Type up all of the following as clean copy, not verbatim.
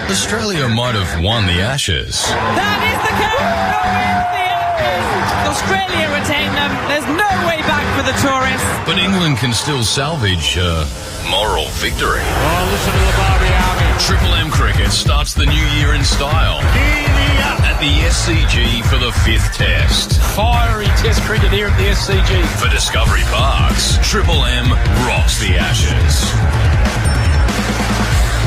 Australia might have won the Ashes. That is the Australia retain them. There's no way back for the tourists. But England can still salvage a moral victory. Oh, listen to the Barbie Army. Triple M Cricket starts the new year in style at the SCG for the 5th Test. Fiery Test cricket here at the SCG. For Discovery Parks, Triple M rocks the Ashes.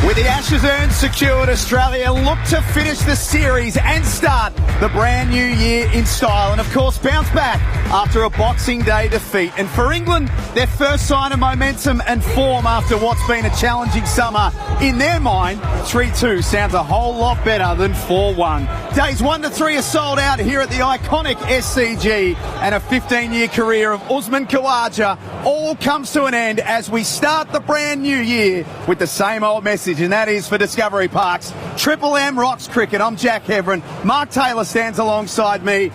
With the Ashes earned secured, Australia look to finish the series and start the brand new year in style and, of course, bounce back after a Boxing Day defeat. And for England, their first sign of momentum and form after what's been a challenging summer. In their mind, 3-2 sounds a whole lot better than 4-1. Days 1 to 3 are sold out here at the iconic SCG, and a 15-year career of Usman Khawaja all comes to an end as we start the brand new year with the same old message, and that is for Discovery Parks. Triple M rocks cricket. I'm Jack Heverin. Mark Taylor stands alongside me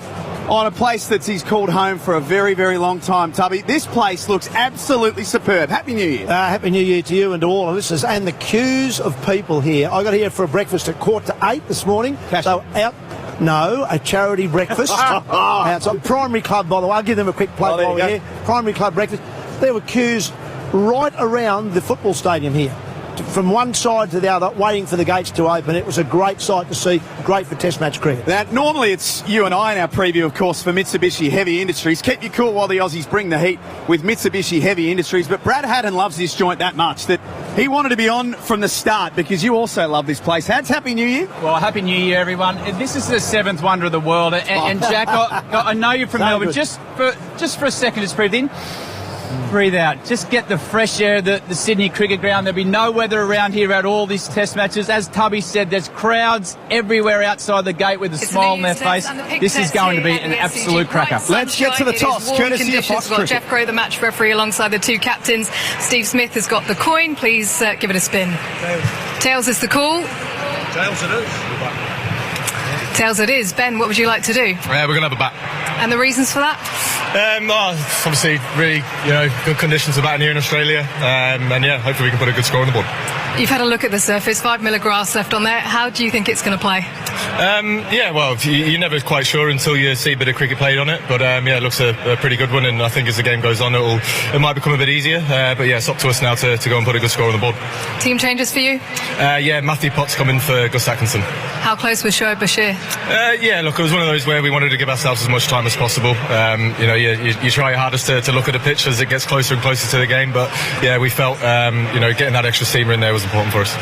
on a place that he's called home for a very, very long time, Tubby. This place looks absolutely superb. Happy New Year. Happy New Year to you and to all our listeners. And the queues of people here. I got here for a breakfast at 7:45 this morning. So out... No, a charity breakfast. Outside. Primary Club, by the way. I'll give them a quick plug while we're here. Primary Club breakfast. There were queues right around the football stadium here, from one side to the other, waiting for the gates to open. It was a great sight to see, great for Test match cricket. Now, normally it's you and I in our preview, of course, for Mitsubishi Heavy Industries. Keep you cool while the Aussies bring the heat with Mitsubishi Heavy Industries. But Brad Haddon loves this joint that much that he wanted to be on from the start because you also love this place. Hads, Happy New Year. Well, Happy New Year, everyone. This is the 7th wonder of the world. And Jack, I know you're from Melbourne. Just for a second, just breathe in. Breathe out. Just get the fresh air of the Sydney Cricket Ground. There'll be no weather around here at all these Test matches. As Tubby said, there's crowds everywhere outside the gate with a smile on their face. This is going to be an absolute cracker. Let's get to the toss. Courtesy of Fox Cricket. Jeff Crow, the match referee, alongside the two captains. Steve Smith has got the coin. Please give it a spin. Tails is the call. Tails it is. Tails it is. Ben, what would you like to do? We're going to have a bat. And the reasons for that? It's obviously really, good conditions of batting here in Australia. And hopefully we can put a good score on the board. You've had a look at the surface, 5 mil of grass left on there. How do you think it's going to play? You're never quite sure until you see a bit of cricket played on it. But it looks a pretty good one, and I think as the game goes on, it might become a bit easier. It's up to us now to go and put a good score on the board. Team changes for you? Matthew Potts coming for Gus Atkinson. How close was Shoaib Bashir? It was one of those where we wanted to give ourselves as much time as possible. You try your hardest to look at the pitch as it gets closer and closer to the game, but we felt getting that extra seamer in there was important for us.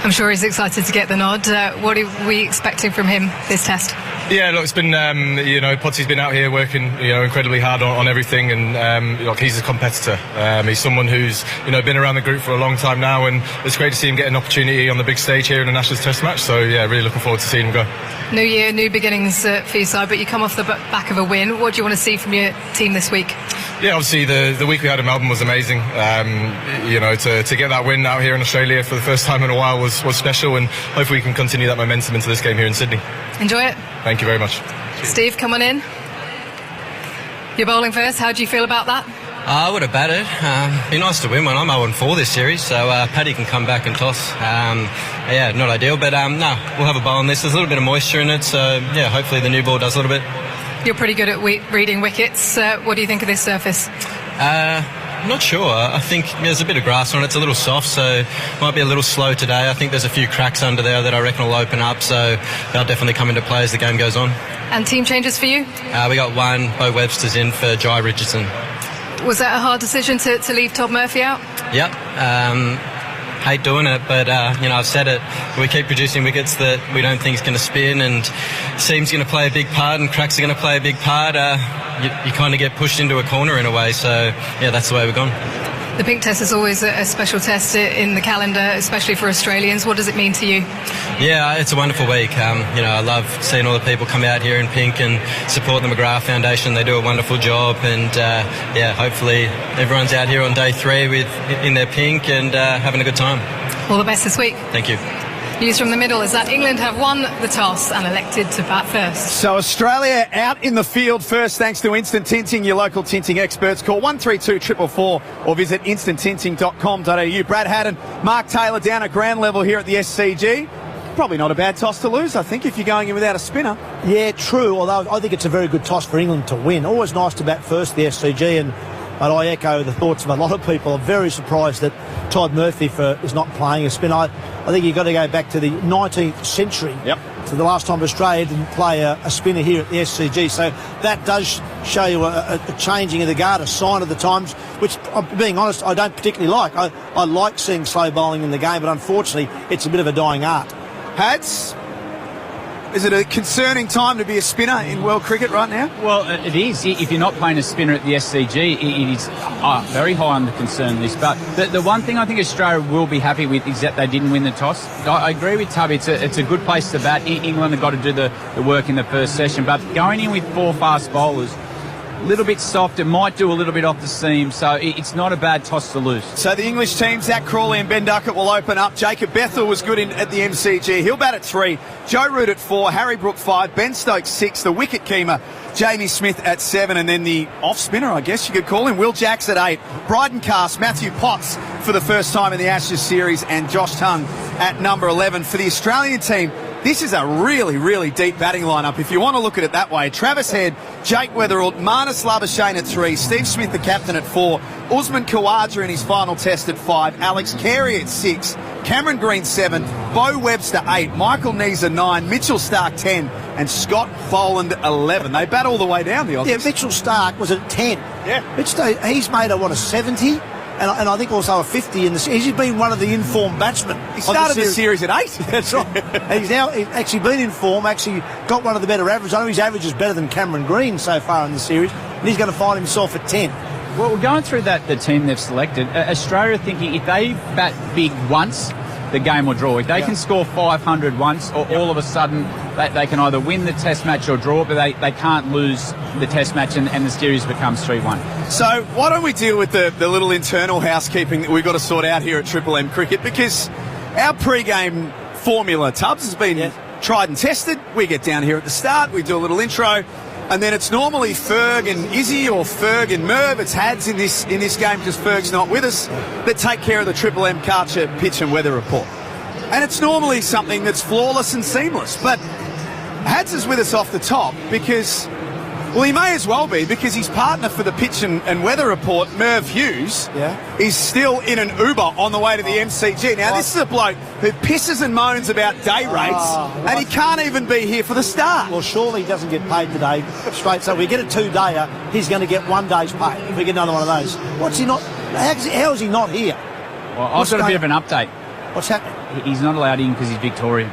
I'm sure he's excited to get the nod. What are we expecting from him this test? It's been, Potsy's been out here working, incredibly hard on everything, and he's a competitor. He's someone who's, been around the group for a long time now, and it's great to see him get an opportunity on the big stage here in the Ashes Test match. So, really looking forward to seeing him go. New year, new beginnings for your side, but you come off the back of a win. What do you want to see from your team this week? Obviously the week we had in Melbourne was amazing. To get that win out here in Australia for the first time in a while was special, and hopefully we can continue that momentum into this game here in Sydney. Enjoy it. Thank you very much. Steve, come on in. You're bowling first. How do you feel about that? I would have batted. Be nice to win one. I'm 0-4 this series, so Paddy can come back and toss. Not ideal, but we'll have a bowl on this. There's a little bit of moisture in it, so hopefully the new ball does a little bit. You're pretty good at reading wickets. What do you think of this surface? I'm not sure. I think there's a bit of grass on it. It's a little soft, so might be a little slow today. I think there's a few cracks under there that I reckon will open up, so they'll definitely come into play as the game goes on. And team changes for you? We got one. Bo Webster's in for Jai Richardson. Was that a hard decision to leave Todd Murphy out? Yep. Hate doing it, but I've said it. We keep producing wickets that we don't think is going to spin, and seam's going to play a big part, and cracks are going to play a big part. You kind of get pushed into a corner in a way, so that's the way we've gone. The Pink Test is always a special test in the calendar, especially for Australians. What does it mean to you? Yeah, it's a wonderful week. I love seeing all the people come out here in pink and support the McGrath Foundation. They do a wonderful job, and hopefully everyone's out here on day 3 in their pink and having a good time. All the best this week. Thank you. News from the middle is that England have won the toss and elected to bat first. So Australia out in the field first thanks to Instant Tinting, your local tinting experts. Call 132 444 or visit instanttinting.com.au. Brad Haddon, Mark Taylor down at ground level here at the SCG. Probably not a bad toss to lose, I think, if you're going in without a spinner. Yeah, true, although I think it's a very good toss for England to win. Always nice to bat first, the SCG, but I echo the thoughts of a lot of people. I'm very surprised that Todd Murphy is not playing a spinner. I think you've got to go back to the 19th century. Yep. To the last time Australia didn't play a spinner here at the SCG. So that does show you a changing of the guard, a sign of the times, which, being honest, I don't particularly like. I like seeing slow bowling in the game, but unfortunately it's a bit of a dying art. Hads, is it a concerning time to be a spinner in world cricket right now? Well, it is. If you're not playing a spinner at the SCG, it is very high on the concern list. But the one thing I think Australia will be happy with is that they didn't win the toss. I agree with Tubby. It's a good place to bat. England have got to do the work in the first session. But going in with 4 fast bowlers, a little bit soft, it might do a little bit off the seam, so it's not a bad toss to lose. So the English team, Zach Crawley and Ben Duckett will open up. Jacob Bethel was good at the MCG. He'll bat at 3. Joe Root at 4. Harry Brook 5. Ben Stokes 6. The wicket keeper, Jamie Smith at 7. And then the off-spinner, I guess you could call him, Will Jacks at 8. Bryden Cast, Matthew Potts for the first time in the Ashes series, and Josh Tongue at number 11. For the Australian team, this is a really, really deep batting lineup if you want to look at it that way. Travis Head, Jake Weatherall, Marnus Labuschagne at 3, Steve Smith the captain at 4, Usman Khawaja in his final test at 5, Alex Carey at 6, Cameron Green 7, Bo Webster 8, Michael Neser 9, Mitchell Starc 10 and Scott Boland 11. They bat all the way down, the Aussies. Yeah, Mitchell Starc was at 10. Yeah. He's made a 70? And I think also a 50 in the series. He's been one of the informed batsmen. He started the series at 8. That's right. He's actually been in form, actually got one of the better averages. I know his average is better than Cameron Green so far in the series, and he's going to find himself at 10. Well, we're going through the team they've selected. Australia thinking if they bat big once, the game will draw. If they can score 500 once, or all of a sudden they can either win the test match or draw, but they can't lose the test match and the series becomes 3-1. So why don't we deal with the little internal housekeeping that we've got to sort out here at Triple M Cricket, because our pre-game formula, Tubbs, has been tried and tested. We get down here at the start, we do a little intro, and then it's normally Ferg and Izzy or Ferg and Merv. It's Hads in this game because Ferg's not with us, that take care of the Triple M Karcher pitch and weather report. And it's normally something that's flawless and seamless. But Hads is with us off the top because, well, he may as well be, because his partner for the pitch and weather report, Merv Hughes, is still in an Uber on the way to the MCG. Now, this is a bloke who pisses and moans about day rates, and he can't even be here for the start. Well, surely he doesn't get paid today straight. So if we get a 2-dayer, he's going to get 1 day's pay if we get another one of those. What's he not? How is he not here? Well, I've got a bit of an update. What's happening? He's not allowed in because he's Victorian.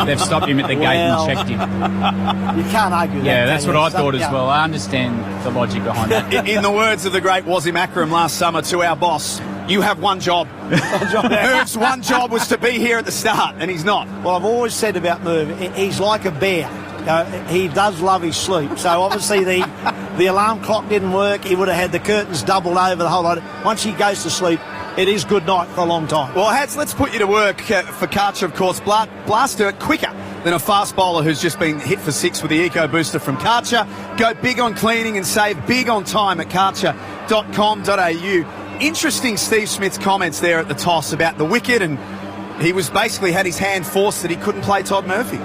They've stopped him at the gate and checked him. You can't argue that. Yeah, that's what I thought as well. I understand the logic behind that. In the words of the great Wasim Akram last summer to our boss, you have one job. Merv's one job was to be here at the start, and he's not. Well, I've always said about Merv, he's like a bear. He does love his sleep. So obviously the alarm clock didn't work. He would have had the curtains doubled over the whole lot. Once he goes to sleep, it is good night for a long time. Well, Hats, let's put you to work for Karcher, of course. Blaster quicker than a fast bowler who's just been hit for 6 with the Eco Booster from Karcher. Go big on cleaning and save big on time at karcher.com.au. Interesting Steve Smith's comments there at the toss about the wicket, and he was basically had his hand forced that he couldn't play Todd Murphy.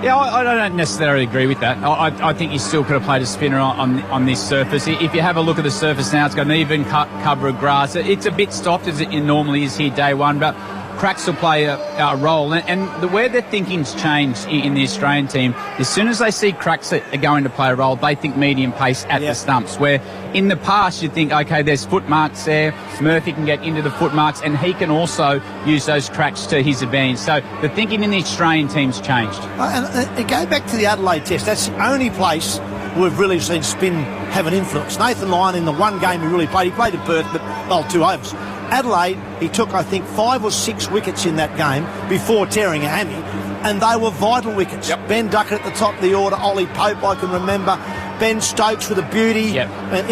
Yeah, I don't necessarily agree with that. I think he still could have played a spinner on this surface. If you have a look at the surface now, it's got an even cover of grass. It's a bit soft as it normally is here day one, but cracks will play a role. And the way their thinking's changed in the Australian team, as soon as they see cracks that are going to play a role, they think medium pace at the stumps, where in the past you'd think, OK, there's foot marks there, Murphy can get into the foot marks, and he can also use those cracks to his advantage. So the thinking in the Australian team's changed. And go back to the Adelaide Test. That's the only place we've really seen spin have an influence. Nathan Lyon, in the one game he really played, he played at Perth, but 2 overs. Adelaide, he took, I think, 5 or 6 wickets in that game before tearing a hammy, and they were vital wickets. Ben Duckett at the top of the order, Ollie Pope, I can remember, Ben Stokes with a beauty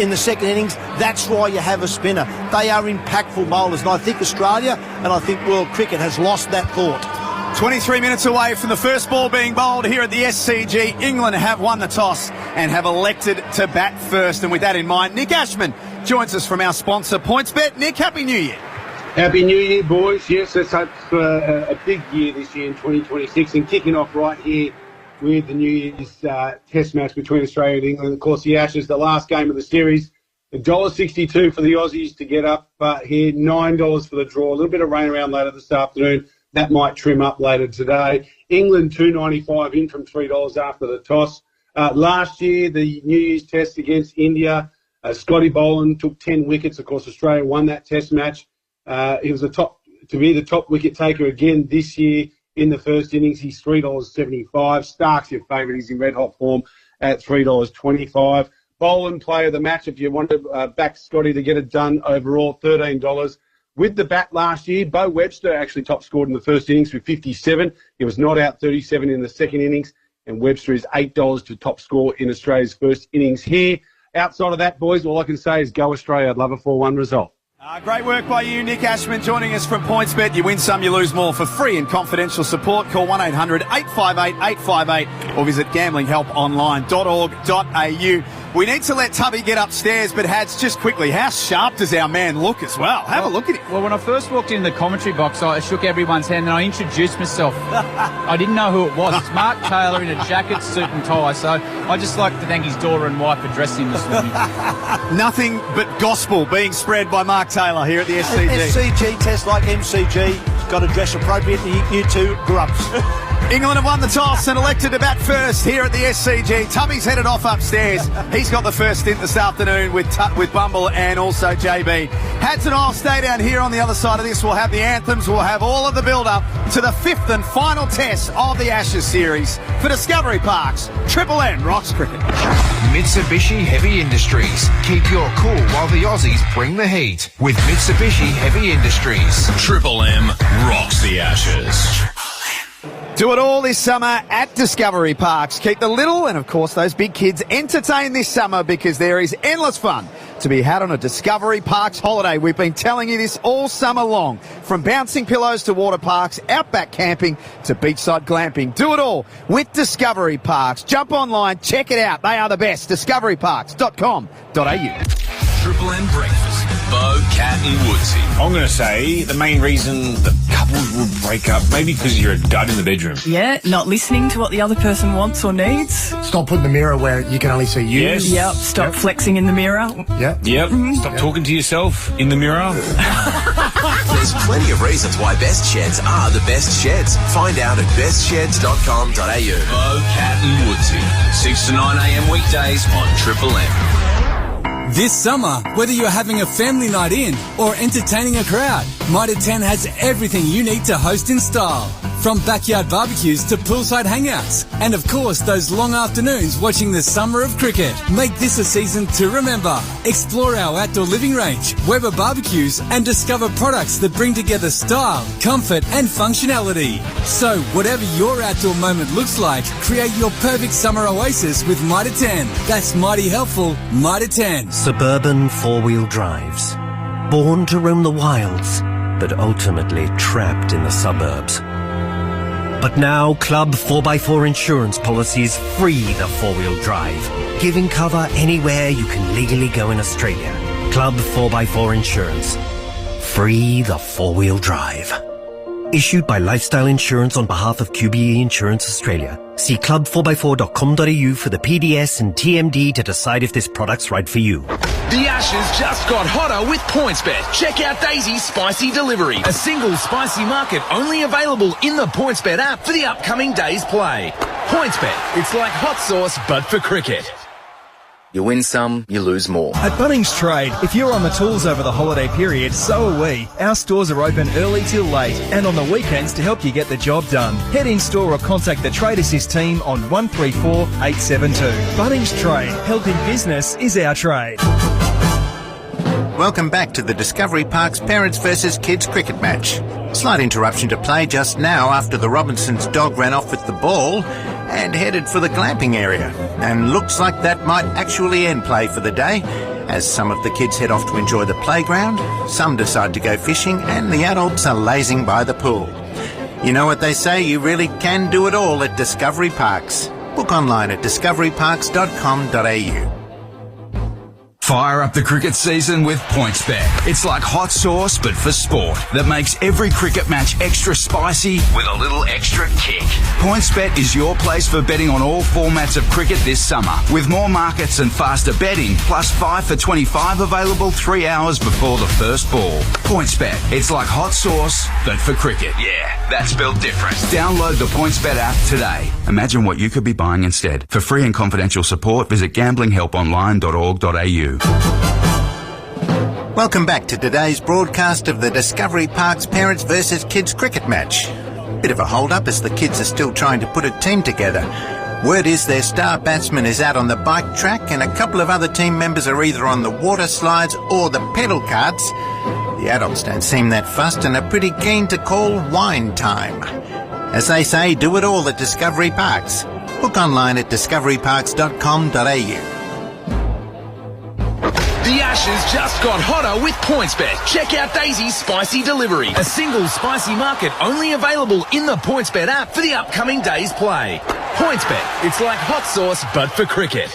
in the second innings. That's why you have a spinner. They are impactful bowlers, and I think Australia and I think world cricket has lost that thought. 23 minutes away from the first ball being bowled here at the SCG. England have won the toss and have elected to bat first. And with that in mind, Nick Ashman joins us from our sponsor, PointsBet. Nick, Happy New Year. Happy New Year, boys. Yes, let's hope for a big year this year in 2026. And kicking off right here with the New Year's test match between Australia and England. Of course, the Ashes, the last game of the series. $1.62 for the Aussies to get up here. $9 for the draw. A little bit of rain around later this afternoon. That might trim up later today. England $2.95 in from $3 after the toss. Last year, the New Year's test against India, Scotty Boland took 10 wickets. Of course, Australia won that test match. He was the top wicket taker again this year in the first innings. He's $3.75. Stark's your favourite. He's in red hot form at $3.25. Boland player of the match if you want to back Scotty to get it done overall, $13. With the bat last year, Bo Webster actually top scored in the first innings with 57. He was not out 37 in the second innings, and Webster is $8 to top score in Australia's first innings here. Outside of that, boys, all I can say is go Australia. I'd love a 4-1 result. Great work by you, Nick Ashman, joining us from PointsBet. You win some, you lose more. For free and confidential support, call 1-800-858-858 or visit gamblinghelponline.org.au. We need to let Tubby get upstairs, but Hads, just quickly, how sharp does our man look as well? Have a look at him. Well, when I first walked in the commentary box, I shook everyone's hand and I introduced myself. I didn't know who it was. It's Mark Taylor in a jacket, suit and tie. So I'd just like to thank his daughter and wife for dressing him this morning. Nothing but gospel being spread by Mark Taylor here at the SCG. SCG test like MCG. Got to dress appropriately, you two grubs. England have won the toss and elected to bat first here at the SCG. Tubby's headed off upstairs. He's got the first stint this afternoon with Bumble and also JB. Hads and I'll stay down here on the other side of this. We'll have the anthems. We'll have all of the build-up to the fifth and final test of the Ashes series for Discovery Park's Triple M Rocks Cricket. Mitsubishi Heavy Industries. Keep your cool while the Aussies bring the heat with Mitsubishi Heavy Industries. Triple M rocks the Ashes. Do it all this summer at Discovery Parks. Keep the little and, of course, those big kids entertained this summer because there is endless fun to be had on a Discovery Parks holiday. We've been telling you this all summer long. From bouncing pillows to water parks, outback camping to beachside glamping. Do it all with Discovery Parks. Jump online, check it out. They are the best. discoveryparks.com.au. Triple M breakfast. Bo, Cat and Woodsy. I'm going to say the main reason that couples will break up, maybe because you're a dud in the bedroom. Yeah, not listening to what the other person wants or needs. Stop putting the mirror where you can only see you. Yes. Yep, stop flexing in the mirror. Yep. Stop talking to yourself in the mirror. There's plenty of reasons why Best Sheds are the best sheds. Find out at bestsheds.com.au. Bo, Cat and Woodsy. 6 to 9 a.m. weekdays on Triple M. This summer, whether you're having a family night in or entertaining a crowd, Mitre 10 has everything you need to host in style. From backyard barbecues to poolside hangouts. And of course, those long afternoons watching the summer of cricket. Make this a season to remember. Explore our outdoor living range, Weber barbecues, and discover products that bring together style, comfort, and functionality. So, whatever your outdoor moment looks like, create your perfect summer oasis with Mitre 10. That's mighty helpful, Mitre 10. Suburban four-wheel drives. Born to roam the wilds, but ultimately trapped in the suburbs. But now, Club 4x4 insurance policies free the four-wheel drive, giving cover anywhere you can legally go in Australia. Club 4x4 Insurance. Free the four-wheel drive. Issued by Lifestyle Insurance on behalf of QBE Insurance Australia. See club4x4.com.au for the PDS and TMD to decide if this product's right for you. The Ashes just got hotter with PointsBet. Check out Daisy's Spicy Delivery, a single spicy market only available in the PointsBet app for the upcoming day's play. PointsBet, it's like hot sauce but for cricket. You win some, you lose more. At Bunnings Trade, if you're on the tools over the holiday period, so are we. Our stores are open early till late and on the weekends to help you get the job done. Head in store or contact the Trade Assist team on 134 872. Bunnings Trade, helping business is our trade. Welcome back to the Discovery Park's Parents vs Kids cricket match. Slight interruption to play just now after the Robinsons' dog ran off with the ball and headed for the glamping area. And looks like that might actually end play for the day, as some of the kids head off to enjoy the playground, some decide to go fishing, and the adults are lazing by the pool. You know what they say, you really can do it all at Discovery Parks. Book online at discoveryparks.com.au. Fire up the cricket season with PointsBet. It's like hot sauce, but for sport, that makes every cricket match extra spicy with a little extra kick. PointsBet is your place for betting on all formats of cricket this summer, with more markets and faster betting, plus 5 for 25 available 3 hours before the first ball. PointsBet. It's like hot sauce, but for cricket. Yeah, that's spelled different. Download the PointsBet app today. Imagine what you could be buying instead. For free and confidential support, visit gamblinghelponline.org.au. Welcome back to today's broadcast of the Discovery Parks Parents versus Kids cricket match. Bit of a hold-up as the kids are still trying to put a team together. Word is their star batsman is out on the bike track and a couple of other team members are either on the water slides or the pedal carts. The adults don't seem that fussed and are pretty keen to call wine time. As they say, do it all at Discovery Parks. Book online at discoveryparks.com.au. The Ashes just got hotter with PointsBet. Check out Daisy's Spicy Delivery, a single spicy market only available in the PointsBet app for the upcoming day's play. PointsBet, it's like hot sauce but for cricket.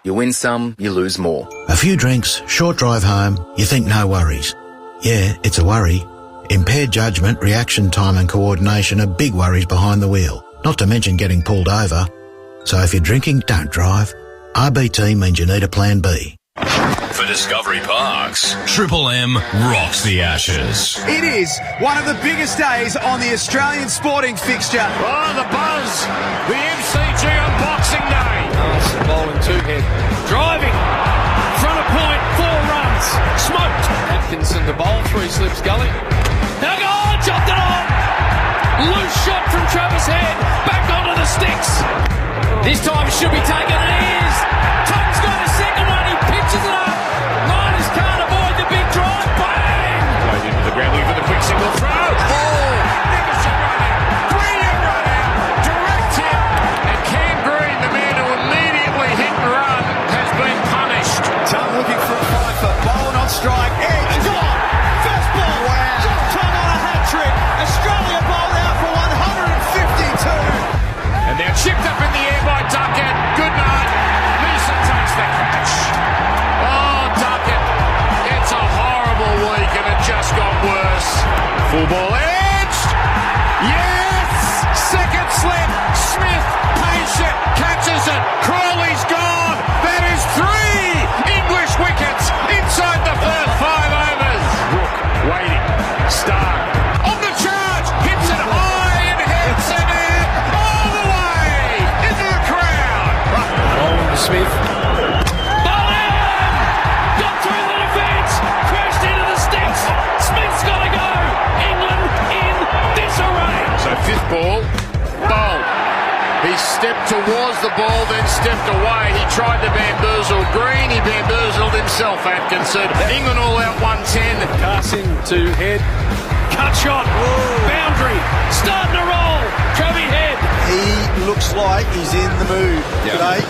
You win some, you lose more. A few drinks, short drive home, you think no worries. Yeah, it's a worry. Impaired judgment, reaction time and coordination are big worries behind the wheel, not to mention getting pulled over. So if you're drinking, don't drive. RBT means you need a plan B. For Discovery Parks, Triple M rocks the Ashes. It is one of the biggest days on the Australian sporting fixture. Oh, the buzz. The MCG on Boxing Day. Nice bowling two-head. Driving. Front of point. 4 runs. Smoked. Atkinson to bowl. 3 slips gully. Now go on. Chopped it on. Loose shot from Travis Head. Back onto the sticks. This time it should be taken. And it is. Tom's got a second one. He pitches it up. Miners can't avoid the big drive. Bang! Played into the ground. Looking for the quick single throw. Ball. Nicholson run out. Brilliant run out. Direct hit. And Cam Green, the man who immediately hit and run, has been punished. Tom looking for a fifer. Bowling on strike. Edge. Gone. First ball. Wow. Tom on a hat-trick. Australia bowled out for 152. And they're chipped up in the air by Duckett. Good night. Mason takes the catch. Oh, Duckett. It's a horrible week and it just got worse. Full ball edged. Yes! Second slip. Smith patient. Catches it. Crawley's gone. That is 3 English wickets inside the first 5 overs. Rook waiting. Stark. On the charge. Hits it high and heads it in. All the way into the crowd. Bowling to Smith. Bowling! Got through the defence. Crashed into the sticks. Smith's got to go. England in disarray. So 5th ball. Bowled. He stepped towards the ball, then stepped away. He tried to bamboozle Green. He bamboozled himself, Atkinson. England all out 110. Carson to Head. Cut shot. Whoa. Boundary. Starting to roll. Travis Head. He looks like he's in the mood today.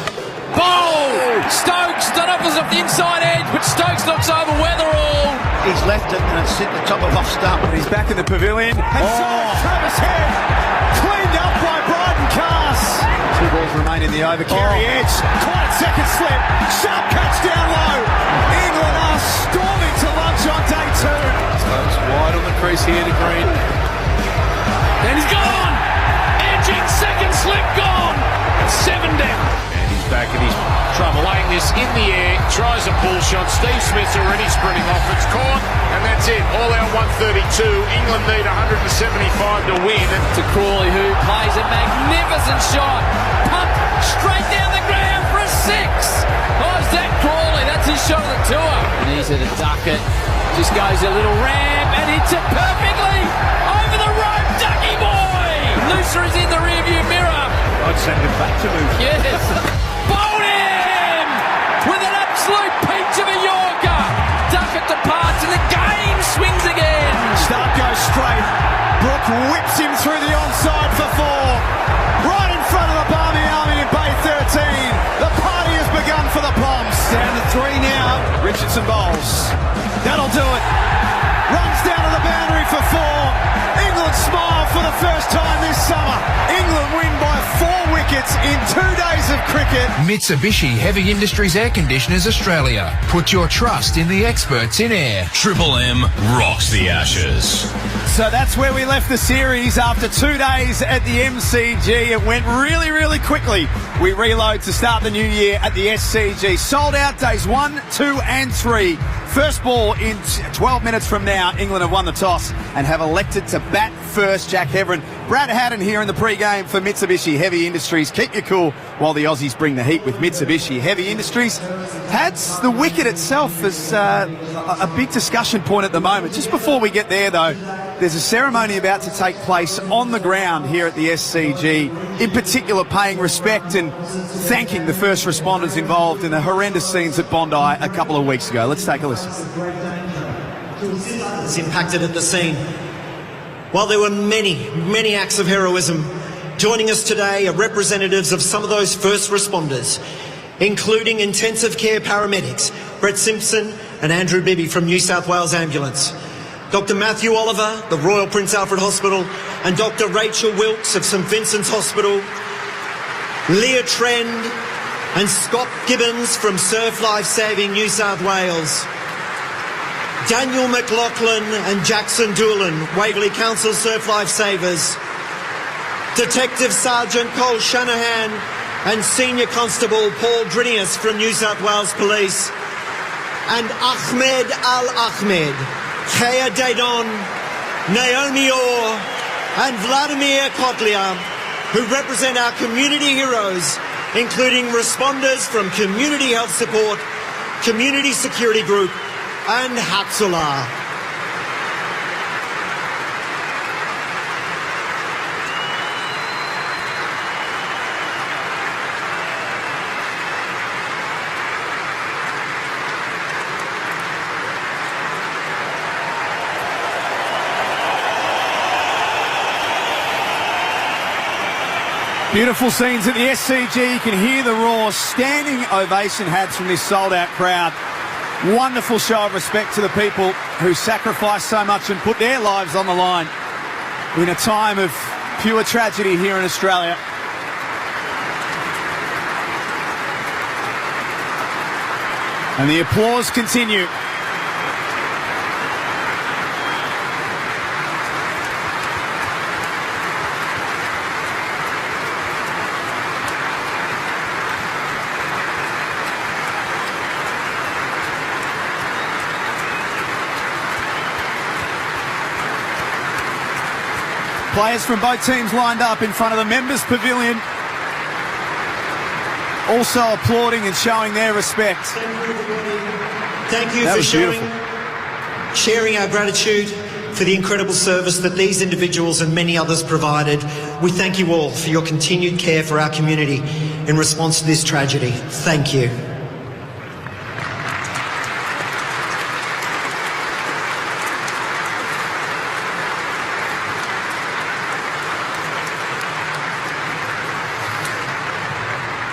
Bowl! Stokes done up as off the inside edge, but Stokes knocks over Weatherall. He's left it and it's hit the top of off stump. He's back in the pavilion. And Travis Head cleaned up by Bryden Cass. 2 balls remain in the over. Kerry Edge. Quiet second slip. Sharp catch down low. England are storming to lunch on day 2. Stokes wide on the crease here to Green. And he's gone! Edging second slip gone! 7 down. And he's back and he's laying this in the air. Tries a pull shot. Steve Smith's already sprinting off. It's caught. And that's it. All out 132. England need 175 to win. To Crawley, who plays a magnificent shot. Pumped straight down the ground for a 6. Oh, is that Crawley? That's his shot of the tour. And he's at a Duckett. Just goes a little ramp and hits it perfectly. Over the rope, Ducky boy. Noosa is in the rearview mirror. I'd send him back to move. Yes. Bowled him with an absolute peach of a Yorker. Duckett departs and the game swings again. Stark goes straight. Brook whips him through the onside for 4. Right in front of the Barmy Army in Bay 13. The party has begun for the Poms. Down to 3 now. Richardson bowls. That'll do it. Runs down to the boundary for 4. England smile for the first time this summer. England win by 4 wickets in 2 days of cricket. cricket. Mitsubishi Heavy Industries Air Conditioners Australia. Put your trust in the experts in air. Triple M rocks the Ashes. So that's where we left the series after 2 days at the MCG. It went really, really quickly. We reload to start the new year at the SCG. Sold out days 1, 2 and 3. First ball in 12 minutes from now. England have won the toss and have elected to bat first. Jack Heverin, Brad Haddon here in the pre-game for Mitsubishi Heavy Industries. Keep you cool while the Aussies bring the heat with Mitsubishi Heavy Industries. Hads, the wicket itself is a big discussion point at the moment. Just before we get there, though, there's a ceremony about to take place on the ground here at the SCG, in particular paying respect and thanking the first responders involved in the horrendous scenes at Bondi a couple of weeks ago. Let's take a listen. It's impacted at the scene. While there were many acts of heroism, joining us today are representatives of some of those first responders, including intensive care paramedics Brett Simpson and Andrew Bibby from New South Wales Ambulance, Dr Matthew Oliver, the Royal Prince Alfred Hospital, and Dr Rachel Wilkes of St Vincent's Hospital, Leah Trend and Scott Gibbons from Surf Life Saving New South Wales, Daniel McLaughlin and Jackson Doolan, Waverley Council Surf Life Savers, Detective Sergeant Cole Shanahan and Senior Constable Paul Drinius from New South Wales Police, and Ahmed Al-Ahmed, Khaya Daydon, Naomi Orr and Vladimir Kotlia, who represent our community heroes, including responders from Community Health Support, Community Security Group and Hatzalah. Beautiful scenes at the SCG. You can hear the roar. Standing ovation Hads from this sold-out crowd. Wonderful show of respect to the people who sacrificed so much and put their lives on the line in a time of pure tragedy here in Australia. And the applause continue. Players from both teams lined up in front of the members' pavilion, also applauding and showing their respect. Thank you for sharing our gratitude for the incredible service that these individuals and many others provided. We thank you all for your continued care for our community in response to this tragedy. Thank you.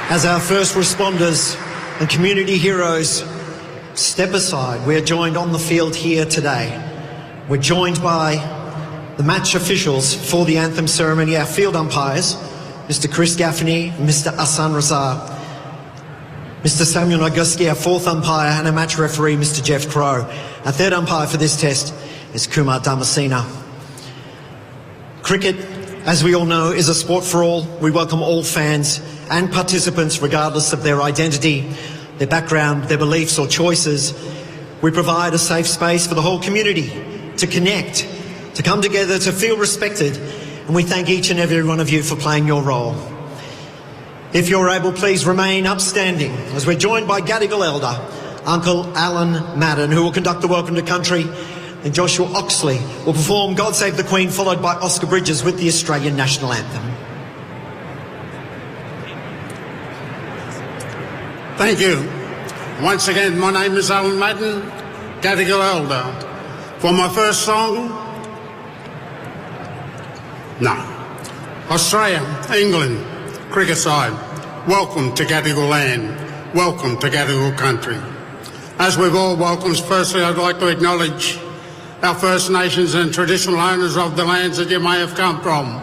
As our first responders and community heroes step aside, we are joined on the field here today. We're joined by the match officials for the anthem ceremony, our field umpires, Mr. Chris Gaffney and Mr. Asan Razar, Mr. Samuel Naguski, our fourth umpire, and our match referee, Mr. Jeff Crow. Our third umpire for this test is Kumar Damasina. Cricket, as we all know, is a sport for all. We welcome all fans and participants regardless of their identity, their background, their beliefs or choices. We provide a safe space for the whole community to connect, to come together, to feel respected, and we thank each and every one of you for playing your role. If you're able, please remain upstanding as we're joined by Gadigal Elder, Uncle Alan Madden, who will conduct the Welcome to Country, and Joshua Oxley will perform God Save the Queen, followed by Oscar Bridges with the Australian National Anthem. Thank you. Once again, my name is Alan Madden, Gadigal Elder. For my first song, Australia, England, cricket side, welcome to Gadigal land, welcome to Gadigal country. As with all welcomes, firstly I'd like to acknowledge our First Nations and traditional owners of the lands that you may have come from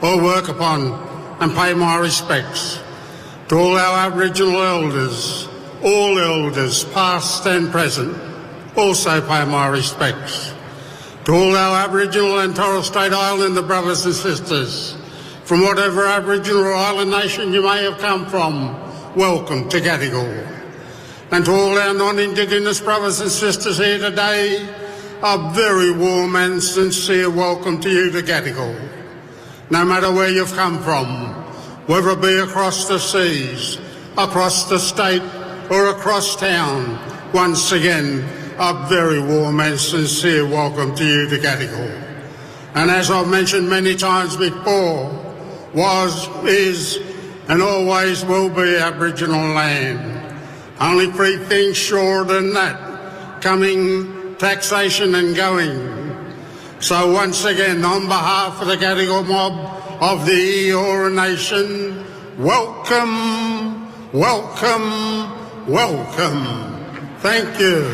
or work upon, and pay my respects. To all our Aboriginal elders, all elders, past and present, also pay my respects. To all our Aboriginal and Torres Strait Islander brothers and sisters, from whatever Aboriginal or island nation you may have come from, welcome to Gadigal. And to all our non-Indigenous brothers and sisters here today, a very warm and sincere welcome to you to Gadigal. No matter where you've come from, whether it be across the seas, across the state or across town, once again, a very warm and sincere welcome to you to Gadigal. And as I've mentioned many times before, was, is and always will be Aboriginal land. Only 3 things short than that, coming, taxation and going. So once again, on behalf of the Gadigal mob of the Eora Nation, welcome, welcome, welcome. Thank you.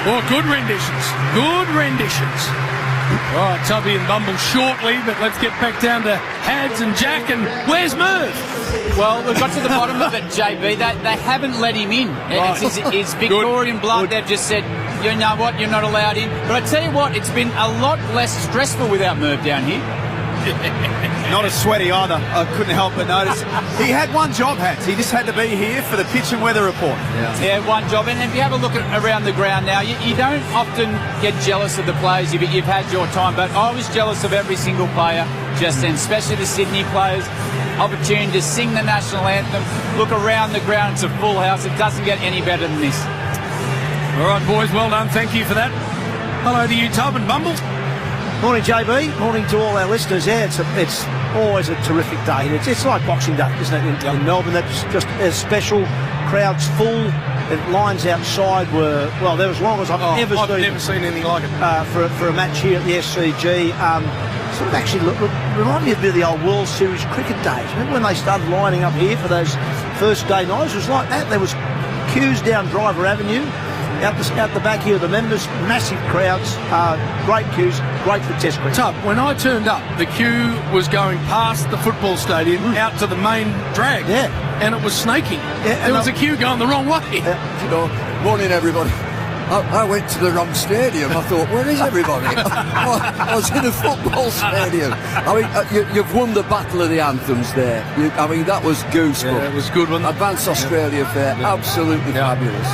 Oh, good renditions. Good renditions. All right, Tubby and Bumble shortly, but let's get back down to Hads and Jack. And where's Merv? Well, we've got to the bottom of it, JB. They haven't let him in. Right. It's Victorian blood. They've just said, you know what, you're not allowed in. But I tell you what, it's been a lot less stressful without Merv down here. Not as sweaty either. I couldn't help but notice. He had one job, Hats. He just had to be here for the pitch and weather report. Yeah, one job. And if you have a look around the ground now, you don't often get jealous of the players if you've had your time. But I was jealous of every single player just then, especially the Sydney players. Opportunity to sing the national anthem. Look around the ground. It's a full house. It doesn't get any better than this. All right, boys. Well done. Thank you for that. Hello to you, Tub and Bumble. Morning, JB. Morning to all our listeners. Yeah, it's always a terrific day. It's like Boxing Day, isn't it, in Melbourne? That's just as special. Crowds full. The lines outside were, well, they're as long as I've never seen anything like it. For a match here at the SCG. Sort of actually remind me a bit of the old World Series cricket days. Remember when they started lining up here for those first day nights? It was like that. There was queues down Driver Avenue. Out the back here, the members, massive crowds, great queues, great for Test cricket. Tub, when I turned up, the queue was going past the football stadium out to the main drag. Yeah. And it was snaking. Yeah, there was a queue going the wrong way. Morning, everybody. I went to the wrong stadium. I thought, where is everybody? I was in a football stadium. I mean, you've won the Battle of the Anthems there. That was goosebumps. Yeah, it was good one. Advanced Australia Fair, absolutely fabulous.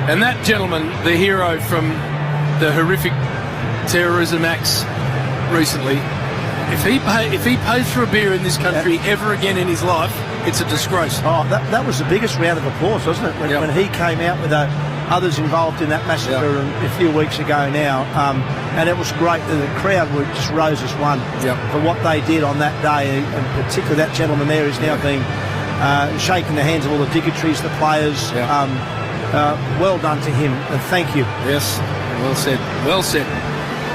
And that gentleman, the hero from the horrific terrorism acts recently. If he pays for a beer in this country ever again in his life, it's a disgrace. Oh, that was the biggest round of applause, wasn't it? When he came out with others involved in that massacre a few weeks ago now. And it was great that the crowd just rose as one for what they did on that day. And particularly that gentleman there is now being shaking the hands of all the dignitaries, the players. Well done to him, and thank you. Yes, well said. Well said.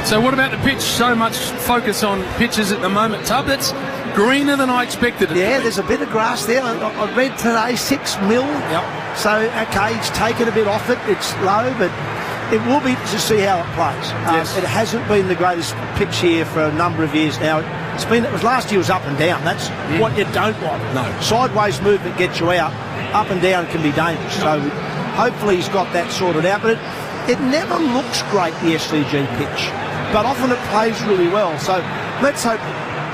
So what about the pitch? So much focus on pitches at the moment. Tub, that's greener than I expected it to be. There's a bit of grass there. I read today 6 mil. So, okay, it's taken a bit off it. It's low, but it will be to see how it plays. It hasn't been the greatest pitch here for a number of years now. It was last year was up and down. That's what you don't want. No. Sideways movement gets you out. Up and down can be dangerous. So hopefully he's got that sorted out. But it never looks great, the SCG pitch. But often it plays really well. So let's hope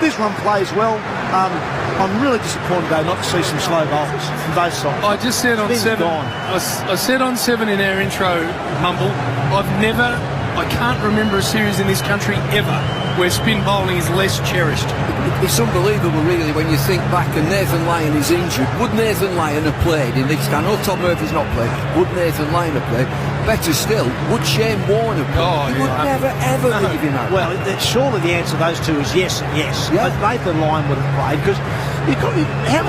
this one plays well. I'm really disappointed, though, not to see some slow bowls from both sides. I just said on 7. I said on 7 in our intro, Mumble, I can't remember a series in this country ever where spin bowling is less cherished. It's unbelievable, really, when you think back and Nathan Lyon is injured. Would Nathan Lyon have played in this? I know Tom Murphy's not played. Would Nathan Lyon have played? Better still, would Shane Warne have played? He would never, ever leave him out. Well, surely the answer to those two is yes and yes. But Nathan Lyon would have played because how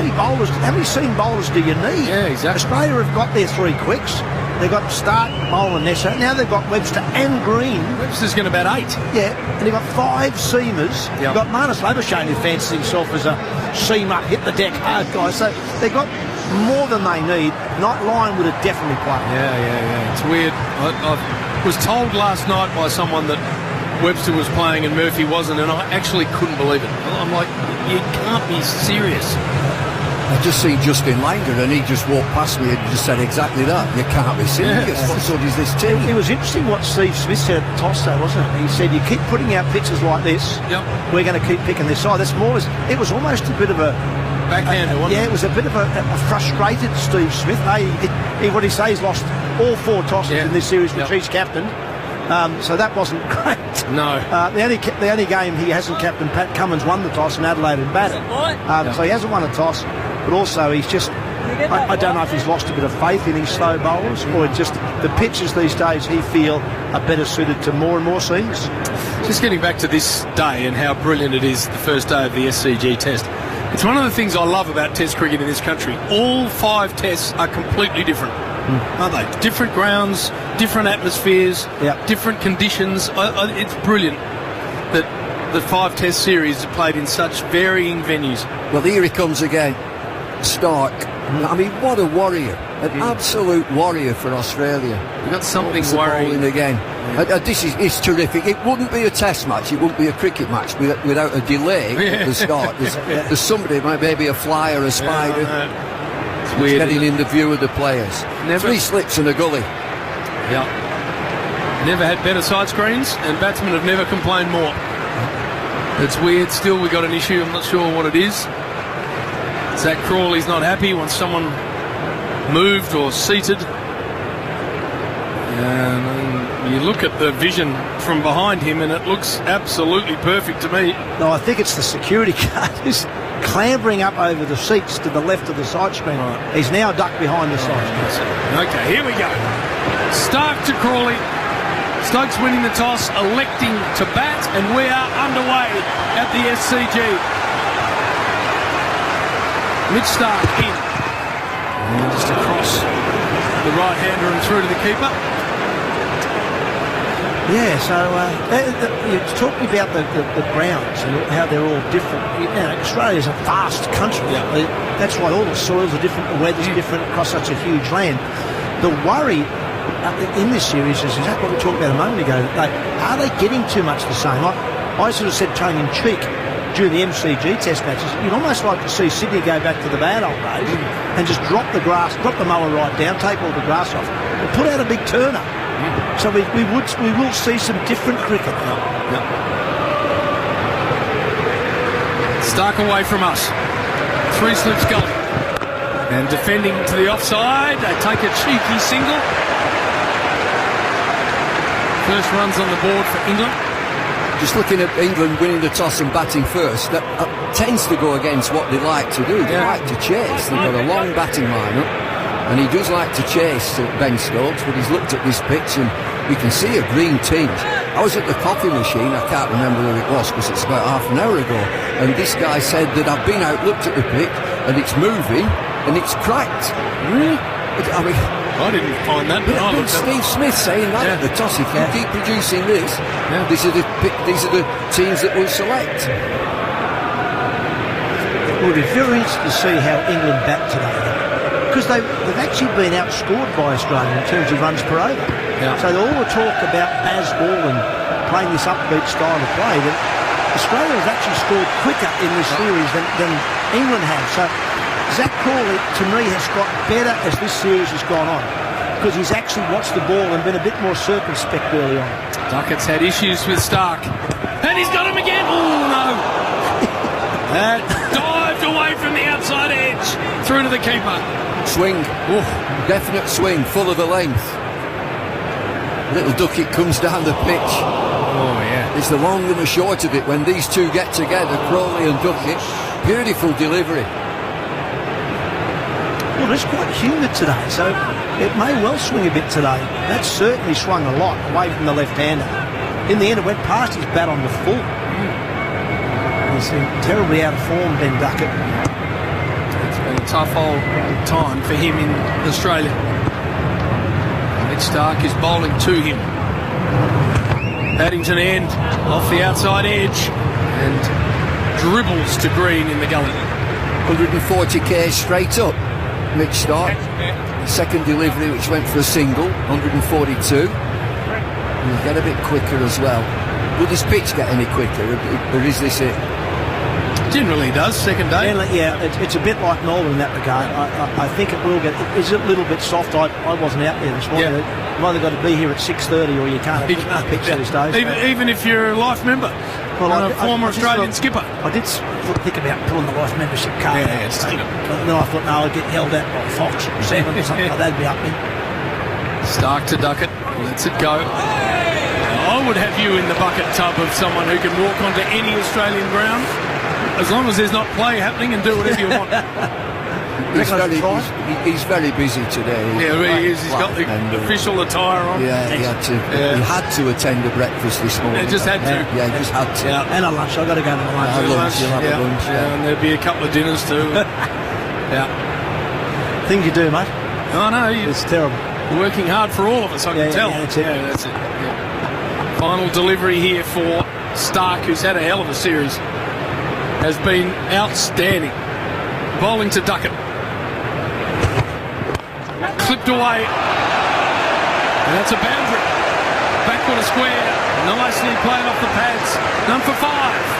many seam bowlers do you need? Yeah, exactly. Australia have got their 3 quicks. They've got Stark, Mole and Nessa. Now they've got Webster and Green. Webster's got about 8. Yeah, and they've got 5 seamers. They've got Marnus Labuschagne, who fancies himself as a seamer, hit the deck hard guy. So they've got more than they need. Lyon would have definitely played. Yeah. It's weird. I was told last night by someone that Webster was playing and Murphy wasn't, and I actually couldn't believe it. I'm like, you can't be serious. I just seen Justin Langer and he just walked past me and just said exactly that. You can't be serious. What sort is this team? It was interesting what Steve Smith said at the toss, though, wasn't it? He said, you keep putting out pitches like this, we're going to keep picking this side. It was almost a bit of a backhander, wasn't it? Yeah, it was a bit of a frustrated Steve Smith. What he say, he's lost all 4 tosses in this series, which he's captained. So that wasn't great. No. The only game he hasn't captained, Pat Cummins won the toss and Adelaide and batted. So he hasn't won a toss, but also he's just, I don't know if he's lost a bit of faith in his slow bowlers or just the pitches these days he feel are better suited to more and more seams. Just getting back to this day and how brilliant it is, the first day of the SCG test. It's one of the things I love about Test cricket in this country. All 5 tests are completely different, aren't they? Different grounds, different atmospheres, different conditions. It's brilliant that the 5 test series are played in such varying venues. Well, here he comes again, Stark. I mean, what a warrior. An absolute warrior for Australia. We've got something worrying again. This is terrific. It wouldn't be a test match, it wouldn't be a cricket match without a delay at the start. There's somebody, maybe a fly or a spider, it's weird, getting in the view of the players. 3 slips and a gully. Never had better side screens, and batsmen have never complained more. It's weird. Still, we got an issue. I'm not sure what it is. Zach Crawley's not happy. Wants someone moved or seated. And you look at the vision from behind him, and it looks absolutely perfect to me. No, I think it's the security guard who's clambering up over the seats to the left of the side screen. Right. He's now ducked behind the side screen. Okay, here we go. Stark to Crawley. Stokes winning the toss, electing to bat, and we are underway at the SCG. Mitch Stark in. And just across the right-hander and through to the keeper. Yeah, so you're talking about the grounds and how they're all different. Australia's a vast country. That's why all the soils are different, the weather's different across such a huge land. The worry in this series is exactly what we talked about a moment ago. Are they getting too much the same? I sort of said tongue-in-cheek during the MCG test matches, you'd almost like to see Sydney go back to the bad old days and just drop the mower right down, take all the grass off, and put out a big turner. So we will see some different cricket. Stark away from us. 3 slips gully. And defending to the offside, they take a cheeky single. First runs on the board for England. Just looking at England winning the toss and batting first, that tends to go against what they like to do. They like to chase. They've got a long batting lineup, and he does like to chase Ben Stokes, but he's looked at this pitch and you can see a green tinge. I was at the coffee machine, I can't remember where it was because it's about half an hour ago, and this guy said that I've been out, looked at the pitch, and it's moving, and it's cracked. Really? I mean, I didn't find that. But Steve Smith saying that at the toss. If you keep producing this, these are the teams that we'll select. It will be very interesting to see how England bat today, because they've actually been outscored by Australia in terms of runs per over. So all the talk about Bazball and playing this upbeat style of play, that Australia has actually scored quicker in this series than England have. So Zach Crawley, to me, has got better as this series has gone on, because he's actually watched the ball and been a bit more circumspect early on. Duckett's had issues with Stark. And he's got him again. Oh, no. Dived away from the outside edge. Through to the keeper. Swing. Oof. Definite swing, full of the length. Little Duckett comes down the pitch. Oh, yeah. It's the long and the short of it when these two get together, Crawley and Duckett. Beautiful delivery. Well, it's quite humid today, so it may well swing a bit today. That's certainly swung a lot away from the left-hander. In the end, it went past his bat on the full. He's terribly out of form, Ben Duckett. It's been a tough old time for him in Australia. Mitch Stark is bowling to him. Paddington end off the outside edge and dribbles to green in the gully. 140k straight up. Mitch Stark, second delivery which went for a single, 142. He'll get a bit quicker as well. Will this pitch get any quicker, or is this it? Generally does, second day. Yeah, it's a bit like Melbourne in that regard. I think it will get. Is it a little bit soft? I wasn't out there this morning. You've either got to be here at 6:30 or you can't pitch these days. Even if you're a life member. Well, a former Australian skipper. I did think about pulling the life membership card. But then I thought, no, I'll get held out by Fox or 7 or something like that'd be up there. Stark to Duckett, lets it go. I would have you in the bucket tub of someone who can walk onto any Australian ground, as long as there's not play happening, and do whatever you want. He's very busy today. Yeah, he is. He's got the official attire on. Yeah, he had to attend a breakfast this morning. He just had to. Yeah, he just had to. Yeah. And a lunch. I've got to go to lunch. You'll have a lunch. And there'll be a couple of dinners too. Things you do, mate. Oh, no. It's terrible. You're working hard for all of us, I can tell. Yeah, that's it. Yeah, that's it. Yeah. Final delivery here for Stark, who's had a hell of a series. Has been outstanding. Bowling to Duckett. Clipped away. And that's a boundary. Backward a square. Nicely played off the pads. None for 5.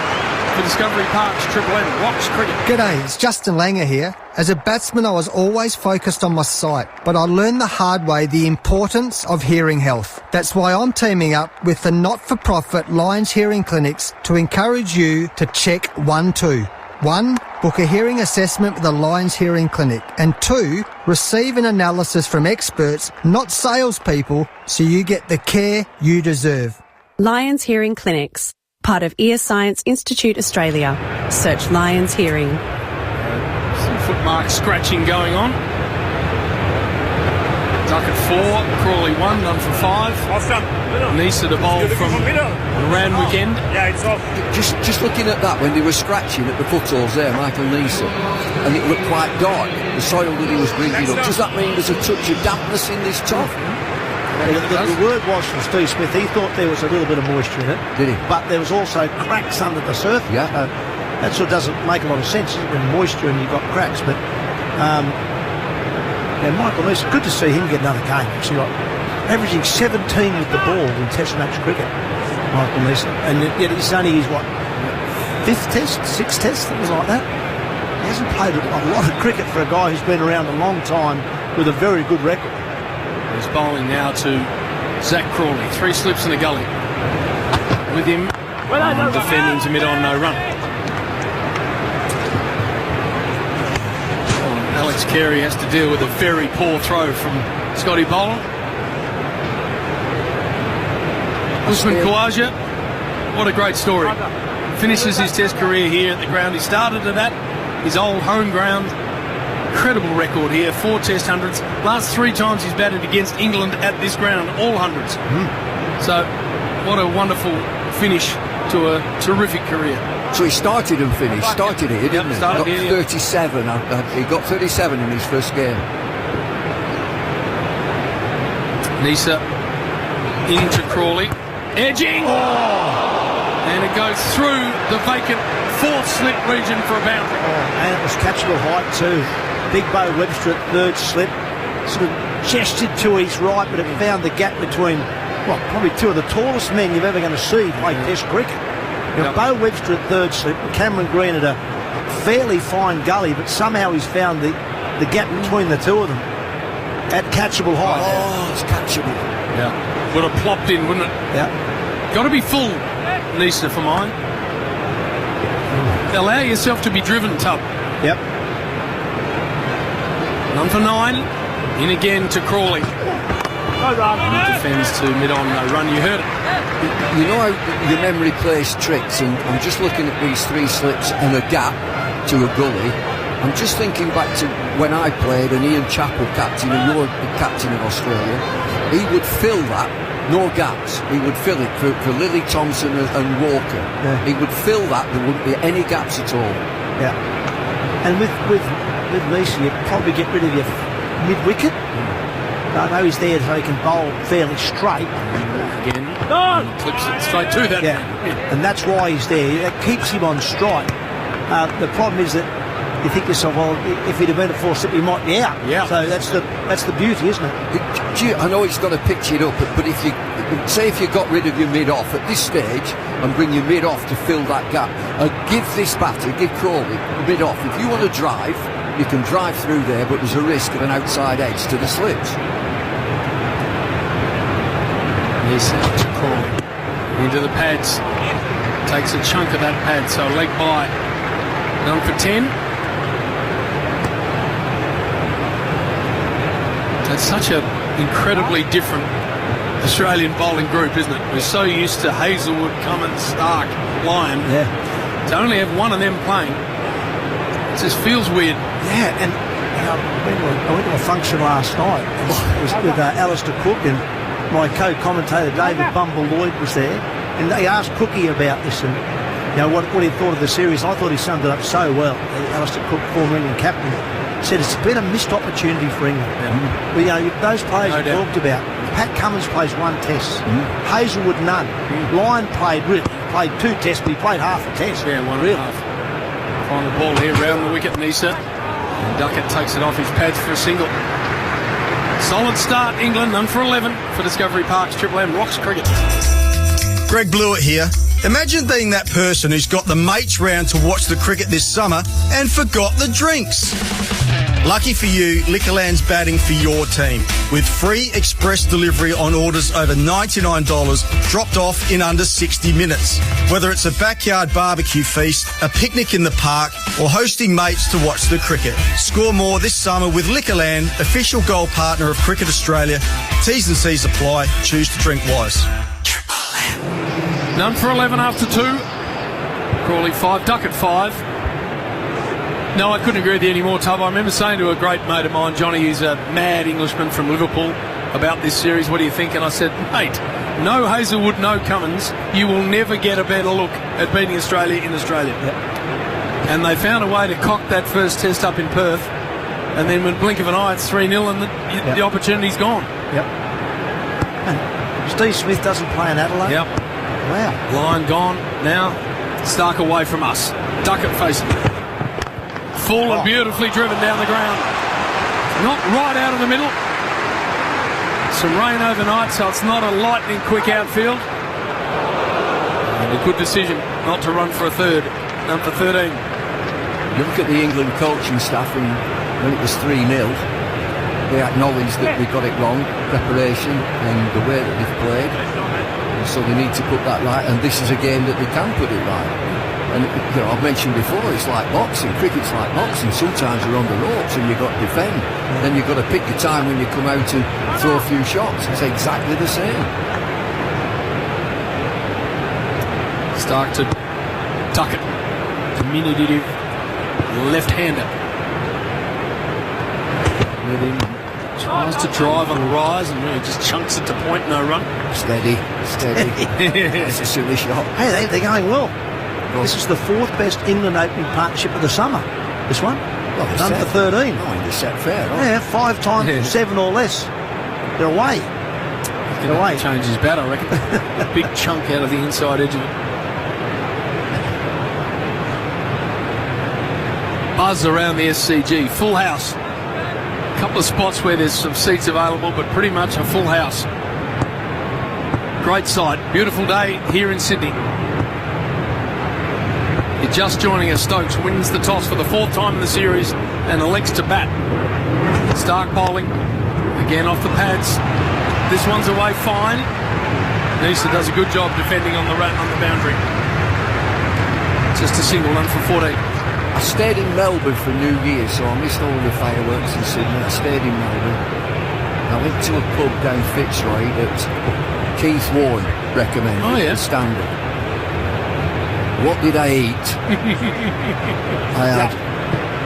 For Discovery Park's Triple M. Rocks Cricket. G'day, it's Justin Langer here. As a batsman, I was always focused on my sight, but I learned the hard way the importance of hearing health. That's why I'm teaming up with the not-for-profit Lions Hearing Clinics to encourage you to check 1, 2. 1. Book a hearing assessment with the Lions Hearing Clinic. And 2. Receive an analysis from experts, not salespeople, so you get the care you deserve. Lions Hearing Clinics, part of Ear Science Institute Australia. Search Lions Hearing. Some footmark scratching going on. Duckett 4, Crawley 1, none for 5. Nisa to bowl from the Randwick end. Yeah, it's off. Just looking at that, when they were scratching at the footholes there, Michael Nisa, and it looked quite dark, the soil that he was bringing up. Does that mean there's a touch of dampness in this top? The word was from Steve Smith, he thought there was a little bit of moisture in it. Did he? But there was also cracks under the surface. Yeah. That sort of doesn't make a lot of sense when moisture and you've got cracks. But Michael Nisa, good to see him get another game. Actually, averaging 17 with the ball in Test match cricket, Michael Nisa. And yet it's only his, 5th Test, 6th Test, things like that. He hasn't played a lot of cricket for a guy who's been around a long time with a very good record. He's bowling now to Zach Crawley. 3 slips in the gully. With him defending to mid-on, no run. Alex Carey has to deal with a very poor throw from Scotty Boland. Usman Khawaja, what a great story. Finishes his test career here at the ground. He started at his old home ground. Incredible record here, 4 test hundreds. Last 3 times he's batted against England at this ground, all hundreds. So what a wonderful finish to a terrific career. So he started and finished. Started here, didn't he? Started Got here, 37. He got 37 in his first game. Nisa into Crawley. Edging! And it goes through the vacant 4th slip region for a boundary. And it was catchable height too. Big Bo Webster at 3rd slip. Sort of gestured to his right, but it found the gap between, well, probably 2 of the tallest men you're ever going to see play Test cricket. Bo Webster at 3rd slip, and Cameron Green at a fairly fine gully, but somehow he's found the gap between the 2 of them at catchable height. Oh, it's catchable. Yeah. Would have plopped in, wouldn't it? Yeah. Got to be full, Nisa, for mine. Allow yourself to be driven, Tub. Yep. None for 9. In again to Crawley. Defends to mid-on, no run. You heard it. You know how your memory plays tricks, and I'm just looking at these 3 slips and a gap to a gully. I'm just thinking back to when I played and Ian Chappell captain, and you're the captain of Australia. He would fill that, no gaps. He would fill it for Lily Thompson and Walker. Yeah. He would fill that. There wouldn't be any gaps at all. Yeah. And with Nisa, you'd probably get rid of your mid-wicket. I know he's there so he can bowl fairly straight. Again. Clips it straight to that. Yeah. And that's why he's there. That keeps him on strike. The problem is that you think to yourself, well, if he'd have been a 4 slip, he might be out. Yeah. So that's the beauty, isn't it? I know he's got to pitch it up, but if you got rid of your mid-off at this stage and bring your mid-off to fill that gap, give this batter, give Crawley mid-off. If you want to drive, you can drive through there, but there's a risk of an outside edge to the slips. Yes, to Crawley. Into the pads. Takes a chunk of that pad, so leg by. None for 10. That's such an incredibly different Australian bowling group, isn't it? We're so used to Hazelwood, Cummins, Stark, Lyon. Yeah. To only have one of them playing, it just feels weird. Yeah, and I went to a function last night. It was with Alistair Cook, and my co-commentator David Bumble Lloyd was there, and they asked Cookie about this and what he thought of the series. I thought he summed it up so well. Alistair Cook, former England captain, said it's been a missed opportunity for England. Yeah. But, those players we talked about. Pat Cummins plays 1 test. Hazelwood none. Lyon played 2 tests, but he played half a test. Yeah, 1 and a half. Final ball here round the wicket, Nisa. And Duckett takes it off his pads for a single. Solid start, England. None for 11 for Discovery Park's Triple M Rocks Cricket. Greg Blewett here. Imagine being that person who's got the mates round to watch the cricket this summer and forgot the drinks. Lucky for you, Liquorland's batting for your team with free express delivery on orders over $99 dropped off in under 60 minutes. Whether it's a backyard barbecue feast, a picnic in the park or hosting mates to watch the cricket. Score more this summer with Liquorland, official goal partner of Cricket Australia. T's and C's apply. Choose to drink wise. None for 11 after 2. Crawley 5, Duckett 5. No, I couldn't agree with you anymore, Tub. I remember saying to a great mate of mine, Johnny, who's a mad Englishman from Liverpool, about this series, what do you think? And I said, mate, no Hazelwood, no Cummins. You will never get a better look at beating Australia in Australia. Yep. And they found a way to cock that first test up in Perth. And then with a blink of an eye, it's 3-0 and the opportunity's gone. Yep. And Steve Smith doesn't play in Adelaide? Yep. Wow. Line gone. Now, Stark away from us. Duckett facing. Full and beautifully driven down the ground. Not right out of the middle. Some rain overnight, so it's not a lightning quick outfield. And a good decision not to run for a third. None for 13. You look at the England coaching staff, and when it was 3-0, they acknowledged that we got it wrong, preparation and the way that they've played. So they need to put that right, and this is a game that they can put it right. And I've mentioned before, it's like boxing. Cricket's like boxing. Sometimes you're on the ropes and you've got to defend. Then you've got to pick your time when you come out and throw a few shots. It's exactly the same. Stark to Tuckett. Diminutive left-hander. With him. Tries to drive on the rise and really just chunks it to point, no run. Steady. That's a silly shot. Hey, they're going well. This is the 4th best England opening partnership of the summer. This one. Well, done for 13. Oh, they're set fair, right? Yeah, 5 times 7 or less. They're away. They're away. Change his bat, I reckon. A big chunk out of the inside edge of it. Buzz around the SCG. Full house. A couple of spots where there's some seats available, but pretty much a full house. Great sight. Beautiful day here in Sydney. You're just joining us. Stokes wins the toss for the 4th time in the series and elects to bat. Stark bowling. Again off the pads. This one's away fine. Nisa does a good job defending on the boundary. Just a single, none for 14. I stayed in Melbourne for New Year, so I missed all the fireworks in Sydney. I stayed in Melbourne. I went to a pub down Fitzroy that Keith Warren recommended. Oh, yeah. The Standard. What did I eat? I had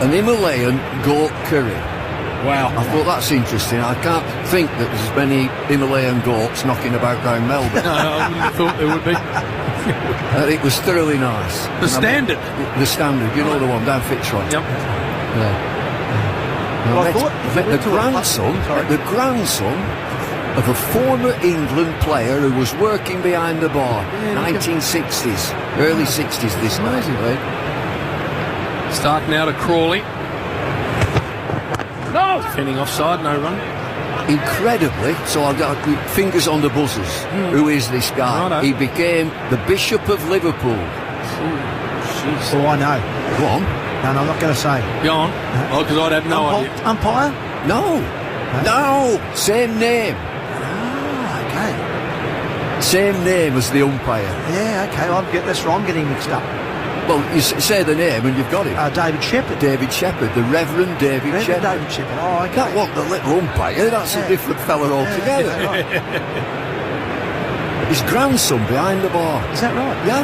an Himalayan goat curry. Wow. I thought that's interesting. I can't think that there's as many Himalayan goats knocking about around Melbourne. No, I wouldn't have thought there would be. It was thoroughly nice. The Standard? The Standard, you know the one, down Fitzroy. Yep. Yeah. Well, I thought the grandson of a former England player who was working behind the bar. 1960s, early 60s this night. Right? Stark now to Crawley. No! Defending offside, no run. Incredibly, so I've got fingers on the buzzers. Who is this guy? Righto. He became the Bishop of Liverpool. Oh, I know. Go on. No, I'm not going to say. Go on. Oh, because I'd have no idea. Umpire? No. Same name. Okay. Same name as the umpire. Yeah, okay. That's right. I'm getting mixed up. Well, you say the name and you've got it. David Shepherd. David Shepherd, the Reverend David Shepherd. David Shepherd. Oh, okay. That wasn't the little umpire. That's a different fella altogether. Yeah, right. His grandson behind the bar. Is that right? Yeah.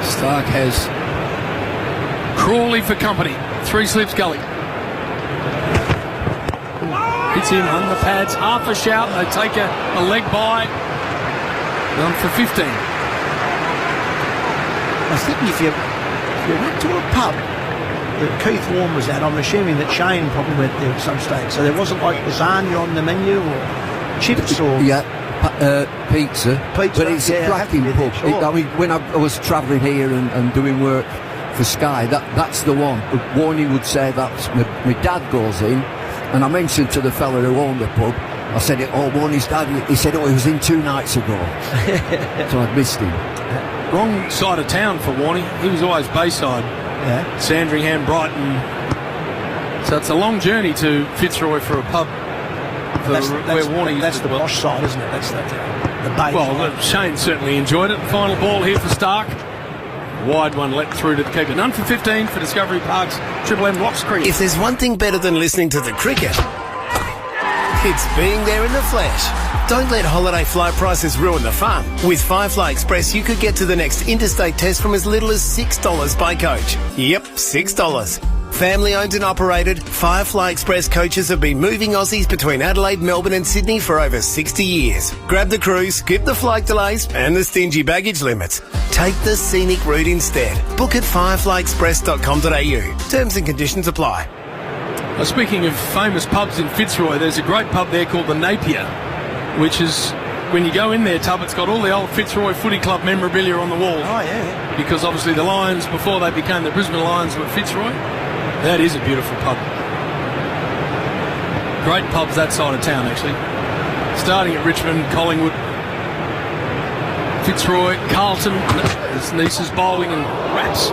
Stark has Crawley for company. 3 slips gully. Hits him on the pads. Half a shout. They take a leg by. Run for 15. I was thinking if you went to a pub that Keith Warren was at, I'm assuming that Shane probably went there at some stage. So there wasn't like lasagna on the menu or chips or... Yeah, pizza. But it's a cracking pub. Sure. I mean, when I was travelling here and doing work for Sky, that's the one. Warney would say that my dad goes in, and I mentioned to the fella who owned the pub, I said, Warney's dad, he said, he was in 2 nights ago. So I'd missed him. Wrong side of town for Warney. He was always Bayside. Yeah. Sandringham, Brighton. So it's a long journey to Fitzroy for a pub. Where Warney that's the posh side, isn't it? That's the Bay. Well, Shane certainly enjoyed it. Final ball here for Stark. Wide one let through to the keeper. None for 15 for Discovery Park's Triple M Locks Cricket. If there's one thing better than listening to the cricket, it's being there in the flesh. Don't let holiday flight prices ruin the fun. With Firefly Express, you could get to the next interstate test from as little as $6 by coach. Yep, $6. Family owned and operated, Firefly Express coaches have been moving Aussies between Adelaide, Melbourne and Sydney for over 60 years. Grab the cruise, skip the flight delays and the stingy baggage limits. Take the scenic route instead. Book at fireflyexpress.com.au. Terms and conditions apply. Well, speaking of famous pubs in Fitzroy, there's a great pub there called the Napier, which is, when you go in there, Tub, it's got all the old Fitzroy Footy Club memorabilia on the wall. Oh, yeah. Because obviously the Lions, before they became the Brisbane Lions, were Fitzroy. That is a beautiful pub. Great pubs that side of town, actually. Starting at Richmond, Collingwood, Fitzroy, Carlton, as Nisa's bowling and wraps.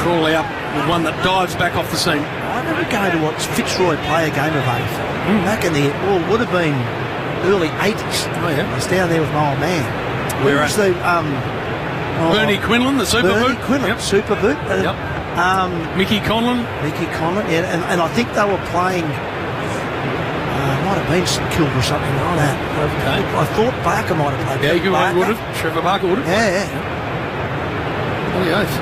Crawley up with one that dives back off the seam. I never go to watch Fitzroy play a game of AFL. Back in the, would have been early 80s. Oh, yeah. I was down there with my old man. Where was the... Bernie Quinlan, the Super Bernie Boot. Quinlan, Yep. Super Boot. Yep. Mickey Conlon. Yeah, and I think they were playing, might have been St Kilda or something like that. Okay. I thought Barker might have played. Yeah, you would have. Trevor Barker would have. Yeah. Bloody oath.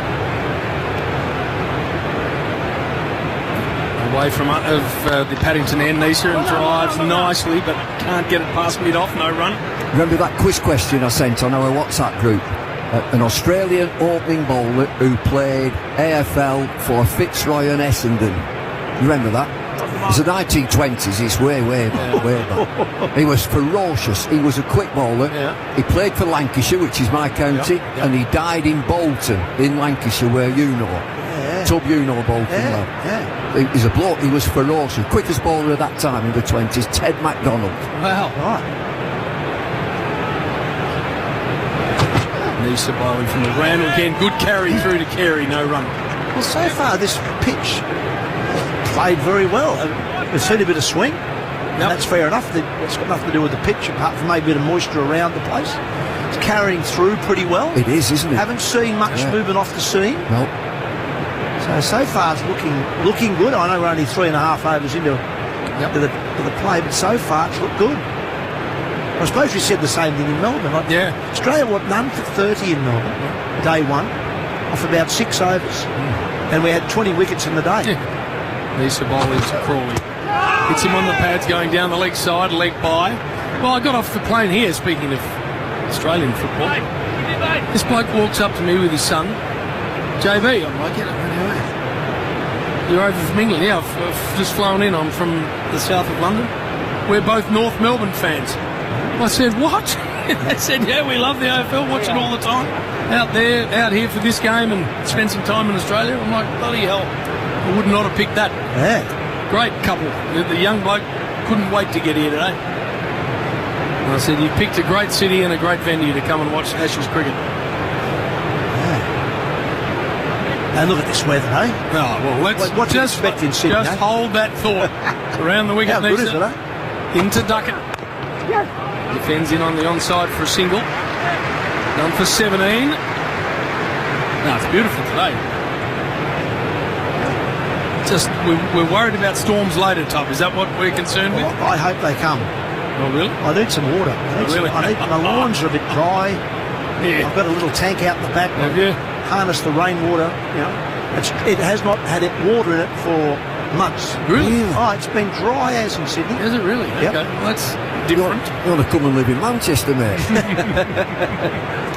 Away from the Paddington end, Nisa, and drives nicely, but can't get it past mid-off, no run. Remember that quiz question I sent on our WhatsApp group? An Australian opening bowler who played AFL for Fitzroy and Essendon. You remember that? It's the 1920s, it's way back. He was ferocious, he was a quick bowler. Yeah. He played for Lancashire, which is my county, and he died in Bolton, in Lancashire, where you know. Tub, you know Bolton well. He's a bloke, he was ferocious. Quickest bowler of that time in the 20s, Ted MacDonald. Wow. Right. Nisa bowling from the ground again. Good carry through to Carey, no run. Well, so far this pitch played very well. We've seen a bit of swing. And that's fair enough. It's got nothing to do with the pitch, apart from maybe a bit of moisture around the place. It's carrying through pretty well. It is, isn't it? Haven't seen much movement off the seam. No. So far it's looking good. I know we're only 3.5 overs into the play, but so far it's looked good. I suppose we said the same thing in Melbourne. Australia none for 30 in Melbourne, day one, off about 6 overs. And we had 20 wickets in the day. Nisa bowling to Crawley. Hits him on the pads going down the leg side, leg by. Well, I got off the plane here, speaking of Australian football. This bloke walks up to me with his son. JB, I'm like, you're over from England? Yeah, I've just flown in. I'm from the south of London. We're both North Melbourne fans. I said, what? They said, yeah, we love the AFL, watch it all the time. Out here for this game and spend some time in Australia. I'm like, bloody hell, I would not have picked that. Yeah. Great couple. The young bloke couldn't wait to get here today. And I said, you picked a great city and a great venue to come and watch Ashes cricket. And look at this weather, eh? Oh, well, let's what do you expect in Sydney? Just hold that thought. Around the wicket, How good is it, eh? Into Duckett. Defends in on the onside for a single. None for 17. No, it's beautiful today. Just, we're worried about storms later, Top. Is that what we're concerned with? I hope they come. Oh, really? I need some water. My lawns are a bit dry. Yeah. I've got a little tank out the back. Harness the rainwater. It has not had water in it for months. Really? Oh, it's been dry as in Sydney. Is it really? Yep. Okay. Well, that's different. You want to come and live in Manchester, mate?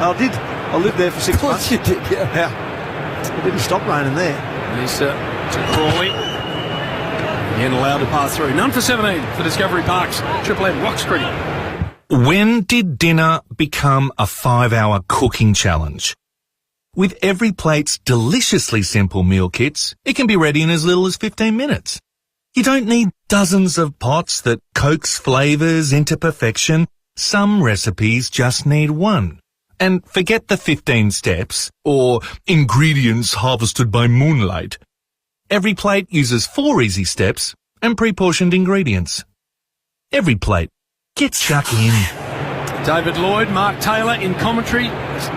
I did. I lived there for 6 months. You did, yeah. It didn't stop raining there. Lisa to Crawley. Again allowed to pass through. None for 17 for Discovery Parks. Triple M Rocks cricket. When did dinner become a 5-hour cooking challenge? With Every Plate's deliciously simple meal kits, it can be ready in as little as 15 minutes. You don't need dozens of pots that coax flavours into perfection. Some recipes just need one. And forget the 15 steps or ingredients harvested by moonlight. Every Plate uses 4 easy steps and pre-portioned ingredients. Every Plate. Get stuck in. David Lloyd, Mark Taylor in commentary.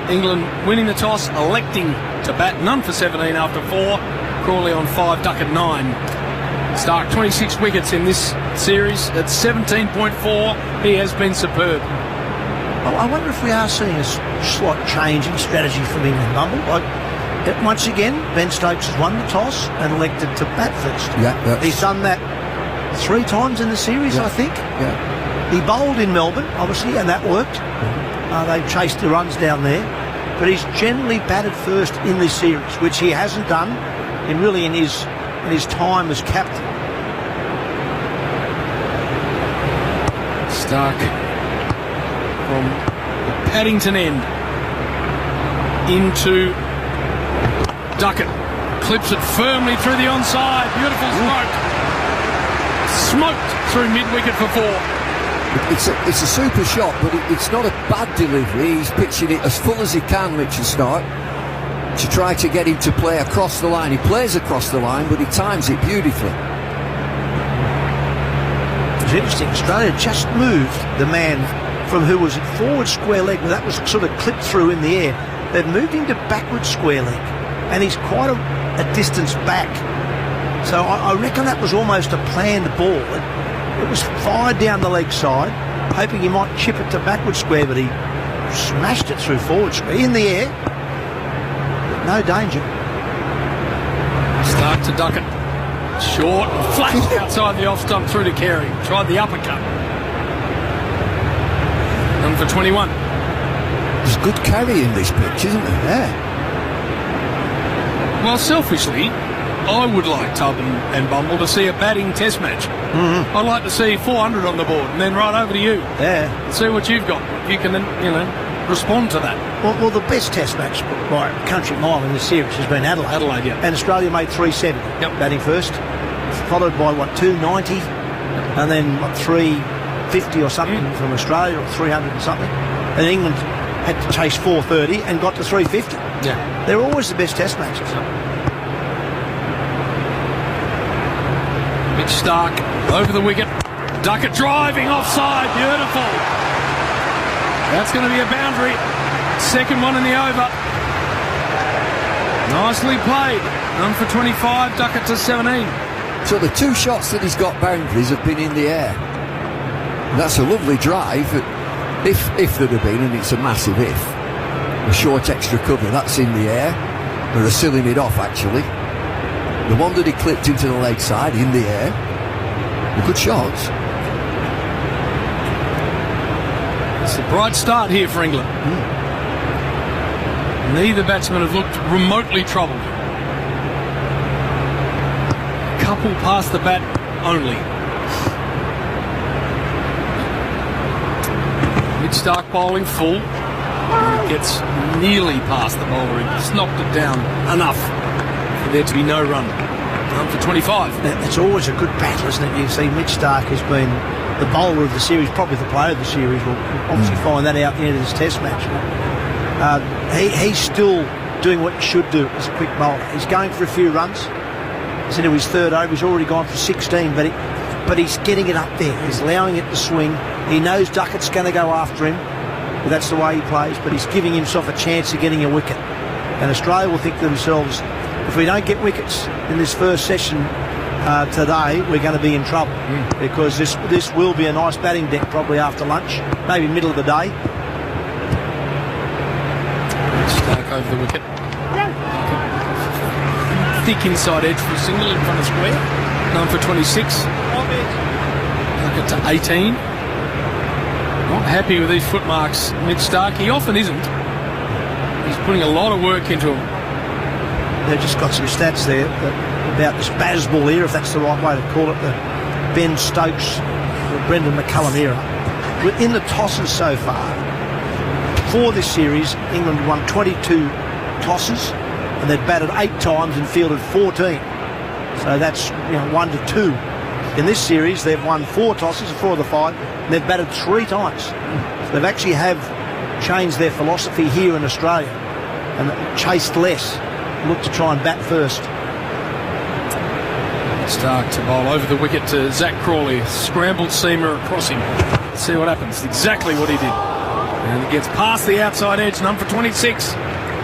England winning the toss, electing to bat. None for 17 after 4. Crawley on 5, Duckett 9. Stark 26 wickets in this series at 17.4. He has been superb. I wonder if we are seeing a slight change in strategy from England, Bumble. Once again, Ben Stokes has won the toss and elected to bat first. Yeah. He's done that 3 times in the series, I think. Yeah. He bowled in Melbourne, obviously, and that worked. They chased the runs down there. But he's generally batted first in this series, which he hasn't done in his time as captain. Stark from the Paddington end into Duckett. Clips it firmly through the onside. Beautiful stroke. Smoked through mid-wicket for 4. It's a super shot, but it's not a bad delivery. He's pitching it as full as he can, Richard Stark, to try to get him to play across the line. He plays across the line, but he times it beautifully. It's interesting. Australia just moved the man from who was at forward square leg, where that was sort of clipped through in the air. They've moved him to backward square leg, and he's quite a distance back. So I reckon that was almost a planned ball. It was fired down the leg side, hoping he might chip it to backward square, but he smashed it through forward square. In the air. But no danger. Stark to Duckett. Short and flashed outside the off stump through to Carey. Tried the uppercut. And for 21. There's good carry in this pitch, isn't there? Yeah. Well, selfishly, I would like Tubb and Bumble to see a batting test match. Mm-hmm. I'd like to see 400 on the board and then right over to you. Yeah. And see what you've got. If you can, respond to that. Well, the best test match by a country mile in this series has been Adelaide. Adelaide, yeah. And Australia made 370 batting first, followed by, 290, and then, 350 or something from Australia, or 300 and something. And England had to chase 430 and got to 350. Yeah. They're always the best test matches. Mitch Stark over the wicket. Duckett driving offside. Beautiful. That's going to be a boundary. Second one in the over. Nicely played. Run for 25. Duckett to 17. So the two shots that he's got boundaries have been in the air. And that's a lovely drive. If there'd have been, and it's a massive if, a short extra cover, that's in the air. They're sealing it off, actually. The one that he clipped into the leg side, in the air. A good shots. It's a bright start here for England. Neither batsman have looked remotely troubled. Couple past the bat only. Mitch Stark bowling full. Gets nearly past the bowler. He just knocked it down enough for there to be no run. Run for 25. It's always a good battle, isn't it? You see Mitch Stark has been the bowler of the series, probably the player of the series. We'll obviously find that out at the end of this test match. He's still doing what he should do as a quick bowler. He's going for a few runs. He's into his third over. He's already gone for 16, but he's getting it up there. He's allowing it to swing. He knows Duckett's going to go after him. But that's the way he plays, but he's giving himself a chance of getting a wicket. And Australia will think to themselves, if we don't get wickets in this first session today, we're going to be in trouble. Because this will be a nice batting deck probably after lunch, maybe middle of the day. Stark over the wicket. Thick inside edge for a single in front of square. None for 26. Duckett to 18. Not happy with these footmarks, Mitch Stark. He often isn't. He's putting a lot of work into them. They've just got some stats there about this Bazball era, if that's the right way to call it, the Ben Stokes, the Brendan McCullum era. In the tosses so far, for this series, England won 22 tosses, and they've batted 8 times and fielded 14. So that's 1 to 2. In this series, they've won 4 tosses, 4 of the 5, and they've batted 3 times. So they've actually changed their philosophy here in Australia and chased less, looked to try and bat first. Stark to bowl over the wicket to Zach Crawley, scrambled seamer across him. Let's see what happens. Exactly what he did. And it gets past the outside edge, none for 26.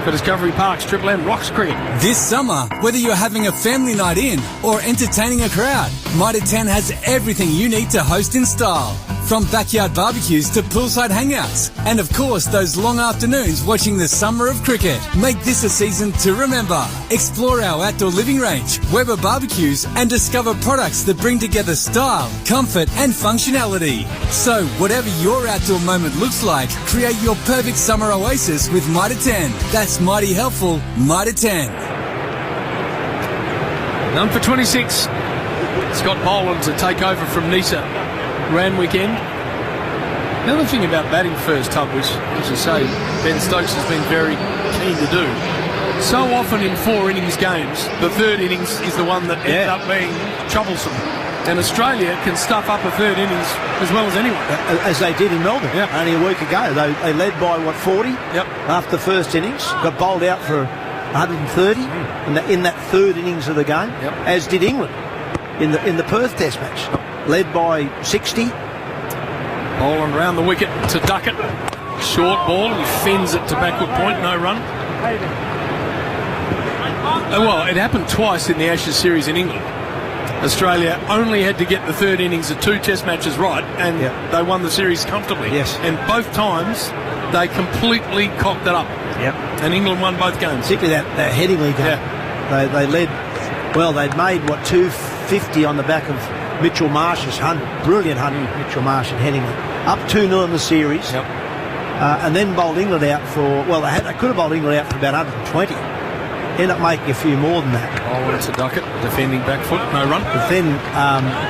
For Discovery Park's Triple M Rocks Cricket. This summer, whether you're having a family night in or entertaining a crowd, Mitre 10 has everything you need to host in style. From backyard barbecues to poolside hangouts. And of course, those long afternoons watching the summer of cricket. Make this a season to remember. Explore our outdoor living range, Weber barbecues, and discover products that bring together style, comfort, and functionality. So, whatever your outdoor moment looks like, create your perfect summer oasis with Mitre 10. That's mighty helpful, Mitre 10. None for 26. Scott Boland to take over from Nisa. Randwick end. The other thing about batting first, Tub, which, as you say, Ben Stokes has been very keen to do. So often in 4 innings games, the third innings is the one that ends up being troublesome. And Australia can stuff up a third innings as well as anyone. As they did in Melbourne only a week ago. They led by, 40 after the first innings. Got bowled out for 130 in that third innings of the game, as did England in the Perth Test match. Led by 60. Boland round the wicket to Duckett. Short ball. He fends it to backward point. No run. Well, it happened twice in the Ashes series in England. Australia only had to get the third innings of 2 test matches right, and they won the series comfortably. Yes. And both times, they completely cocked it up. Yep. And England won both games. Particularly that Headingley game. Yeah. They led, well, they'd made, 250 on the back of Mitchell Marsh's brilliant 100, Mitchell Marsh and Headingley. Up 2-0 in the series. Yep. And then bowled England out for, they could have bowled England out for about 120. Ended up making a few more than that. Oh, it's a Duckett, defending back foot, no run. But then,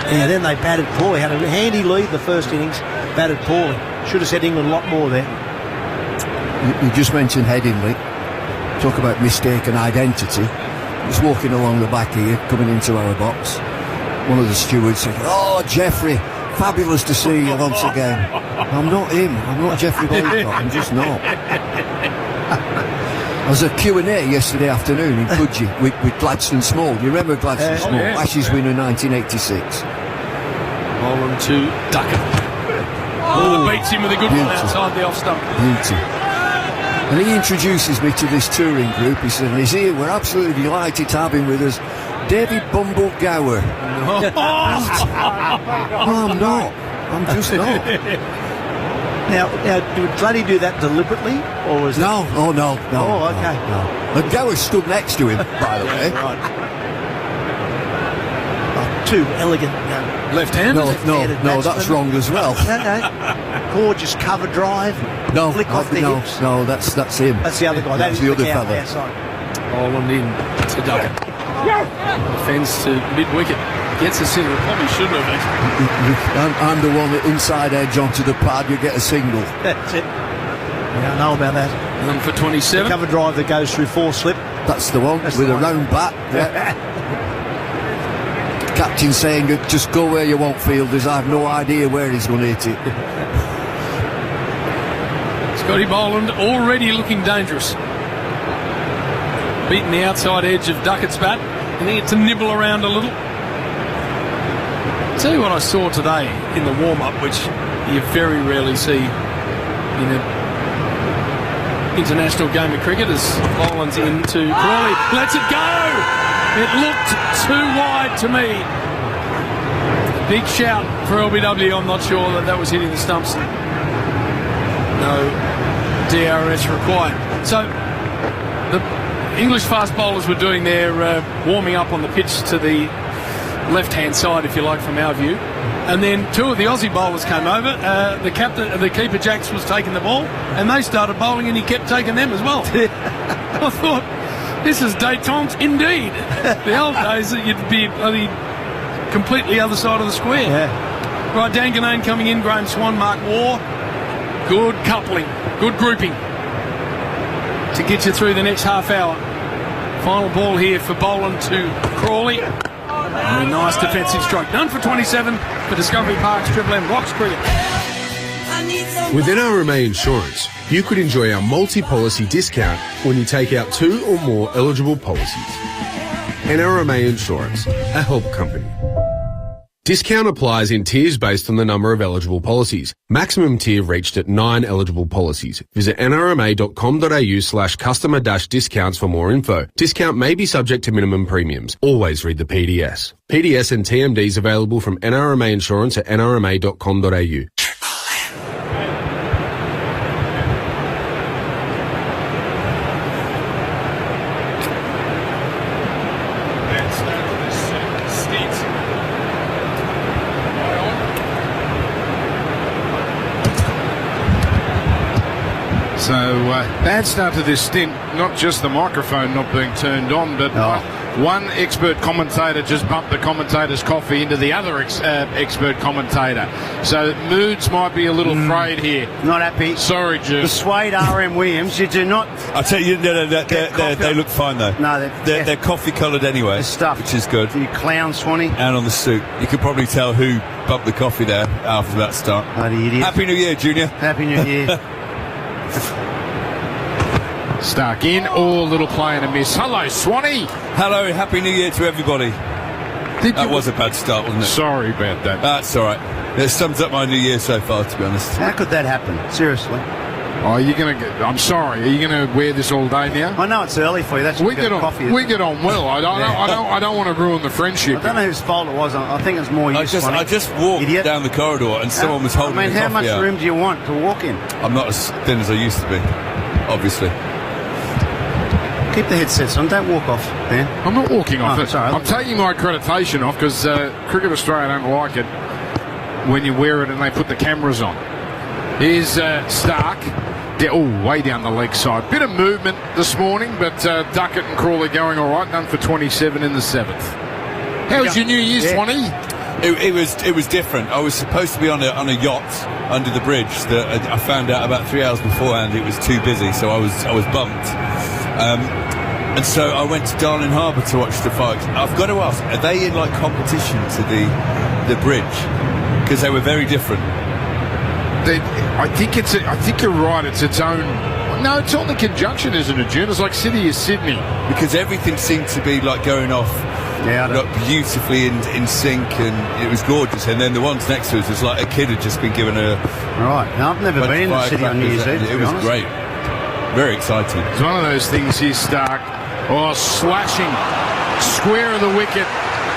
then they batted poorly. Had a handy lead the first innings, batted poorly. Should have said England a lot more there. You just mentioned Headingley. Talk about mistaken identity. Just walking along the back here, coming into our box. One of the stewards said, "Oh, Jeffrey, fabulous to see you once again." I'm not him. I'm not Jeffrey Boycott. I'm just not. There was a Q&A yesterday afternoon in Coogee with Gladstone Small. You remember Gladstone Small? Yeah. Ashes winner 1986. Bowling to Duckett. Beats him with a good one outside the off stump. Beauty. And he introduces me to this touring group. He said, "He's here. We're absolutely delighted to have him with us. David Bumble Gower." No, I'm not. I'm just not. Now, did Gladdy do that deliberately, or was no? Oh no. Oh, okay. No. And Gower stood next to him, by the way. Right. Two elegant left-handed. No, that's wrong as well. No. Gorgeous cover drive. No, flick off the hips. No, that's him. That's the other guy. That's the other fella. Bowling in to Duckett. Defends to mid-wicket. Gets a single. Probably shouldn't have actually. I'm the one that inside edge onto the pad, you get a single. That's it. Yeah, I know about that. 1 for 27. The cover drive that goes through 4 slip. That's the one, with a round bat. Yeah. Captain saying, "Just go where you want, fielders. I have no idea where he's going to hit it." Scotty Boland already looking dangerous. Beating the outside edge of Duckett's bat. I think it's to nibble around a little. I'll tell you what I saw today in the warm-up, which you very rarely see in an international game of cricket, as Boland's into Crawley. Lets it go! It looked too wide to me. Big shout for LBW. I'm not sure that was hitting the stumps. No DRS required. So the English fast bowlers were doing their warming up on the pitch to the left-hand side, if you like, from our view. And then 2 of the Aussie bowlers came over. The keeper Jacks was taking the ball, and they started bowling, and he kept taking them as well. I thought, this is détente indeed. The old days that you'd be bloody completely other side of the square. Yeah. Right, Dan Ganane coming in, Graham Swan, Mark Waugh. Good coupling, good grouping to get you through the next half hour. Final ball here for Boland to Crawley. And a nice defensive stroke. Done for 27 for Discovery Park's Triple M Rocks Cricket. With NRMA Insurance, you could enjoy our multi-policy discount when you take out 2 or more eligible policies. NRMA Insurance, a help company. Discount applies in tiers based on the number of eligible policies. Maximum tier reached at 9 eligible policies. Visit nrma.com.au/customer-discounts for more info. Discount may be subject to minimum premiums. Always read the PDS. PDS and TMDs available from NRMA Insurance at nrma.com.au. So, bad start to this stint, not just the microphone not being turned on, but one expert commentator just bumped the commentator's coffee into the other expert commentator. So moods might be a little frayed here. Not happy. Sorry, Jude. The suede RM Williams, you do not... I tell you, they look fine though. No, they're coffee coloured anyway, which is good. You clown, Swanee. And on the suit. You could probably tell who bumped the coffee there after that start. Bloody idiot. Happy New Year, Junior. Happy New Year. Stark in, little play and a miss. Hello, Swanee. Hello, Happy New Year to everybody. That was a bad start, wasn't it? Sorry about that. That's all right. It sums up my New Year so far, to be honest. How could that happen? Seriously. Oh, you're going to I'm sorry. Are you going to wear this all day now? I know it's early for you. That's we get on. Coffee, we get on well. I don't want to ruin the friendship. I don't know whose fault it was. I think it's more you. I just walked down the corridor and someone was holding. I mean, how much room do you want to walk in? I'm not as thin as I used to be, obviously. Keep the headsets on. Don't walk off, Ben. I'm not walking off. Sorry, I'm taking my accreditation off because Cricket Australia don't like it when you wear it and they put the cameras on. Here's Stark. Way down the leg side. Bit of movement this morning, but Duckett and Crawley going all right. Done for 27 in the 7th. How was your New Year's, Swanee? It was different. I was supposed to be on a yacht under the bridge. That I found out about 3 hours beforehand it was too busy, so I was bumped. And so I went to Darling Harbour to watch the fight. I've got to ask, are they in like competition to the bridge? Because they were very different. I think you're right. It's its own. No, it's on the conjunction, isn't it, June? It's like City is Sydney. Because everything seemed to be like going off beautifully in sync, and it was gorgeous. And then the ones next to us was like a kid had just been given a. Right. Now, I've never been in the City on New Year's Eve. It was great. Very exciting. It's one of those things here, Stark. Slashing square of the wicket.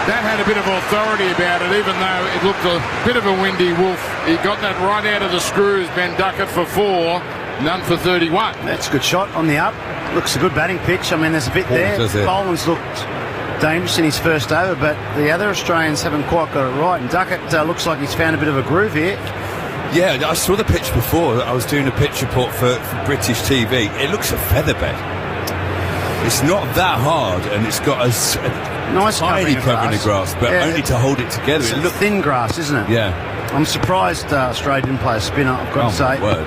That had a bit of authority about it, even though it looked a bit of a windy wolf. He got that right out of the screws. Ben Duckett for 4, none for 31. That's a good shot on the up. Looks a good batting pitch. I mean, there's a bit there. Boland's looked dangerous in his first over, but the other Australians haven't quite got it right. And Duckett looks like he's found a bit of a groove here. Yeah, I saw the pitch before. I was doing a pitch report for British TV. It looks a featherbed. It's not that hard, and it's got a nice tiny cover in the grass, but only to hold it together. It's thin grass, isn't it? Yeah. I'm surprised Australia didn't play a spinner, I've got to say. Word.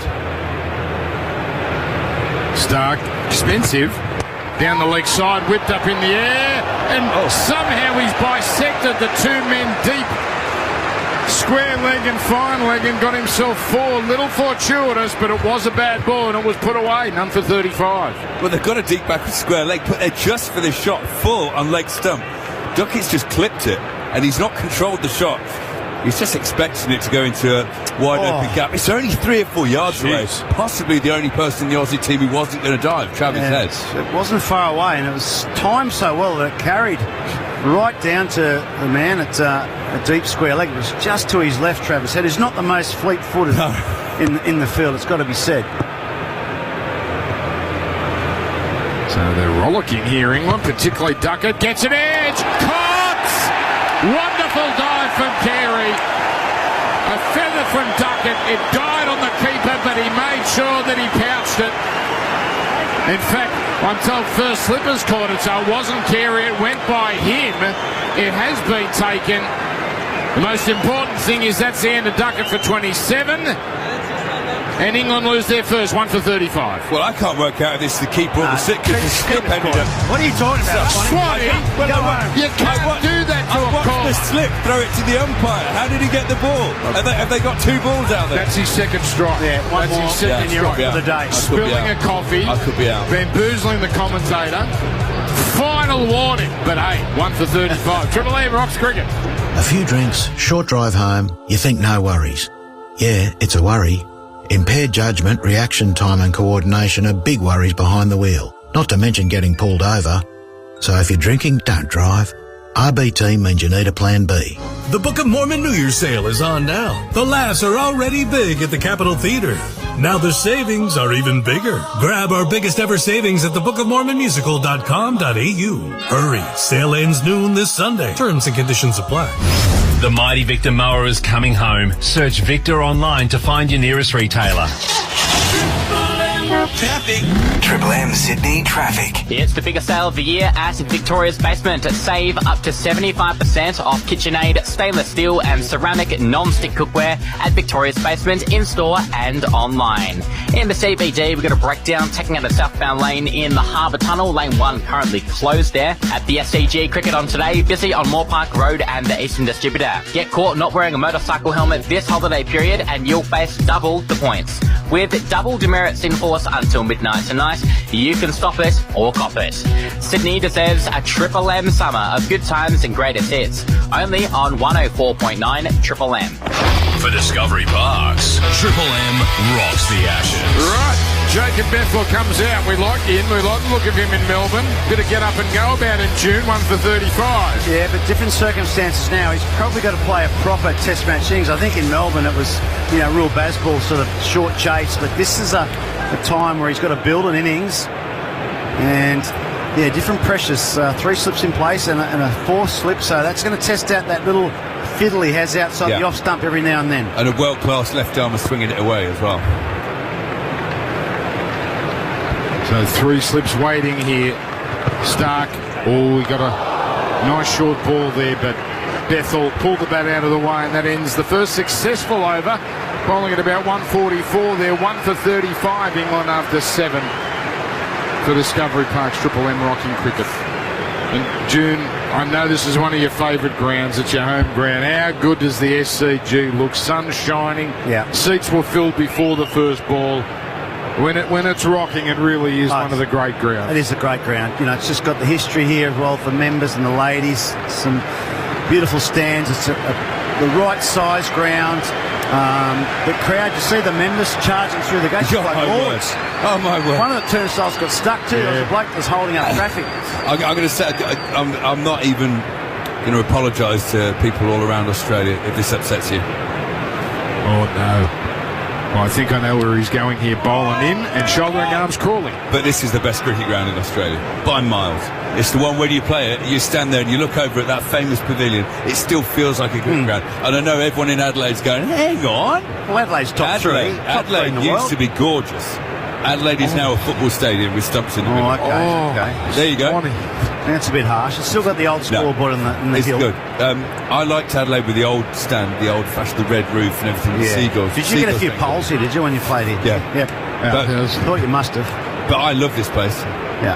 Stark, expensive. Down the leg side, whipped up in the air, and somehow he's bisected the 2 men deep. Square leg and fine leg and got himself 4. Little fortuitous, but it was a bad ball and it was put away. None for 35. Well, they've got a deep back with square leg, but they're just for this shot, full on leg stump. Duckett's just clipped it, and he's not controlled the shot. He's just expecting it to go into a wide open gap. It's only 3 or 4 yards away. Possibly the only person in the Aussie team who wasn't going to dive, Travis Head. It wasn't far away, and it was timed so well that it carried right down to the man at a deep square leg. It was just to his left, Travis Head. He's not the most fleet-footed in the field, it's got to be said. So they're rollicking here, England, particularly Duckett. Gets an edge! Caught! Wonderful dive from Carey. A feather from Duckett. It died on the keeper, but he made sure that he pouched it. In fact, I'm told first slippers caught it, so it wasn't Carey. It went by him. It has been taken. The most important thing is that's the end of Duckett for 27. And England lose their first, 1 for 35. Well, I can't work out if this is the keeper or the sit because the slip ended up. What are you talking about? Swanee, you can't do that to a call. The slip, throw it to the umpire. How did he get the ball? Have they got 2 balls out there? That's his second strike. Yeah, that's his second strike for the day. Spilling a coffee. I could be out. Bamboozling the commentator. Final warning, but hey, 1 for 35. Triple M rocks cricket. A few drinks, short drive home, you think no worries. Yeah, it's a worry. Impaired judgment, reaction time and coordination are big worries behind the wheel, not to mention getting pulled over. So if you're drinking, don't drive. RBT means you need a plan B. The Book of Mormon New Year's sale is on now. The laughs are already big at the Capitol Theatre. Now the savings are even bigger. Grab our biggest ever savings at thebookofmormonmusical.com.au. Hurry, sale ends noon this Sunday. Terms and conditions apply. The mighty Victor mower is coming home. Search Victor online to find your nearest retailer. Triple M Sydney traffic. It's the biggest sale of the year at Victoria's Basement. Save up to 75% off KitchenAid, stainless steel and ceramic non-stick cookware at Victoria's Basement in-store and online. In the CBD, we've got a breakdown taking out a southbound lane in the Harbour Tunnel. Lane 1 currently closed there. At the SCG Cricket on today, busy on Moore Park Road and the Eastern Distributor. Get caught not wearing a motorcycle helmet this holiday period and you'll face double the points. With double demerits in force until midnight tonight, you can stop it or cop it. Sydney deserves a Triple M summer of good times and greatest hits. Only on 104.9 Triple M. For Discovery Parks, Triple M rocks the Ashes. Right. Jacob Bethel comes out. We like him. We like the look of him in Melbourne. Bit of get up and go about in June. 1 for 35. Yeah, but different circumstances now. He's probably got to play a proper Test match innings. I think in Melbourne it was, real baseball sort of short chase. But this is a time where he's got to build an innings. And, different pressures. 3 slips in place and a 4th slip. So that's going to test out that little fiddle he has outside the off stump every now and then. And a world-class left-armer swinging it away as well. So 3 slips waiting here. Stark. Oh, he got a nice short ball there, but Bethel pulled the bat out of the way, and that ends the first successful over. Bowling at about 144 there. 1 for 35, England after 7 for Discovery Park's Triple M Rocking Cricket. And June, I know this is one of your favourite grounds. It's your home ground. How good does the SCG look? Sun shining. Yeah. Seats were filled before the first ball. When it's rocking, it really is one of the great grounds. It is a great ground. It's just got the history here as well for members and the ladies. Some beautiful stands. It's the right size ground. The crowd, you see the members charging through the gates. Oh my word! One of the turnstiles got stuck too. There was a bloke that was holding up traffic. I'm going to say, I'm not even going to apologise to people all around Australia if this upsets you. Oh no. Well, I think I know where he's going here, bowling in and shouldering arms Crawley. But this is the best cricket ground in Australia, by miles. It's the one where you play it, you stand there and you look over at that famous pavilion, it still feels like a cricket ground. And I know everyone in Adelaide's going, hang on. Well, Adelaide's top three. Adelaide used to be gorgeous. Adelaide is now a football stadium with stumps in the middle. Okay. There you go. That's a bit harsh. It's still got the old scoreboard in the it's hill. Good. I liked Adelaide with the old stand, the old-fashioned, the red roof and everything. The seagulls. Did you get a few poles here, did you, when you played here? Yeah. But I thought you must have. But I love this place. Yeah.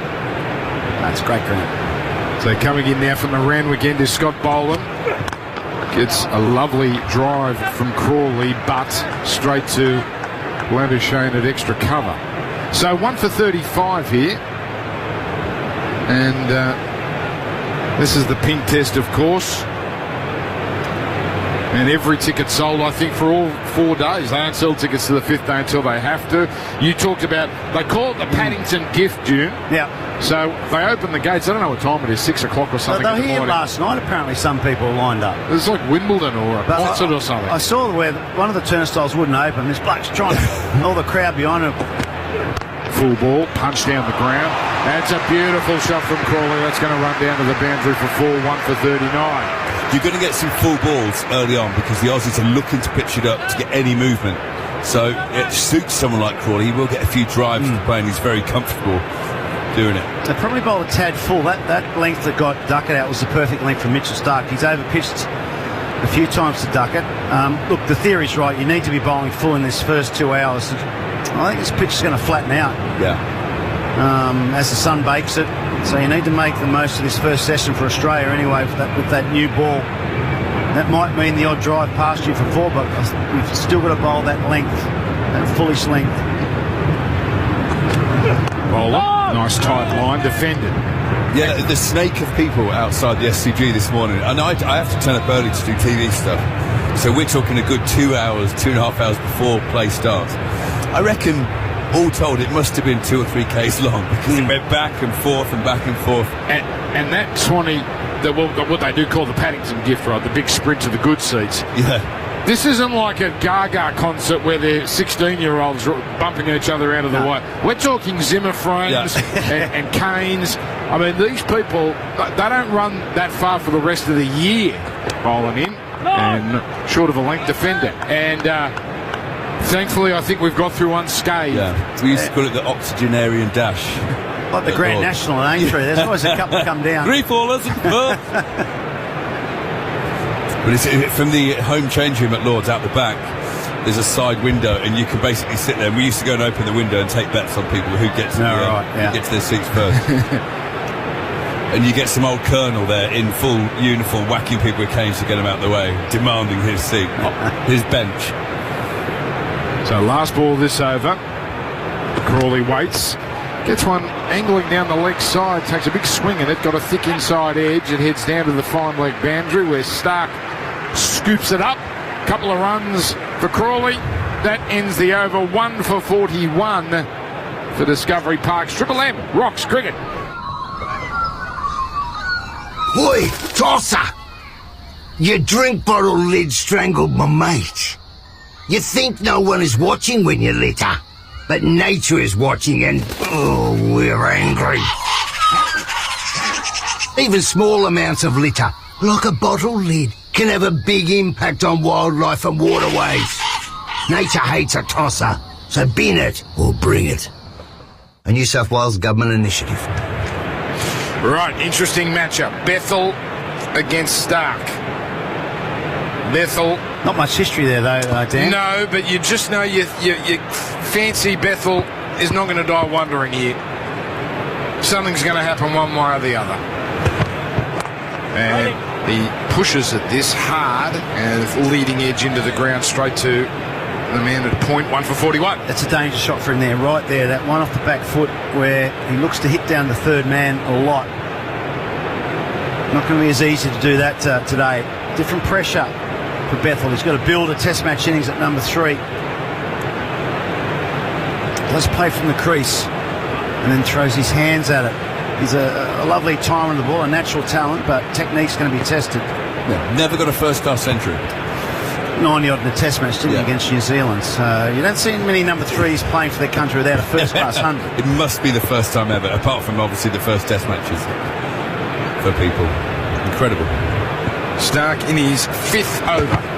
That's great ground. So coming in now from the Randwick end is Scott Boland. Gets a lovely drive from Crawley, but straight to Labuschagne at extra cover. So 1 for 35 here. And this is the pink test, of course. And every ticket sold, I think, for all 4 days. They don't sell tickets to the 5th day until they have to. You talked about, they call it the Paddington gift, June. Yeah. So they open the gates. I don't know what time it is, 6 o'clock or something. They were here last night, apparently, some people lined up. It's like Wimbledon or a concert or something. I saw where one of the turnstiles wouldn't open. This bloke's trying to, all the crowd behind him. Full ball, punch down the ground. That's a beautiful shot from Crawley. That's going to run down to the boundary for 4, 1 for 39. You're going to get some full balls early on because the Aussies are looking to pitch it up to get any movement. So it suits someone like Crawley. He will get a few drives to play and he's very comfortable doing it. They probably bowl a tad full. That length that got Duckett out was the perfect length for Mitchell Stark. He's overpitched a few times to Duckett. Look, the theory's right. You need to be bowling full in this first 2 hours. I think this pitch is going to flatten out. Yeah. As the sun bakes it. So you need to make the most of this first session for Australia anyway with that new ball. That might mean the odd drive past you for 4, but you've still got to bowl that length, that fullish length. Bowler, nice tight line, defended. Yeah, the snake of people outside the SCG this morning. And I have to turn up early to do TV stuff. So we're talking a good 2 hours, 2.5 hours before play starts. I reckon, all told, it must have been 2 or 3 Ks long because it went back and forth and back and forth. And that Swanee, what they do call the Paddington gift, right? The big sprint to the good seats. Yeah. This isn't like a Gaga concert where they're 16-year-olds bumping each other out of the way. We're talking Zimmer frames and canes. I mean, these people, they don't run that far for the rest of the year bowling in. And short of a length defender. And thankfully, I think we've got through unscathed. Yeah. We used to call it the octogenarian dash. Like the Grand National at Aintree. There's always a couple come down. 3 fallers. But it's from the home change room at Lord's out the back, there's a side window and you can basically sit there. We used to go and open the window and take bets on people who gets who gets their seats first. And you get some old colonel there in full uniform whacking people with canes to get him out of the way, demanding his seat, his bench. So last ball this over. Crawley waits, gets one angling down the leg side, takes a big swing in it, got a thick inside edge. It heads down to the fine leg boundary where Stark scoops it up. Couple of runs for Crawley. That ends the over. 1 for 41. for Discovery Park's Triple M Rocks Cricket. Oi, tosser! Your drink bottle lid strangled my mate. You think no one is watching when you litter, but nature is watching and, oh, we're angry. Even small amounts of litter, like a bottle lid, can have a big impact on wildlife and waterways. Nature hates a tosser, so bin it or bring it. A New South Wales Government initiative. Right, interesting matchup. Bethel against Stark. Bethel. Not much history there, though, Dan. No, but you just know you fancy Bethel is not going to die wondering here. Something's going to happen one way or the other. And he pushes at this hard and leading edge into the ground straight to the man at point, 1 for 41. That's a danger shot for him there, right there. That one off the back foot where he looks to hit down the third man a lot. Not going to be as easy to do that today. Different pressure for Bethel. He's got to build a test match innings at number 3. Does play from the crease and then throws his hands at it. He's a lovely timer on the ball, a natural talent, but technique's going to be tested. Yeah, never got a first-class century. 90-odd in a test match, didn't he, against New Zealand? So you don't see many number 3s playing for their country without a first-class 100. It must be the first time ever, apart from obviously the first test matches for people. Incredible. Stark in his 5th over.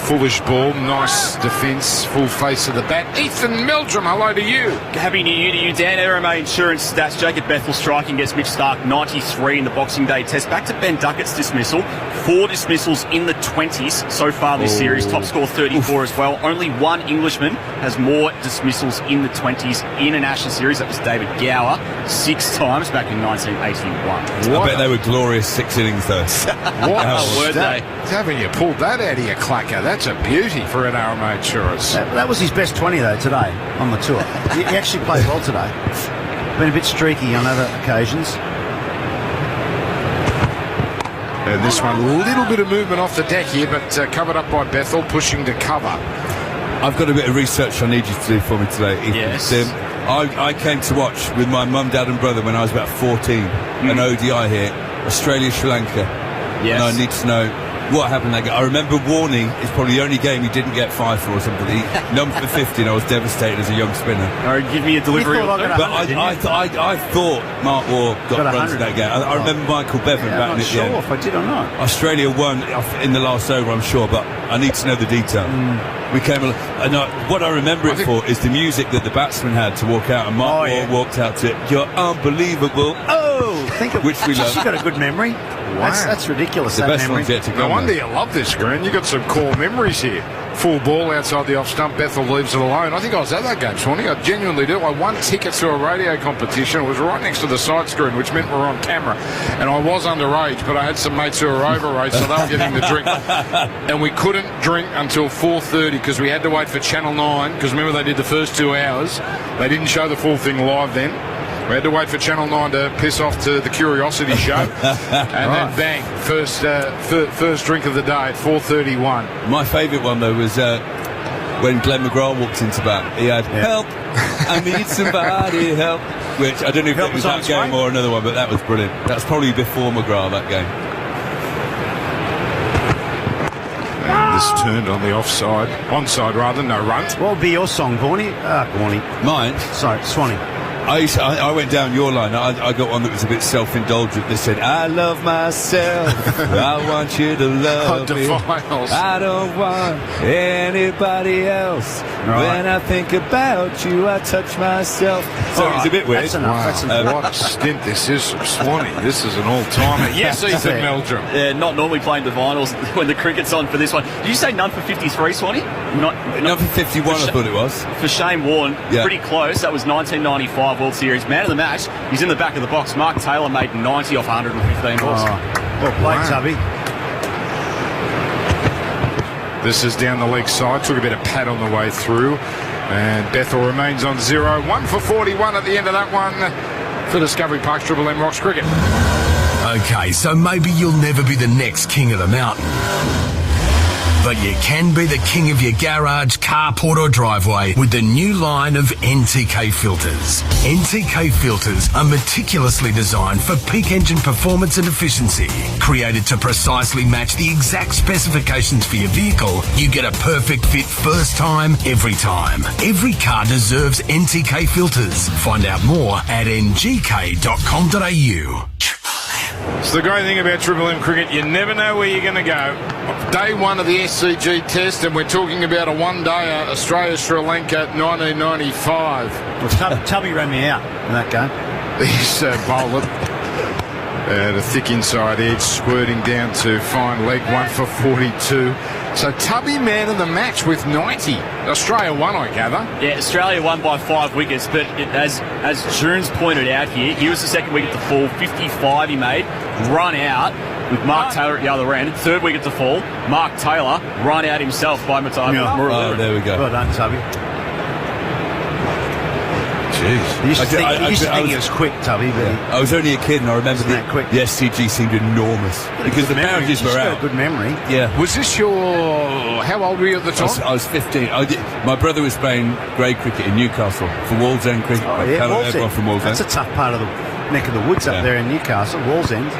Foolish ball, nice defence, full face of the bat. Ethan Meldrum, hello to you. Happy New Year to you, Dan. RMA Insurance stats. Jacob Bethel striking against Mitch Stark, 93 in the Boxing Day test. Back to Ben Duckett's dismissal. 4 dismissals in the 20s so far this series. Top score 34 as well. Only one Englishman has more dismissals in the 20s in an Ashes series. That was David Gower, 6 times back in 1981. I bet they were glorious 6 innings though. What were they? Haven't you pulled that out of your clacker? That's a beauty for an RMA Insurance. That was his best 20, though, today on the tour. He actually played well today. Been a bit streaky on other occasions. And this one, a little bit of movement off the deck here, but covered up by Bethel, pushing to cover. I've got a bit of research I need you to do for me today, Ethan. Yes. I came to watch with my mum, dad and brother when I was about 14, an ODI here, Australia-Sri Lanka. Yes. And I need to know what happened that game. I remember Warning is probably the only game he didn't get 5 for or something. He numbed for 50 and I was devastated as a young spinner. All right, give me a delivery. But I thought Mark Waugh got runs in that game. I remember Michael Bevan batting at the end. I'm not sure if I did or not. Australia won in the last over, I'm sure, but I need to know the detail. We came along, and what I remember it for is the music that the batsman had to walk out, and Mark Waugh walked out to it. You're unbelievable. Think of which we love. You've got a good memory. Wow. That's ridiculous. The that best memory. one's yet to come. No wonder you love this, Green. You got some core memories here. Full ball outside the off stump. Bethel leaves it alone. I think I was at that game, Swanee. I genuinely do. I won tickets to a radio competition. It was right next to the side screen, which meant we were on camera. And I was underage, but I had some mates who were overage, so they were getting the drink. And we couldn't drink until 4:30 because we had to wait for Channel 9. Because remember, they did the first 2 hours. They didn't show the full thing live then. We had to wait for Channel 9 to piss off to the Curiosity Show. And then bang, first drink of the day at 4:31. My favourite one, though, was when Glenn McGrath walked into bat. He had, help, I need somebody help. Which, I don't know if it was that game or another one, but that was brilliant. That's probably before McGrath, that game. And this turned on the offside. Onside, rather, no run. What would be your song, Gorney? Gorney. Mine? Sorry, Swanee. I went down your line. I got one that was a bit self-indulgent. That said, I love myself. I want you to love me. I don't want anybody else. Right. When I think about you, I touch myself. So it's a bit weird. That's enough. That's enough. What a stint this is from Swanee. This is an all-timer. Yes, Ethan Meldrum. Yeah, not normally playing the vinyls when the cricket's on for this one. Did you say none for 53, Swanee? None for 51, I thought it was. For Shane Warne, pretty close. That was 1995 World Series. Man of the match. He's in the back of the box. Mark Taylor made 90 off 115 balls. Well played, Tubby. This is down the leg side. Took a bit of pad on the way through. And Bethel remains on 0. 1 for 41 at the end of that one for Discovery Park's Triple M Rocks Cricket. Okay, so maybe you'll never be the next king of the mountain. but you can be the king of your garage, carport or driveway with the new line of NTK filters. NTK filters are meticulously designed for peak engine performance and efficiency. Created to precisely match the exact specifications for your vehicle, you get a perfect fit first time, every time. Every car deserves NTK filters. Find out more at ngk.com.au. It's the great thing about Triple M cricket. You never know where you're going to go. Day one of the SCG test, and we're talking about a one-day Australia-Sri Lanka 1995. Well, Tubby ran me out in that game. He's bowler at a thick inside edge, squirting down to fine leg, 1 for 42. So Tubby man of the match with 90. Australia won, I gather. Yeah, Australia won by 5 wickets, but as Junes pointed out here, he was the second wicket to fall, 55 he made, run out with Mark Taylor at the other end. Third wicket to fall, Mark Taylor run out himself by Murali. Oh, there we go. Well done, Tubby. Jeez. You used to think he was quick, Tubby, but I was only a kid, and I remember the SCG seemed enormous because the boundaries were out. Good memory. Yeah. Was this your... How old were you at the time? I was 15. My brother was playing grade cricket in Newcastle for Wallsend Cricket. Everyone from Wallsend. That's a tough part of the neck of the woods up there in Newcastle, Wallsend.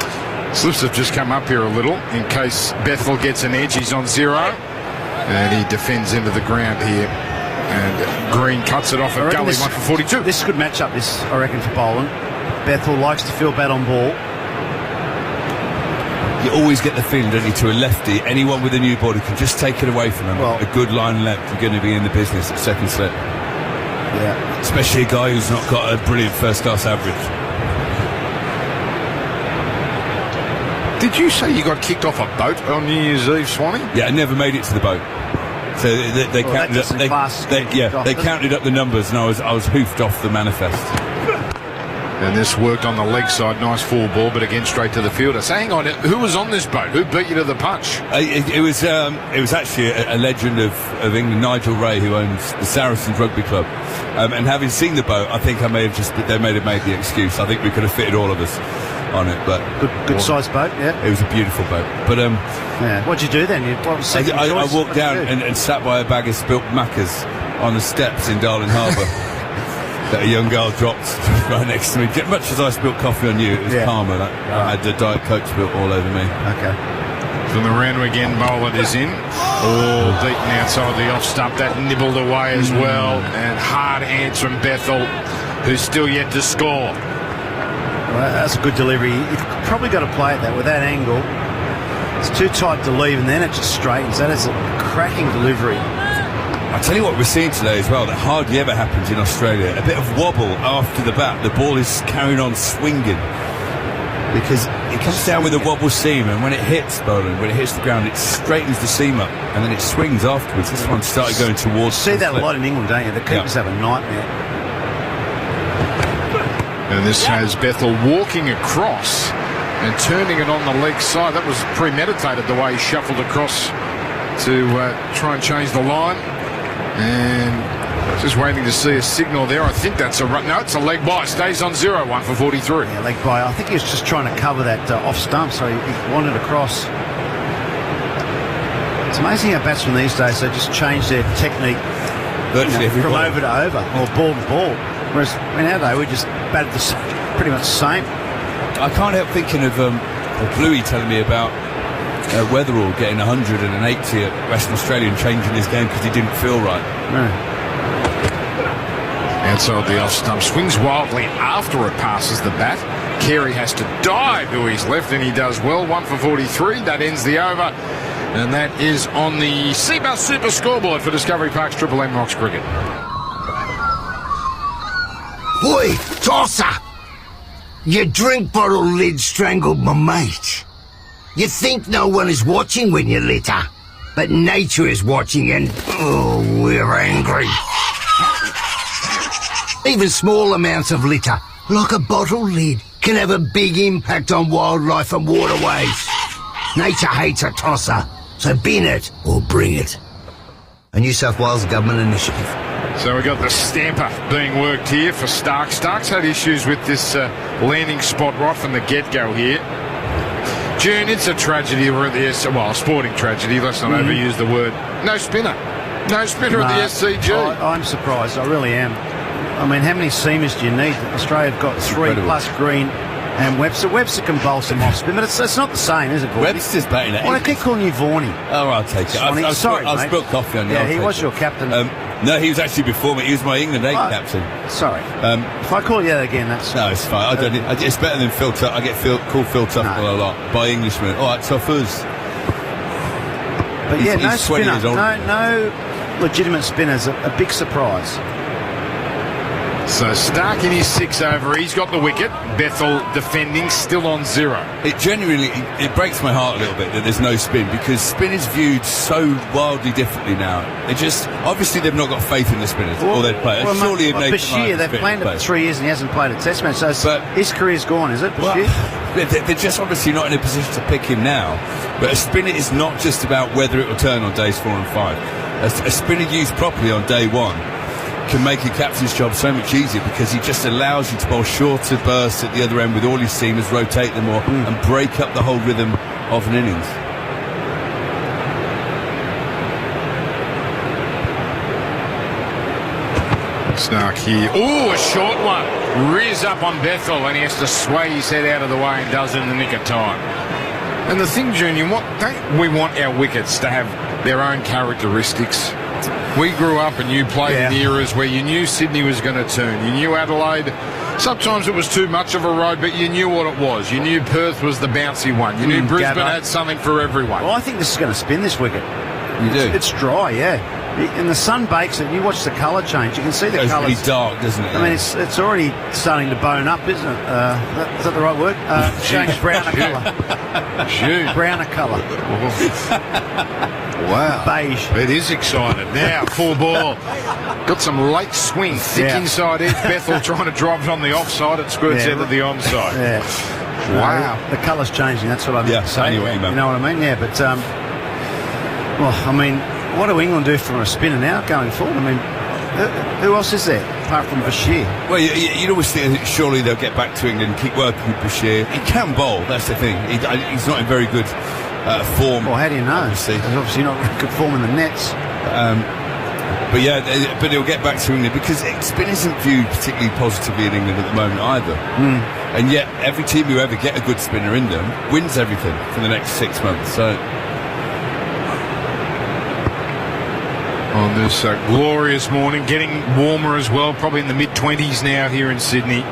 Slips have just come up here a little in case Bethel gets an edge. He's on 0, and he defends into the ground here. And Green cuts it off at Gully, 1 for 42. This could match up, this, I reckon, for Boland. Bethel likes to feel bad on ball. You always get the feeling, don't you, to a lefty, anyone with a new ball who can just take it away from him. Well, a good line left, you're going to be in the business at second slip. Yeah. Especially a guy who's not got a brilliant first-class average. Did you say you got kicked off a boat on New Year's Eve, Swanee? Yeah, I never made it to the boat. So they counted up. They counted up the numbers, and I was hoofed off the manifest. And this worked on the leg side, nice full ball, but again straight to the fielder. So hang on, who was on this boat? Who beat you to the punch? It was actually a legend of England, Nigel Ray, who owns the Saracens Rugby Club. And having seen the boat, I think they may have made the excuse. I think we could have fitted all of us on it, but good sized boat. Yeah, it was a beautiful boat. But what'd you do then? I walked down and sat by a bag of spilt Maccas on the steps in Darling Harbour that a young girl dropped right next to me. Much as I spilt coffee on you, it was karma. I had the Diet Coke spilt all over me. Okay. From the round again, Boland is in. All deep and outside the off stump. That nibbled away as well. And hard hands from Bethel, who's still yet to score. Well, that's a good delivery. You've probably got to play it that with that angle. It's too tight to leave, and then it just straightens. That is a cracking delivery. I tell you what we're seeing today as well, that hardly ever happens in Australia. A bit of wobble after the bat. The ball is carrying on swinging because it comes down with a wobble seam, and when it hits Boland, when it hits the ground, it straightens the seam up, and then it swings afterwards. This one started going towards. You see that a lot in England, don't you? The keepers have a nightmare. And this has Bethel walking across and turning it on the leg side. That was premeditated, the way he shuffled across to try and change the line. And just waiting to see a signal there. I think that's a run. No, it's a leg by. Stays on 0, 1 for 43. Yeah, leg by. I think he was just trying to cover that off stump, so he wanted across. It's amazing how batsmen these days, they just change their technique from over to over, or ball to ball. Whereas in our day, we just batted pretty much the same. I can't help thinking of Bluey telling me about Weatherall getting 180 at Western Australia and changing his game because he didn't feel right. No. Outside the off stump, swings wildly after it passes the bat. Carey has to dive to his left, and he does well. 1 for 43. That ends the over. And that is on the Seabus Super Scoreboard for Discovery Park's Triple M Rocks Cricket. Boy, tosser! Your drink bottle lid strangled my mate. You think no one is watching when you litter, but nature is watching and, we're angry. Even small amounts of litter, like a bottle lid, can have a big impact on wildlife and waterways. Nature hates a tosser, so bin it or bring it. A New South Wales government initiative. So we've got the stamper being worked here for Stark. Stark's had issues with this landing spot right from the get-go here. June, it's a tragedy we're at the a sporting tragedy, let's not overuse the word. No spinner. No spinner at the SCG. I'm surprised, I really am. I mean, how many seamers do you need? Australia have got 3 plus Green and Webster. Webster can bowl some off spin, but it's not the same, is it, Gordy? Webster's batting at 8. Well, I keep calling you Vorney. Oh, I'll take it. I've spilled coffee on you. Yeah, he was your captain. No, he was actually before me. He was my England 8 captain. Sorry. If I call you that again, that's... No, it's fine. It's better than Phil Tufnell. I get called Phil Tufnell a lot by Englishmen. All right, Tuffers. But yeah, no spinner. No legitimate spinners. A big surprise. So Stark in his 6 over, he's got the wicket. Bethel defending, still on 0. It genuinely breaks my heart a little bit that there's no spin, because spin is viewed so wildly differently now. Obviously they've not got faith in the spinners or their players. Surely Bashir, they've planned it for 3 years and he hasn't played a test match, so his career's gone, is it, Bashir? Well, they're just obviously not in a position to pick him now. But a spinner is not just about whether it will turn on days 4 and 5. A spinner used properly on day 1 can make a captain's job so much easier, because he just allows you to bowl shorter bursts at the other end with all his seamers, rotate them more and break up the whole rhythm of an innings. Stark here. Oh, a short one. Rears up on Bethel and he has to sway his head out of the way and does it in the nick of time. And the thing, Junior, don't we want our wickets to have their own characteristics? We grew up and you played in the eras where you knew Sydney was going to turn. You knew Adelaide. Sometimes it was too much of a road, but you knew what it was. You knew Perth was the bouncy one. You knew Brisbane had something for everyone. Well, I think this is going to spin this wicket. You do? It's dry, yeah. And the sun bakes it. You watch the colour change. You can see the colours. It's really dark, doesn't it? I mean, it's already starting to bone up, isn't it? Is that the right word? Change browner colour. Browner colour. Wow. Beige. It is excited. Now, full ball. Got some late swing. Thick inside edge. Bethel trying to drive it on the offside. It squirts out of the onside. Yeah. Wow. The colour's changing. That's what I meant to say. Anyway, you know what I mean? Yeah, but, well, I mean, what do England do for a spinner now going forward? I mean, who else is there apart from Bashir? Well, you'd always think that surely they'll get back to England and keep working with Bashir. He can bowl, that's the thing. He's not in very good form. Well, how do you know? He's obviously not in good form in the nets. But he'll get back to England, because spin isn't viewed particularly positively in England at the moment either. And yet, every team who ever get a good spinner in them wins everything for the next 6 months. So. On this glorious morning, getting warmer as well, probably in the mid-20s now here in Sydney.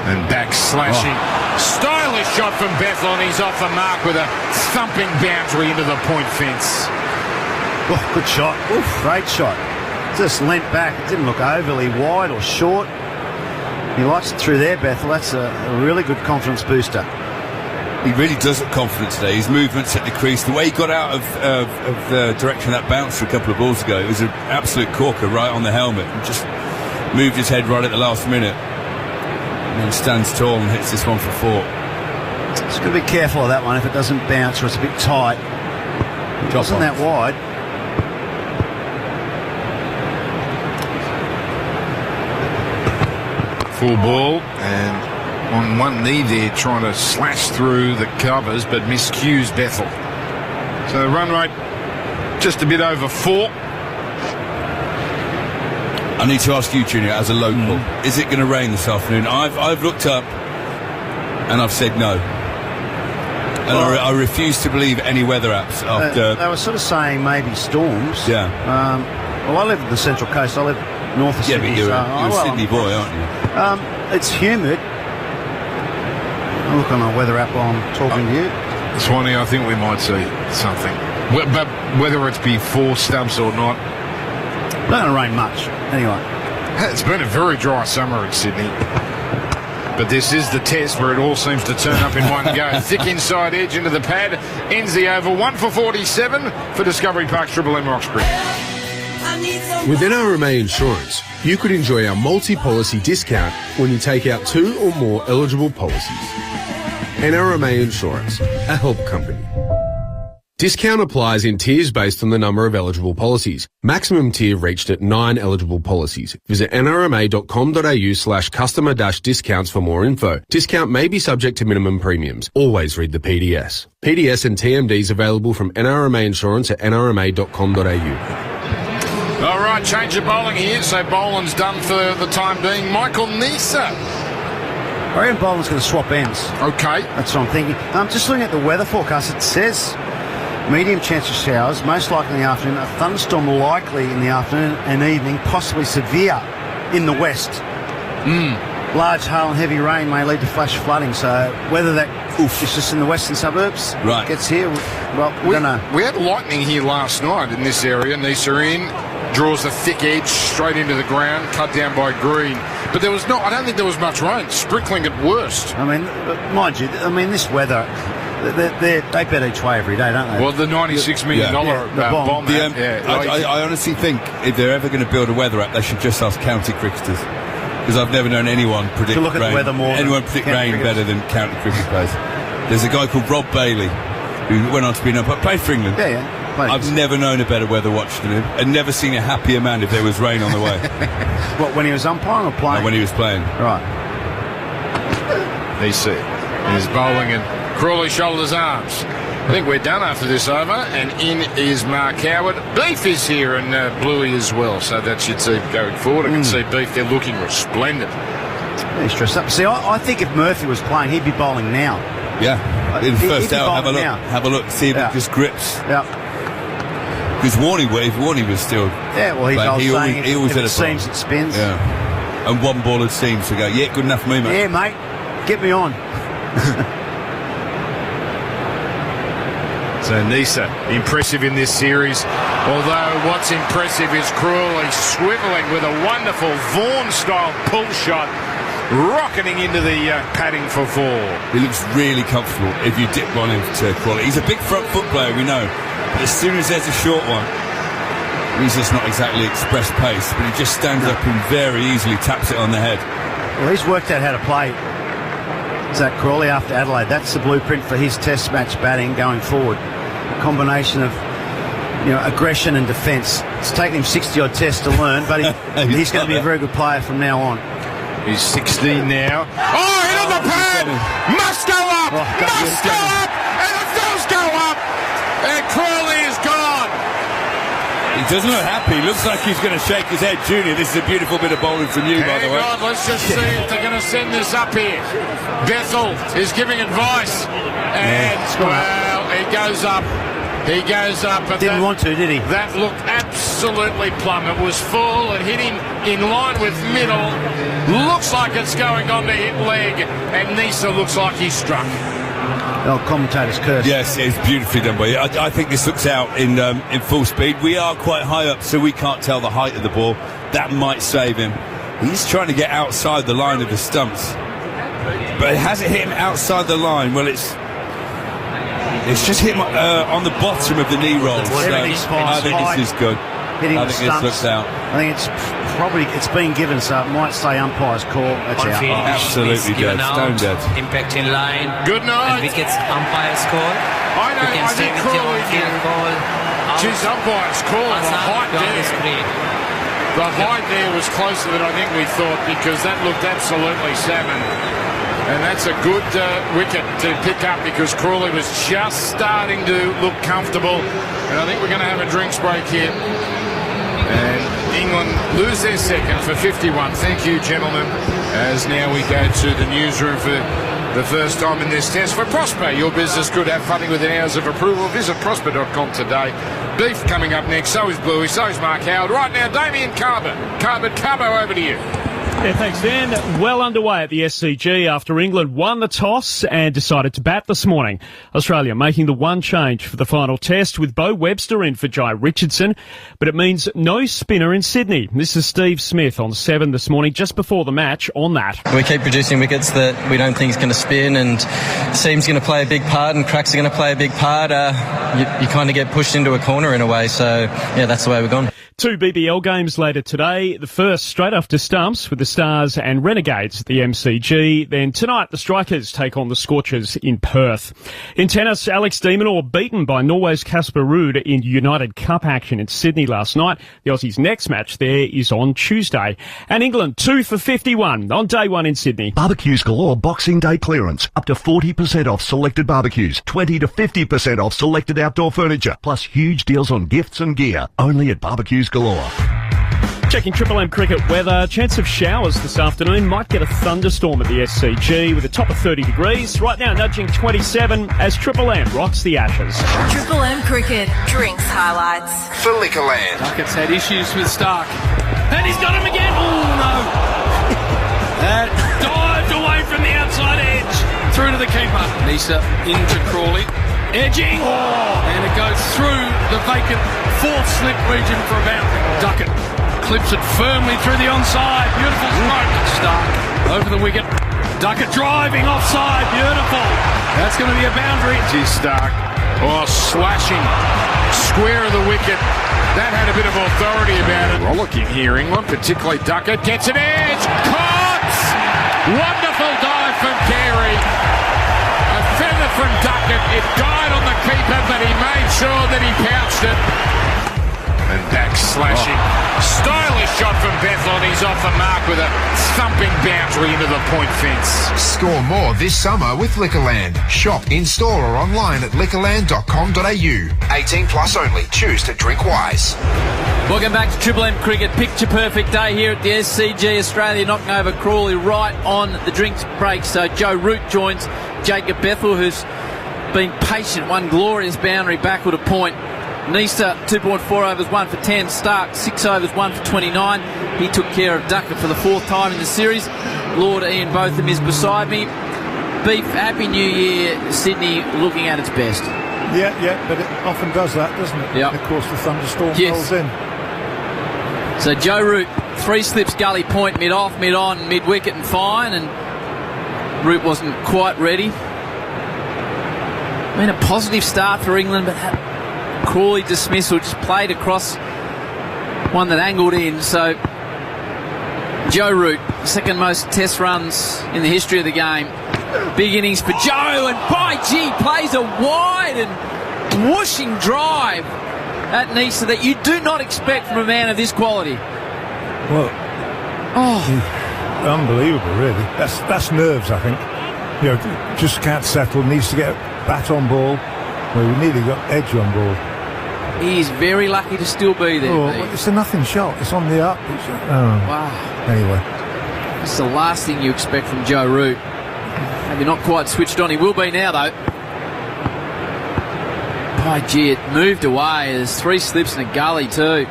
And back slashing. Stylish shot from Bethel, and he's off the mark with a thumping boundary into the point fence. Oh, good shot. Oof, great shot. Just leant back. It didn't look overly wide or short. He likes it through there, Bethel. That's a really good confidence booster. He really does look confident today. His movements at the crease, the way he got out of the direction that bounced a couple of balls ago, it was an absolute corker right on the helmet. He just moved his head right at the last minute. And then stands tall and hits this one for 4. Just got to be careful of that one if it doesn't bounce or it's a bit tight. It wasn't that wide. Full ball, and on one knee there trying to slash through the covers, but miscues Bethel. So the run rate just a bit over 4. I need to ask you, Junior, as a local, is it going to rain this afternoon? I've looked up and I've said no. And I refuse to believe any weather apps after... They were sort of saying maybe storms. Yeah. Well, I live in the Central Coast. I live north of Sydney. Yeah, but you're a Sydney boy, aren't you? It's humid. I'll look on my weather app while I'm talking to you. Swanee, I think we might see something. But whether it's before Stubbs or not... Not going to rain much, anyway. It's been a very dry summer in Sydney. But this is the test where it all seems to turn up in one go. Thick inside edge into the pad. Ends the over. 1 for 47 for Discovery Park Triple M Roxbury. With NRMA Insurance, you could enjoy our multi-policy discount when you take out 2 or more eligible policies. NRMA Insurance, a help company. Discount applies in tiers based on the number of eligible policies. Maximum tier reached at 9 eligible policies. Visit nrma.com.au/customer-discounts for more info. Discount may be subject to minimum premiums. Always read the PDS. PDS and TMDs available from NRMA Insurance at nrma.com.au. All right, change of bowling here. So Boland's done for the time being. Michael Nisa. I reckon Boland's going to swap ends. Okay. That's what I'm thinking. Just looking at the weather forecast, it says medium chance of showers, most likely in the afternoon, a thunderstorm likely in the afternoon and evening, possibly severe in the west. Large hail and heavy rain may lead to flash flooding, so whether that is just in the western suburbs gets here, well, we don't know. We had lightning here last night in this area. Nisa in, draws the thick edge straight into the ground, cut down by Green. But there was I don't think there was much rain, sprinkling at worst. I mean, mind you, this weather, they bet each way every day, don't they? Well, the $96 million bomb. I honestly think if they're ever going to build a weather app, they should just ask county cricketers. Because I've never known anyone predict look at rain. The weather more predict rain better than county cricket players. There's a guy called Rob Bailey who went on to be played for England. I've never known a better weather watch than him, and never seen a happier man if there was rain on the way. What, when he was umpiring or playing? No, when he was playing. Right. Nisa is bowling and Crawley shoulders arms. I think we're done after this over, and in is Mark Howard. Beef is here, and Bluey as well, so that should see going forward. I can see Beef, they're looking resplendent. He's dressed up. See, I think if Murphy was playing, he'd be bowling now. Yeah, in the first out, have a look, see if it just grips. Yeah. Because Warney was still. Yeah, well, he always had a seams, it spins. Yeah. And one ball had seams to go. Yeah, good enough for me, mate. Yeah, mate, get me on. So Nisa, impressive in this series. Although what's impressive is Crawley swivelling with a wonderful Vaughan-style pull shot, rocketing into the padding for 4. He looks really comfortable if you dip one into Crawley. He's a big front foot player, we know. But as soon as there's a short one, he's just not exactly express pace, but he just stands up and very easily taps it on the head. Well, he's worked out how to play Zach Crawley after Adelaide. That's the blueprint for his test match batting going forward. A combination of aggression and defence. It's taken him 60-odd tests to learn, but he's going to be a very good player from now on. He's 16 now. Oh, hit on the pad! Must go up! Must go up! And it does go up! And Crawley is gone! He doesn't look happy. Looks like he's going to shake his head. Junior, this is a beautiful bit of bowling from you, by the way. Hang on, let's just see if they're going to send this up here. Bethel is giving advice. And, well, he goes up. He goes up. Didn't want to, did he? That looked absolutely plumb. It was full. It hit him in line with middle. Looks like it's going on to hit leg. And Nisa looks like he struck. Oh, commentator's curse. Yes, it's beautifully done by you. I think this looks out in full speed. We are quite high up, so we can't tell the height of the ball. That might save him. He's trying to get outside the line of the stumps. But has it hit him outside the line? Well, it's just hit him on the bottom of the kney roll. So I think this is good. I think this looks out. I think it's been given, so it might say umpire's call. That's out. Absolutely dead. Stone dead. Impact in line. Good night. And wickets, umpire's call. I know. I think Crawley Geez, umpire's call. The height there was closer than I think we thought, because that looked absolutely salmon. And that's a good wicket to pick up, because Crawley was just starting to look comfortable. And I think we're going to have a drinks break here. And England lose their second for 51. Thank you, gentlemen. As now we go to the newsroom for the first time in this test. For Prosper, your business could have funding within hours of approval. Visit prosper.com today. Beef coming up next. So is Bluey. So is Mark Howard. Right now, Damien Carbo, over to you. Yeah, thanks, Dan. Well underway at the SCG after England won the toss and decided to bat this morning. Australia making the one change for the final test, with Bo Webster in for Jai Richardson, but it means no spinner in Sydney. This is Steve Smith on 7 this morning, just before the match on that. We keep producing wickets that we don't think is going to spin, and seam's going to play a big part and cracks are going to play a big part. You kind of get pushed into a corner in a way, so yeah, that's the way we've gone. 2 BBL games later today. The first straight after stumps with the the Stars and Renegades at the MCG. Then tonight, the Strikers take on the Scorchers in Perth. In tennis, Alex de Minaur beaten by Norway's Casper Ruud in United Cup action in Sydney last night. The Aussies' next match there is on Tuesday. And England 2 for 51 on day one in Sydney. Barbecues Galore Boxing Day clearance. Up to 40% off selected barbecues. 20 to 50% off selected outdoor furniture. Plus huge deals on gifts and gear. Only at Barbecues Galore. Checking Triple M cricket weather. Chance of showers this afternoon. Might get a thunderstorm at the SCG with a top of 30 degrees. Right now nudging 27 as Triple M rocks the Ashes. Triple M cricket drinks highlights. For Liquorland. Duckett's had issues with Stark. And he's got him again. Oh, no. Dived away from the outside edge. Through to the keeper. Nisa into Crawley. Edging. And it goes through the vacant fourth slip region for a boundary. Duckett clips it firmly through the onside. Beautiful stroke. Stark over the wicket. Duckett driving offside. Beautiful. That's going to be a boundary. Geez, Stark. Oh, slashing. Square of the wicket. That had a bit of authority about it. Rollicking here, England, particularly Duckett. Gets an edge. Caught! Wonderful dive from Carey. A feather from Duckett. It died on the keeper, but he made sure that he pounced it. And Dax slashing. Stylish shot from Bethel, and he's off the mark with a thumping boundary into the point fence. Score more this summer with Liquorland. Shop in-store or online at liquorland.com.au. 18 plus only. Choose to drink wise. Welcome back to Triple M Cricket. Picture perfect day here at the SCG. Australia knocking over Crawley right on the drinks break. So Joe Root joins Jacob Bethel, who's been patient. One glorious boundary backward a point. Nisa, 2.4 overs, 1 for 10. Stark, 6 overs, 1 for 29. He took care of Duckett for the fourth time in the series. Lord Ian Botham is beside me. Beef, Happy New Year, Sydney looking at its best. Yeah, but it often does that, doesn't it? Yeah. And of course, the thunderstorm rolls in. So Joe Root, 3 slips, gully point, mid-off, mid-on, mid-wicket and fine, and Root wasn't quite ready. I mean, a positive start for England, but that Crawley dismissal just played across one that angled in. So Joe Root, second most test runs in the history of the game. Big innings for Joe, and by gee, plays a wide and whooshing drive at Nisa that you do not expect from a man of this quality. Well, unbelievable, really. That's nerves, I think. You know, just can't settle. Needs to get bat on ball. Well, we nearly got edge on ball. He's very lucky to still be there. Oh, it's a nothing shot. It's on the up. Wow. Anyway. It's the last thing you expect from Joe Root. Maybe not quite switched on. He will be now, though. By gee, it moved away. There's 3 slips and a gully, too.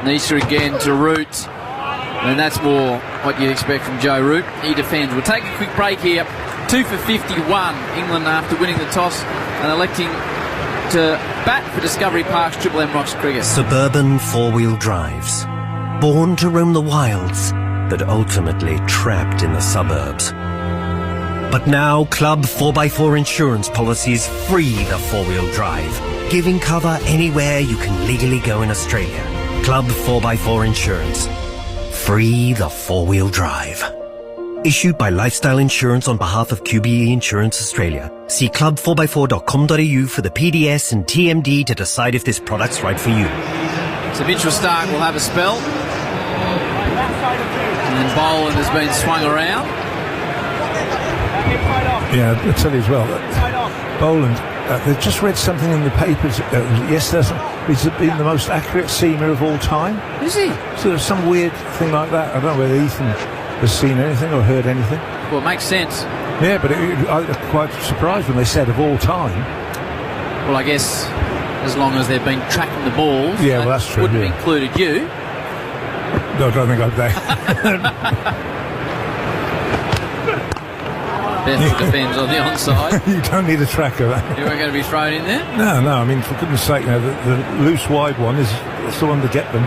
Nisa again to Root. And that's more what you'd expect from Joe Root. He defends. We'll take a quick break here. 2 for 51. England after winning the toss and electing to bat for Discovery Park's Triple M Rocks cricket. Suburban four-wheel drives. Born to roam the wilds, but ultimately trapped in the suburbs. But now Club 4x4 insurance policies free the four-wheel drive, giving cover anywhere you can legally go in Australia. Club 4x4 Insurance. Free the four-wheel drive. Issued by Lifestyle Insurance on behalf of QBE Insurance Australia. See club4x4.com.au for the PDS and TMD to decide if this product's right for you. So Mitchell Stark will have a spell. And then Boland has been swung around. Yeah, I'll tell you as well that Boland, they've just read something in the papers yesterday. He's been the most accurate seamer of all time. Is he? So there's some weird thing like that. I don't know whether Ethan has seen anything or heard anything. Well, it makes sense. Yeah, but I was quite surprised when they said of all time. Well, I guess as long as they've been tracking the balls. Yeah, well, that's true. Wouldn't have included you. No, I don't think I'd there. Bethel defends on the onside. You don't need a tracker. You weren't going to be thrown in there? No. I mean, for goodness sake, the loose wide one is the one to get them.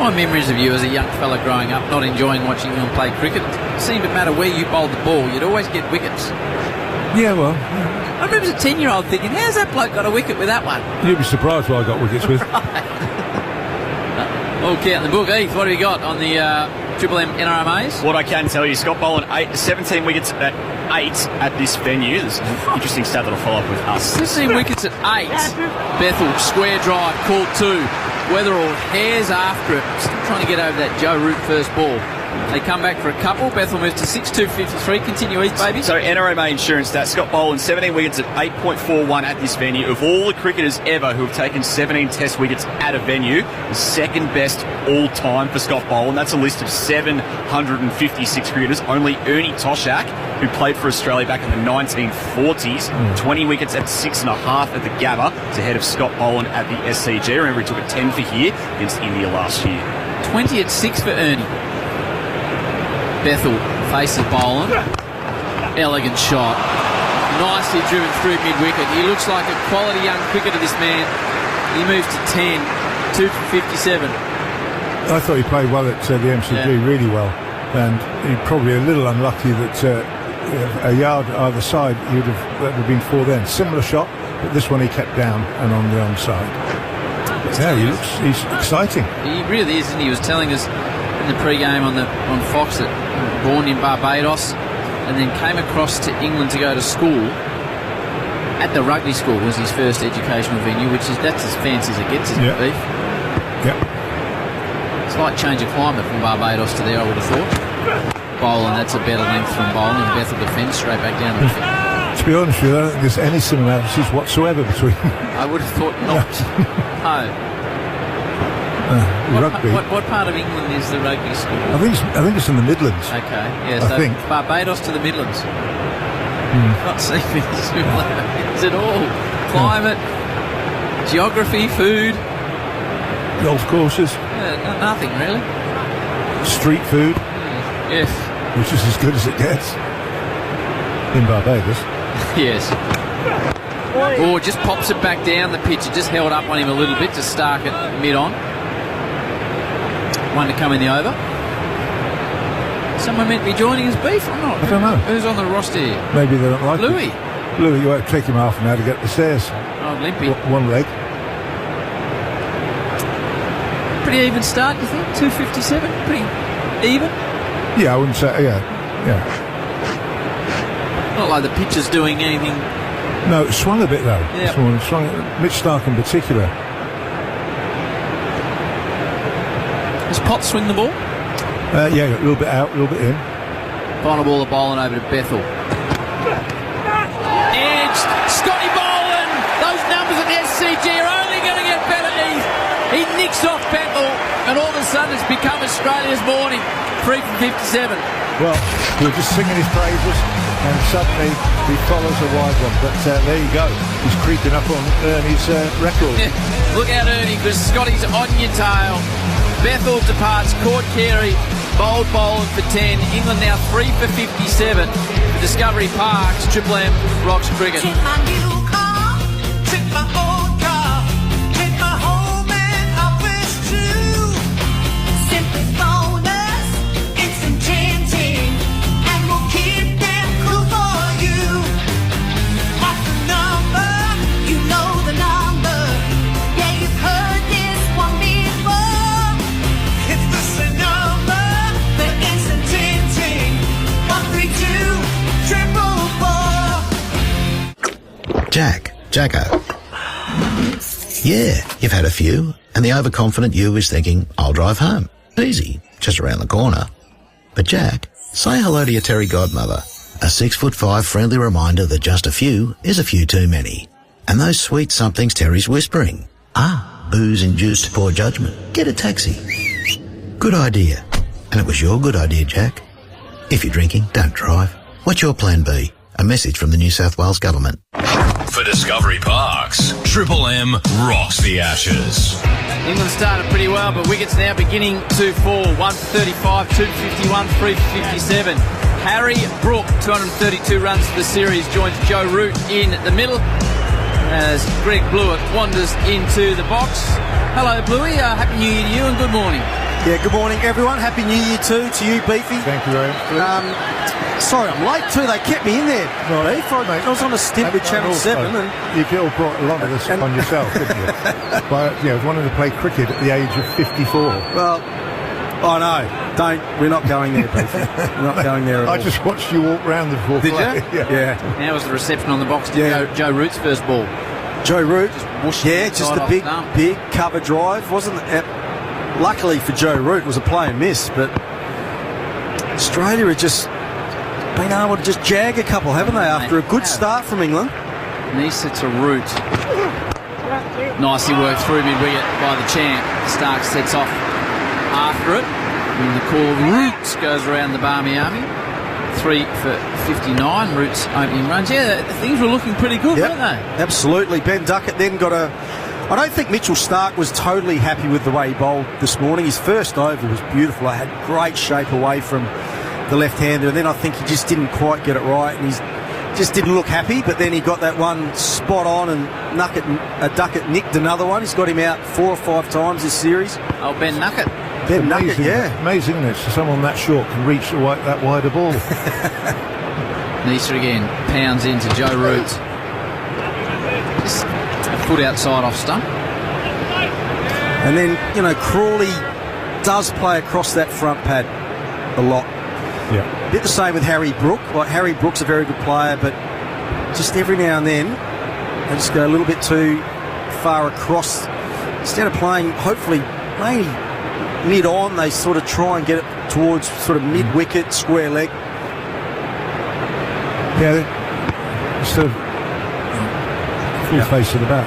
My memories of you as a young fella growing up, not enjoying watching you play cricket. It seemed to matter where you bowled the ball, you'd always get wickets. Yeah, well. I remember as a 10-year-old thinking, how's that bloke got a wicket with that one? You'd be surprised what I got wickets with. All count in the book. Heath, what have you got on the Triple M NRMAs? What I can tell you, Scott Boland, 17 wickets at 8 at this venue. There's an interesting stat that'll follow up with us. 16 wickets at 8. Bethel, square drive, called 2. Weatherall hairs after it. Still trying to get over that Joe Root first ball. They come back for a couple. Bethel moves to 6-2-53. Continue, East, baby. So NRMA insurance stats. Scott Boland, 17 wickets at 8.41 at this venue. Of all the cricketers ever who have taken 17 test wickets at a venue, the second best all time for Scott Boland. That's a list of 756 cricketers. Only Ernie Toshak, who played for Australia back in the 1940s, 20 wickets at 6.5 at the Gabba, is ahead of Scott Boland at the SCG. Remember, he took a 10 for here against India last year. 20 at 6 for Ernie. Bethel faces Boland. Elegant shot. Nicely driven through mid-wicket. He looks like a quality young cricketer, this man. He moves to 10. 2 for 57. I thought he played well at the MCG, really well. And he probably a little unlucky that a yard either side, that would have been 4 then. Similar shot, but this one he kept down and on the onside. He's exciting. He really is, and he was telling us in the pre-game on Fox that born in Barbados and then came across to England to go to school. At the rugby school was his first educational venue, that's as fancy as it gets, isn't it, Beef? Yeah. Slight change of climate from Barbados to there, I would have thought. Boland, that's a better length from Boland. Bethel defence straight back down the field. To be honest with you, I don't think there's any similarities whatsoever between them. I would have thought not. No. Rugby. What part of England is the rugby school? I think it's in the Midlands. Okay, yes. I think Barbados to the Midlands. Not seeing any similarities at all. Climate, geography, food, golf courses. Nothing really. Street food. Yes. Which is as good as it gets in Barbados. Yes. Or just pops it back down the pitch. It just held up on him a little bit to Stark at mid-on. One to come in the over. Someone meant to be joining us, Beef, or not? I don't know. Who's on the roster here? Maybe they don't like Louis. it. Louis, you won't take him half an hour to get the stairs. Oh, limpy. One leg. Pretty even start, you think? 257? Pretty even? Yeah, I wouldn't say. Yeah. Not like the pitcher's doing anything. No, it swung a bit though. Yep. It swung. Mitch Stark in particular. Does Potts swing the ball? Yeah, a little bit out, a little bit in. Final ball of Boland over to Bethel. Edged. Scotty Boland! Those numbers at the SCG are only going to get better. He nicks off Bethel, and all of a sudden it's become Australia's morning. 3 for 57. Well, we were just singing his praises, and suddenly he follows a wide one. But there you go. He's creeping up on Ernie's record. Yeah. Look out, Ernie, because Scotty's on your tail. Bethel departs. Court Carey, bowled Boland for 10. England now 3 for 57. Discovery Parks, Triple M, Rocks Cricket. Take my new car, take my old car, take my home and office too. Simply phone us, instant tinting, and we'll keep them cool for you. What's the number? You know the number. Yeah, you've heard this one before. It's the same number, the instant tinting. 132 Jacko. Yeah, you've had a few, and the overconfident you is thinking, I'll drive home. Easy, just around the corner. But Jack, say hello to your Terry godmother. A 6'5" friendly reminder that just a few is a few too many. And those sweet somethings Terry's whispering. Booze-induced poor judgment. Get a taxi. Good idea. And it was your good idea, Jack. If you're drinking, don't drive. What's your plan B? A message from the New South Wales Government. For Discovery Parks, Triple M rocks the Ashes. England started pretty well, but wickets now beginning to fall. 1 for 35, 2 for 51, 3 for 57. Harry Brook, 232 runs for the series, joins Joe Root in the middle as Greg Blewett wanders into the box. Hello, Bluey. Happy New Year to you and good morning. Yeah, good morning, everyone. Happy New Year too to you, Beefy. Thank you very much. Sorry, I'm late too. They kept me in there. Right. Beef. I was on a stint with Channel 7. And You all brought a lot of this on yourself, didn't you? By wanting to play cricket at the age of 54. Well, I know. We're not going there, Beef. We're not going there at all. I just watched you walk round the before Did play. you? Yeah. How was the reception on the box to Joe Root's first ball? Joe Root. Just just a big cover drive. Wasn't it? Luckily for Joe Root, it was a play and miss, but Australia had just been able to just jag a couple, haven't they, after a good start from England? Nisa to Root. Nicely worked through mid-wicket by the champ. Stark sets off after it. And the call Roots goes around the Barmy Army. 3 for 59, Root's opening runs. Yeah, things were looking pretty good, weren't they? Absolutely. Ben Duckett then got I don't think Mitchell Stark was totally happy with the way he bowled this morning. His first over was beautiful. I had great shape away from the left-hander, and then I think he just didn't quite get it right, and he just didn't look happy, but then he got that one spot on, and Duckett nicked another one. He's got him out 4 or 5 times this series. Oh, Ben Duckett. Ben Duckett, yeah. Amazing, isn't it? So someone that short can reach that wider ball. Nisa again pounds into Joe Root. Just a foot outside off stump. And then, Crawley does play across that front pad a lot. Yeah. A bit the same with Harry Brook. Like, Harry Brook's a very good player, but just every now and then they just go a little bit too far across. Instead of playing, hopefully, maybe mid-on, they sort of try and get it towards sort of mid-wicket, square leg. Yeah, instead of full face of the bat.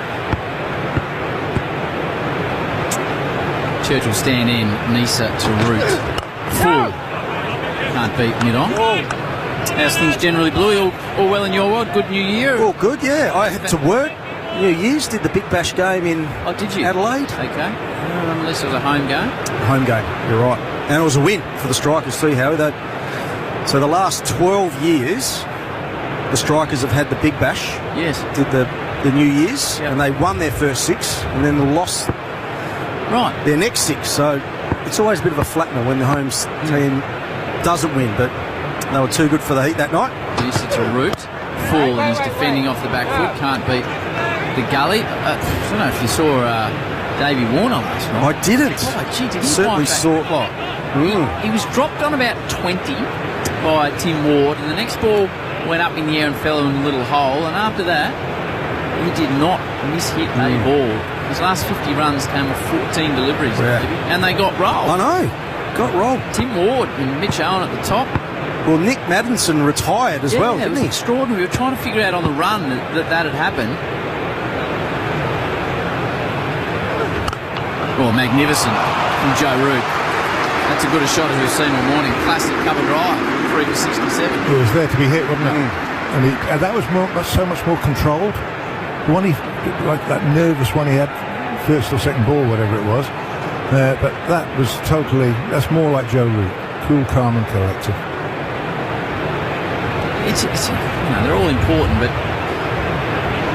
Churchill stand in, Nisa to Root. Full. Can't beat mid-on. How's things generally, Bluey? All well in your world? Good New Year? All good, yeah. I had to work New Year's, did the Big Bash game in Adelaide. Okay. Unless it was a home game. Home game, you're right. And it was a win for the Strikers too, Howie. So the last 12 years, the Strikers have had the Big Bash. Yes. Did the New Year's, and they won their first 6 and then lost their next 6. So it's always a bit of a flattener when the home team doesn't win, but they were too good for the heat that night. Nisa to Root. Full, and he's defending off the back foot. Can't beat the gully. I don't know if you saw Davey Warner last night. I didn't. Oh, gee, did he Certainly saw. He was dropped on about 20 by Tim Ward, and the next ball went up in the air and fell in a little hole, and after that he did not miss-hit a ball. His last 50 runs came off 14 deliveries, and they got rolled. I know, got rolled. Tim Ward and Mitch Owen at the top. Well, Nick Maddinson retired as well, didn't it was he? extraordinary. We were trying to figure out on the run that had happened. Oh, magnificent from Joe Root. That's as good a shot as we've seen all morning. Classic cover drive, 3 for 67. It was there to be hit, wasn't it? And that was so much more controlled. The one like that nervous one he had, first or second ball, whatever it was. But that's more like Joe Root. Cool, calm and collected. It's they're all important, but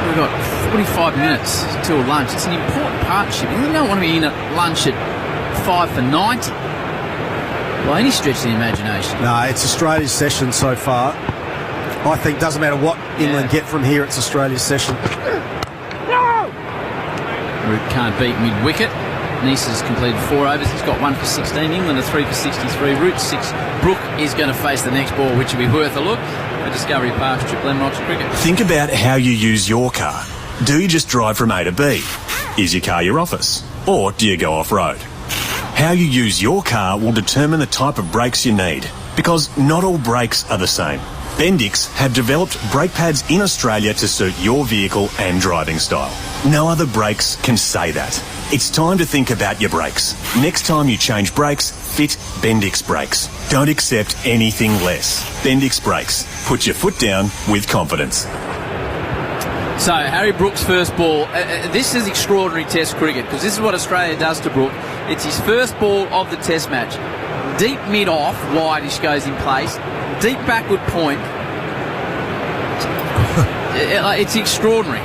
we've got 45 minutes till lunch. It's an important partnership. You don't want to be in at lunch at 5 for 90 by any stretch of the imagination. No, it's Australia's session so far. I think doesn't matter what England get from here, it's Australia's session. Root can't beat mid-wicket. Nisa's completed 4 overs. He's got 1 for 16. England are 3 for 63. Root 6. Brook is going to face the next ball, which will be worth a look. A Discovery Park, Triple M Rocks Cricket. Think about how you use your car. Do you just drive from A to B? Is your car your office? Or do you go off-road? How you use your car will determine the type of brakes you need, because not all brakes are the same. Bendix have developed brake pads in Australia to suit your vehicle and driving style. No other brakes can say that. It's time to think about your brakes. Next time you change brakes, fit Bendix brakes. Don't accept anything less. Bendix brakes. Put your foot down with confidence. So, Harry Brook's first ball. This is extraordinary Test cricket, because this is what Australia does to Brook. It's his first ball of the Test match. Deep mid-off, wide-ish goes in place. Deep backward point. It's extraordinary.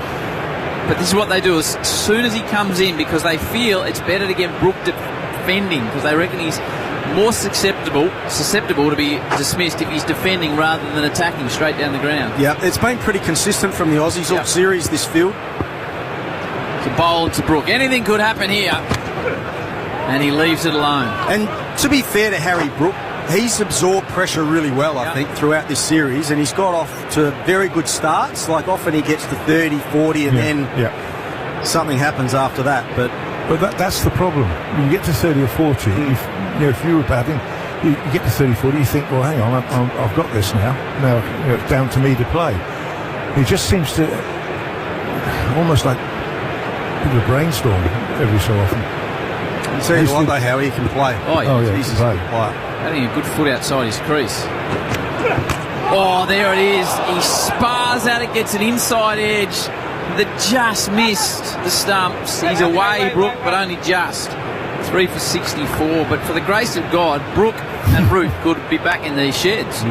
But this is what they do as soon as he comes in, because they feel it's better to get Brook defending, because they reckon he's more susceptible to be dismissed if he's defending rather than attacking straight down the ground. Yeah, it's been pretty consistent from the Aussies all series, this field. To bowl to Brook. Anything could happen here. And he leaves it alone. And to be fair to Harry Brook, he's absorbed pressure really well, I think, throughout this series, and he's got off to very good starts. Like, often he gets to 30, 40, and then something happens after that. But that's the problem. You get to 30 or 40, if you were batting, you get to 30, 40, you think, well, hang on, I've got this now. Now it's down to me to play. He just seems to almost like a bit of a brainstorm every so often. You see one day how he can play. He's a good player. Having a good foot outside his crease. Oh, there it is. He spars at it, gets an inside edge that just missed the stumps. He's away, Brook, but only just. 3 for 64. But for the grace of God, Brook and Root could be back in these sheds.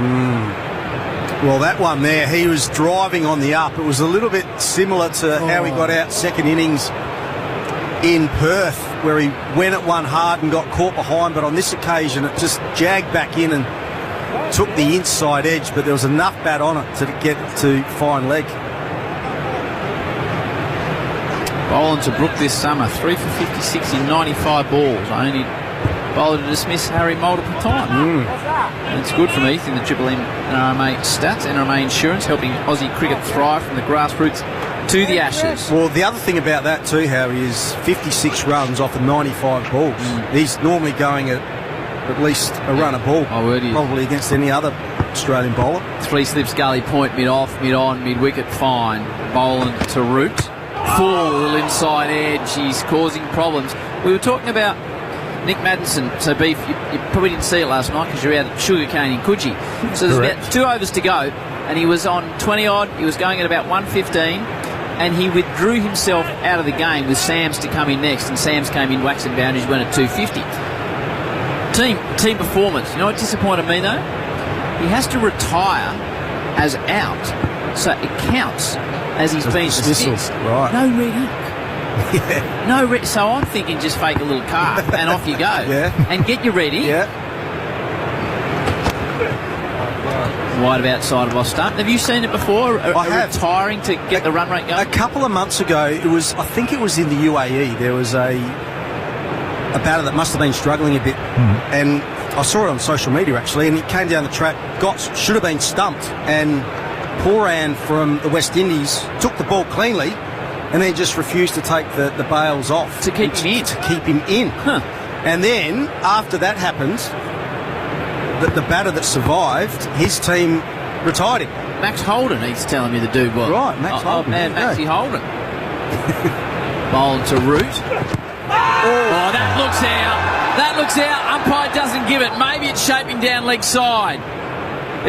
Well, that one there, he was driving on the up. It was a little bit similar to how he got out second innings in Perth, where he went at one hard and got caught behind, but on this occasion it just jagged back in and took the inside edge, but there was enough bat on it to get to fine leg. Bowling to Brook this summer, 3 for 56 in 95 balls. Only bowler to dismiss Harry multiple times. And it's good from Heath in the Triple M NRMA stats. NRMA Insurance helping Aussie cricket thrive from the grassroots to the Ashes. Well, the other thing about that too, Harry, is 56 runs off of 95 balls. He's normally going at least a run a ball. Probably against any other Australian bowler. 3 slips, gully point, mid-off, mid-on, mid-wicket, fine. Bowling to Root. Full inside edge. He's causing problems. We were talking about Nick Maddinson. So, Beef, you probably didn't see it last night because you were out at Sugarcane in Coogee. So there's about 2 overs to go, and he was on 20-odd. He was going at about 115. And he withdrew himself out of the game with Sams to come in next, and Sams came in waxing boundaries, went at 250. Team performance. You know what disappointed me though? He has to retire as out, so it counts as he's been dismissed. Right. No red ink. No red. So I'm thinking just fake a little car and off you go. And get you ready. Wide outside of off stump. Have you seen it before? I have. Retiring to get the run rate going? A couple of months ago, I think it was in the UAE, there was a batter that must have been struggling a bit, and I saw it on social media actually, and he came down the track, should have been stumped, and Pooran from the West Indies took the ball cleanly and then just refused to take the bails off. To keep him in. And then, after that happened, the batter that survived, his team retired him. Max Holden, he's telling me the dude was. Right, Max Holden. Maxie Holden. Bowled to Root. Oh, that looks out. That looks out. Umpire doesn't give it. Maybe it's shaping down leg side.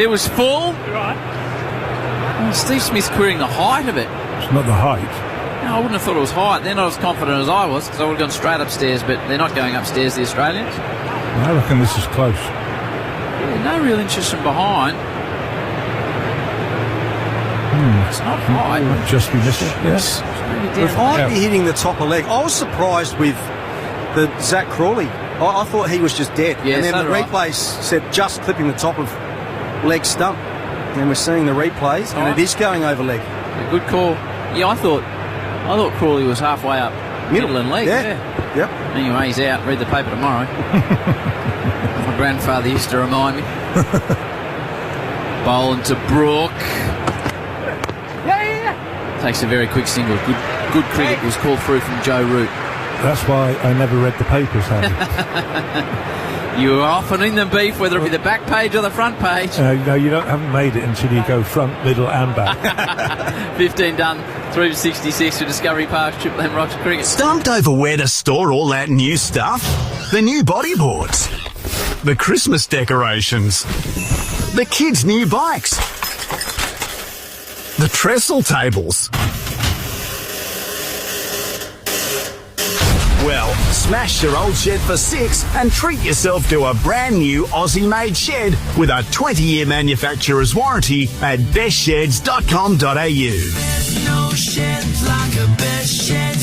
It was full. Oh, Steve Smith's querying the height of it. It's not the height. No, I wouldn't have thought it was height. They're not as confident as I was, because I would have gone straight upstairs, but they're not going upstairs, the Australians. I reckon this is close. No real interest from behind. It's not high. Might just be missing. Yes. If I'd be hitting the top of leg, I was surprised with the Zach Crawley. I thought he was just dead. Yeah, and then so the replays said just clipping the top of leg stump. And we're seeing the replays, and it is going over leg. A good call. Yeah, I thought Crawley was halfway up middle and leg. Yep. Anyway, he's out. Read the paper tomorrow. My grandfather used to remind me. Bowling to Brook. Takes a very quick single. Good cricket was called through from Joe Root. That's why I never read the papers, Harry. You are often in them, Beef, whether it be the back page or the front page. No, you haven't made it until you go front, middle and back. 15 done, 3 for 66 for Discovery Park's Triple M Rocks Cricket. Stumped over where to store all that new stuff? The new bodyboards, the Christmas decorations, the kids' new bikes, the trestle tables. Well, smash your old shed for $6 and treat yourself to a brand new Aussie-made shed with a 20-year manufacturer's warranty at bestsheds.com.au. No sheds like a best shed.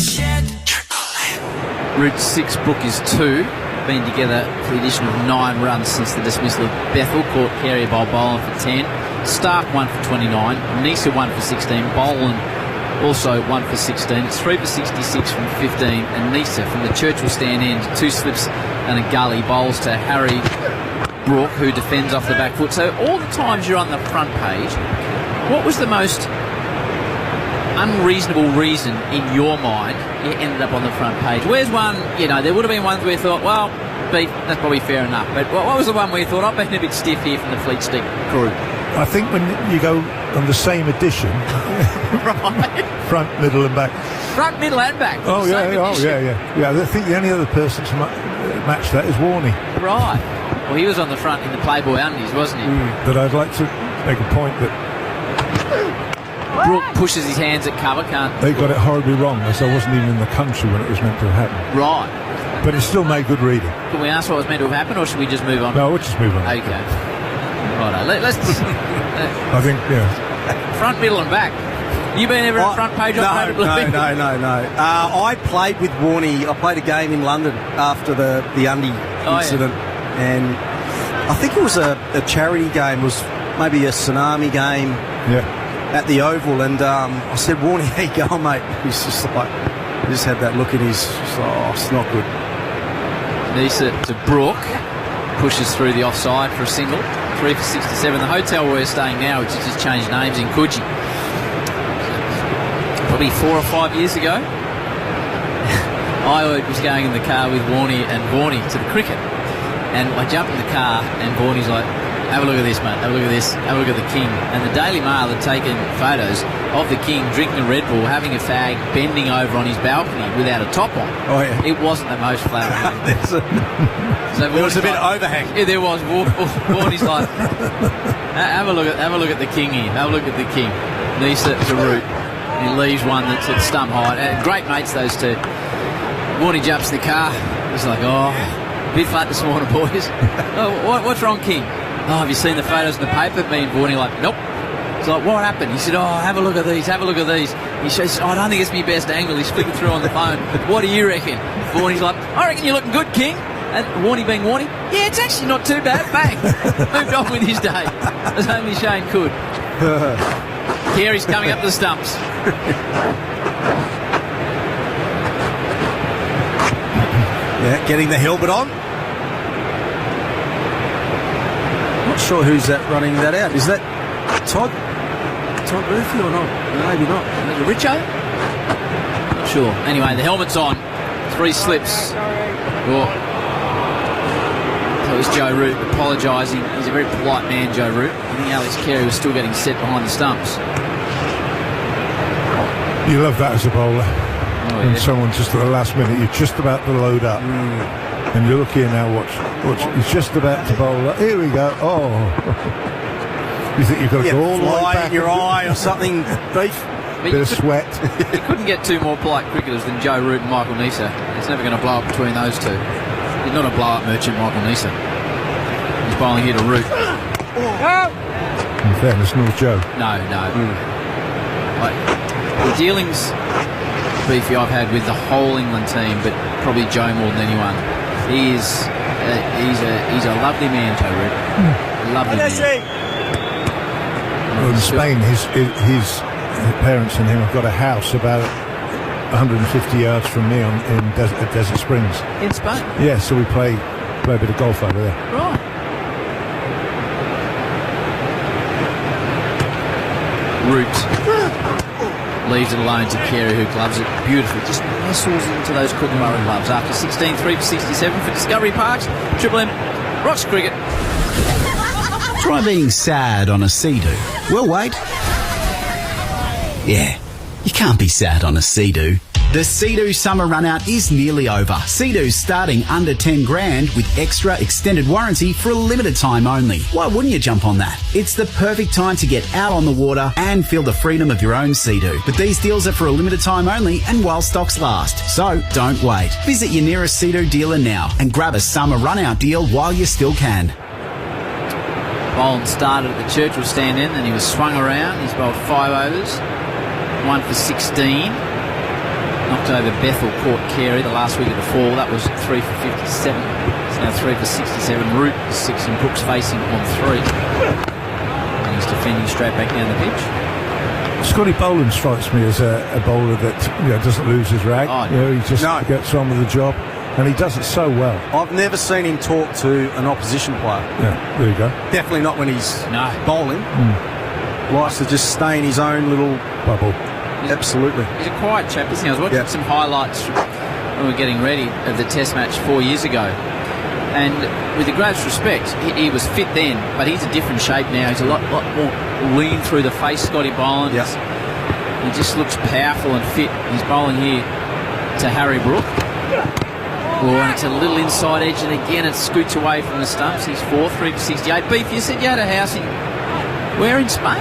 Route 6, Brook is 2. been together for the addition of 9 runs since the dismissal of Bethel. Caught Carey by Boland for 10. Stark 1 for 29. Nisa 1 for 16. Boland also 1 for 16. It's 3 for 66 from 15. And Nisa from the Churchill stand end, 2 slips and a gully, bowls to Harry Brook, who defends off the back foot. So all the times you're on the front page, what was the most unreasonable reason in your mind you ended up on the front page? Where's one, there would have been ones where you thought, well, beef, that's probably fair enough. But what was the one where you thought, I've been a bit stiff here from the Fleet Street crew? I think when you go on the same edition, Right. front, middle and back. Front, middle and back. Oh, Same yeah, edition. yeah. I think the only other person to match that is Warney. Right. Well, he was on the front in the Playboy undies, wasn't he? But I'd like to make a point that Brook pushes his hands at cover, can't they got it horribly wrong, as I wasn't even in the country when it was meant to have happened. Right. But it still made good reading. Can we ask what was meant to have happened, or should we just move on? No, we'll just move on. Okay. Right. Let's. I think, yeah. Front, middle, and back. You been ever in front page on Motor Blue? No. I played with Warney. I played a game in London after the Undy incident, and I think it was a charity game. It was maybe a tsunami game at the Oval, and I said, Warney, how you going, mate? He's just like, he just had that look in his, just like, oh, it's not good. Nisa to Brook, pushes through the offside for a single. 3 for 67. The hotel where we're staying now, which has just changed names in Coogee. Probably 4 or 5 years ago, I was going in the car with Warney and Warney to the cricket, and I jumped in the car and Warney's like, have a look at this, mate, have a look at this, have a look at the King. And the Daily Mail had taken photos of the King drinking a Red Bull, having a fag, bending over on his balcony without a top on. Oh, yeah. It wasn't the most flattering. There was a bit of overhang. Yeah, there was. Warney's like, have a look at the King here, have a look at the King. Nisa to Root. He leaves one that's at stump height. Great mates, those two. Warney jumps in the car. He's like, a bit flat this morning, boys. What's wrong, King? Have you seen the photos in the paper? Me and Warney like, nope. He's like, what happened? He said, have a look at these, have a look at these. He says, I don't think it's my best angle. He's flicking through on the phone. What do you reckon? Warney's like, I reckon you're looking good, King. And Warney being Warney, yeah, it's actually not too bad. Bang. Moved on with his day. As only Shane could. Carey's coming up the stumps. Yeah, getting the helmet on. Not sure who's that running that out. Is that Todd Murphy or not? Maybe not. Is it Richo? Not sure. Anyway, the helmet's on. 3 slips. That was Joe Root apologising. He's a very polite man, Joe Root. I think Alex Carey was still getting set behind the stumps. You love that as a bowler. When someone just at the last minute, you're just about to load up. And you're looking now, watch. He's just about to bowl. Here we go. Oh. You think you've got to go all the way back? in your eye or something, beef. Bit of sweat. You couldn't get 2 more polite cricketers than Joe Root and Michael Nisa. It's never going to blow up between those two. He's not a blow-up merchant, Michael Nisa. He's bowling here to Root. In fairness, no Joe. No. The dealings, Beefy, I've had with the whole England team, but probably Joe more than anyone. He's a lovely man, Joe Root. Lovely man. Well, in Spain, his parents and him have got a house about 150 yards from me in Desert Springs. In Spain? Yeah, so we play a bit of golf over there. Right. Root leaves it alone to Carey, who gloves it beautifully. Just nestles into those Kookaburra gloves. After 16, 3 for 67 for Discovery Parks. Triple M rocks cricket. Try being sad on a Sea-Doo. Well, wait. Yeah, you can't be sad on a Sea-Doo. The Sea-Doo summer run out is nearly over. Sea-Doo's starting under 10 grand with extra extended warranty for a limited time only. Why wouldn't you jump on that? It's the perfect time to get out on the water and feel the freedom of your own Sea-Doo. But these deals are for a limited time only and while stocks last. So don't wait. Visit your nearest Sea-Doo dealer now and grab a summer run out deal while you still can. Boland started at the Churchill stand in, then he was swung around. He's bowled 5 overs, 1 for 16. knocked over Bethel, caught Carey the last week of the fall. That was 3 for 57. It's now 3 for 67. Root 6 and Brooks facing on 3. And he's defending straight back down the pitch. Scotty Boland strikes me as a bowler that doesn't lose his rag. He just gets on with the job, and he does it so well. I've never seen him talk to an opposition player. Yeah, there you go. Definitely not when he's bowling. Likes to just stay in his own little bubble. Absolutely. He's a quiet chap, isn't he? I was watching some highlights when we were getting ready of the Test match 4 years ago. And with the greatest respect, he was fit then, but he's a different shape now. He's a lot more lean through the face, Scotty Boland. Yes. He just looks powerful and fit. He's bowling here to Harry Brook. And it's a little inside edge, and again it scoots away from the stumps. He's 4, 3 for 68. Beef, you said you had a house where in Spain?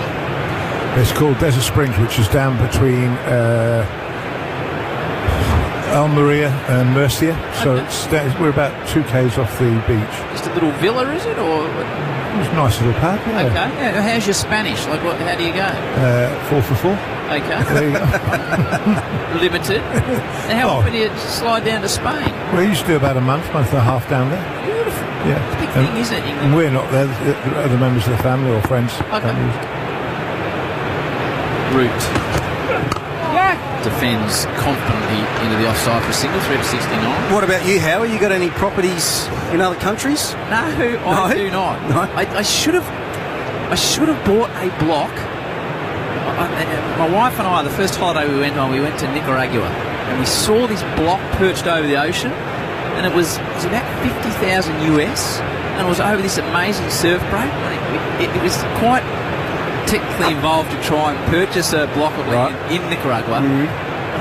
It's called Desert Springs, which is down between Almeria and Murcia. So we're about 2 k's off the beach. Just a little villa, is it? Or it's a nice little pad, yeah. Okay. Yeah. How's your Spanish? Like, how do you go? 4 for 4. Okay. There you go. Limited. And how often do you slide down to Spain? We used to do about a month and a half down there. Beautiful. Yeah. It's a big thing, isn't it? And we're not there. The other members of the family or friends. Okay. Root defends confidently into the offside for a single, 3 for 69. What about you, Howie? You got any properties in other countries? No, I do not. No? I should have bought a block. My wife and I, the first holiday we went to Nicaragua, and we saw this block perched over the ocean, and it was about 50,000 US, and it was over this amazing surf break. It was quite technically involved to try and purchase a block of land in Nicaragua. And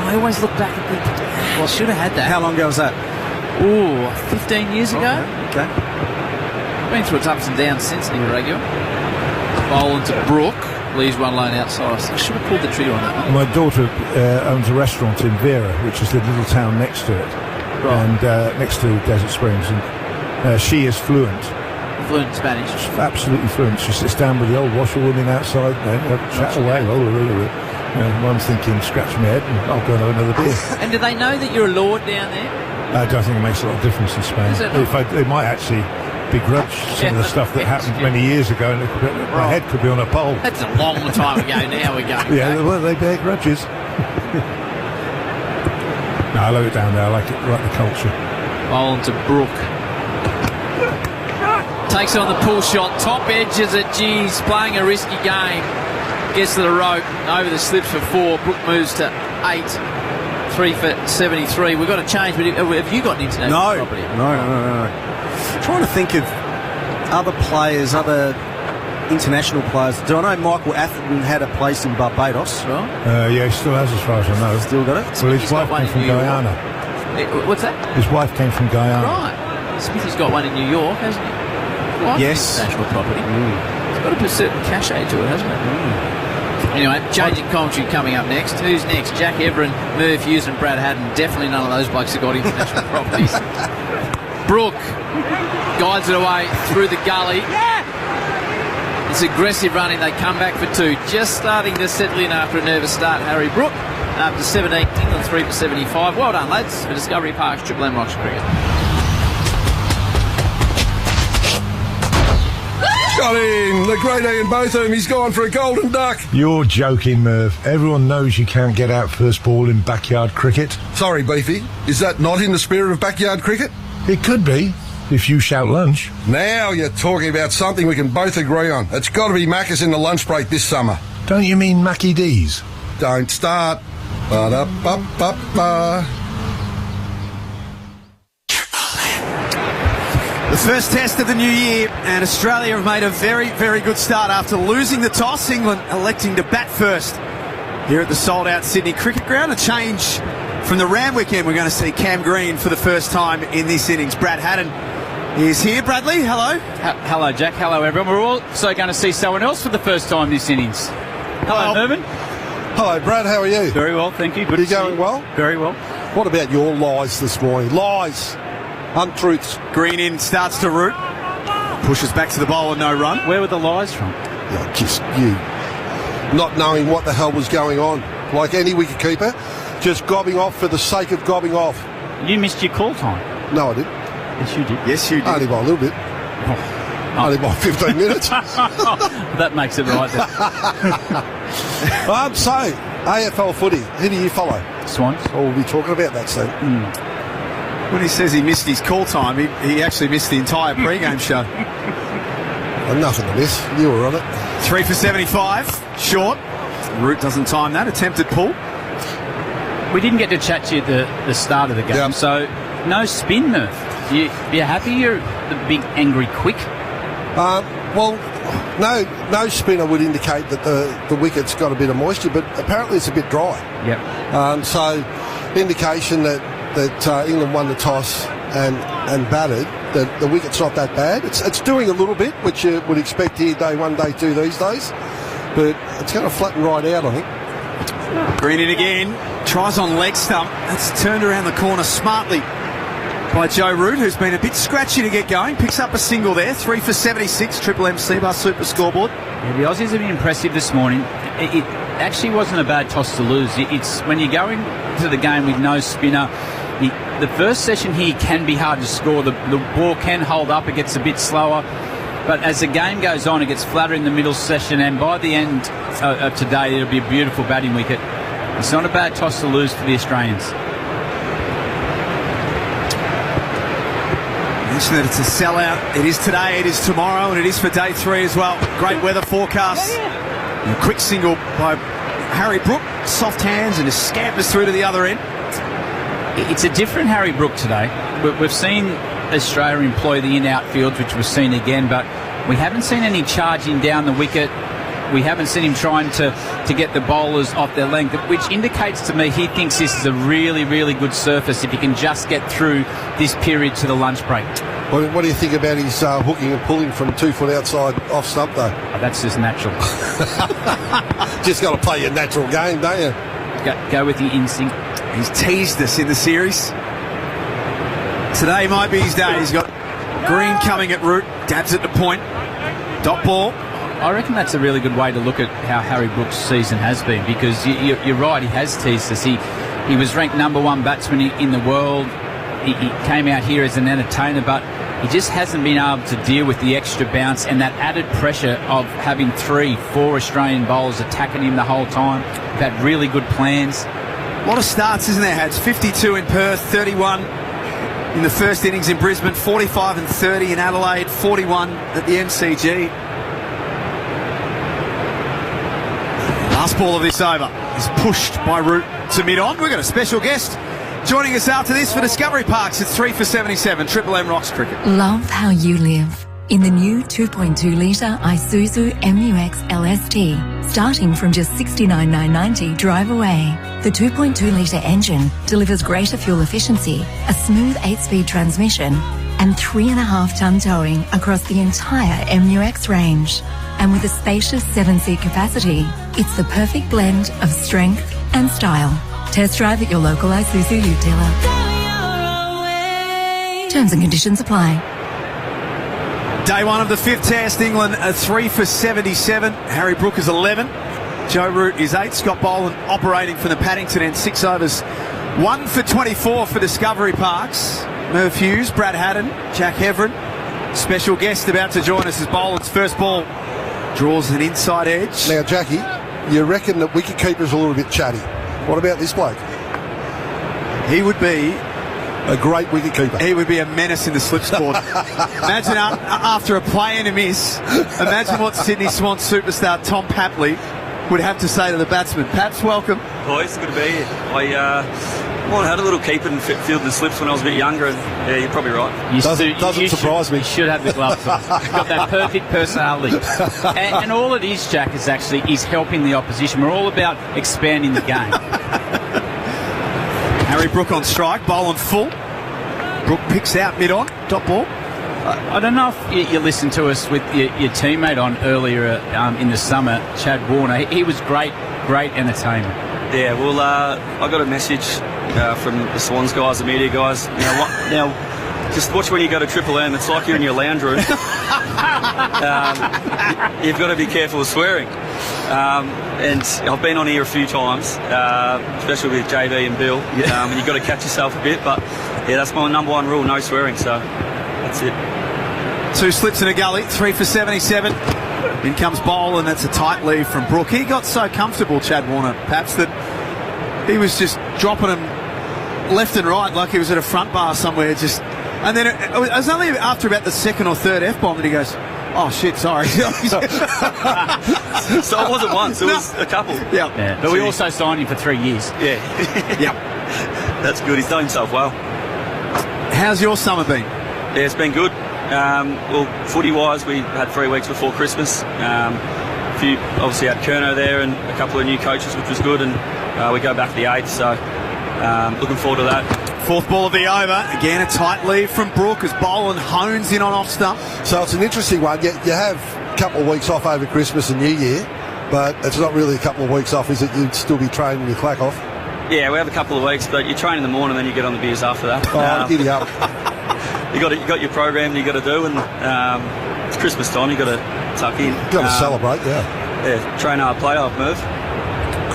I always look back and think, well, I should have had that. How long ago was that? 15 years ago. Okay. Been through its ups and downs since Nicaragua. Boland to Brook. Leaves one lane outside. I should have pulled the trigger on that one. My daughter owns a restaurant in Vera, which is the little town next to it, and next to Desert Springs, and she is fluent Spanish. She's absolutely fluent. She sits down with the old washerwoman outside, chat away. One's thinking, scratch my head, and I'll go and have another beer. And do they know that you're a lord down there? I don't think it makes a lot of difference in Spain. They might actually begrudge some of the stuff that happened many years ago, and my head could be on a pole. That's a long time ago. Now we're going. Yeah, well, they bear grudges. No, I love it down there. I like it, like the culture. Boland to Brook. Takes on the pull shot. Top edges it. Geez, playing a risky game. Gets to the rope. Over the slips for 4. Brook moves to 8. 3 for 73. We've got to change. But have you got an international property? No. Trying to think of other players, other international players. Do I know Michael Atherton had a place in Barbados? Yeah, he still has, as far as I know. Still got it? Well, his wife came from Guyana. What's that? His wife came from Guyana. Right. Smithy's got one in New York, hasn't he? Yes. International property. It's got a certain cachet to it, hasn't it? Anyway, changing commentary coming up next. Who's next? Jack Everin, Merv Hughes and Brad Haddon. Definitely none of those blokes have got international properties. Brook guides it away through the gully. It's aggressive running. They come back for 2. Just starting to settle in after a nervous start. Harry Brook up to 17, England 3 for 75. Well done, lads, for Discovery Park's Triple M Rocks Cricket. Got in! The great Ian Botham, he's gone for a golden duck. You're joking, Merv. Everyone knows you can't get out first ball in backyard cricket. Sorry, Beefy. Is that not in the spirit of backyard cricket? It could be, if you shout lunch. Now you're talking about something we can both agree on. It's got to be Macca's in the lunch break this summer. Don't you mean Mackie D's? Don't start. Ba-da-ba-ba-ba. The first test of the new year, and Australia have made a very, very good start after losing the toss. England electing to bat first here at the sold-out Sydney Cricket Ground. A change from the Randwick end. We're going to see Cam Green for the first time in this innings. Brad Haddon is here. Bradley, hello. Hello, Jack. Hello, everyone. We're also going to see someone else for the first time this innings. Hello, Mervyn. Hello, Brad. How are you? Very well, thank you. Good you to see going well? Very well. What about your lies this morning? Lies. Untruths. Green in, starts to root. Pushes back to the bowler, no run. Where were the lies from? Yeah, just you not knowing what the hell was going on. Like any wicketkeeper, just gobbing off for the sake of gobbing off. You missed your call time. No, I didn't. Yes, you did. Yes, you did. Only by a little bit. Only by 15 minutes. That makes it right then. So, AFL footy, who do you follow? Swans. Oh, we'll be talking about that soon. When he says he missed his call time, he actually missed the entire pre-game show. Nothing to miss. You were on it. 3 for 75. Short. Root doesn't time that. Attempted pull. We didn't get to chat to you at the start of the game, so no spin, Murph. You happy you're the big angry quick? Well, no spinner would indicate that the wicket's got a bit of moisture, but apparently it's a bit dry. Yep. So, indication that England won the toss and batted, that the wicket's not that bad. It's doing a little bit, which you would expect here day one, day two these days, but it's going to flatten right out, I think. Green in again. Tries on leg stump. That's turned around the corner smartly by Joe Root, who's been a bit scratchy to get going. Picks up a single there. 3 for 76. Triple M C-Bar Super Scoreboard. Yeah, the Aussies have been impressive this morning. It actually wasn't a bad toss to lose. It's when you're going to the game with no spinner, the first session here can be hard to score. The ball can hold up. It gets a bit slower. But as the game goes on, it gets flatter in the middle session, and by the end of today, it'll be a beautiful batting wicket. It's not a bad toss to lose for the Australians. Mention that it's a sellout. It is today, it is tomorrow, and it is for day 3 as well. Great weather forecast. And a quick single by Harry Brook. Soft hands and just scampers through to the other end. It's a different Harry Brook today. We've seen Australia employ the in-out fields, which we've seen again, but we haven't seen any charging down the wicket. We haven't seen him trying to get the bowlers off their length, which indicates to me he thinks this is a really, really good surface if he can just get through this period to the lunch break. What do you think about his hooking and pulling from 2 foot outside off stump, though? Oh, that's just natural. Just got to play your natural game, don't you? Go with your instinct. He's teased us in the series. Today might be his day. He's got Green coming at Root. Dabs at the point. Dot ball. I reckon that's a really good way to look at how Harry Brook's season has been, because you're right, he has teased us. He was ranked #1 batsman in the world. He came out here as an entertainer, but he just hasn't been able to deal with the extra bounce and that added pressure of having 3-4 Australian bowlers attacking him the whole time. We've had really good plans. A lot of starts, isn't there, Hads? 52 in Perth, 31 in the first innings in Brisbane, 45 and 30 in Adelaide, 41 at the MCG. Last ball of this over is pushed by Root to mid-on. We've got a special guest joining us after this for Discovery Parks. It's 3 for 77. Triple M rocks cricket. Love how you live in the new 2.2 litre Isuzu MU-X LST, starting from just $69,990 drive away. The 2.2 litre engine delivers greater fuel efficiency, a smooth 8-speed transmission, and 3.5-tonne towing across the entire MU-X range. And with a spacious 7-seat capacity, it's the perfect blend of strength and style. Test drive at your local Isuzu Ute dealer. Terms and conditions apply. Day 1 of the 5th Test. England are 3 for 77. Harry Brook is 11. Joe Root is 8. Scott Boland operating from the Paddington end. 6 overs. 1 for 24 for Discovery Parks. Merv Hughes, Brad Haddon, Jack Heverin. Special guest about to join us as Boland's first ball draws an inside edge. Now, Jackie, you reckon that wicketkeeper's a little bit chatty. What about this bloke? He would be a great wicketkeeper. He would be a menace in the slip sport. Imagine after a play and a miss, imagine what Sydney Swans superstar Tom Papley would have to say to the batsman. Paps, welcome. Boys, good to be here. I had a little keeper and fielded the slips when I was a bit younger, and yeah, you're probably right. Doesn't surprise me. You should have the gloves on. You've got that perfect personality. And all it is, Jack, is helping the opposition. We're all about expanding the game. Harry Brook on strike, Boland full. Brook picks out mid-on, top ball. I don't know if you listened to us with your teammate on earlier in the summer, Chad Warner. He was great entertainment. Yeah, well, I got a message from the Swans guys, the media guys. Now, just watch when you go to Triple M. It's like you're in your lounge room. You've got to be careful of swearing. And I've been on here a few times, especially with JV and Bill. And you've got to catch yourself a bit. But yeah, that's my number one rule: no swearing. So that's it. 2 slips in a gully, 3 for 77. In comes Bowl, and that's a tight lead from Brook. He got so comfortable, Chad Warner, perhaps, that he was just dropping them left and right like he was at a front bar somewhere. And then it was only after about the second or third F-bomb that he goes, oh shit, sorry. So it wasn't once, it was a couple. Yeah. But we also signed him for 3 years. Yeah. Yep. That's good. He's done himself well. How's your summer been? Yeah, it's been good. Well, footy-wise, we had 3 weeks before Christmas. Obviously had Kerno there and a couple of new coaches, which was good, and we go back to the 8th, so looking forward to that. 4th ball of the over. Again, a tight lead from Brook as Boland hones in on off stump. So it's an interesting one. You have a couple of weeks off over Christmas and New Year, but it's not really a couple of weeks off, is it? You'd still be training your clack off. Yeah, we have a couple of weeks, but you train in the morning, then you get on the beers after that. Oh, giddy up. You got your program you got to do, and it's Christmas time. You got to tuck in. You got to celebrate, yeah. Yeah, train hard, play hard, Merv.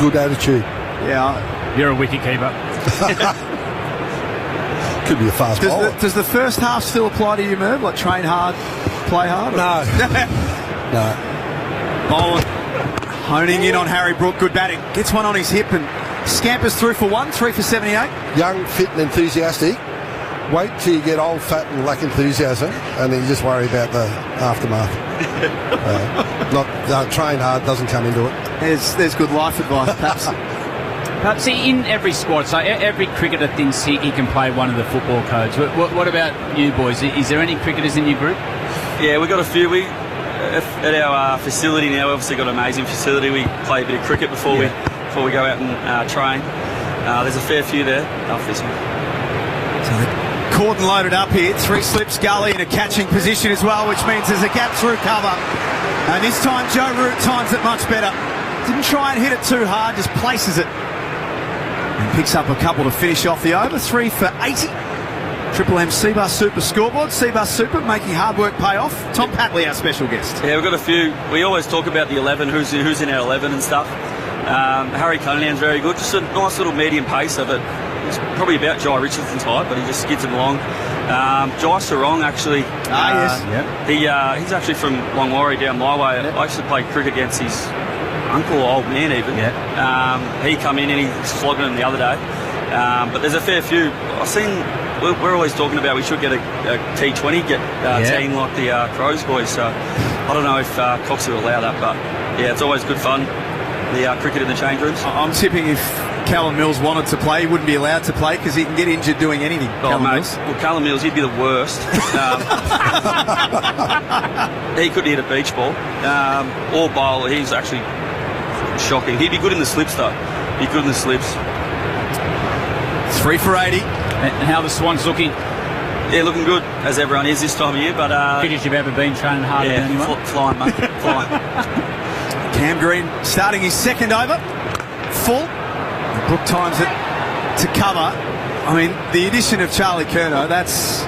Good attitude. Yeah, you're a wicket keeper. Could be a fast bowler. Does the first half still apply to you, Merv? Like train hard, play hard? No. No. Boland honing in on Harry Brook. Good batting. Gets one on his hip and scampers through for 1, 3 for 78. Young, fit and enthusiastic. Wait till you get old, fat and lack enthusiasm, and then you just worry about the aftermath. Train hard doesn't come into it. There's good life advice, perhaps. But see, in every squad, so every cricketer thinks he can play one of the football codes. What about you boys? Is there any cricketers in your group? Yeah, we've got a few. We at our facility now, we've obviously got an amazing facility. We play a bit of cricket before we go out and train. There's a fair few there after this one. So the cordon loaded up here. 3 slips, gully in a catching position as well, which means there's a gap through cover. And this time Joe Root times it much better. Didn't try and hit it too hard, just places it. And picks up a couple to finish off the over. 3 for 80. Triple M Seabus Super scoreboard. Seabus Super making hard work pay off. Tom Patley, our special guest. Yeah, we've got a few. We always talk about the 11, who's in our 11 and stuff. Harry Cunningham's very good. Just a nice little medium pacer, but he's probably about Jai Richardson's height, but he just skids him along. Jai Sarong, actually. Yes. He's actually from Longwarry down my way. I actually played cricket against his uncle, old man even. He come in and he's flogging him the other day. But there's a fair few. I've seen. We're always talking about we should get a T20 team like the Crows boys. So I don't know if Cox will allow that, but yeah, it's always good fun. The cricket in the change rooms. I'm tipping if Callum Mills wanted to play, he wouldn't be allowed to play because he can get injured doing anything. Oh, mate. Well, Callum Mills, he'd be the worst. He couldn't hit a beach ball or bowl. He's actually shocking. He'd be good in the slips, though. Be good in the slips. 3 for 80. And how the Swans looking? Yeah, looking good, as everyone is this time of year. But fittest you've ever been training harder than anyone? Flying, mate. Flying. Cam Green starting his second over. Full. Brook times it to cover. I mean, the addition of Charlie Curnow, that's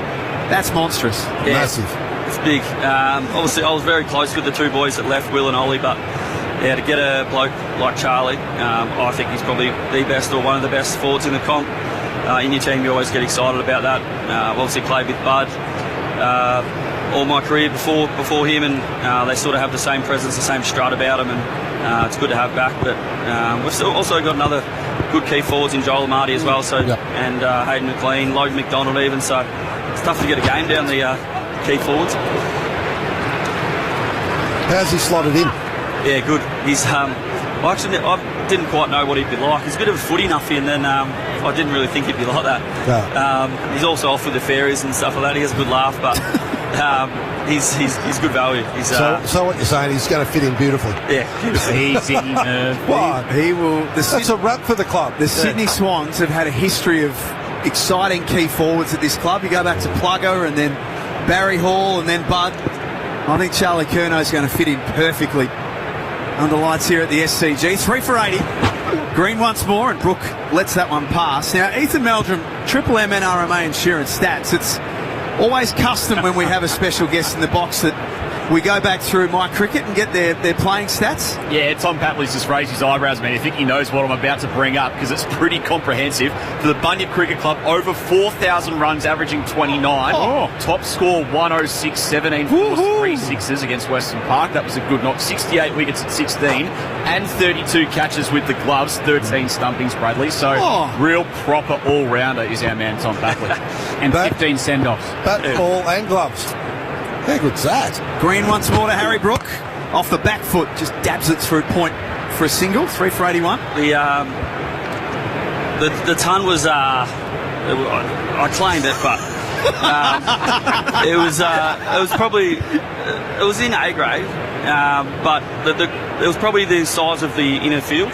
monstrous. Yeah, massive. It's big. Obviously, I was very close with the 2 boys that left, Will and Ollie, but yeah, to get a bloke like Charlie, I think he's probably the best or one of the best forwards in the comp. In your team, you always get excited about that. Obviously, played with Bud all my career before him, and they sort of have the same presence, the same strut about them, and it's good to have back. But we've still also got another good key forwards in Joel Amartey as well, and Hayden McLean, Logan McDonald even, so it's tough to get a game down the key forwards. How's he slotted in? Yeah, good. He's I didn't quite know what he'd be like. He's a bit of a footy nuffy, and then I didn't really think he'd be like that. No. He's also off with the fairies and stuff like that. He has a good laugh, but he's good value. So what you're saying, he's going to fit in beautifully. Yeah, easy. What? He will. That's a wrap for the club. The Sydney Swans have had a history of exciting key forwards at this club. You go back to Plugger and then Barry Hall and then Bud. I think Charlie Curnow is going to fit in perfectly under lights here at the SCG. 3 for 80. Green once more, and Brook lets that one pass. Now, Ethan Meldrum, Triple M NRMA Insurance Stats. It's always custom when we have a special guest in the box that we go back through My Cricket and get their playing stats? Yeah, Tom Papley's just raised his eyebrows, man. I think he knows what I'm about to bring up because it's pretty comprehensive. For the Bunyip Cricket Club, over 4,000 runs, averaging 29. Top score 106, 17 fours, 3 sixes against Western Park. That was a good knock. 68 wickets at 16 and 32 catches with the gloves, 13 stumpings, Bradley. So real proper all-rounder is our man Tom Papley. And 15 send-offs. Bat, ball and gloves. How good's that? Green once more to Harry Brook. Off the back foot, just dabs it through point for a single. 3 for 81. The ton was... I claimed it, but... it was probably... it was in A grade, but it was probably the size of the inner field.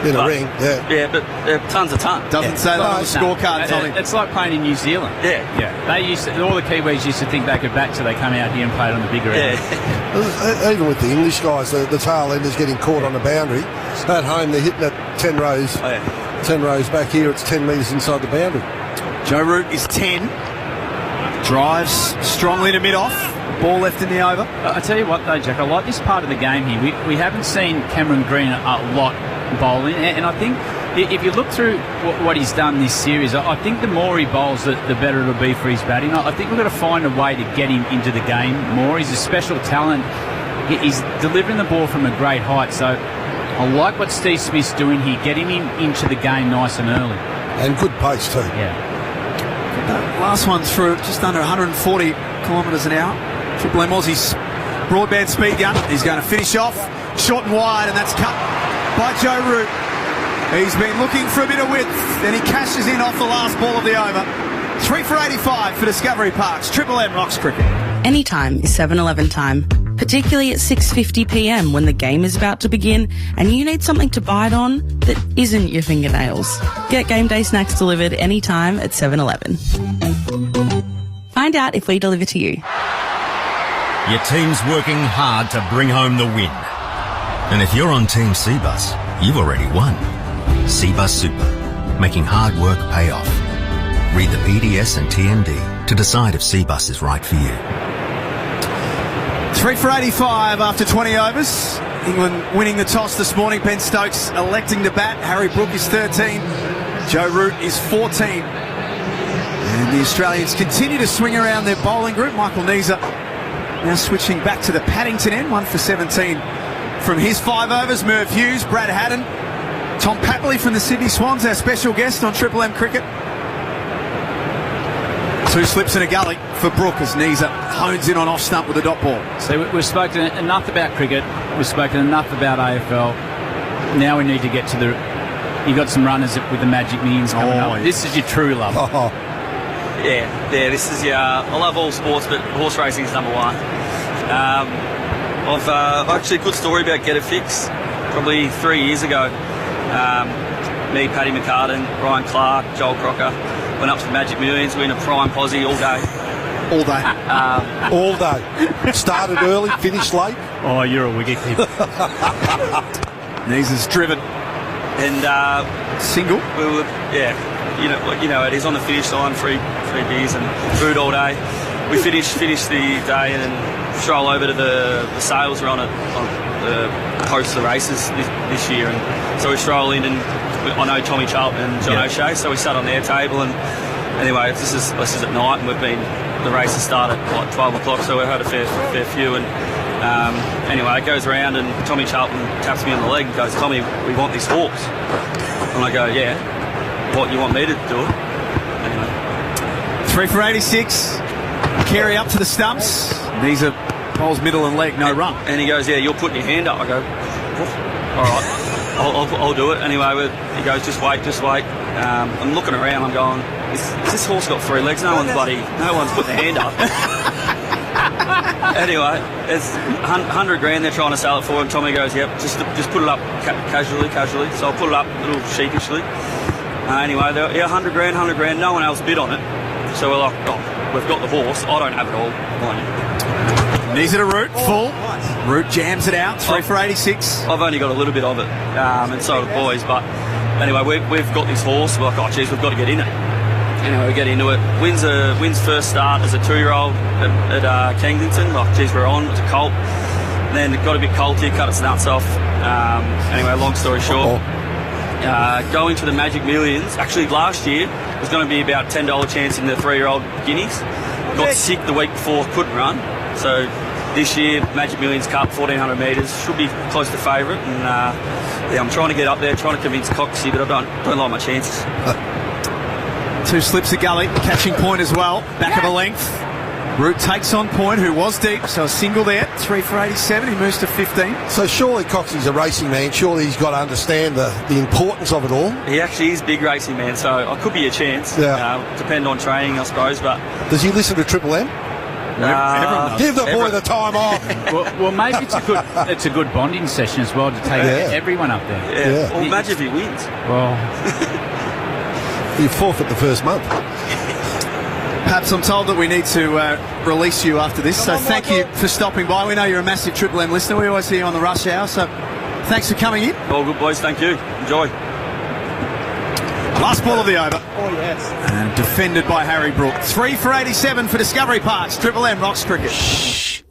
In a ring, yeah. Yeah, but tons a ton. Doesn't say that on the scorecard, Tommy. It's like playing in New Zealand. Yeah. They used to, all the Kiwis used to think they could bat, so they come out here and played on the bigger end. Even with the English guys, the tail enders getting caught on the boundary. At home, they're hitting at 10 rows. 10 rows back here, it's 10 metres inside the boundary. Joe Root is 10. Drives strongly to mid-off. Ball left in the over. I tell you what, though, Jack, I like this part of the game here. We haven't seen Cameron Green a lot bowling, and I think if you look through what he's done this series, I think the more he bowls, the better it'll be for his batting. I think we've got to find a way to get him into the game more. He's a special talent. He's delivering the ball from a great height, so I like what Steve Smith's doing here, getting him into the game nice and early. And good pace too. Yeah. Last one through just under 140 kilometres an hour. Triple M Aussie's broadband speed gun. He's going to finish off short and wide, and that's cut by Joe Root. He's been looking for a bit of width, then he cashes in off the last ball of the over. 3 for 85 for Discovery Parks. Triple M rocks cricket. Anytime is 7-Eleven time, particularly at 6:50 p.m. when the game is about to begin and you need something to bite on that isn't your fingernails. Get game day snacks delivered anytime at 7-Eleven. Find out if we deliver to you. Your team's working hard to bring home the win. And if you're on Team Cbus, you've already won. Cbus Super, making hard work pay off. Read the PDS and TMD to decide if Cbus is right for you. 3 for 85 after 20 overs. England winning the toss this morning. Ben Stokes electing to bat. Harry Brook is 13. Joe Root is 14. And the Australians continue to swing around their bowling group. Michael Neser now switching back to the Paddington end. 1 for 17 from his 5 overs. Merv Hughes, Brad Haddon, Tom Papley from the Sydney Swans, our special guest on Triple M Cricket. 2 slips and a gully for Brook as Neser hones in on off stump with a dot ball. So we've spoken enough about cricket. We've spoken enough about AFL. Now we need to get to the... You've got some runners with the Magic Millions coming up. This is your true love. Yeah, this is your... I love all sports, but horse racing is number one. I've actually a good story about Get It Fix. Probably 3 years ago. Me, Paddy McCartan, Ryan Clark, Joel Crocker went up to the Magic Millions. We were in a prime posse all day. All day. All day. Started early, finished late. Oh, you're a wicket keeper. Neser's driven. And single. We were, you know, it is on the finish line, free beers and food all day. We finished the day and then stroll over to the sales run on the host of the races this year, and so we stroll in, and I know Tommy Charlton and John O'Shea, so we sat on their table, and anyway, this is at night, and the races start at like 12 o'clock, so we've had a fair few, and anyway, it goes around, and Tommy Charlton taps me on the leg and goes, "Tommy, we want this horse," and I go, "Yeah, what, you want me to do it?" Anyway, 3 for 86. Carey up to the stumps. Neser bowls middle and leg, no run. And he goes, "Yeah, you're putting your hand up." I go, "All right, I'll do it." Anyway, he goes, just wait. I'm looking around, I'm going, is this horse got 3 legs? No one's putting their hand up. Anyway, it's $100,000 they're trying to sell it for, and Tommy goes, "Yep, just put it up casually." So I'll put it up a little sheepishly. Anyway, $100,000, no one else bid on it. So we're like, we've got the horse, I don't have it all. Neser to Root, full. Root jams it out, 3 for 86. I've only got a little bit of it, and so do the boys, but anyway, we've got this horse, we're like, oh geez, we've got to get in it. anyway, we get into it. Wins first start as a 2-year-old at Kensington. Like, geez, we're on. It's a colt. Then it got a bit cold here, cut its nuts off. Anyway, long story short, going to the Magic Millions. Actually, last year it was going to be about $10 chance in the 3-year-old guineas. Got sick the week before, couldn't run. So this year, Magic Millions Cup, 1,400 metres, should be close to favourite. And I'm trying to get up there, trying to convince Coxie, but I don't like my chances. 2 slips of Gully, catching point as well, back of a length. Root takes on point, who was deep, so a single there, 3 for 87, he moves to 15. So surely Coxie's a racing man, surely he's got to understand the importance of it all. He actually is a big racing man, so I could be a chance. Depend on training, I suppose. But does he listen to Triple M? Give the boy the time off. well, maybe it's a good bonding session as well to take everyone up there. Yeah. Well, imagine if he wins. Well, you forfeit the first month. Perhaps I'm told that we need to release you after this, so thank you for stopping by. We know you're a massive Triple M listener. We always hear you on the rush hour, so thanks for coming in. All good, boys. Thank you. Enjoy. Last ball of the over. Oh, yes. And defended by Harry Brook. 3 for 87 for Discovery Parks. Triple M rocks cricket. Shh.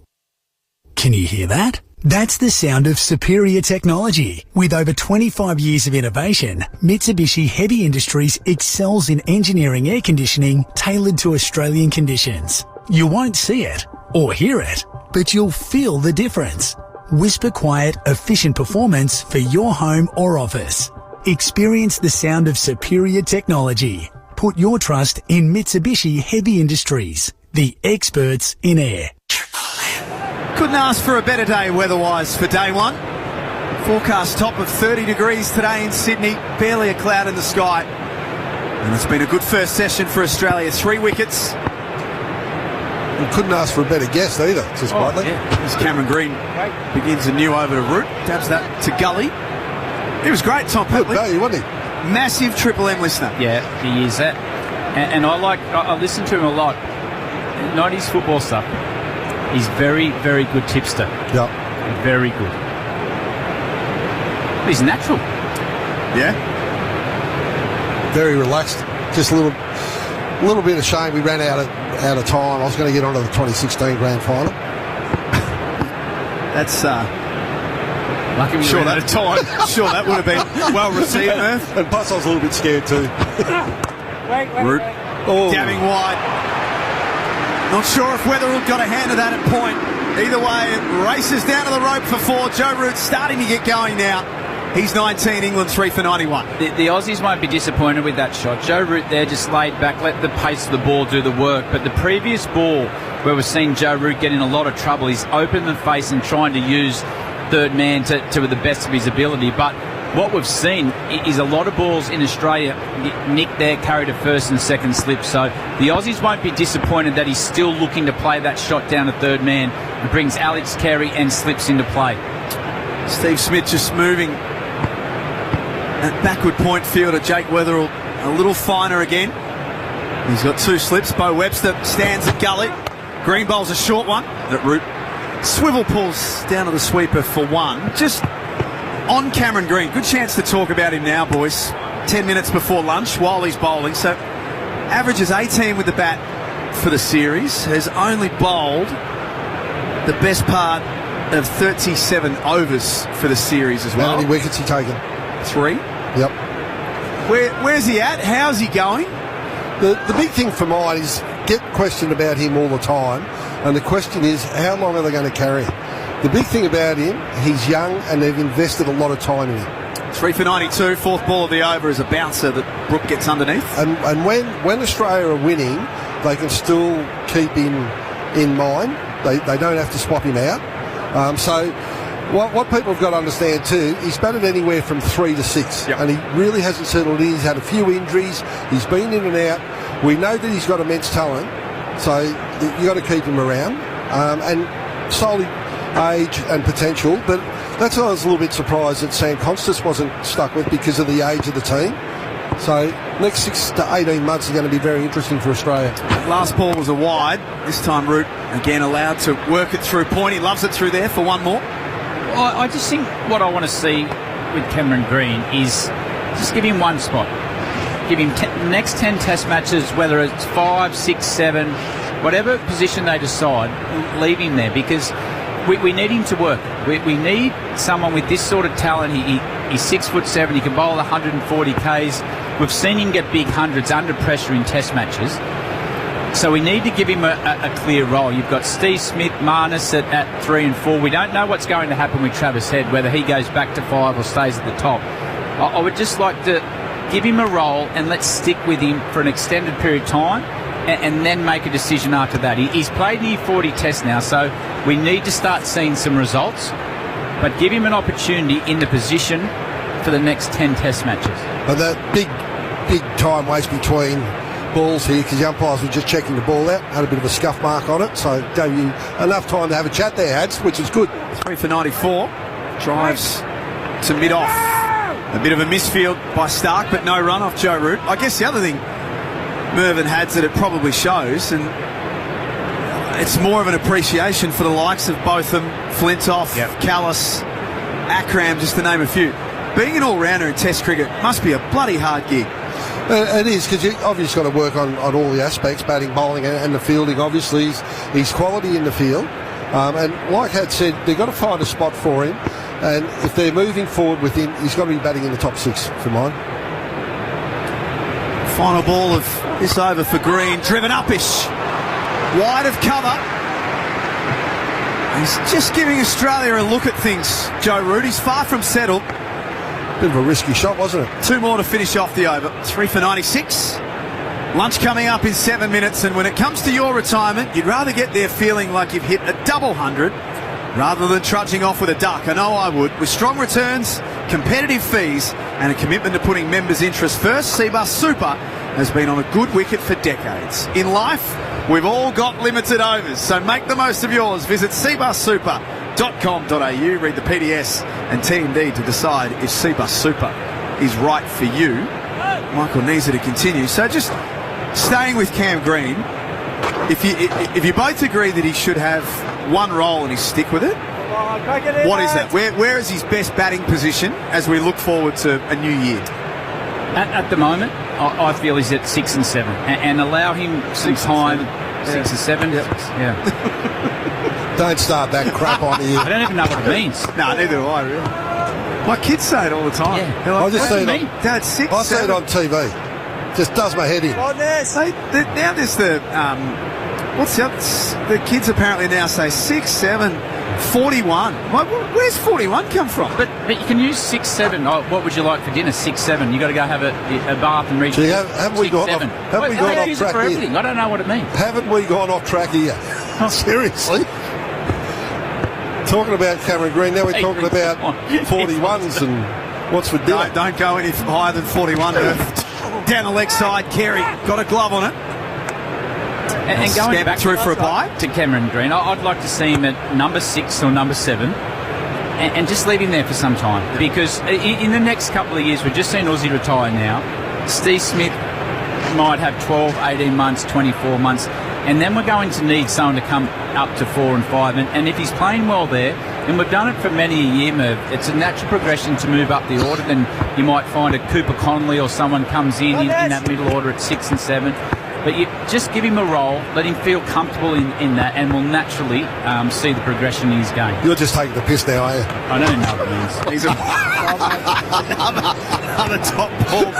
Can you hear that? That's the sound of superior technology. With over 25 years of innovation, Mitsubishi Heavy Industries excels in engineering air conditioning tailored to Australian conditions. You won't see it or hear it, but you'll feel the difference. Whisper quiet, efficient performance for your home or office. Experience the sound of superior technology. Put your trust in Mitsubishi Heavy Industries, the experts in air. Couldn't ask for a better day weather-wise for day one. Forecast top of 30 degrees today in Sydney, barely a cloud in the sky. And it's been a good first session for Australia. 3 wickets. You couldn't ask for a better guest either, just quietly. As Cameron Green begins a new over to Root, dabs that to Gully. He was great, Tom Petley. Good value, wasn't he? Massive Triple M listener. Yeah, he is that. And I listen to him a lot. 90s football stuff. He's very, very good tipster. Yeah. Very good. He's natural. Yeah. Very relaxed. Just a little bit of shame we ran out of time. I was going to get onto the 2016 grand final. That's lucky we ran out of time. Sure, that would have been well received, Murph. And plus I was a little bit scared too. Root. Dabbing wide. Not sure if Weatherall got a hand of that at point. Either way, it races down to the rope for 4. Joe Root starting to get going now. He's 19, England 3 for 91. The Aussies won't be disappointed with that shot. Joe Root there just laid back, let the pace of the ball do the work. But the previous ball, where we're seeing Joe Root get in a lot of trouble, he's opened the face and trying to use third man to the best of his ability. But what we've seen is a lot of balls in Australia nicked there, carried a first and second slip. So the Aussies won't be disappointed that he's still looking to play that shot down to third man. It brings Alex Carey and slips into play. Steve Smith just moving at backward point fielder Jake Weatherall a little finer again. He's got 2 slips. Bo Webster stands at Gully. Green bowls a short one. That Root swivel pulls down to the sweeper for 1. Just on Cameron Green. Good chance to talk about him now, boys. 10 minutes before lunch while he's bowling. So averages 18 with the bat for the series. Has only bowled the best part of 37 overs for the series as well. How many wickets he taken? 3. Yep. Where's he at? How's he going? The big thing for mine is get questioned about him all the time, and the question is how long are they going to carry him? The big thing about him, he's young and they've invested a lot of time in him. 3 for 92, 4th ball of the over is a bouncer that Brook gets underneath. And when Australia are winning, they can still keep him in mind. They don't have to swap him out. So what people have got to understand too, he's batted anywhere from 3 to 6, and he really hasn't settled in. He's had a few injuries. He's been in and out. We know that he's got immense talent, so you got to keep him around. And solely age and potential, but that's why I was a little bit surprised that Sam Constance wasn't stuck with because of the age of the team. So next 6 to 18 months are going to be very interesting for Australia. Last ball was a wide. This time Root again allowed to work it through point. He loves it through there for 1 more. I just think what I want to see with Cameron Green is just give him one spot. give him next 10 test matches, whether it's 5, 6, 7, whatever position they decide, leave him there because we need him to work. We need someone with this sort of talent. He's 6'7", he can bowl 140 Ks. We've seen him get big hundreds under pressure in test matches. So we need to give him a clear role. You've got Steve Smith, Marnus at 3 and 4. We don't know what's going to happen with Travis Head, whether he goes back to 5 or stays at the top. I would just like to give him a role and let's stick with him for an extended period of time and then make a decision after that. He's played near 40 tests now, so we need to start seeing some results, but give him an opportunity in the position for the next 10 test matches. And that big time waste between balls here because the umpires were just checking the ball out, had a bit of a scuff mark on it, so gave you enough time to have a chat there, Hads, which is good. 3 for 94. Drives to mid-off. A bit of a misfield by Stark, but no run off Joe Root. I guess the other thing Mervyn Hads that it probably shows, and it's more of an appreciation for the likes of Botham, Flintoff, Callis, Akram, just to name a few. Being an all-rounder in Test cricket must be a bloody hard gig. It is, because you obviously got to work on all the aspects, batting, bowling and the fielding. Obviously, he's quality in the field. And like Had said, they've got to find a spot for him. And if they're moving forward with him, he's got to be batting in the top 6 for mine. Final ball of this over for Green. Driven up-ish. Wide of cover. He's just giving Australia a look at things, Joe Root. He's far from settled. Bit of a risky shot, wasn't it? 2 more to finish off the over. 3 for 96. Lunch coming up in 7 minutes, and when it comes to your retirement, you'd rather get there feeling like you've hit a double 100 rather than trudging off with a duck. I know I would. With strong returns, competitive fees, and a commitment to putting members' interests first, Cbus Super has been on a good wicket for decades. In life, we've all got limited overs, so make the most of yours. Visit cbussuper.com.au, read the PDS and TMD to decide if Cbus Super is right for you. Michael Neeser to continue. So just staying with Cam Green, if you both agree that he should have one role and he stick with it, what is that? Where is his best batting position as we look forward to a new year? At the moment, I feel he's at 6 and 7, and allow him some time. 6 and 7, yeah. Don't start that crap on here. I don't even know what it means. No, neither do I, really. My kids say it all the time. Yeah. They're like, I just see it on, Dad, 6, I see it 7. on TV. Just does my head in. Now there's the what's the other? The kids apparently now say 6, 7, 41. Where's 41 come from? But you can use 6, 7. Oh, what would you like for dinner? 6, 7. You got to go have a bath and reach. Gee, haven't we gone 7. off track here? I don't know what it means. Haven't we gone off track here? Seriously? Talking about Cameron Green, now we're talking about 41s and what's for dinner. Don't go any higher than 41. Down the leg side, Carey got a glove on it. And going back through for a bye to Cameron Green, I'd like to see him at number 6 or number 7 and just leave him there for some time, because in the next couple of years, we've just seen Aussie retire now. Steve Smith might have 12, 18 months, 24 months, and then we're going to need someone to come up to 4 and 5, and if he's playing well there, and we've done it for many a year, Merv, it's a natural progression to move up the order. Then you might find a Cooper Connolly or someone comes in that middle order at 6 and 7. But you just give him a role, let him feel comfortable in that, and we'll naturally see the progression in his game. You're just taking the piss now, are you? I don't know what it means. He's another top ball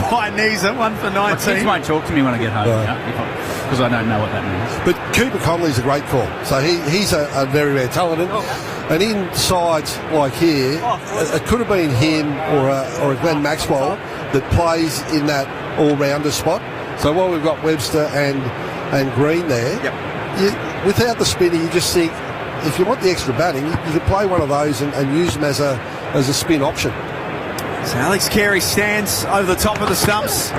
by Neeser, 1 for 19. Kids won't talk to me when I get home, because I don't know what that means. But Cooper Connolly's a great call. So he's a very rare talent. And in sides like here, it could have been him or a Glenn Maxwell that plays in that all-rounder spot. So while we've got Webster and Green there, without the spinner, you just think, if you want the extra batting, you could play one of those and use them as a spin option. So Alex Carey stands over the top of the stumps,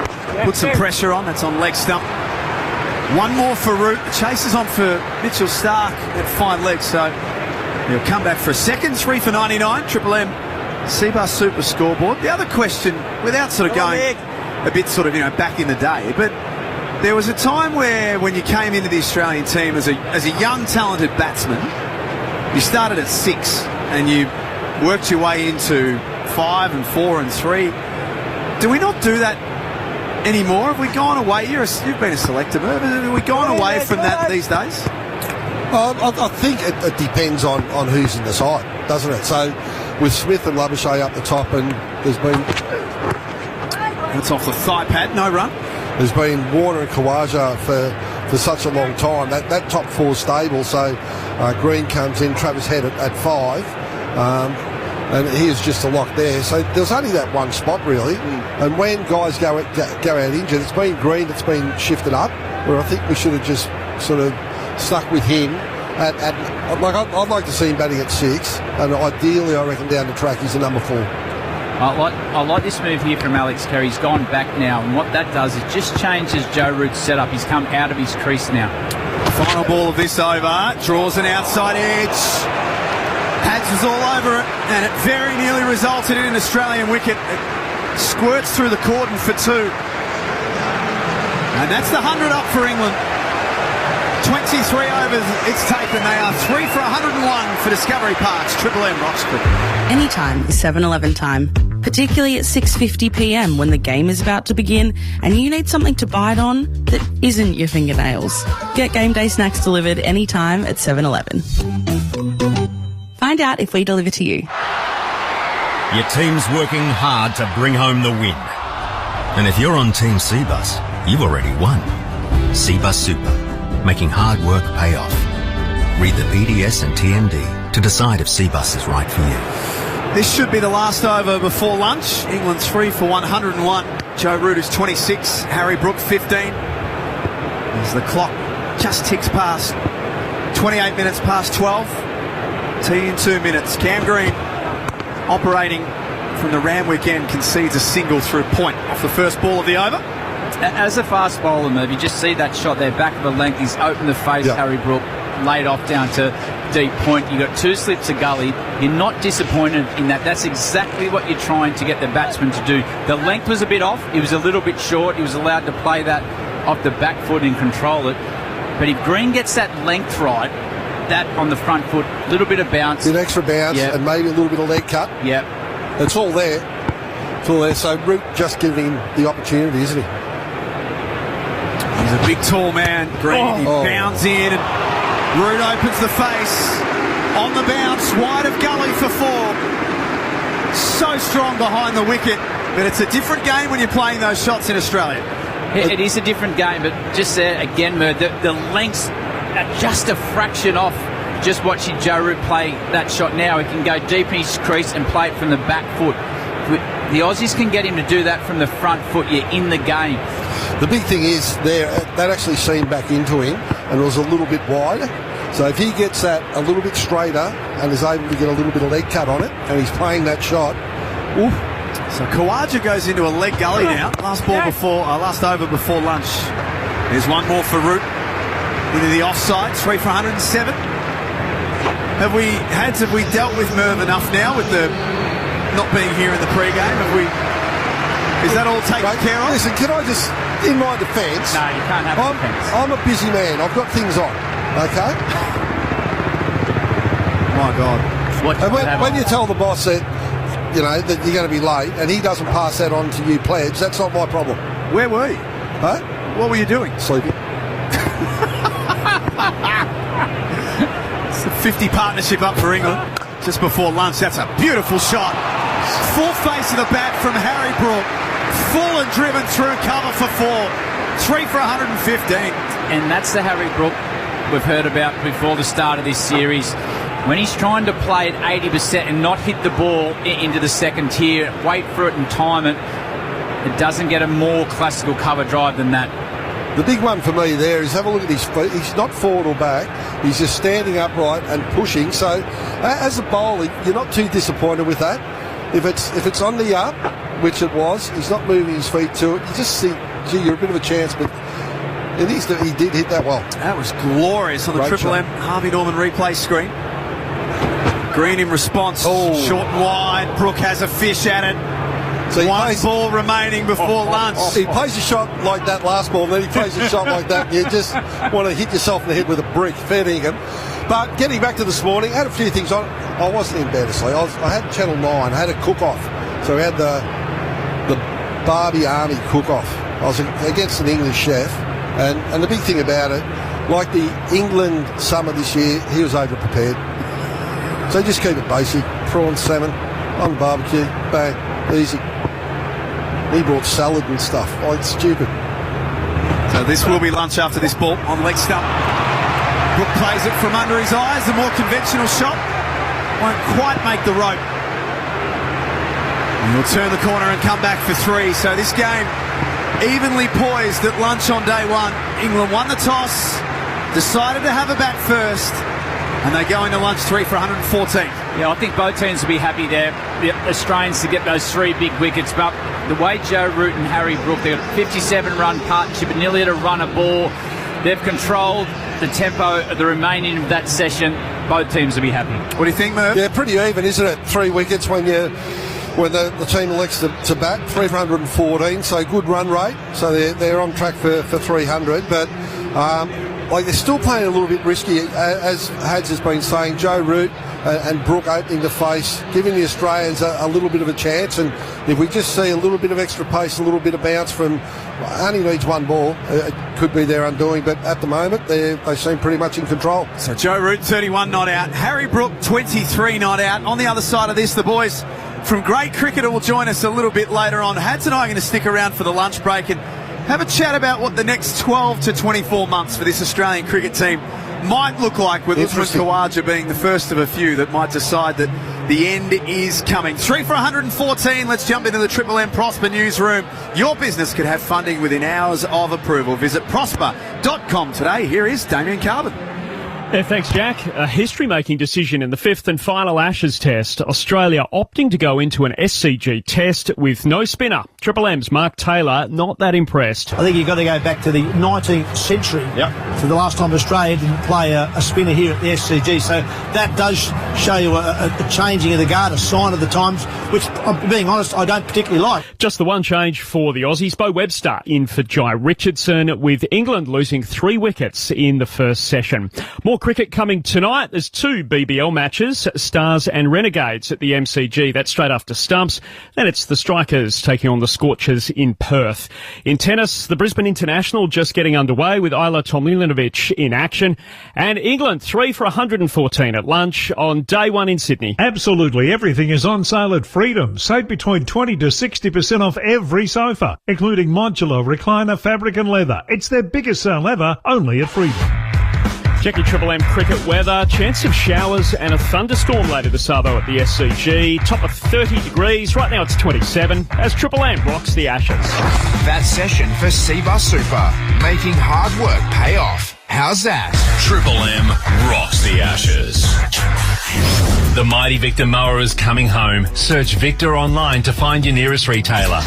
puts some pressure on. That's on leg stump. One more for Root. Chases on for Mitchell Stark at fine leg. So he'll come back for a second. 3 for 99. Triple M Cbus Super scoreboard. The other question, without sort of going a bit sort of, back in the day, but there was a time where when you came into the Australian team as a young, talented batsman, you started at 6 and you worked your way into 5 and 4 and 3. Do we not do that anymore? Have we gone away? You've been a selector, Merv. Have we gone away from that these days? I think it depends on who's in the side, doesn't it? So with Smith and Labuschagne up the top, and there's been... That's off the thigh pad, no run. There's been Warner and Kawaja for such a long time. That top four stable, so Green comes in, Travis Head at 5, and he is just a lock there. So there's only that one spot, really. And when guys go out injured, it's been Green that's been shifted up, where I think we should have just sort of stuck with him. I'd like to see him batting at 6, and ideally, I reckon down the track he's a number 4. I like this move here from Alex Carey. He's gone back now, and what that does is just changes Joe Root's setup. He's come out of his crease now. Final ball of this over. Draws an outside edge. Pads was all over it, and it very nearly resulted in an Australian wicket. It squirts through the cordon for 2. And that's the 100 up for England. 23 overs it's taken. They are 3 for 101 for Discovery Park's Triple M Rocks Cricket. Anytime is 7-Eleven time, particularly at 6:50 p.m. when the game is about to begin and you need something to bite on that isn't your fingernails. Get game day snacks delivered anytime at 7-Eleven. Find out if we deliver to you. Your team's working hard to bring home the win. And if you're on Team Cbus, you've already won. Cbus Super, making hard work pay off. Read the PDS and TMD to decide if Cbus is right for you. This should be the last over before lunch. England's 3 for 101. Joe Root is 26. Harry Brook 15. As the clock just ticks past 28 minutes past 12. Tea in 2 minutes. Cam Green operating from the Randwick end concedes a single through point off the first ball of the over. As a fast bowler, Merv, you just see that shot there, back of the length. He's opened the face, Harry Brook, laid off down to deep point. You got 2 slips of gully. You're not disappointed in that. That's exactly what you're trying to get the batsman to do. The length was a bit off. He was a little bit short. He was allowed to play that off the back foot and control it. But if Green gets that length right, that on the front foot, a little bit of bounce. An extra bounce and maybe a little bit of leg cut. Yep. It's all there. It's all there. So Root just giving him the opportunity, isn't he? He's a big, tall man. Green, he bounds in and Root opens the face. On the bounce, wide of gully for 4. So strong behind the wicket. But it's a different game when you're playing those shots in Australia. It is a different game, but just there again, Merv, the lengths are just a fraction off. Just watching Joe Root play that shot now. He can go deep in his crease and play it from the back foot. The Aussies can get him to do that from the front foot. You're in the game. The big thing is that actually seamed back into him and it was a little bit wider. So if he gets that a little bit straighter and is able to get a little bit of leg cut on it and he's playing that shot, oof. So Kawaja goes into a leg gully now. Last over before lunch. There's one more for Root into the offside. 3 for 107. Have we dealt with Merv enough now with the not being here in the pre-game? Is that all taken care of? Listen, can I just, in my defence... No, you can't have defence. I'm a busy man. I've got things on, okay? My God. And when you tell the boss that, you know, that you're going to be late and he doesn't pass that on to you pledge, that's not my problem. Where were you? Huh? What were you doing? Sleeping. It's a 50 partnership up for England just before lunch. That's a beautiful shot. Full face of the bat from Harry Brook. Full and driven through cover for 4. 3 for 115. And that's the Harry Brook we've heard about before the start of this series. When he's trying to play at 80% and not hit the ball into the second tier, wait for it and time it, it doesn't get a more classical cover drive than that. The big one for me there is have a look at his feet. He's not forward or back. He's just standing upright and pushing. So as a bowler, you're not too disappointed with that. If it's on the up, which it was, he's not moving his feet to it. You just see, gee, you're a bit of a chance, but he did hit that well. That was glorious on the Triple M Harvey Norman replay screen. Green in response, short and wide. Brook has a fish at it. So one ball remaining before lunch. He plays a shot like that last ball, and then he plays a shot like that. You just want to hit yourself in the head with a brick. Fair dinkum. But getting back to this morning, I had a few things on. I wasn't in bed asleep. I had Channel 9. I had a cook-off. So we had the Barbie Army cook-off. I was against an English chef, and the big thing about it, like the England summer this year, he was over-prepared. So just keep it basic. Prawn, salmon, on the barbecue, bang, easy. He brought salad and stuff. Oh, it's stupid. So this will be lunch after this ball on leg stump. Brook plays it from under his eyes. The more conventional shot won't quite make the rope. And he'll turn the corner and come back for 3. So this game evenly poised at lunch on day 1. England won the toss, decided to have a bat first, and they go into lunch 3 for 114. Yeah, I think both teams will be happy there, the Australians, to get those 3 big wickets. But the way Joe Root and Harry Brook, they've got a 57-run partnership and nearly had a run a ball. They've controlled the tempo of the remaining of that session. Both teams will be happy. What do you think, Merv? Yeah, pretty even, isn't it? 3 wickets when the team elects to bat, 3 for 114, so good run rate. So they're on track for 300, but they're still playing a little bit risky, as Hads has been saying. Joe Root and Brook opening the face, giving the Australians a little bit of a chance, and if we just see a little bit of extra pace, a little bit of bounce from, only needs 1 ball, it could be their undoing, but at the moment they seem pretty much in control. So Joe Root 31 not out, Harry Brook 23 not out. On the other side of this, the boys from Great Cricketer will join us a little bit later on. Hads and I are going to stick around for the lunch break and have a chat about what the next 12 to 24 months for this Australian cricket team might look like, with Usman Khawaja being the first of a few that might decide that the end is coming. 3 for 114. Let's jump into the Triple M Prosper newsroom. Your business could have funding within hours of approval. Visit prosper.com today. Here is Damien Carbon. Yeah, thanks, Jack. A history-making decision in the 5th and final Ashes test. Australia opting to go into an SCG test with no spinner. Triple M's Mark Taylor not that impressed. I think you've got to go back to the 19th century for the last time Australia didn't play a spinner here at the SCG. So that does show you a changing of the guard, a sign of the times, which, being honest, I don't particularly like. Just the one change for the Aussies. Bo Webster in for Jai Richardson, with England losing 3 wickets in the first session. More cricket coming tonight. There's 2 BBL matches, Stars and Renegades at the MCG. That's straight after stumps. Then it's the Strikers taking on the Scorchers in Perth. In tennis, the Brisbane International just getting underway with Ajla Tomljanovic in action. And England 3 for 114 at lunch on day 1 in Sydney. Absolutely everything is on sale at Freedom. Save between 20 to 60% off every sofa, including modular, recliner, fabric and leather. It's their biggest sale ever, only at Freedom. Check your Triple M cricket weather. Chance of showers and a thunderstorm later this hour at the SCG. Top of 30 degrees. Right now it's 27 as Triple M rocks the Ashes. That session for Cbus Super, making hard work pay off. How's that? Triple M rocks the Ashes. The mighty Victor mower is coming home. Search Victor online to find your nearest retailer.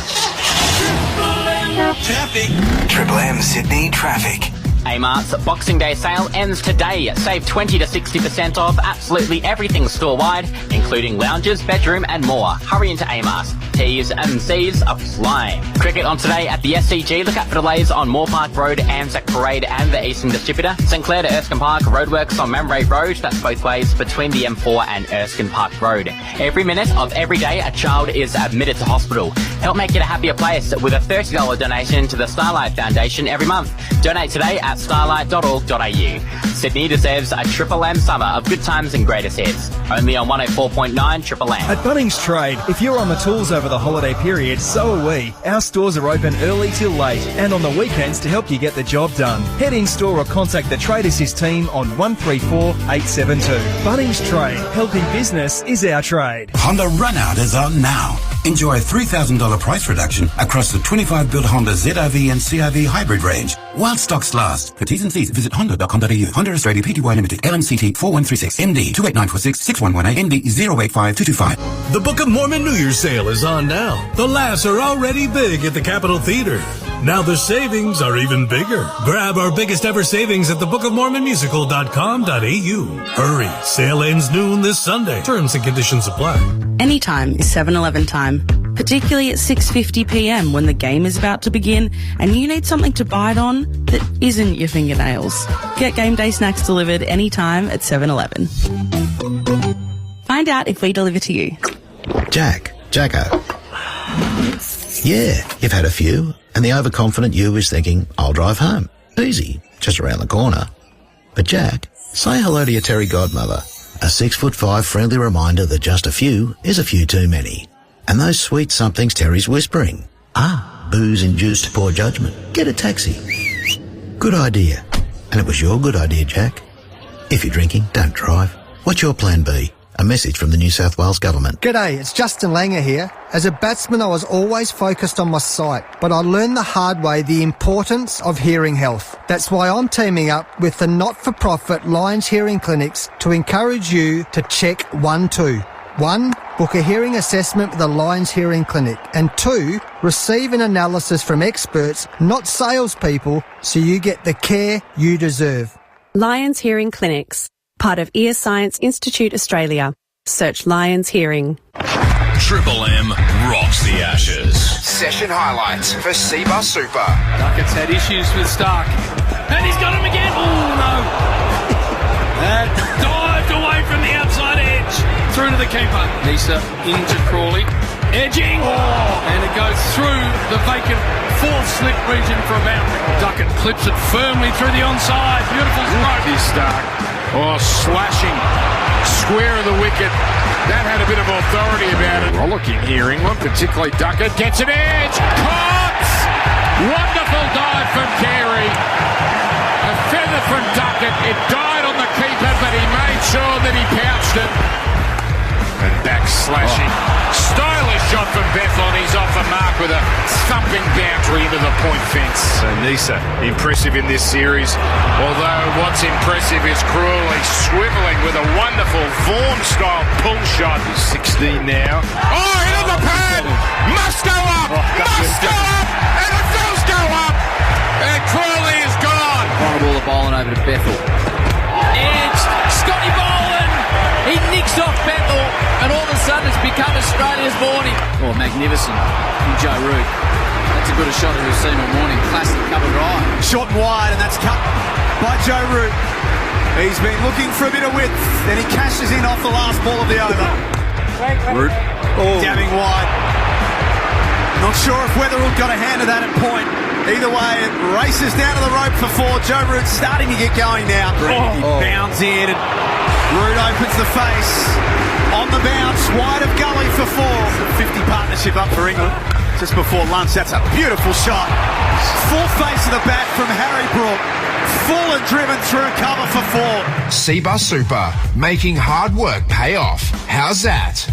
Triple M Sydney traffic. Amart's Boxing Day sale ends today. Save 20 to 60% off absolutely everything store-wide, including lounges, bedroom and more. Hurry into Amart. T's and C's apply. Cricket on today at the SCG. Look out for delays on Moore Park Road, Anzac Parade and the Eastern Distributor. St Clair to Erskine Park, roadworks on Mamre Road. That's both ways between the M4 and Erskine Park Road. Every minute of every day, a child is admitted to hospital. Help make it a happier place with a $30 donation to the Starlight Foundation every month. Donate today at starlight.org.au. Sydney deserves a Triple M summer of good times and greatest hits. Only on 104.9 Triple M. At Bunnings Trade, if you're on the tools over the holiday period, so are we. Our stores are open early till late and on the weekends to help you get the job done. Head in store or contact the Trade Assist team on 134 872. Bunnings Trade, helping business is our trade. Honda Runout is out now. Enjoy a $3,000 price reduction across the 25-built Honda ZRV and CRV hybrid range while stocks last. For T's and C's, visit honda.com.au. Honda Australia Pty Limited, LMCT 4136, MD 28946 6118, MD 085225. The Book of Mormon New Year's sale is on now. The laughs are already big at the Capitol Theater. Now the savings are even bigger. Grab our biggest ever savings at thebookofmormonmusical.com.au. Hurry, sale ends noon this Sunday. Terms and conditions apply. Anytime is 7-Eleven time, particularly at 6:50 p.m. when the game is about to begin and you need something to bite on that isn't your fingernails. Get game day snacks delivered anytime at 7-Eleven. Find out if we deliver to you. Jacko. Yeah, you've had a few, and the overconfident you is thinking, I'll drive home. Easy, just around the corner. But Jack, say hello to your Terry godmother. A 6'5" friendly reminder that just a few is a few too many. And those sweet somethings Terry's whispering. Booze-induced poor judgment. Get a taxi. Good idea. And it was your good idea, Jack. If you're drinking, don't drive. What's your plan B? A message from the New South Wales Government. G'day, it's Justin Langer here. As a batsman, I was always focused on my sight, but I learned the hard way the importance of hearing health. That's why I'm teaming up with the not-for-profit Lions Hearing Clinics to encourage you to check 1, 2. 1, book a hearing assessment with the Lions Hearing Clinic. And 2, receive an analysis from experts, not salespeople, so you get the care you deserve. Lions Hearing Clinics, part of Ear Science Institute Australia. Search Lions Hearing. Triple M rocks the Ashes. Session highlights for Seabus Super. Duckett's had issues with Stark. And he's got him again. Oh, no. That dived away from the outside edge. Through to the keeper. Nisa into Crawley. Edging. And it goes through the vacant fourth slip region for a boundary. Duckett clips it firmly through the onside. Beautiful stroke. Is Stark. Slashing. Square of the wicket. That had a bit of authority about it. Rollicking here, England, particularly Duckett. Gets an edge. Caught! Wonderful dive from Carey. A feather from Duckett. It died on the keeper, but he made sure that he pouched it. And back slashing. Stylish shot from Bethlon. He's off the mark with a thumping boundary into the point fence. So Nisa, impressive in this series. Although what's impressive is Crawley swiveling with a wonderful Vaughan-style pull shot. He's 16 now. Into the pad! Must go up! Must go up! And it does go up! And Crawley is gone! Horrible the bowling over to Bethel. Edge. Scotty Boland! He nicks off Bethel, and all of a sudden it's become Australia's morning. Magnificent from Joe Root. That's as good a shot as we've seen all morning. Classic cover drive. Short and wide, and that's cut by Joe Root. He's been looking for a bit of width, then he cashes in off the last ball of the over. Root dabbing wide. Not sure if Weatherall got a hand of that at point. Either way, it races down to the rope for 4. Joe Root starting to get going now. He bounds in, and Root opens the face. On the bounce, wide of gully for 4. 50 partnership up for England. Just before lunch, that's a beautiful shot. Full face of the bat from Harry Brook. Full and driven through cover for 4. Seabus Super, making hard work pay off. How's that?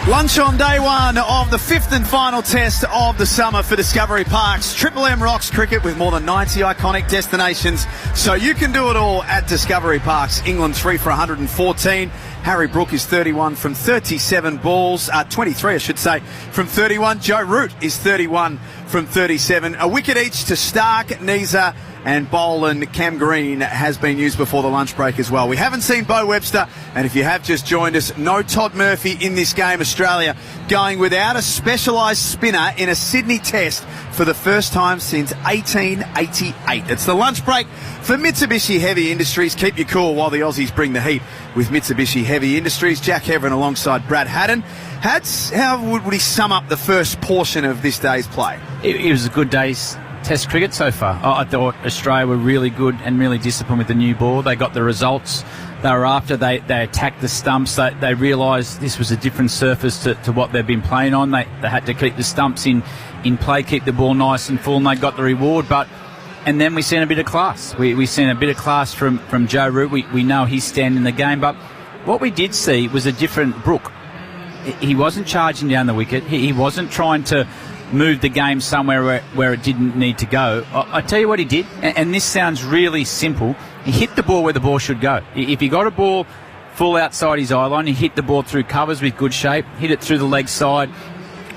Lunch on day 1 of the 5th and final test of the summer for Discovery Parks. Triple M rocks cricket with more than 90 iconic destinations, so you can do it all at Discovery Parks. England 3 for 114. Harry Brook is 31 from 37 balls, 23 I should say, from 31. Joe Root is 31 from 37. A wicket each to Stark, Nisa and Boland. Cam Green has been used before the lunch break as well. We haven't seen Beau Webster, and if you have just joined us, no Todd Murphy in this game. Australia going without a specialised spinner in a Sydney test for the first time since 1888. It's the lunch break for Mitsubishi Heavy Industries. Keep you cool while the Aussies bring the heat with Mitsubishi Heavy Industries. Jack Heverin alongside Brad Haddon. How would he sum up the first portion of this day's play? It was a good day's Test cricket so far. I thought Australia were really good and really disciplined with the new ball. They got the results they were after. They attacked the stumps. They realised this was a different surface to what they've been playing on. They had to keep the stumps in play, keep the ball nice and full, and they got the reward. And then we seen a bit of class. We seen a bit of class from Joe Root. We know he's standing in the game, but what we did see was a different Brook. He wasn't charging down the wicket. He wasn't trying to move the game somewhere where it didn't need to go. I tell you what he did, and this sounds really simple. He hit the ball where the ball should go. If he got a ball full outside his eye line, he hit the ball through covers with good shape, hit it through the leg side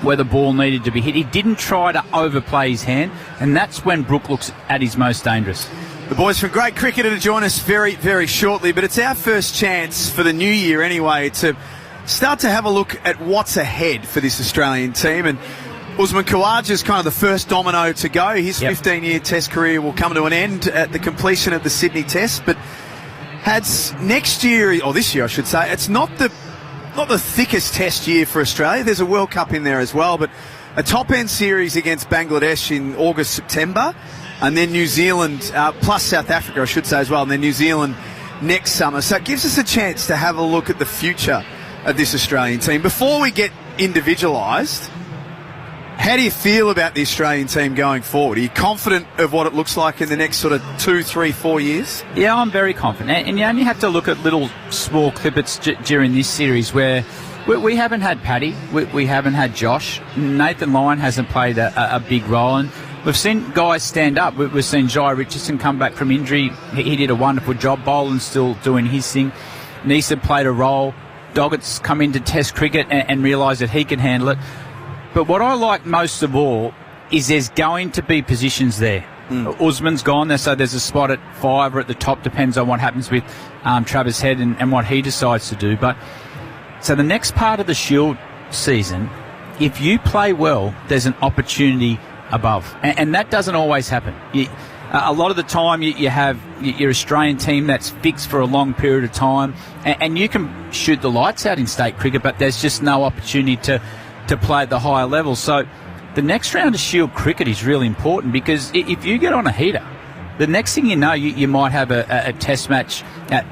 where the ball needed to be hit. He didn't try to overplay his hand, and that's when Brook looks at his most dangerous. The boys from Great Cricketer to join us very, very shortly, but it's our first chance for the new year anyway to start to have a look at what's ahead for this Australian team. And Usman Khawaja's kind of the first domino to go. His 15-year Test career will come to an end at the completion of the Sydney Test. But next year, or this year I should say, it's not the thickest Test year for Australia. There's a World Cup in there as well. But a top-end series against Bangladesh in August, September, and then New Zealand, plus South Africa, I should say as well, and then New Zealand next summer. So it gives us a chance to have a look at the future of this Australian team. Before we get individualised, how do you feel about the Australian team going forward? Are you confident of what it looks like in the next sort of 2, 3, 4 years? Yeah, I'm very confident. And you only have to look at little small clippets during this series where we haven't had Paddy, we haven't had Josh. Nathan Lyon hasn't played a big role. And we've seen guys stand up. We've seen Jai Richardson come back from injury. He did a wonderful job. Boland's still doing his thing. Neeson played a role. Doggett's come into Test cricket and realised that he can handle it. But what I like most of all is there's going to be positions there. Usman's gone there, so there's a spot at 5 or at the top, depends on what happens with Travis Head and what he decides to do. But so the next part of the Shield season, if you play well, there's an opportunity above. And that doesn't always happen. A lot of the time you have your Australian team that's fixed for a long period of time, and you can shoot the lights out in state cricket, but there's just no opportunity to play at the higher level. So the next round of Shield cricket is really important, because if you get on a heater, the next thing you know, you might have a test match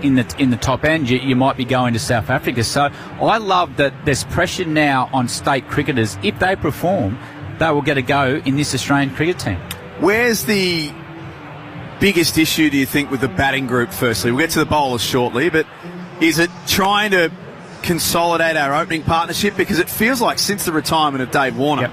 in the top end. You might be going to South Africa. So I love that there's pressure now on state cricketers. If they perform, they will get a go in this Australian cricket team. Where's the biggest issue, do you think, with the batting group, firstly? We'll get to the bowlers shortly, but is it trying to consolidate our opening partnership? Because it feels like since the retirement of Dave Warner,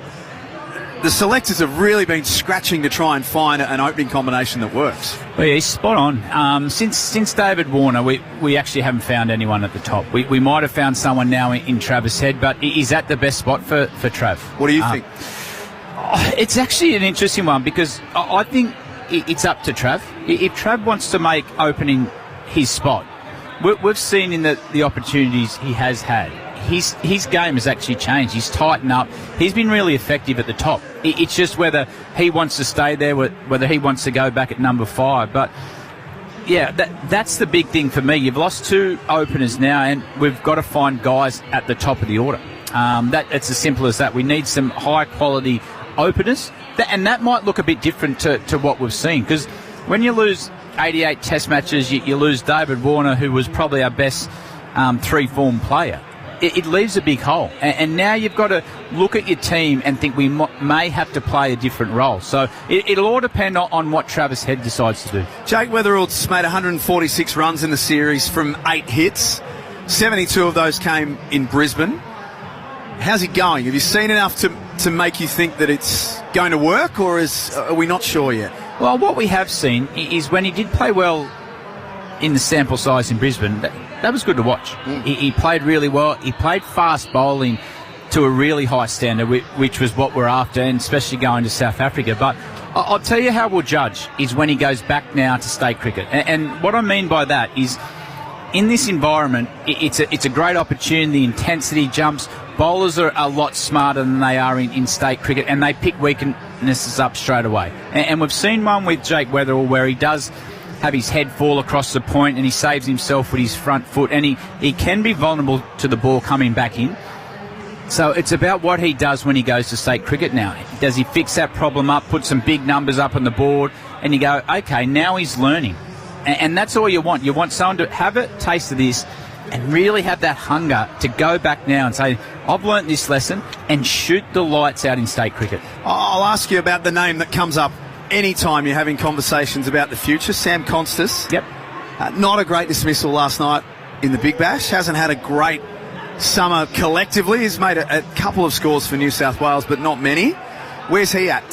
the selectors have really been scratching to try and find an opening combination that works. Well, yeah, he's spot on. Since David Warner, we actually haven't found anyone at the top. We might have found someone now in Travis Head, but is that the best spot for Trav? What do you think? It's actually an interesting one, because I think it's up to Trav. If Trav wants to make opening his spot, we've seen in the opportunities he has had, his game has actually changed. He's tightened up. He's been really effective at the top. It's just whether he wants to stay there, whether he wants to go back at number 5. But yeah, that's the big thing for me. You've lost 2 openers now, and we've got to find guys at the top of the order. It's as simple as that. We need some high quality openers, and that might look a bit different to what we've seen, because when you lose 88 test matches, you lose David Warner, who was probably our best 3-form player. It leaves a big hole, and now you've got to look at your team and think we may have to play a different role. So it'll all depend on what Travis Head decides to do. Jake Weatherald's made 146 runs in the series from 8 hits. 72 of those came in Brisbane. How's he going? Have you seen enough to make you think that it's going to work, or are we not sure yet? Well, what we have seen is when he did play well in the sample size in Brisbane, that was good to watch. He played really well. He played fast bowling to a really high standard, which was what we're after, and especially going to South Africa. But I'll tell you how we'll judge is when he goes back now to state cricket. And what I mean by that is, in this environment, it's a great opportunity. The intensity jumps. Bowlers are a lot smarter than they are in state cricket, and they pick weaknesses up straight away. And we've seen one with Jake Weatherall where he does have his head fall across the point and he saves himself with his front foot, and he can be vulnerable to the ball coming back in. So it's about what he does when he goes to state cricket now. Does he fix that problem up, put some big numbers up on the board, and you go, okay, now he's learning. And that's all you want. You want someone to have a taste of this and really have that hunger to go back now and say, I've learnt this lesson, and shoot the lights out in state cricket. I'll ask you about the name that comes up anytime you're having conversations about the future, Sam Constas. Yep. Not a great dismissal last night in the Big Bash. Hasn't had a great summer collectively. He's made a couple of scores for New South Wales, but not many. Where's he at?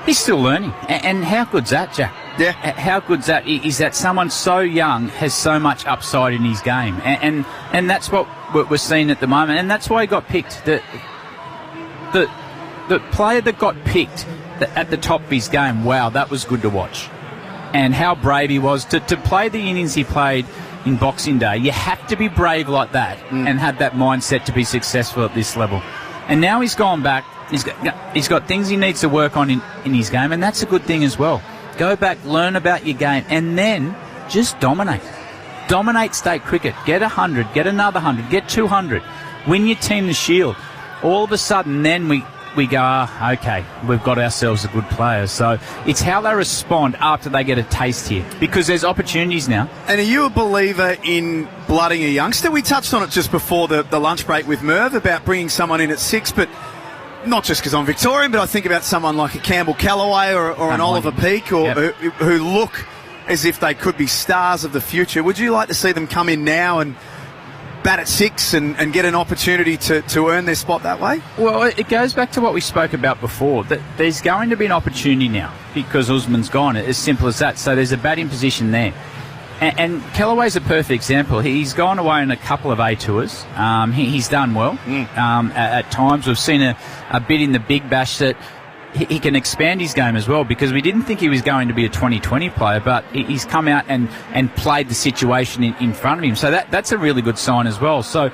He's still learning. And how good's that, Jack? Yeah. How good's that? Is that someone so young has so much upside in his game. And that's what we're seeing at the moment. And that's why he got picked. The player that got picked at the top of his game, wow, that was good to watch. And how brave he was to play the innings he played in Boxing Day. You have to be brave like that and have that mindset to be successful at this level. And now he's gone back. He's got things he needs to work on in his game, and that's a good thing as well. Go back, learn about your game, and then just dominate. Dominate state cricket. Get 100, get another 100, get 200. Win your team the Shield. All of a sudden, then we we go, okay, we've got ourselves a good player. So it's how they respond after they get a taste here, because there's opportunities now. And are you a believer in blooding a youngster? We touched on it just before the lunch break with Merv about bringing someone in at 6, but not just because I'm Victorian, but I think about someone like a Campbell Callaway or an Oliver Peake or who look as if they could be stars of the future. Would you like to see them come in now and bat at 6 and get an opportunity to earn their spot that way? Well, it goes back to what we spoke about before, that there's going to be an opportunity now because Usman's gone. It's as simple as that. So there's a batting position there. And Callaway's a perfect example. He's gone away on a couple of A tours. He's done well. At times we've seen a bit in the Big Bash that he can expand his game as well, because we didn't think he was going to be a 2020 player, but he's come out and played the situation in front of him. So that's a really good sign as well. So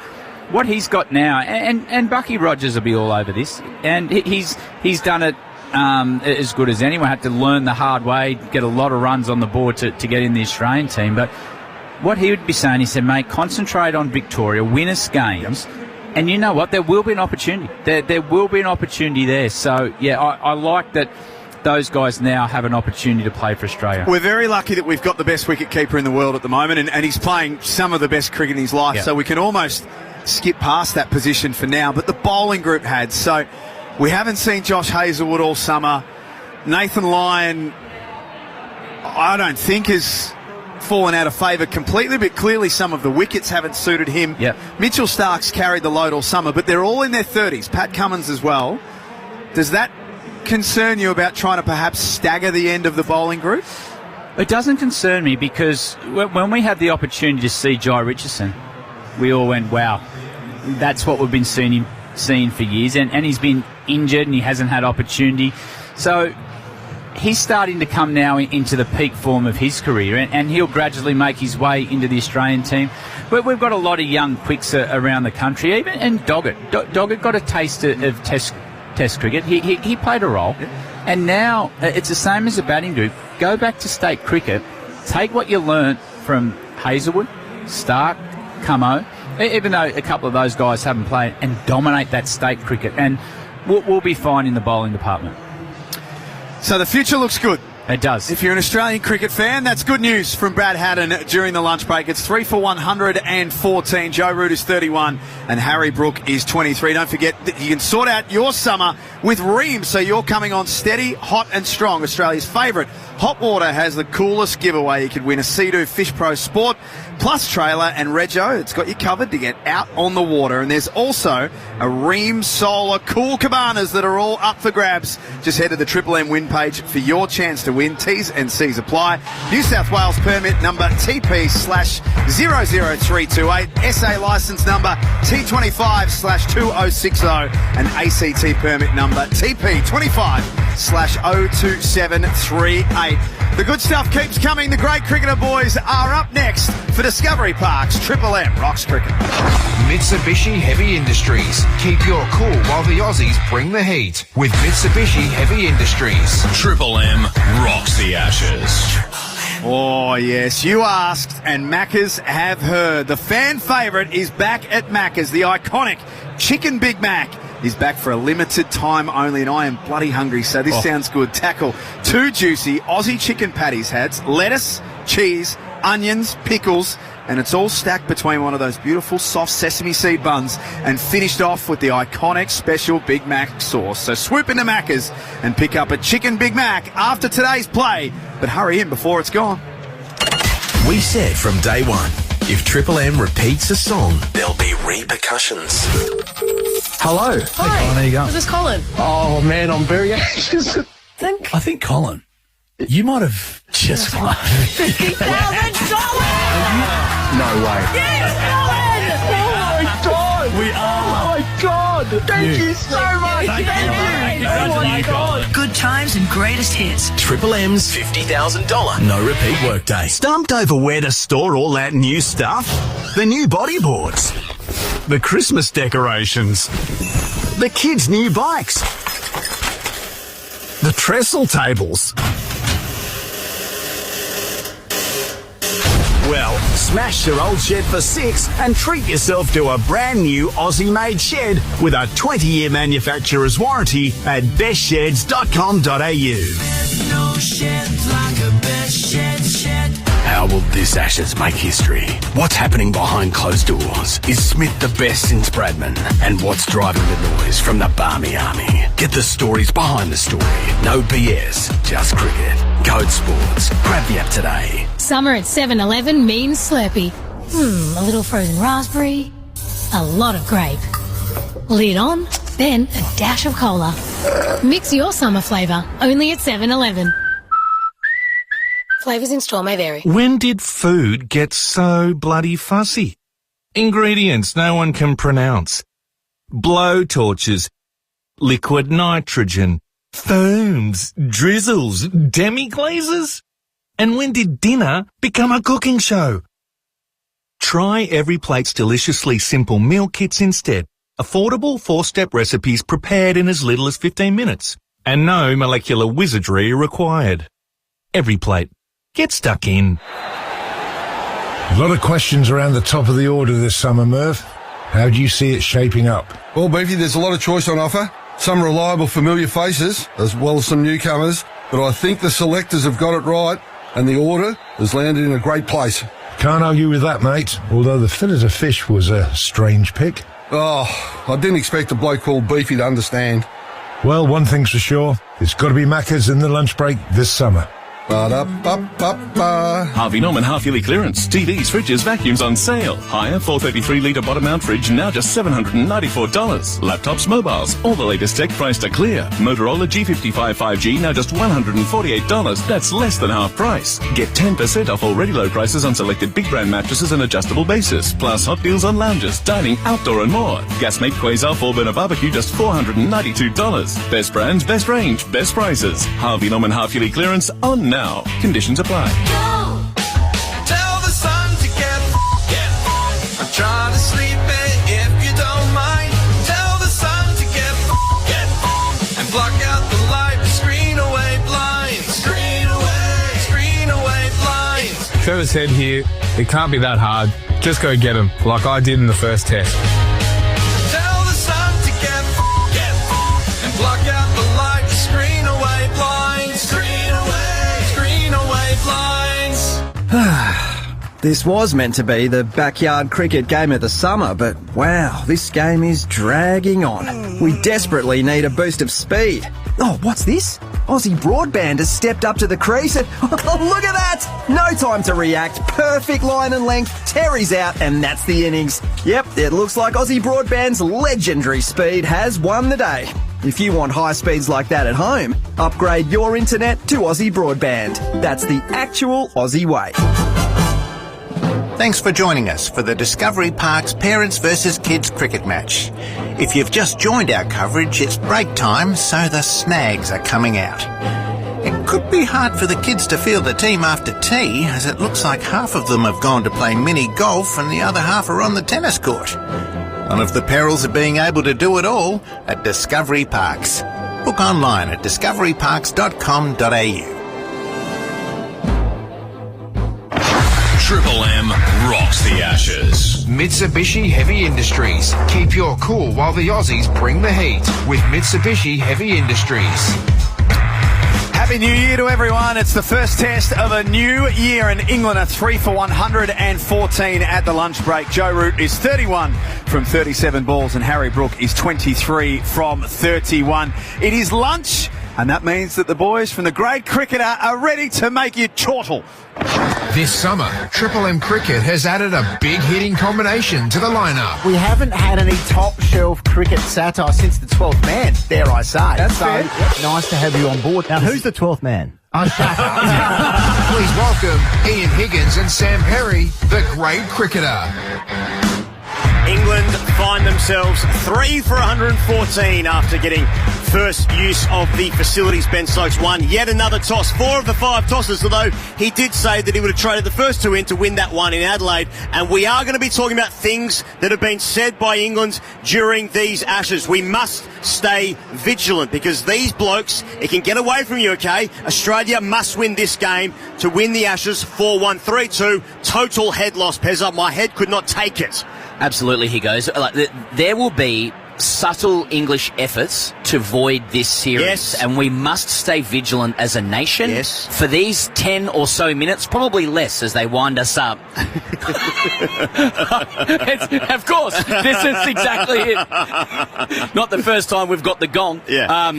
what he's got now, and Bucky Rogers will be all over this, and he's done it as good as anyone. Had to learn the hard way, get a lot of runs on the board to get in the Australian team. But what he would be saying, he said, mate, concentrate on Victoria, win us games. And you know what? There will be an opportunity. There will be an opportunity there. So, yeah, I like that those guys now have an opportunity to play for Australia. We're very lucky that we've got the best wicket-keeper in the world at the moment, and he's playing some of the best cricket in his life, so we can almost skip past that position for now. But the bowling group had. So we haven't seen Josh Hazlewood all summer. Nathan Lyon, I don't think has fallen out of favour completely, but clearly some of the wickets haven't suited him. Mitchell Stark's carried the load all summer, but they're all in their 30s. Pat Cummins as well. Does that concern you about trying to perhaps stagger the end of the bowling group? It doesn't concern me, because when we had the opportunity to see Jai Richardson, we all went, wow, that's what we've been seeing for years, and he's been injured and he hasn't had opportunity. So he's starting to come now into the peak form of his career, and he'll gradually make his way into the Australian team. But we've got a lot of young quicks around the country, even, and Doggett. Doggett got a taste of Test cricket. He played a role, and now it's the same as the batting group. Go back to state cricket, take what you learnt from Hazlewood, Stark, Cummo, even though a couple of those guys haven't played, and dominate that state cricket, and we'll be fine in the bowling department. So the future looks good. It does. If you're an Australian cricket fan, that's good news from Brad Haddin during the lunch break. It's 3 for 114. Joe Root is 31 and Harry Brook is 23. Don't forget that you can sort out your summer with Ream, so you're coming on steady, hot and strong. Australia's favourite hot water has the coolest giveaway. You could win a Sea-Doo Fish Pro Sport Plus trailer, and Rego, it's got you covered to get out on the water. And there's also a Ream Solar cool cabanas that are all up for grabs. Just head to the Triple M win page for your chance to win. T's and C's apply. New South Wales permit number TP/00328, SA licence number T25/2060, and ACT permit number TP25/02738. The good stuff keeps coming. The great cricketer boys are up next for Discovery Park's Triple M Rocks Cricket. Mitsubishi Heavy Industries. Keep your cool while the Aussies bring the heat with Mitsubishi Heavy Industries. Triple M rocks the Ashes. Oh, yes, you asked, and Macca's have heard. The fan favourite is back at Macca's. The iconic Chicken Big Mac is back for a limited time only, and I am bloody hungry, so this sounds good. Tackle 2 juicy Aussie chicken patties, has lettuce, cheese, onions, pickles, and it's all stacked between one of those beautiful soft sesame seed buns and finished off with the iconic special Big Mac sauce. So swoop into Macca's and pick up a Chicken Big Mac after today's play, but hurry in before it's gone. We said from day one, if Triple M repeats a song, there'll be repercussions. Hello. Hi. Hey, Colin, how you going? This is Colin. Oh, man, I'm very anxious. I think, Colin, you might have just won $50,000! No way. Yes, Colin! Oh, my God. We are. Oh, my God. Thank you so much. Thank you. Oh, my God. Good times and greatest hits. Triple M's $50,000 no repeat workday. Stumped over where to store all that new stuff? The new bodyboards, the Christmas decorations, the kids' new bikes, the trestle tables. Well, smash your old shed for $6 and treat yourself to a brand new Aussie-made shed with a 20-year manufacturer's warranty at bestsheds.com.au. No shed like a best shed. How will this Ashes make history? What's happening behind closed doors? Is Smith the best since Bradman? And what's driving the noise from the Barmy Army? Get the stories behind the story. No BS, just cricket. Code Sports. Grab the app today. Summer at 7-Eleven means Slurpee. A little frozen raspberry, a lot of grape. Lid on, then a dash of cola. Mix your summer flavour, only at 7-Eleven. Flavours in store may vary. When did food get so bloody fussy? Ingredients no one can pronounce. Blow torches, liquid nitrogen, foams, drizzles, demi-glazes. And when did dinner become a cooking show? Try Every Plate's deliciously simple meal kits instead. Affordable 4-step recipes prepared in as little as 15 minutes. And no molecular wizardry required. Every Plate. Get stuck in. A lot of questions around the top of the order this summer, Merv. How do you see it shaping up? Well, Beefy, there's a lot of choice on offer. Some reliable, familiar faces, as well as some newcomers. But I think the selectors have got it right, and the order has landed in a great place. Can't argue with that, mate. Although the fillet of fish was a strange pick. Oh, I didn't expect a bloke called Beefy to understand. Well, one thing's for sure. It's got to be Macca's in the lunch break this summer. Harvey Norman half-yearly clearance. TVs, fridges, vacuums on sale. Higher 433-litre bottom-mount fridge now just $794. Laptops, mobiles, all the latest tech priced to clear. Motorola G55 5G now just $148. That's less than half price. Get 10% off already low prices on selected big brand mattresses and adjustable bases. Plus hot deals on lounges, dining, outdoor and more. Gasmate Quasar 4-burner barbecue just $492. Best brands, best range, best prices. Harvey Norman half-yearly clearance on now. Conditions apply. Tell the sun to get. I'm trying to sleep if you don't mind. Tell the sun to get. And block out the light. Screen away blinds. Screen away blinds. Trevor said here, it can't be that hard. Just go get them, like I did in the first test. Tell the sun to get. And block out the light. Screen away blinds. Screen away blinds. This was meant to be the backyard cricket game of the summer, but wow, this game is dragging on. We desperately need a boost of speed. Oh, what's this? Aussie Broadband has stepped up to the crease and look at that! No time to react, perfect line and length, Terry's out and that's the innings. Yep, it looks like Aussie Broadband's legendary speed has won the day. If you want high speeds like that at home, upgrade your internet to Aussie Broadband. That's the actual Aussie way. Thanks for joining us for the Discovery Parks Parents vs Kids cricket match. If you've just joined our coverage, it's break time, so the snags are coming out. It could be hard for the kids to field the team after tea, as it looks like half of them have gone to play mini golf and the other half are on the tennis court. One of the perils of being able to do it all at Discovery Parks. Book online at discoveryparks.com.au. Triple M rocks the Ashes. Mitsubishi Heavy Industries. Keep your cool while the Aussies bring the heat with Mitsubishi Heavy Industries. Happy New Year to everyone. It's the first test of a new year, and England are 3 for 114 at the lunch break. Joe Root is 31 from 37 balls and Harry Brook is 23 from 31. It is lunch, and that means that the boys from the grade cricketer are ready to make you chortle. This summer, Triple M Cricket has added a big hitting combination to the lineup. We haven't had any top-shelf cricket satire since the 12th man, dare I say. That's fair. Nice to have you on board. Now, who's the 12th man? Please welcome Ian Higgins and Sam Perry, the grade cricketer. England find themselves 3 for 114 after getting first use of the facilities. Ben Stokes won yet another toss, 4 of the 5 tosses, although he did say that he would have traded the first 2 in to win that one in Adelaide. And we are going to be talking about things that have been said by England during these Ashes. We must stay vigilant because these blokes, it can get away from you, okay? Australia must win this game to win the Ashes 4-1, 3-2. Total head loss, Pezza. My head could not take it. Absolutely, he goes. There will be subtle English efforts to void this series, yes, and we must stay vigilant as a nation, yes, for these 10 or so minutes, probably less as they wind us up. Of course, this is exactly it. Not the first time we've got the gong. Yeah.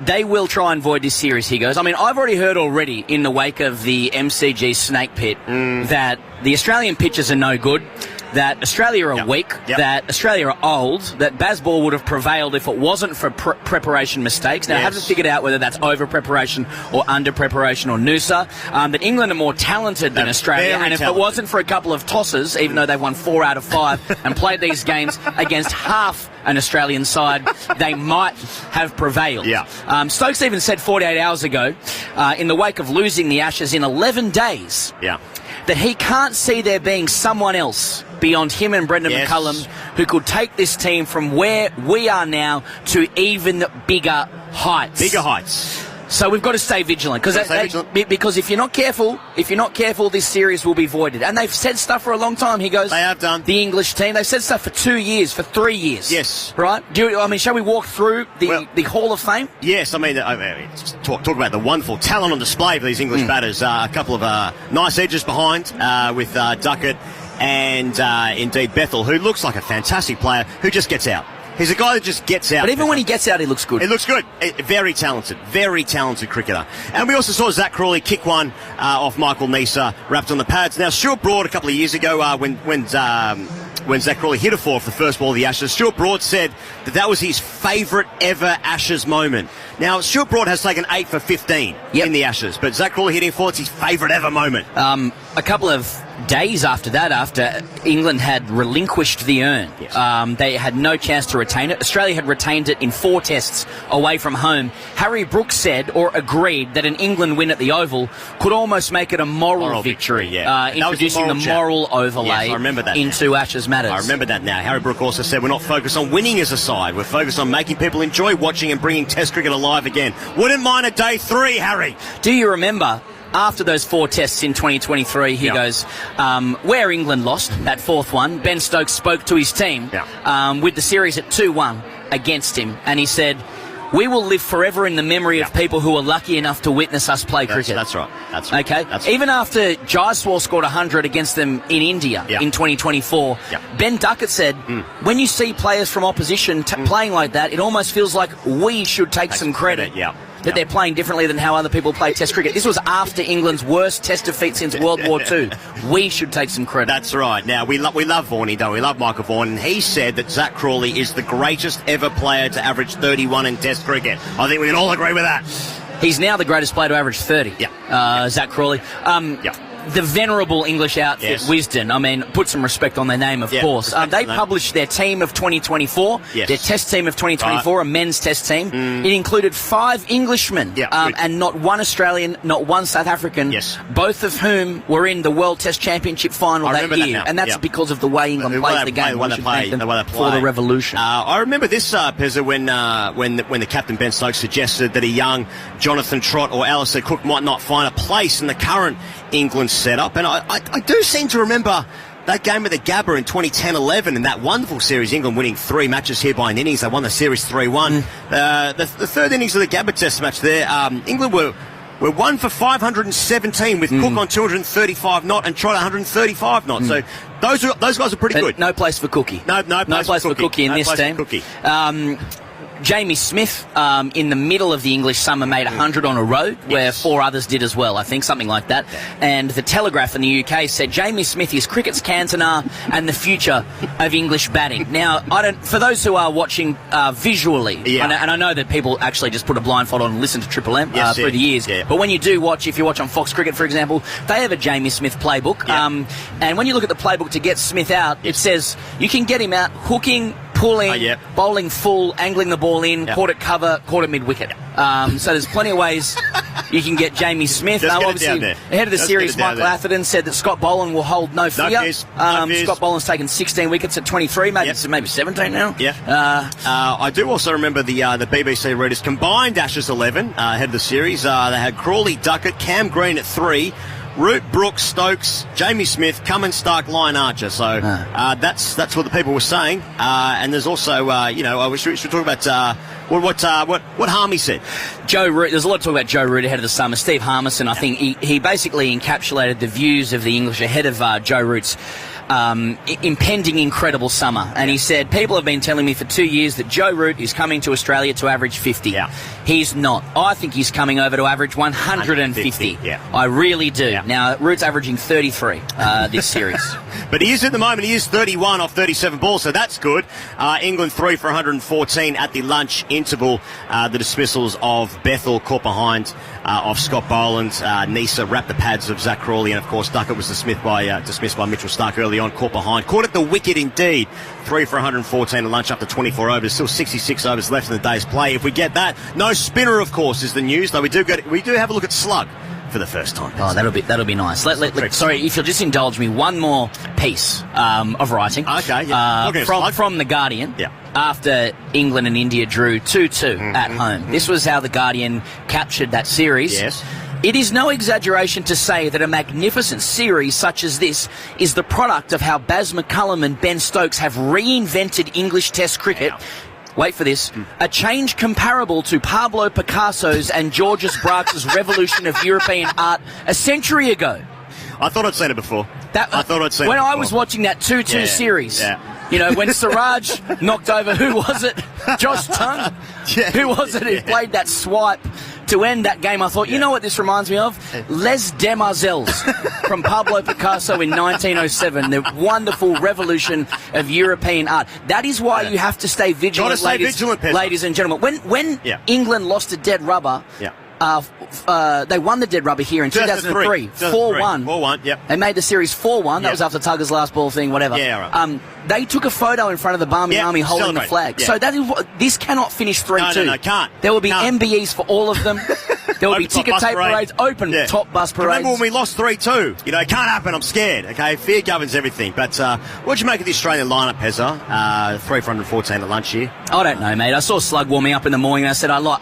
They will try and void this series, he goes. I mean, I've already heard already in the wake of the MCG snake pit that the Australian pitches are no good, that Australia are weak, that Australia are old, that Bazball would have prevailed if it wasn't for preparation mistakes. Now, I haven't figured out whether that's over-preparation or under-preparation or Noosa. That England are more talented than Australia, and if it wasn't for a couple of tosses, even though they've won 4 out of 5 and played these games against half an Australian side, they might have prevailed. Stokes even said 48 hours ago, in the wake of losing the Ashes in 11 days, that he can't see there being someone else beyond him and Brendan McCullum who could take this team from where we are now to even bigger heights. Bigger heights. So we've got to stay vigilant because if you're not careful, this series will be voided. And they've said stuff for a long time. He goes, they have done. The English team, they've said stuff for 2 years, for 3 years. Yes. Right? Shall we walk through the Hall of Fame? Yes. I mean, talk about the wonderful talent on display for these English batters. A couple of nice edges behind with Duckett and indeed Bethel, who looks like a fantastic player who just gets out. He's a guy that just gets out. But even when he gets out, he looks good. He looks good. Very talented cricketer. And we also saw Zach Crawley kick one off Michael Neser, wrapped on the pads. Now, Stuart Broad, a couple of years ago, when Zach Crawley hit a 4 for the first ball of the Ashes, Stuart Broad said that was his favourite ever Ashes moment. Now, Stuart Broad has taken 8 for 15 in the Ashes, but Zach Crawley hitting 4, it's his favourite ever moment. A couple of days after that, after England had relinquished the urn, they had no chance to retain it. Australia had retained it in 4 tests away from home. Harry Brooks said, or agreed, that an England win at the Oval could almost make it a moral victory, introducing the moral overlay into Ashes matters. I remember that now. Harry Brooks also said, we're not focused on winning as a side. We're focused on making people enjoy watching and bringing Test cricket alive again. Wouldn't mind a day 3, Harry. Do you remember, after those 4 tests in 2023, he goes, where England lost that 4th one, Ben Stokes spoke to his team with the series at 2-1 against him, and he said, we will live forever in the memory of people who were lucky enough to witness us play cricket. That's right. Okay? Even after Jaiswal scored 100 against them in India in 2024, Ben Duckett said, when you see players from opposition playing like that, it almost feels like we should take some credit. That they're playing differently than how other people play Test cricket. This was after England's worst Test defeat since World War II. We should take some credit. That's right. Now, we love Vaughan, don't we? We love Michael Vaughan. And he said that Zach Crawley is the greatest ever player to average 31 in Test cricket. I think we can all agree with that. He's now the greatest player to average 30. Zach Crawley. The venerable English outfit, Wisden, I mean, put some respect on their name, of course. They published their team of 2024, their test team of 2024, a men's test team. It included 5 Englishmen and not one Australian, not one South African, both of whom were in the World Test Championship final that year. And that's because of the way England plays the game. We should thank them for the revolution. I remember this, Pezza, when the captain Ben Stokes suggested that a young Jonathan Trott or Alistair Cook might not find a place in the current England setup, and I do seem to remember that game at the Gabba in 2010-11 and that wonderful series, England winning 3 matches here by an innings. They won the series 3-1. The third innings of the Gabba Test match there, England were 1 for 517 with Cook on 235 not and Trott 135 not. So those guys are pretty good. No place for Cookie. No place for Cookie in this team. Jamie Smith, in the middle of the English summer, made 100 on a road, where 4 others did as well, I think, something like that. And the Telegraph in the UK said Jamie Smith is cricket's Cantona and the future of English batting. Now, for those who are watching visually, and I know that people actually just put a blindfold on and listen to Triple M through the years, but when you do watch, if you watch on Fox Cricket, for example, they have a Jamie Smith playbook. And when you look at the playbook to get Smith out, it says you can get him out hooking, pulling, bowling full, angling the ball in, caught at cover, caught at mid-wicket. So there's plenty of ways you can get Jamie Smith. Obviously, ahead of the series, Michael Atherton said that Scott Boland will hold no fear. Scott Boland's taken 16 wickets at 23, maybe 17 now. I do also remember the BBC readers combined Ashes 11 ahead of the series. They had Crawley, Duckett, Cam Green at 3. Root, Brooks, Stokes, Jamie Smith, Cummins, Stark, Lyon, Archer. So that's what the people were saying. And there's also, we should talk about what Harmy said. Joe Root. There's a lot to talk about Joe Root ahead of the summer. Steve Harmison, I think he basically encapsulated the views of the English ahead of Joe Root's impending incredible summer. And he said, people have been telling me for 2 years that Joe Root is coming to Australia to average 50. He's not. I think he's coming over to average 150. I really do. Now, Root's averaging 33 this series. But he is at the moment, he is 31 off 37 balls, so that's good. England 3 for 114 at the lunch interval. The dismissals of Bethel caught behind of Scott Boland. Nisa wrapped the pads of Zach Crawley, and of course Duckett was dismissed by Mitchell Stark early on, caught behind. Caught at the wicket indeed. 3 for 114 at lunch up to 24 overs. Still 66 overs left in the day's play. If we get that, no spinner, of course, is the news, though we do have a look at slug for the first time. Oh, that'll be nice. Sorry, if you'll just indulge me, one more piece of writing. Okay, from The Guardian. After England and India drew 2-2 at home. This was how The Guardian captured that series. It is no exaggeration to say that a magnificent series such as this is the product of how Baz McCullum and Ben Stokes have reinvented English Test cricket. Wait for this. A change comparable to Pablo Picasso's and Georges Braque's revolution of European art a century ago. I thought I'd seen it before. When I was watching that 2-2 series, you know, when Siraj knocked over, who was it? Josh Tongue? Who was it who played that swipe to end that game? I thought, you know what this reminds me of? Les Demoiselles from Pablo Picasso in 1907, the wonderful revolution of European art. That is why you have to stay vigilant, ladies and gentlemen. When England lost to Dead Rubber, they won the Dead Rubber here in 2003. 4-1. 4-1, They made the series 4-1. That was after Tugger's last ball thing, whatever. They took a photo in front of the Barmy Army holding the flag. So that is this cannot finish 3-2. No, can't. There will be MBEs for all of them. There will be ticker tape parades, open top bus parades. Remember when we lost 3-2? You know, it can't happen. I'm scared. Okay, fear governs everything. But what'd you make of the Australian lineup, Pezza? 3 for 114 at lunch here. I don't know, mate. I saw Slug warming up in the morning, and I said, I like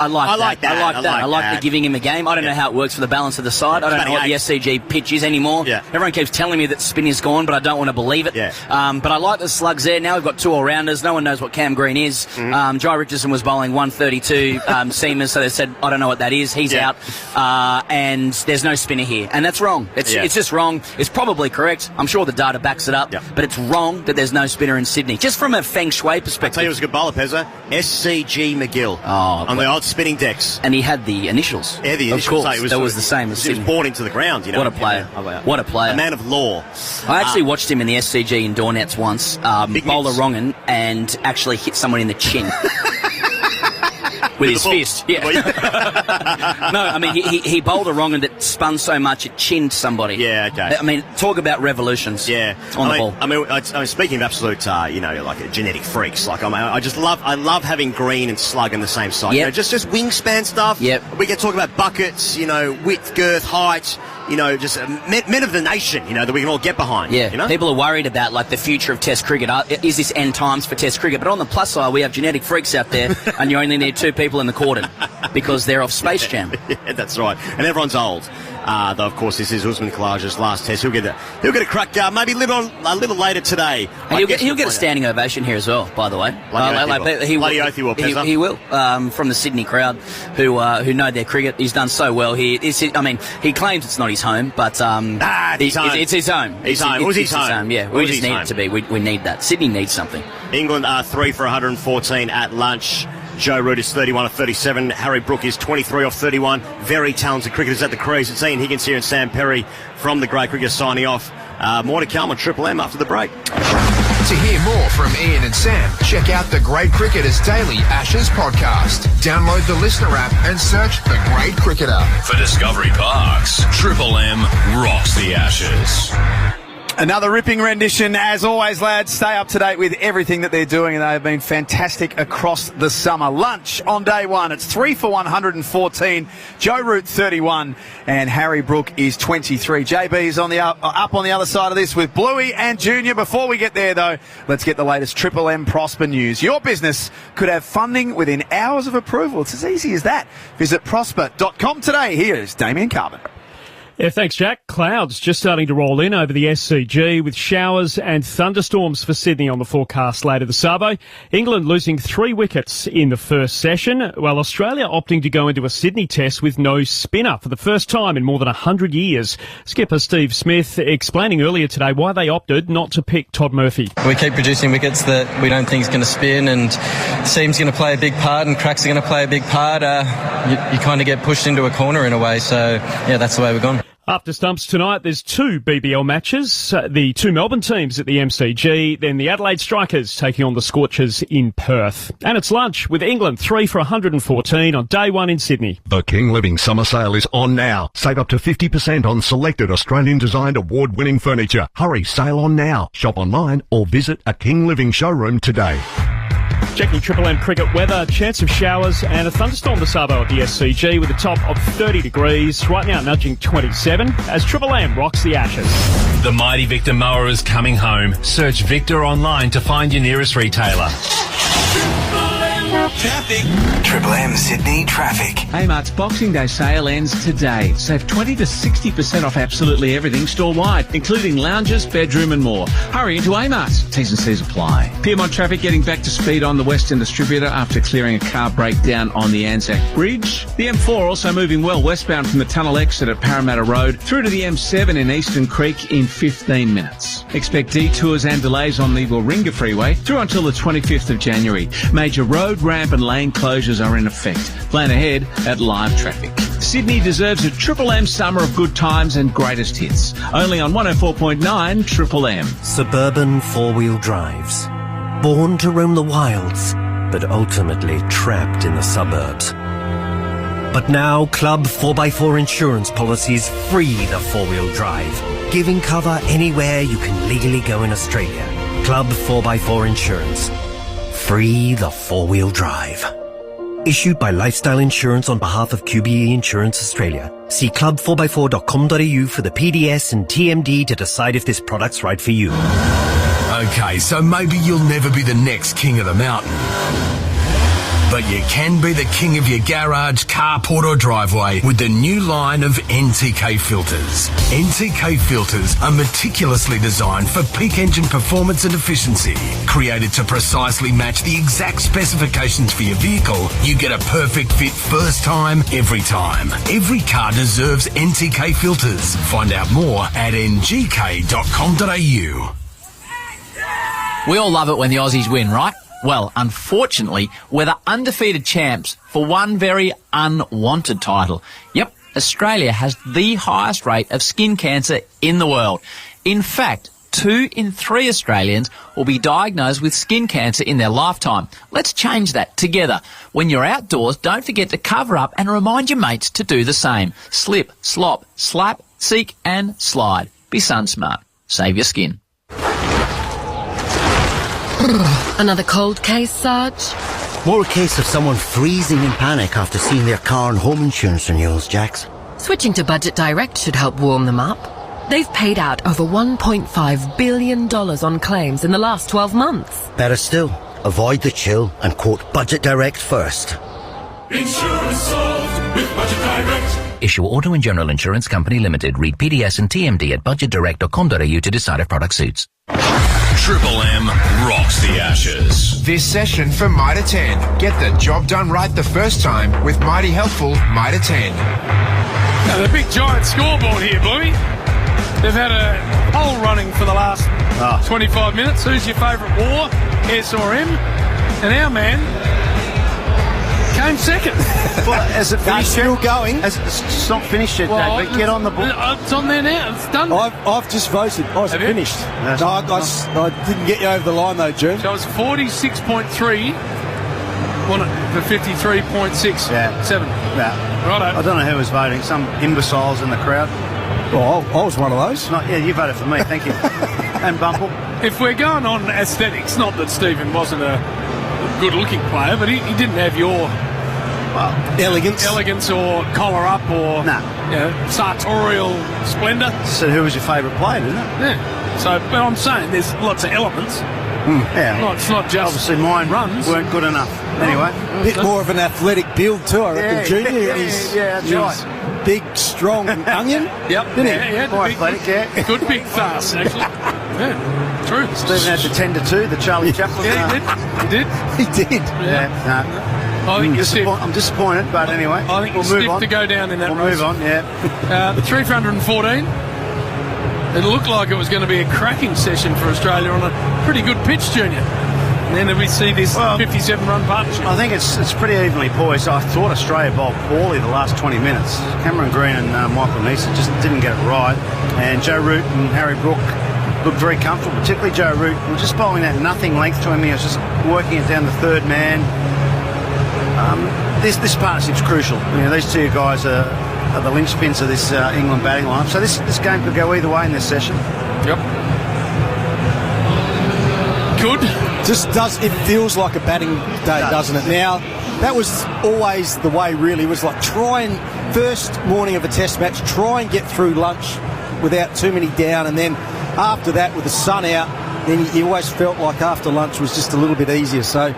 that. I like giving him a game. I don't know how it works for the balance of the side. I don't know what the SCG pitch is anymore. Everyone keeps telling me that spin is gone, but I don't want to believe it. But I like the Slugs there. Now we've got 2 all-rounders. No one knows what Cam Green is. Jai Richardson was bowling 132 seamers, so they said, I don't know what that is. He's out. And there's no spinner here. And that's wrong. It's just wrong. It's probably correct. I'm sure the data backs it up. But it's wrong that there's no spinner in Sydney. Just from a feng shui perspective. I'll tell you, it was a good bowler, Pezza. SCG McGill. On the old spinning decks. And he had the initials. Yeah, the initials. Of course, that was the same as Sydney. He was born into the ground, you know. What a player. What a player. A man of law. I actually watched him in the SCG in door nets once, bowl a wrong'un and actually hit someone in the chin. With his fist, No, I mean, he bowled a wrong and that spun so much it chinned somebody. I mean, talk about revolutions on the ball. I mean, speaking of absolute, like genetic freaks, like I love having Green and Slug in the same side. You know, just wingspan stuff. We can talk about buckets, width, girth, height, just men of the nation, that we can all get behind. People are worried about, like, the future of Test cricket. Is this end times for Test cricket? But on the plus side, we have genetic freaks out there, and you only need 2 people in the cordon because they're off Space Jam. That's right. And everyone's old. Though, of course, this is Usman Khawaja's last Test. He'll get a crack maybe a little later today. And he'll get a standing ovation here as well, by the way. Bloody oath he will, Pezza. He will. From the Sydney crowd who know their cricket. He's done so well here. He claims it's not his home, but it's his home. His home. It was his home. Yeah, we just need it to be. We need that. Sydney needs something. England are 3 for 114 at lunch. Joe Root is 31 of 37. Harry Brook is 23 off 31. Very talented cricketers at the crease. It's Ian Higgins here and Sam Perry from the Great Cricket signing off. More to come on Triple M after the break. To hear more from Ian and Sam, check out the Great Cricketers Daily Ashes podcast. Download the Listener app and search The Great Cricketer. For Discovery Parks, Triple M rocks the Ashes. Another ripping rendition. As always, lads, stay up to date with everything that they're doing, and they have been fantastic across the summer. Lunch on day one. It's 3 for 114. Joe Root, 31, and Harry Brook is 23. JB's on the up on the other side of this with Bluey and Junior. Before we get there, though, let's get the latest Triple M Prosper news. Your business could have funding within hours of approval. It's as easy as that. Visit prosper.com today. Here's Damien Carbon. Yeah, thanks, Jack. Clouds just starting to roll in over the SCG with showers and thunderstorms for Sydney on the forecast later this Sabo. England losing 3 wickets in the first session, while Australia opting to go into a Sydney test with no spinner for the first time in more than 100 years. Skipper Steve Smith explaining earlier today why they opted not to pick Todd Murphy. We keep producing wickets that we don't think is going to spin, and seam's going to play a big part and cracks are going to play a big part. You kind of get pushed into a corner in a way, so yeah, that's the way we've gone. After stumps tonight, there's 2 BBL matches. The 2 Melbourne teams at the MCG, then the Adelaide Strikers taking on the Scorchers in Perth. And it's lunch with England 3 for 114 on day 1 in Sydney. The King Living Summer Sale is on now. Save up to 50% on selected Australian-designed award-winning furniture. Hurry, sale on now. Shop online or visit a King Living showroom today. Checking Triple M cricket weather, chance of showers and a thunderstorm this Sabo at the SCG with a top of 30 degrees. Right now nudging 27 as Triple M rocks the Ashes. The mighty Victor mower is coming home. Search Victor online to find your nearest retailer. Traffic. Triple M Sydney traffic. Amart's Boxing Day sale ends today. Save 20 to 60% off absolutely everything store-wide, including lounges, bedroom and more. Hurry into Amart's. T's and C's apply. Piedmont traffic getting back to speed on the Western Distributor after clearing a car breakdown on the Anzac Bridge. The M4 also moving well westbound from the tunnel exit at Parramatta Road through to the M7 in Eastern Creek in 15 minutes. Expect detours and delays on the Warringah Freeway through until the 25th of January. Major road, ramp and lane closures are in effect. Plan ahead at Live Traffic. Sydney deserves a Triple M summer of good times and greatest hits. Only on 104.9 Triple M. Suburban four-wheel drives. Born to roam the wilds, but ultimately trapped in the suburbs. But now Club 4x4 insurance policies free the four-wheel drive, giving cover anywhere you can legally go in Australia. Club 4x4 Insurance. Free the four-wheel drive. Issued by Lifestyle Insurance on behalf of QBE Insurance Australia. See club4x4.com.au for the PDS and TMD to decide if this product's right for you. Okay, so maybe you'll never be the next king of the mountain. But you can be the king of your garage, carport or driveway with the new line of NTK filters. NTK filters are meticulously designed for peak engine performance and efficiency. Created to precisely match the exact specifications for your vehicle, you get a perfect fit first time, every time. Every car deserves NTK filters. Find out more at ngk.com.au. We all love it when the Aussies win, right? Well, unfortunately, we're the undefeated champs for one very unwanted title. Yep, Australia has the highest rate of skin cancer in the world. In fact, 2 in 3 Australians will be diagnosed with skin cancer in their lifetime. Let's change that together. When you're outdoors, don't forget to cover up and remind your mates to do the same. Slip, slop, slap, seek and slide. Be sun smart. Save your skin. Another cold case, Sarge? More a case of someone freezing in panic after seeing their car and home insurance renewals, Jax. Switching to Budget Direct should help warm them up. They've paid out over $1.5 billion on claims in the last 12 months. Better still, avoid the chill and quote Budget Direct first. Insurance solved with Budget Direct. Issue Auto and General Insurance Company Limited. Read PDS and TMD at budgetdirect.com.au to decide if product suits. Triple M rocks the Ashes. This session for Mitre 10. Get the job done right the first time with mighty helpful Mitre 10. Now the big giant scoreboard here, Bluey. They've had a poll running for the last 25 minutes. Who's your favourite war, S or M? And our man, came second. Well, has it finished? still going. It's not finished yet, Dave, but get on the book. It's on there now. It's done. I've just voted. I was finished. No, I didn't get you over the line though, June. So it's 46.3. Won it for 53.6. Yeah. 7. Yeah. Righto. I don't know who was voting. Some imbeciles in the crowd. Well, I was one of those. Yeah, you voted for me. Thank you. And Bumple. If we're going on aesthetics, not that Stephen wasn't a good-looking player, but he didn't have your elegance or collar up or sartorial splendour. So who was your favourite player, didn't it? Yeah. So, but I'm saying there's lots of elements. Yeah. It's not just obviously mine runs weren't good enough. Anyway, a bit more of an athletic build too, I reckon. Junior, that's right. Big, strong onion. Yep. Didn't he? Yeah, More athletic, good big fast, actually. Yeah, true. Stephen had the 10-2, the Charlie Chaplin. Yeah, he did. He did. Yeah. I think I'm disappointed, but anyway, I think we'll you're move stiff on. to go down in that We'll race. move on, yeah. The 3 for 114. It looked like it was going to be a cracking session for Australia on a pretty good pitch, Junior. And then we see this 57-run partnership. I think it's pretty evenly poised. I thought Australia bowled poorly the last 20 minutes. Cameron Green and Michael Neeson just didn't get it right. And Joe Root and Harry Brook looked very comfortable, particularly Joe Root. He was just bowling that nothing length to him. He was just working it down the third man. This partnership's crucial. You know, these two guys are the linchpins of this England batting line. So this game could go either way in this session. Yep. Good. It feels like a batting day, doesn't it? Now, that was always the way, really, was like first morning of a test match, try and get through lunch without too many down, and then after that, with the sun out, then you always felt like after lunch was just a little bit easier. So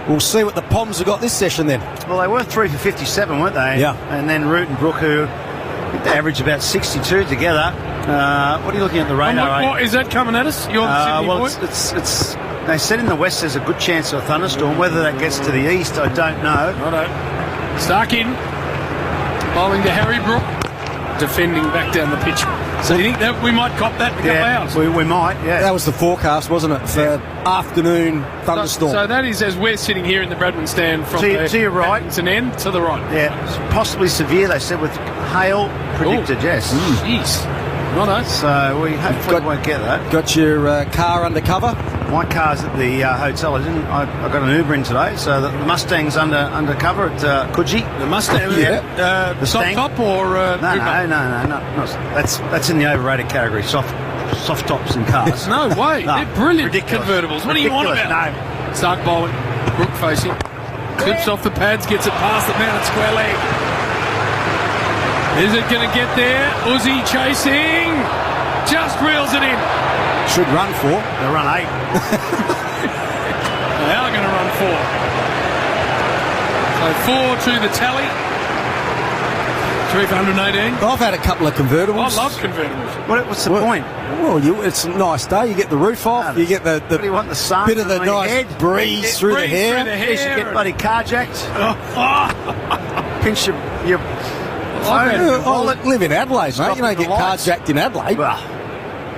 we'll see what the Poms have got this session then. Well, they were 3 for 57, weren't they? Yeah. And then Root and Brook, who averaged about 62 together. What are you looking at the radar? What is that coming at us? You're the Sydney boy? It's they said in the west there's a good chance of a thunderstorm. Whether that gets to the east, I don't know. Righto. Stark in. Bowling to Harry Brook. Defending back down the pitch. So you think that we might cop that in a couple of hours? We might, yeah. That was the forecast, wasn't it, for afternoon thunderstorm? So that is as we're sitting here in the Bradman stand from to your right. It's an end to the right. Yeah, possibly severe, they said, with hail predicted, yes. Jeez. Righto. So we hopefully won't get that. Got your car under cover? My car's at the hotel. I got an Uber in today, so the Mustang's under cover at Coogee. The Mustang, the soft top or no, that's in the overrated category. Soft tops and cars. No way, No, they're brilliant ridiculous. convertibles. What do you want about? No. Stark bowling, Brook facing, clips off the pads, gets it past the man at square leg. Is it going to get there? Uzi chasing, just reels it in. Should run 4. They'll run 8. They are going to run 4. So 4 to the tally. 3 for 118. I've had a couple of convertibles. I love convertibles. What's the point? Well, it's a nice day. You get the roof off. You get the What do you want, the sun bit of the on your nice head? breeze through the hair. You should get bloody carjacked. Pinch your I live in Adelaide, mate. You don't get carjacked in Adelaide. Well,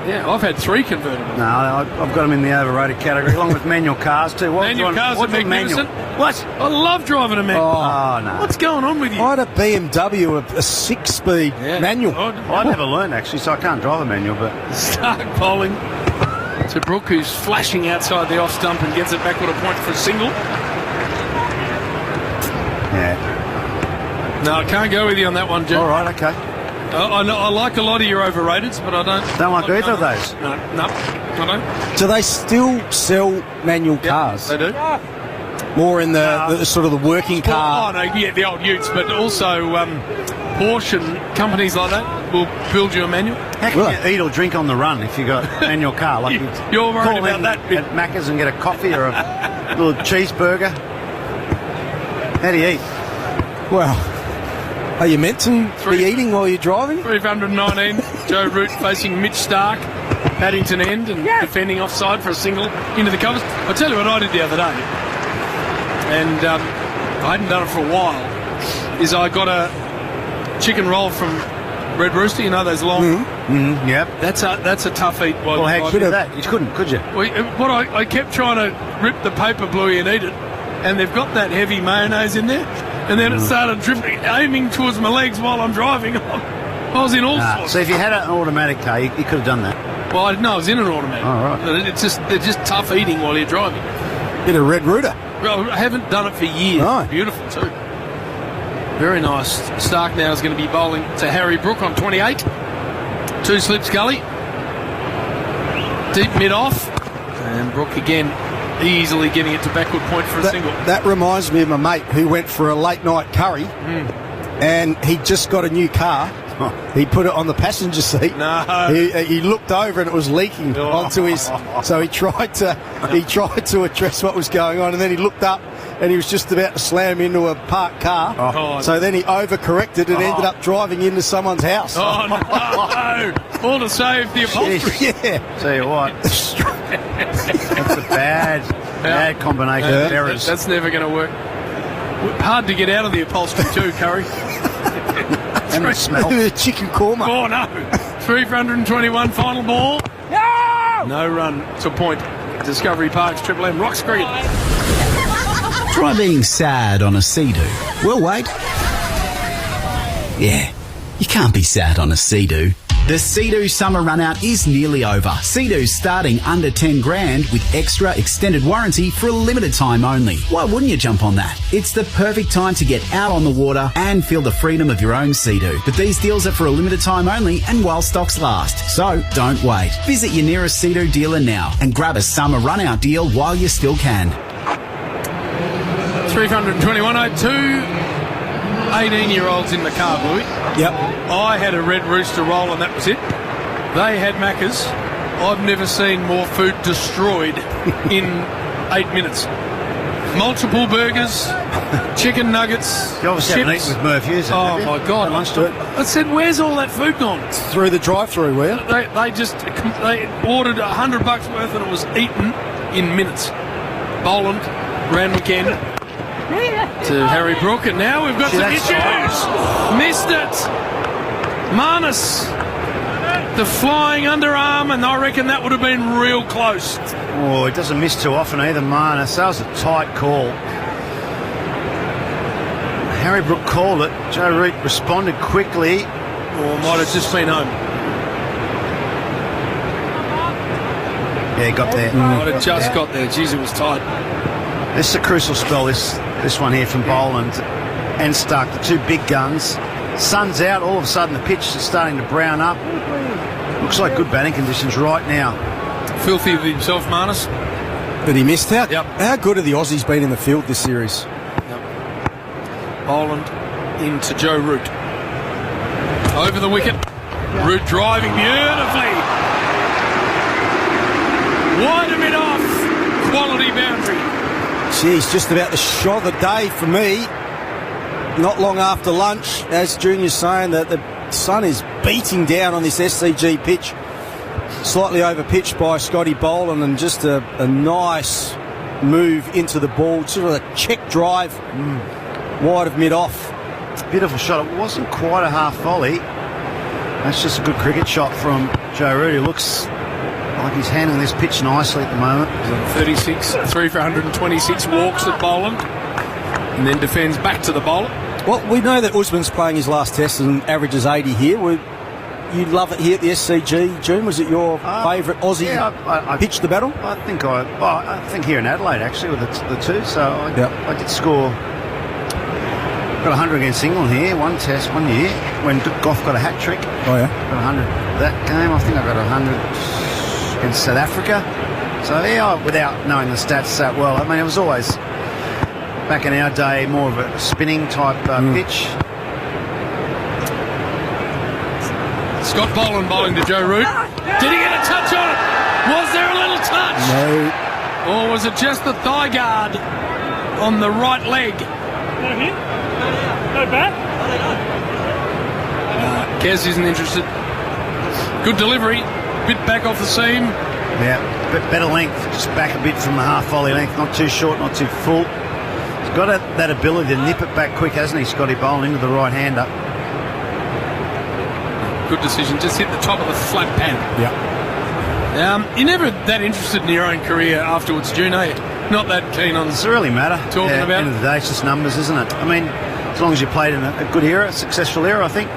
yeah, I've had 3 convertibles. No, I've got them in the overrated category, along with manual cars too. Manual cars are magnificent. What? I love driving a manual. Oh, no. What's going on with you? I had a BMW, a 6-speed manual. I never learned, actually, so I can't drive a manual, but... Stark bowling to Brook, who's flashing outside the off stump and gets it back with a point for a single. Yeah. No, I can't go with you on that one, Jim. All right, okay. I like a lot of your overrateds, but I don't like either of those. No, I don't. Do they still sell manual cars? They do. More in the sort of the working car. Oh no, yeah, the old utes, but also Porsche and companies like that will build you a manual. How can you eat or drink on the run if you got a manual car? Like You're worried call about in that bit. at Macca's and get a coffee or a little cheeseburger. How do you eat? Well, are you meant to be eating while you're driving? 319. Joe Root facing Mitch Stark, Paddington end, and defending offside for a single into the covers. I'll tell you what I did the other day, and I hadn't done it for a while, is I got a chicken roll from Red Rooster, you know those long... Yep. That's a tough eat. Well, how'd you do that? You couldn't, could you? I kept trying to rip the paper bluey and eat it, and they've got that heavy mayonnaise in there, and then it started dripping, aiming towards my legs while I'm driving. I was in all sorts. So if you had an automatic car, you could have done that. Well, no, I was in an automatic. Oh, right. They're just tough eating while you're driving. Bit of red rooter. Well, I haven't done it for years. No. Beautiful too. Very nice. Stark now is going to be bowling to Harry Brook on 28. 2 slips gully. Deep mid-off. And Brook again easily getting it to backward point for a single. That reminds me of my mate who went for a late night curry and he just got a new car. He put it on the passenger seat. No. He looked over and it was leaking onto his. So he tried to address what was going on, and then he looked up and he was just about to slam into a parked car. So then he overcorrected and ended up driving into someone's house. Oh no! All to save the upholstery. Yeah. Tell you what, that's a bad combination of errors. That's never going to work. Hard to get out of the upholstery too, Curry. And the smell. The chicken korma. Oh no! 3 for 121, final ball. No run to point. Discovery Park's Triple M Rocks cricket. Try being sad on a Sea-Doo. We'll wait. Yeah, you can't be sad on a Sea-Doo. The Sea-Doo summer run out is nearly over. Sea-Doo's starting under 10 grand with extra extended warranty for a limited time only. Why wouldn't you jump on that? It's the perfect time to get out on the water and feel the freedom of your own Sea-Doo. But these deals are for a limited time only and while stocks last. So don't wait. Visit your nearest Sea-Doo dealer now and grab a summer run out deal while you still can. 321.02. 18-year-olds in the car, Bluey. Yep. I had a Red Rooster roll and that was it. They had Macca's. I've never seen more food destroyed in 8 minutes. Multiple burgers, chicken nuggets, You obviously haven't chips. eaten with Merv Hughes. Oh my God! I said, "Where's all that food gone?" Through the drive-through, were you? They ordered $100 worth and it was eaten in minutes. Boland ran again to Harry Brook, and now we've got some issues. Missed it. Marnus, the flying underarm, and I reckon that would have been real close. Oh, he doesn't miss too often either, Marnus. That was a tight call. Harry Brook called it. Joe Root responded quickly. Or might have just been home. Yeah, he got there. Might have just got there. Jeez, it was tight. This is a crucial spell, this one here from Boland and Stark, the two big guns. Sun's out, all of a sudden the pitch is starting to brown up. Looks like good batting conditions right now. Filthy with himself, Marnus. But he missed out. Yep. How good have the Aussies been in the field this series? Boland into Joe Root. Over the wicket. Root driving beautifully. Wide a bit off. Quality boundary. Geez, just about the shot of the day for me. Not long after lunch, as Junior's saying, that the sun is beating down on this SCG pitch. Slightly over-pitched by Scotty Boland, and just a nice move into the ball. Sort of a check drive, wide of mid-off. Beautiful shot. It wasn't quite a half volley. That's just a good cricket shot from Joe Root, who looks like he's handling this pitch nicely at the moment. 36, 3 for 126 walks at Boland, and then defends back to the bowler. Well, we know that Usman's playing his last test and averages 80 here. You love it here at the SCG, June. Was it your favourite Aussie pitch to battle? I think here in Adelaide actually with the two. So I did score. Got 100 against England here, one test, 1 year when Goff got a hat trick. Oh yeah, got 100 that game. I think I got 100 against South Africa. So yeah, without knowing the stats that well, I mean it was always back in our day more of a spinning type pitch. Scott Boland bowling to Joe Root. Did he get a touch on it? Was there a little touch? No. Or was it just the thigh guard on the right leg? No hit? No bat? Kez isn't interested. Good delivery. Bit back off the seam. Yeah, better length. Just back a bit from the half volley length. Not too short, not too full. He's got that ability to nip it back quick, hasn't he, Scotty Boland, into the right hander. Good decision. Just hit the top of the flat pan. Yeah. You're never that interested in your own career afterwards, June, are you? not that keen on Does it really matter? talking At the about end of the day, it's just numbers, isn't it? I mean, as long as you played in a good era, a successful era, I think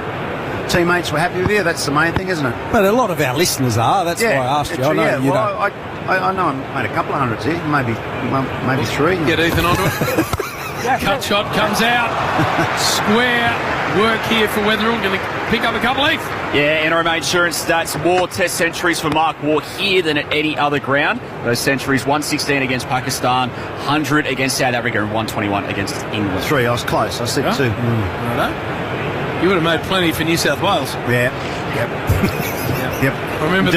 teammates were happy with you. That's the main thing, isn't it? But a lot of our listeners are. That's why I asked you. I know yeah, you well, don't. I know I made a couple of hundreds here, maybe 3. Get Ethan onto it. Cut shot comes out. Square work here for Wetherill. Going to pick up a couple, Heath. Yeah, NRMA Insurance stats, more test centuries for Mark Waugh here than at any other ground. Those centuries, 116 against Pakistan, 100 against South Africa and 121 against England. 3, I was close. I said 2. Righto. You would have made plenty for New South Wales. Yeah. Yep. Yep. I remember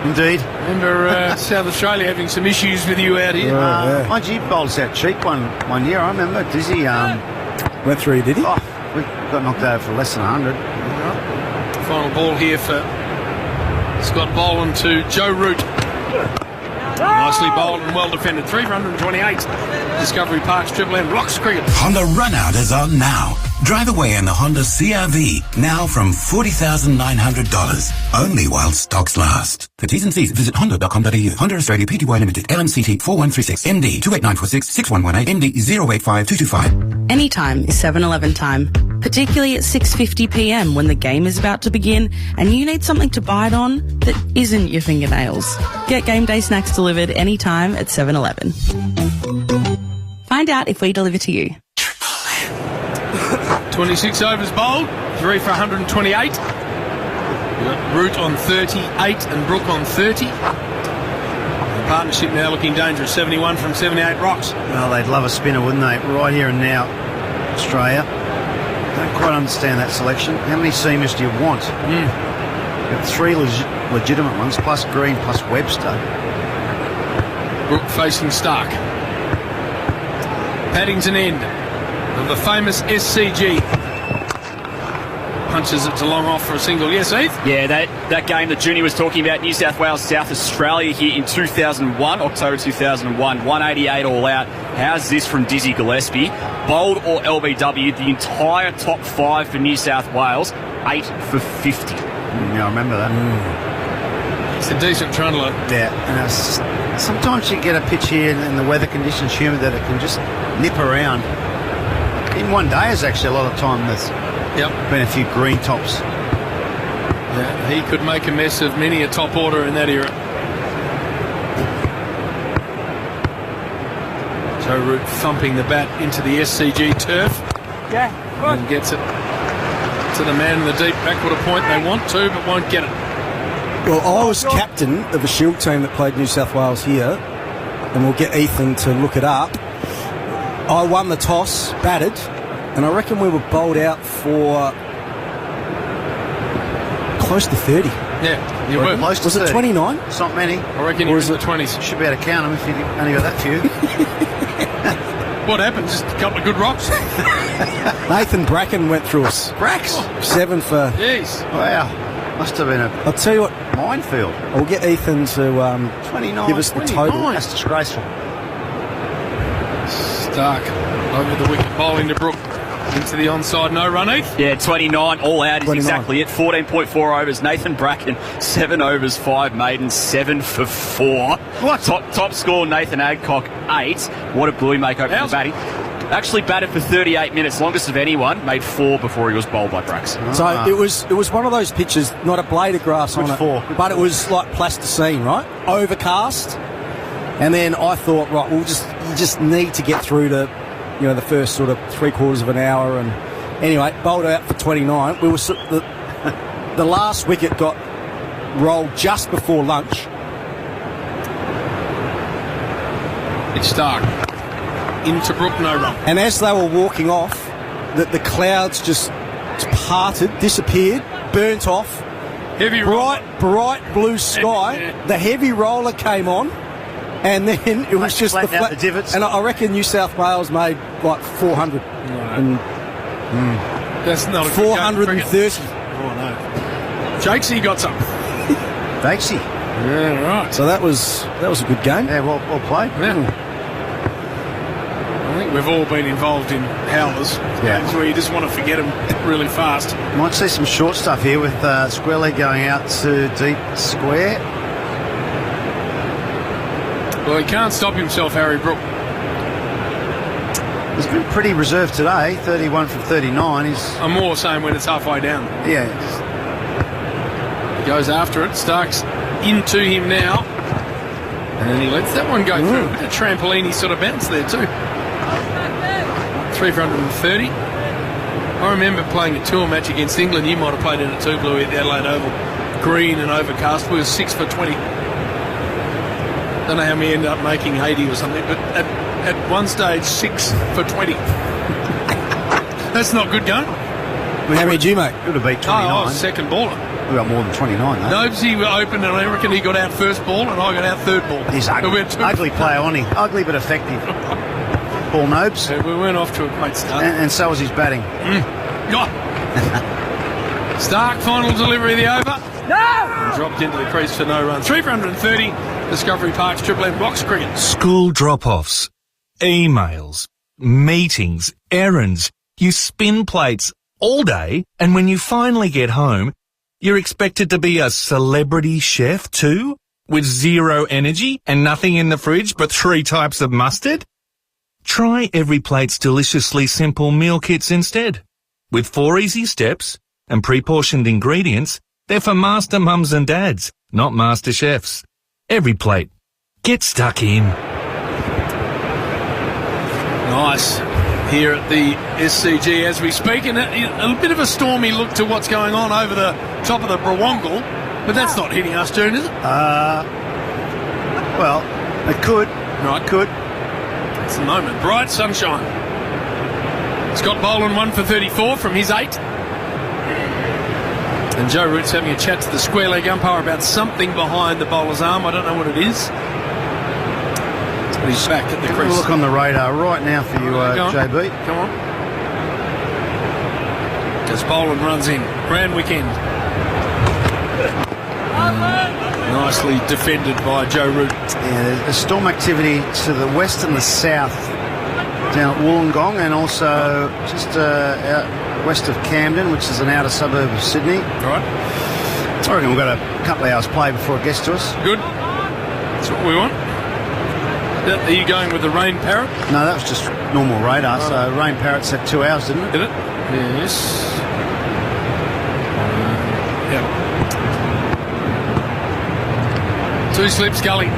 Indeed. Remember South Australia having some issues with you out here. Mind you, bowled us out cheap one year. I remember Dizzy went through, did he? Oh, we got knocked out for less than 100. Final ball here for Scott Boland to Joe Root. Nicely bowled and well defended. 3 for 128. Discovery Park's Triple M blocks cricket. Honda Runout is on now. Drive away in the Honda CR-V, now from $40,900. Only while stocks last. For T's and C's, visit honda.com.au. Honda Australia Pty Limited, LMCT 4136, MD 28946 6118, MD 085225. Anytime is 7-Eleven time, particularly at 6:50pm when the game is about to begin and you need something to bite on that isn't your fingernails. Get game day snacks delivered anytime at 7-Eleven. Find out if we deliver to you. 26 overs bowled, 3 for 128. Root on 38 and Brook on 30. The partnership now looking dangerous. 71 from 78 rocks. Well, they'd love a spinner, wouldn't they? Right here and now, Australia. Don't quite understand that selection. How many seamers do you want? You've got 3 legitimate ones, plus Green, plus Webster. Brook facing Stark. Paddington end of the famous SCG. Punches it to long off for a single. Yes, Heath? Yeah, that game that Junior was talking about, New South Wales, South Australia here in 2001, October 2001, 188 all out. How's this from Dizzy Gillespie? Bowled or LBW, the entire top 5 for New South Wales, 8 for 50. Yeah, I remember that. It's a decent trundler. Yeah, and sometimes you get a pitch here and the weather conditions humid that it can just nip around. In one day is actually a lot of time. There's been a few green tops. Yeah, he could make a mess of many a top order in that era. Joe Root thumping the bat into the SCG turf. Yeah, good. And gets it to the man in the deep backward a point they want to, but won't get it. Well, I was captain of a Shield team that played New South Wales here, and we'll get Ethan to look it up. I won the toss, batted, and I reckon we were bowled out for close to 30. Yeah, you were. Close to Was 30. it 29? It's not many. I reckon you were in the 20s. Should be able to count them if you only got that few. What happened? Just a couple of good rocks? Nathan Bracken went through us. Bracks? 7 for... Jeez. Wow. Must have been I'll tell you what. Minefield. I'll get Ethan to 29, give us the total. That's disgraceful. Stark over the wicket, bowling to Brook into the onside, no run, Heath. Yeah, 29 all out is 29. exactly it. 14.4 overs. Nathan Bracken, 7 overs, 5 maidens, 7 for 4. What? Top score, Nathan Adcock, 8. What a bluey make over the batting. Actually batted for 38 minutes, longest of anyone. Made 4 before he was bowled by Brax. So it was one of those pitches, not a blade of grass on it, but it was like plasticine, right? Overcast. And then I thought, right, you just need to get through to, the first sort of 3/4 of an hour. And anyway, bowled out for 29. We were the last wicket got rolled just before lunch. It's Stark. Into Brook, no run. And as they were walking off, the clouds just parted, disappeared, burnt off. Heavy bright blue sky. The heavy roller came on. And then it was just the divots. And I reckon New South Wales made like 400. And That's not a 430. Oh, no. Jakesy got some. Jakesy. Yeah, right. So that was a good game. Yeah, well played. Yeah. I think we've all been involved in howlers. Games where you just want to forget them really fast. Might see some short stuff here with square leg going out to deep square. Well, he can't stop himself, Harry Brook. He's been pretty reserved today, 31 from 39. I'm more saying when it's halfway down. Yeah. He goes after it. Stark's into him now. And then he lets that one go through. A bit of trampoline sort of bounce there too. 3 for 130. I remember playing a tour match against England. You might have played in it too, Bluey, at the Adelaide Oval. Green and overcast. We were 6 for 20. Don't know how we ended up making 80 or something, but at one stage, 6 for 20. That's not good going. How many did you make? It would have beat 29. I was second baller. We got more than 29, though. Nobesy opened, and I reckon he got out first ball, and I got out third ball. He's ugly, ugly player, wasn't he? Ugly but effective. Paul Nobes. Yeah, we went off to a great start. And so was his batting. Stark, final delivery of the over. No! Dropped into the crease for no run. 3 for 130. Discovery Park's Triple M box cricket. School drop-offs, emails, meetings, errands. You spin plates all day, and when you finally get home, you're expected to be a celebrity chef too? With zero energy and nothing in the fridge but 3 types of mustard? Try Every Plate's deliciously simple meal kits instead. With 4 easy steps and pre-portioned ingredients, they're for master mums and dads, not master chefs. Every Plate. Get stuck in. Nice. Here at the SCG as we speak, and a bit of a stormy look to what's going on over the top of the Brawongle, but that's not hitting us, June, is it? Well, it could. Right. Could. It's the moment. Bright sunshine. Scott Boland 1 for 34 from his 8. And Joe Root's having a chat to the square leg umpire about something behind the bowler's arm. I don't know what it is. But he's back at the crease. Look on the radar right now for you, JB. Come on. As Boland runs in. Grand weekend. Nicely defended by Joe Root. Yeah, there's storm activity to the west and the south down at Wollongong, and also just out west of Camden, which is an outer suburb of Sydney. Right. I reckon we've got a couple of hours play before it gets to us. Good. That's what we want. Are you going with the rain parrot? No, that was just normal radar. Oh. So rain parrot said 2 hours, didn't it? Did it? Yes. Yeah. 2 slips gully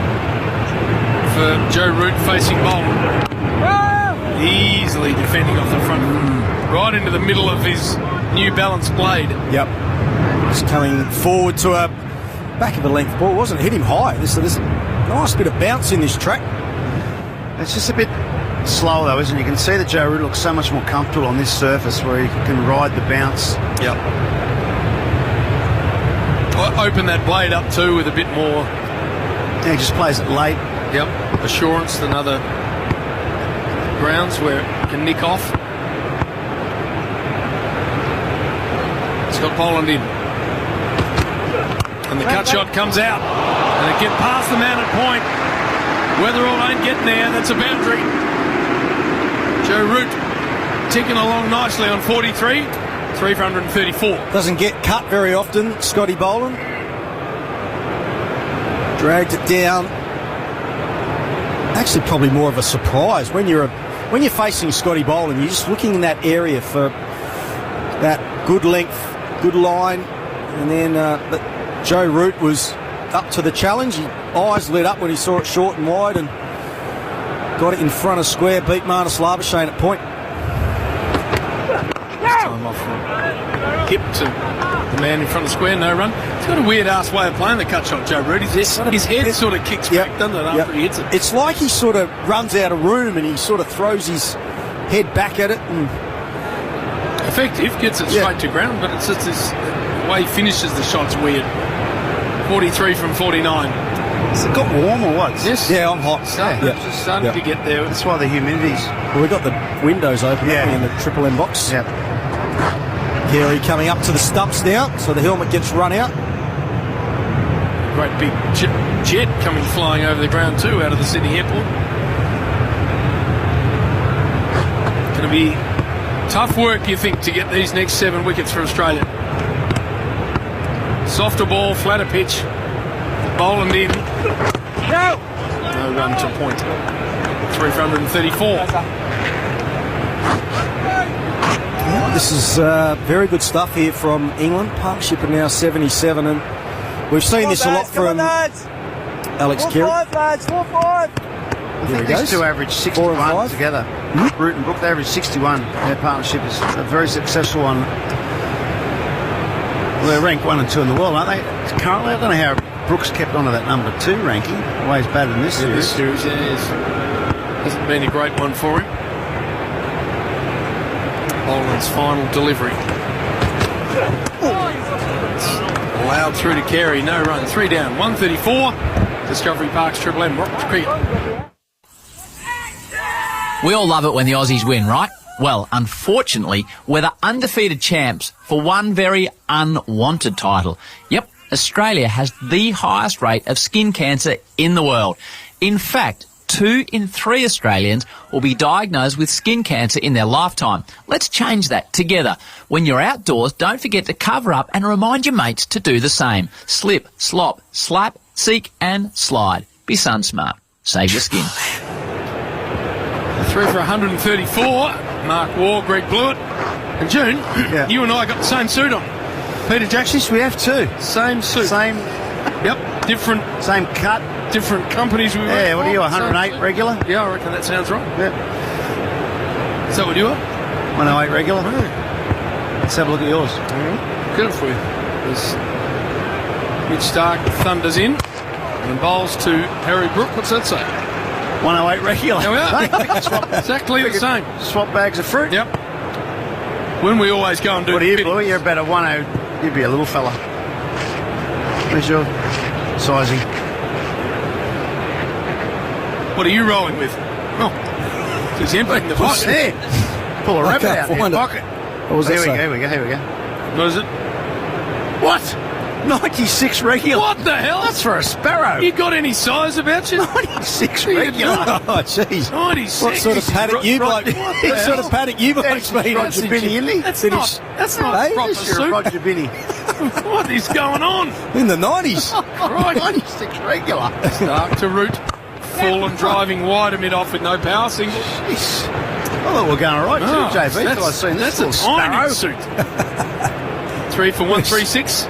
for Joe Root facing Boland. Easily defending off the front. Right into the middle of his New Balance blade. Yep. Just coming forward to a back of the length ball. It wasn't hit him high. There's a nice bit of bounce in this track. It's just a bit slow though, isn't it? You can see that Joe Root looks so much more comfortable on this surface where he can ride the bounce. Yep. Open that blade up too with a bit more. Yeah, he just plays it late. Yep. Assurance than other grounds where it can nick off. Scott Boland in. And the cut shot comes out. And it gets past the man at point. Weatherall ain't getting there. That's a boundary. Joe Root ticking along nicely on 43. 3 for 134. Doesn't get cut very often, Scotty Boland. Dragged it down. Actually, probably more of a surprise when you're facing Scotty Boland. You're just looking in that area for that good length, good line, and then Joe Root was up to the challenge. His eyes lit up when he saw it short and wide, and got it in front of square. Beat Marnus Labuschagne at point. Time off hip to the man in front of square, no run. He's got a weird ass way of playing the cut shot, Joe Root. His head sort of kicks back, doesn't it, after he hits it? It's like he sort of runs out of room and he sort of throws his head back at it. And effective, gets it straight to ground, but it's just this way he finishes the shot's weird. 43 from 49. Has it got warm or what? Yes. Yeah, I'm hot. Just starting to get there. That's why the humidity's... Well, we've got the windows open in the Triple M box. Yep. Carey coming up to the stumps now, so the helmet gets run out. Great big jet coming flying over the ground too, out of the Sydney airport. Going to be tough work, you think, to get these next 7 wickets for Australia. Softer ball, flatter pitch. Boland in. No run to point. 3 for 134. This is very good stuff here from England. Partnership are now 77, and we've seen this a lot from Alex Carey. 4-5, lads, 4-5. Here he These goes. two average 61 together. Root and Brook, they average 61. Their partnership is a very successful one. Well, they're ranked 1 and 2 in the world, aren't they? Currently, I don't know how Brooks kept on to that number 2 ranking. Always better than this series. This series, hasn't been a great one for him. Boland's final delivery. Allowed through to Carey, no run, 3 down, 134. Discovery Park's Triple M Rock Cricket. We all love it when the Aussies win, right? Well, unfortunately, we're the undefeated champs for one very unwanted title. Yep, Australia has the highest rate of skin cancer in the world. In fact, 2 in 3 Australians will be diagnosed with skin cancer in their lifetime. Let's change that together. When you're outdoors, don't forget to cover up and remind your mates to do the same. Slip, slop, slap, seek and slide. Be sun smart. Save your skin. 3 for 134. Mark Waugh, Greg Blewett. And June, you and I got the same suit on. Peter Jackson, we have too. Same suit. Same. Yep, different. Same cut. Different companies we work for. Yeah, what are you, 108 regular? Yeah, I reckon that sounds right. Yeah. Is that what you are? 108 regular? Let's have a look at yours. Good for you. There's Mitch Stark thunders in and bowls to Harry Brook. What's that say? 108 regular. There we are. Exactly the same. Swap bags of fruit. Yep. When we always go and do what are you, Bluey? You're about a 10. You'd be a little fella. Where's your sizing? What are you rolling with? Oh, he's emptying the What's pocket. there? Pull a rabbit out of your pocket. What was Here that we say? go, here we go. What is it? What? 96 regular. What the hell? That's for a sparrow. You got any size about you? 96 regular. Oh, jeez. 96. What sort of paddock you bloke? What sort of paddock you bloke's been on? Roger Binney, isn't he? That's not proper You're suit. Roger Binney. What is going on? In the 90s. Right. 96 regular. Stark to root. Fallen driving wide amid off with no power single. Jeez. I thought we were going all right too, JB. Till I seen this That's little a tiny sparrow. suit. 3 for 136.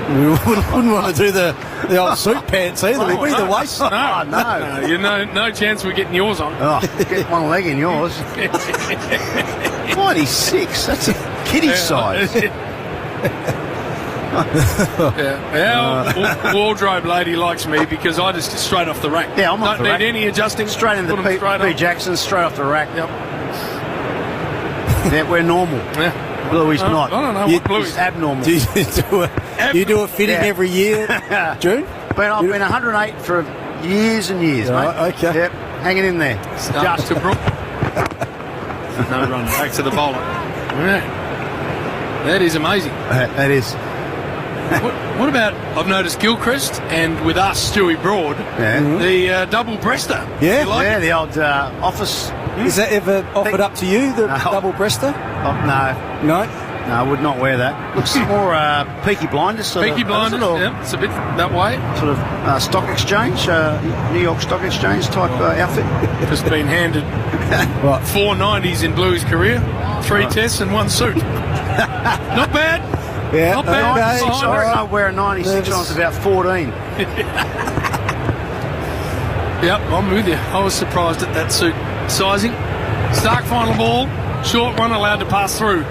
We wouldn't want to do the old suit pants either. We'd be the waist. No, no. You know, no chance we're getting yours on. Oh, get one leg in yours. 96. That's a kiddie size. Our wardrobe lady likes me because I just straight off the rack. Yeah, I'm off Don't the need rack. any adjusting. Straight in the Put 'em straight P. on. Jackson, straight off the rack. Yep. Yeah, we're normal. Yeah. Bluey's I not. don't know You- what Bluey's. He's abnormal. Do you do a fitting every year, June? I've been 108 for years and years, Right, mate. okay. Yep, hanging in there. Start to Brook. No run back to the bowler. Yeah. That is amazing. That is. What about, I've noticed Gilchrist and with us, Stewie Broad, the double breaster. Yeah. You like Yeah, it? the old office. Is that ever offered up to you, the double breaster? Oh, no. No? No, I would not wear that. Looks more Peaky Blinders sort Peaky of. Blinders, Or yeah, it's a bit that way. Sort of stock exchange, New York Stock Exchange type outfit. Just been handed 4 90s in Bluey's career, 3 tests and 1 suit. Not bad. Yeah, Not bad. okay. 96, I reckon I'd wear a 96 when I was about 14. Yep, I'm with you. I was surprised at that suit sizing. Stark final ball, short one allowed to pass through.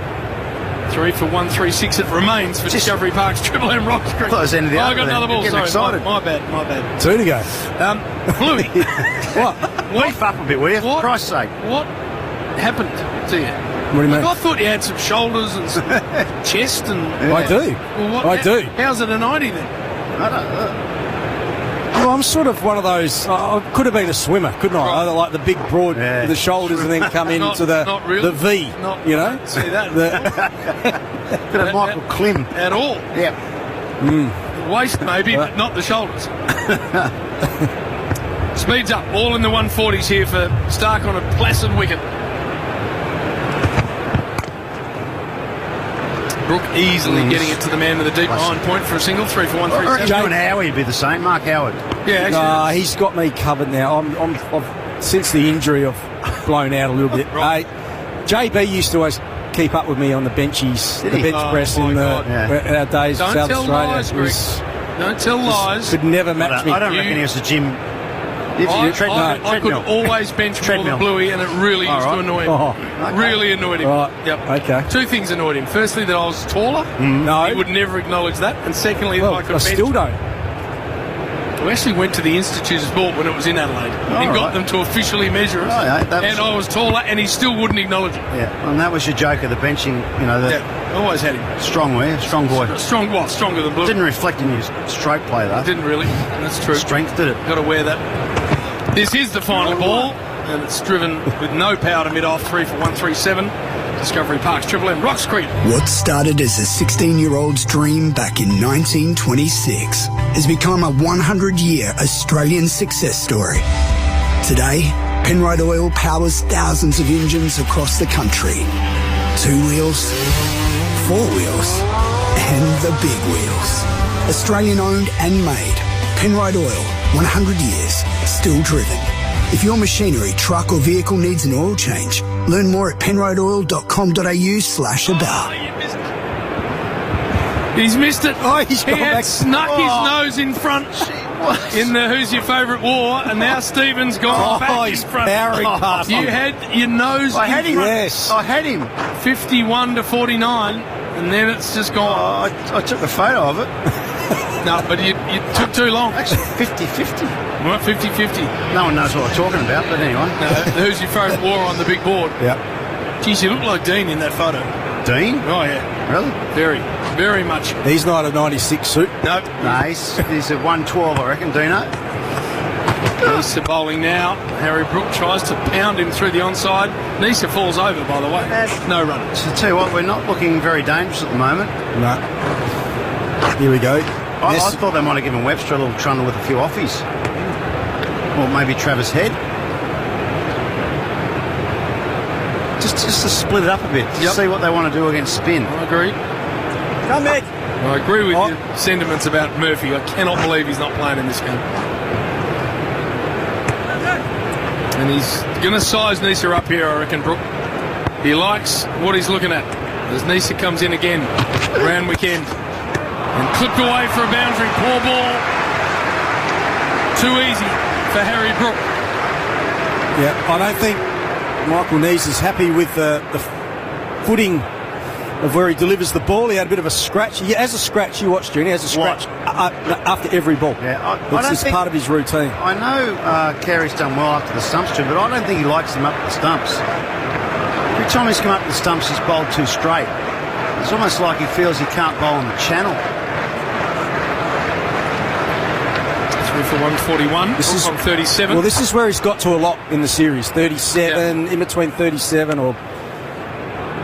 3 for 136 it remains for Discovery Park's Triple M Rocks Creek. Thought it was the end of the I over got then. another ball, You're sorry. getting excited. My bad. 2 to go. Bluey, What? Beef up a bit, will you? For What? Christ's sake. what happened to you? What do you mean? I thought you had some shoulders and some chest and... I do. Well, I do. How's it a 90 then? I don't know. Well, I'm sort of one of those. I could have been a swimmer, couldn't I? Right. Either like the big, broad, with the shoulders, and then come into not really. the V. Not- you know, See that? Bit of Michael Klim. At all. Yeah. Waist maybe, but not the shoulders. Speeds up, all in the 140s here for Stark on a placid wicket. Brook easily getting it to the man with the deep iron point for a single, 3 for I reckon 137. you and Howie would be the same. Mark Howard. Yeah, Nah, actually. he's got me covered now. I've since the injury, I've blown out a little bit. Right. JB used to always, keep up with me on the benchies, the bench press in our days in South Australia. Lies, Greg. Don't tell lies. Could never match me. I don't reckon he was a gym. I could always bench more than Bluey, and it really used to annoy him. Really annoyed him. Right. Yep. Okay. Two things annoyed him. Firstly, that I was taller. No. He would never acknowledge that. And secondly, that I could bench. Still don't. We actually went to the Institute of Sport when it was in Adelaide and got them to officially measure us. And I was taller, and he still wouldn't acknowledge it. Yeah, and that was your joke of the benching, you know. Always had him. Strong, were you? Strong boy. Stronger than Blue. Didn't reflect in your stroke play, though. Didn't really. That's true. Strength did it. Got to wear that. This is the final ball, and it's driven with no power to mid-off, 3 for 137. Discovery Parks, Triple M, Rocks Creek. What started as a 16-year-old's dream back in 1926 has become a 100-year Australian success story. Today, Penrite Oil powers thousands of engines across the country. 2 wheels, 4 wheels, and the big wheels. Australian owned and made. Penrite Oil, 100 years, still driven. If your machinery, truck or vehicle needs an oil change, learn more at penriteoil.com.au/about. He's missed it. He had snuck his nose in front in the Who's Your Favourite War, and now Stephen's gone back in front. You had your nose I had in him. front. Yes. I had him. 51 to 49, and then it's just gone. I took a photo of it. No, but you took too long. Actually, 50-50. What, 50-50? No one knows what I'm talking about, but anyway. No, Who's Your Favourite War on the big board. Yeah. Geez, you look like Dean in that photo. Dean? Oh, yeah. Really? Very much. He's not a 96 suit. No. No, he's a 112, I reckon, Dino. Nisa bowling now. Harry Brook tries to pound him through the onside. Nisa falls over, by the way. No run. So tell you what, we're not looking very dangerous at the moment. No. Here we go. I thought they might have given Webster a little trundle with a few offies. Or maybe Travis Head. Just to split it up a bit. To see what they want to do against spin. I agree. Come back. I agree with your sentiments about Murphy. I cannot believe he's not playing in this game. And he's going to size Nisa up here, I reckon, Brook. He likes what he's looking at. As Nisa comes in again, round weekend. And clipped away for a boundary. Poor ball. Too easy for Harry Brook. Yeah, I don't think Michael Neese is happy with the footing of where he delivers the ball. He had a bit of a scratch. He has a scratch, you watch, Junior. He has a scratch after every ball. Yeah, it's just part of his routine. I know Carey's done well after the stumps too, but I don't think he likes them up the stumps. Every time he's come up the stumps, he's bowled too straight. It's almost like he feels he can't bowl on the channel. 3 for 141. This is from 37. Well, this is where he's got to a lot in the series. 37, in between 37 or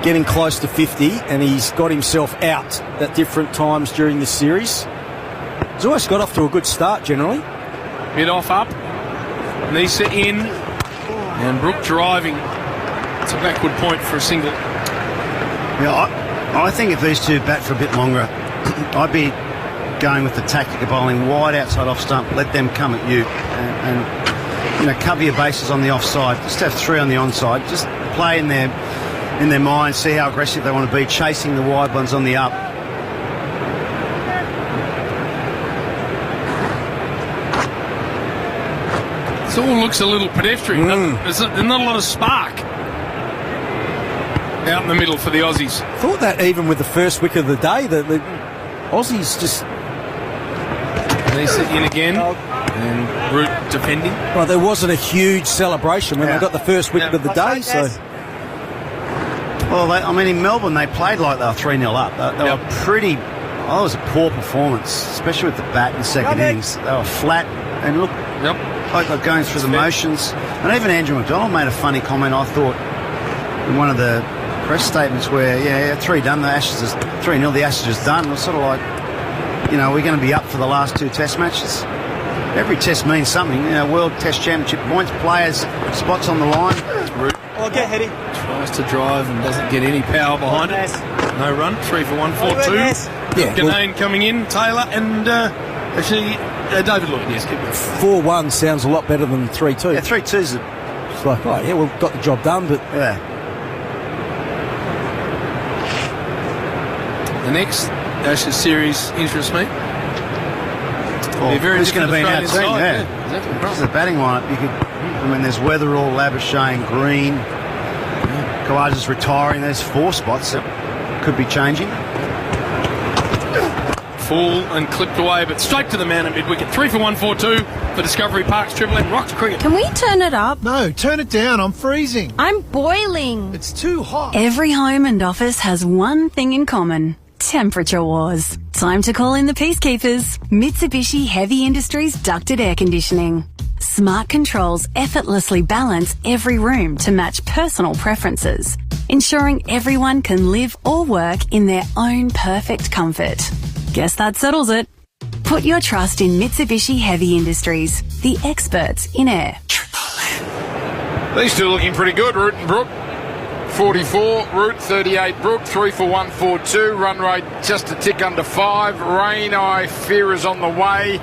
getting close to 50, and he's got himself out at different times during this series. He's always got off to a good start generally. Mid off up. Nisa in. And Brook driving. It's a backward point for a single. Yeah, I think if these two bat for a bit longer, I'd be going with the tactic of bowling wide outside off stump. Let them come at you and cover your bases on the offside. Just have 3 on the onside. Just play in their mind, see how aggressive they want to be, chasing the wide ones on the up. It all looks a little pedestrian. There's not a lot of spark out in the middle for the Aussies. Thought that even with the first wicket of the day, the Aussies just... Nisa in again, and Root defending. Well, there wasn't a huge celebration when they got the first wicket of the day, so... Well, in Melbourne, they played like they were 3-0 up. They were pretty... Oh, it was a poor performance, especially with the bat in the second innings. They were flat, and look, like they're going through the motions. And even Andrew McDonald made a funny comment, I thought, in one of the press statements where, 3 done, the Ashes is 3-0, the Ashes is done. It was sort of like, we're going to be up for the last 2 test matches. Every test means something. World Test Championship points, players, spots on the line. Oh, get Heady. Tries to drive and doesn't get any power behind it. No run. 3 for 142. Yeah, Ganane coming in, Taylor, and actually David Lloyd. Yes, 4-1 sounds a lot better than 3-2. Yeah, 3-2's it's like, we've got the job done, but the next Ashes series interests me. Well, it's going to be in our team, Exactly. This is a batting lineup. There's Weatherall, Labuschagne, Green. Kawaja's retiring. There's 4 spots that could be changing. Full and clipped away, but straight to the man at mid-wicket. 3 for 142 for Discovery Park's Triple M Rocks Cricket. Can we turn it up? No, turn it down. I'm freezing. I'm boiling. It's too hot. Every home and office has one thing in common. Temperature wars. Time to call in the peacekeepers. Mitsubishi Heavy Industries ducted air conditioning. Smart controls effortlessly balance every room to match personal preferences, ensuring everyone can live or work in their own perfect comfort. Guess that settles it. Put your trust in Mitsubishi Heavy Industries, the experts in air. These two looking pretty good, Root and Brook. 44, Root, 38, Brook, 3 for 142, run rate just a tick under 5. Rain, I fear, is on the way.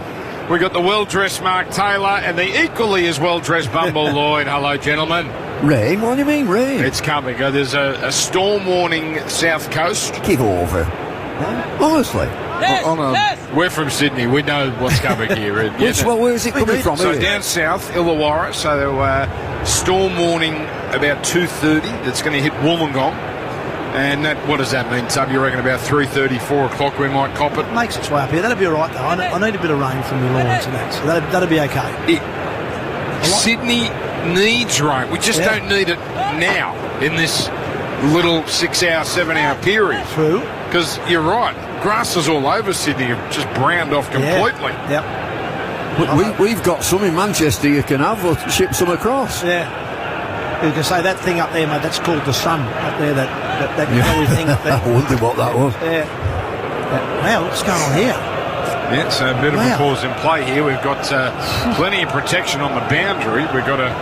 We got the well-dressed Mark Taylor and the equally as well-dressed Bumble Lloyd. Hello, gentlemen. Rain? What do you mean, rain? It's coming. There's a storm warning south coast. Give over. Honestly. We're from Sydney. We know what's coming here. Where is it coming from? So down south, Illawarra. So storm warning about 2:30. That's going to hit Wollongong. And what does that mean, Tub? You reckon about 3:30, 4 o'clock we might cop it? It makes its way up here. That'll be all right, though. I need a bit of rain from the lawns and that, so that'll be okay. Sydney needs rain. We just don't need it now in this little 6-hour, 7-hour period. True. Because you're right. Grasses all over Sydney have just browned off completely. Yep. But we've got some in Manchester you can have. We'll ship some across. Yeah. You can say that thing up there, mate, that's called the sun up there, that yellow thing up there. I wonder what that was. Yeah. Wow, what's going on here? Yeah, so a bit of a pause in play here. We've got plenty of protection on the boundary. We've got a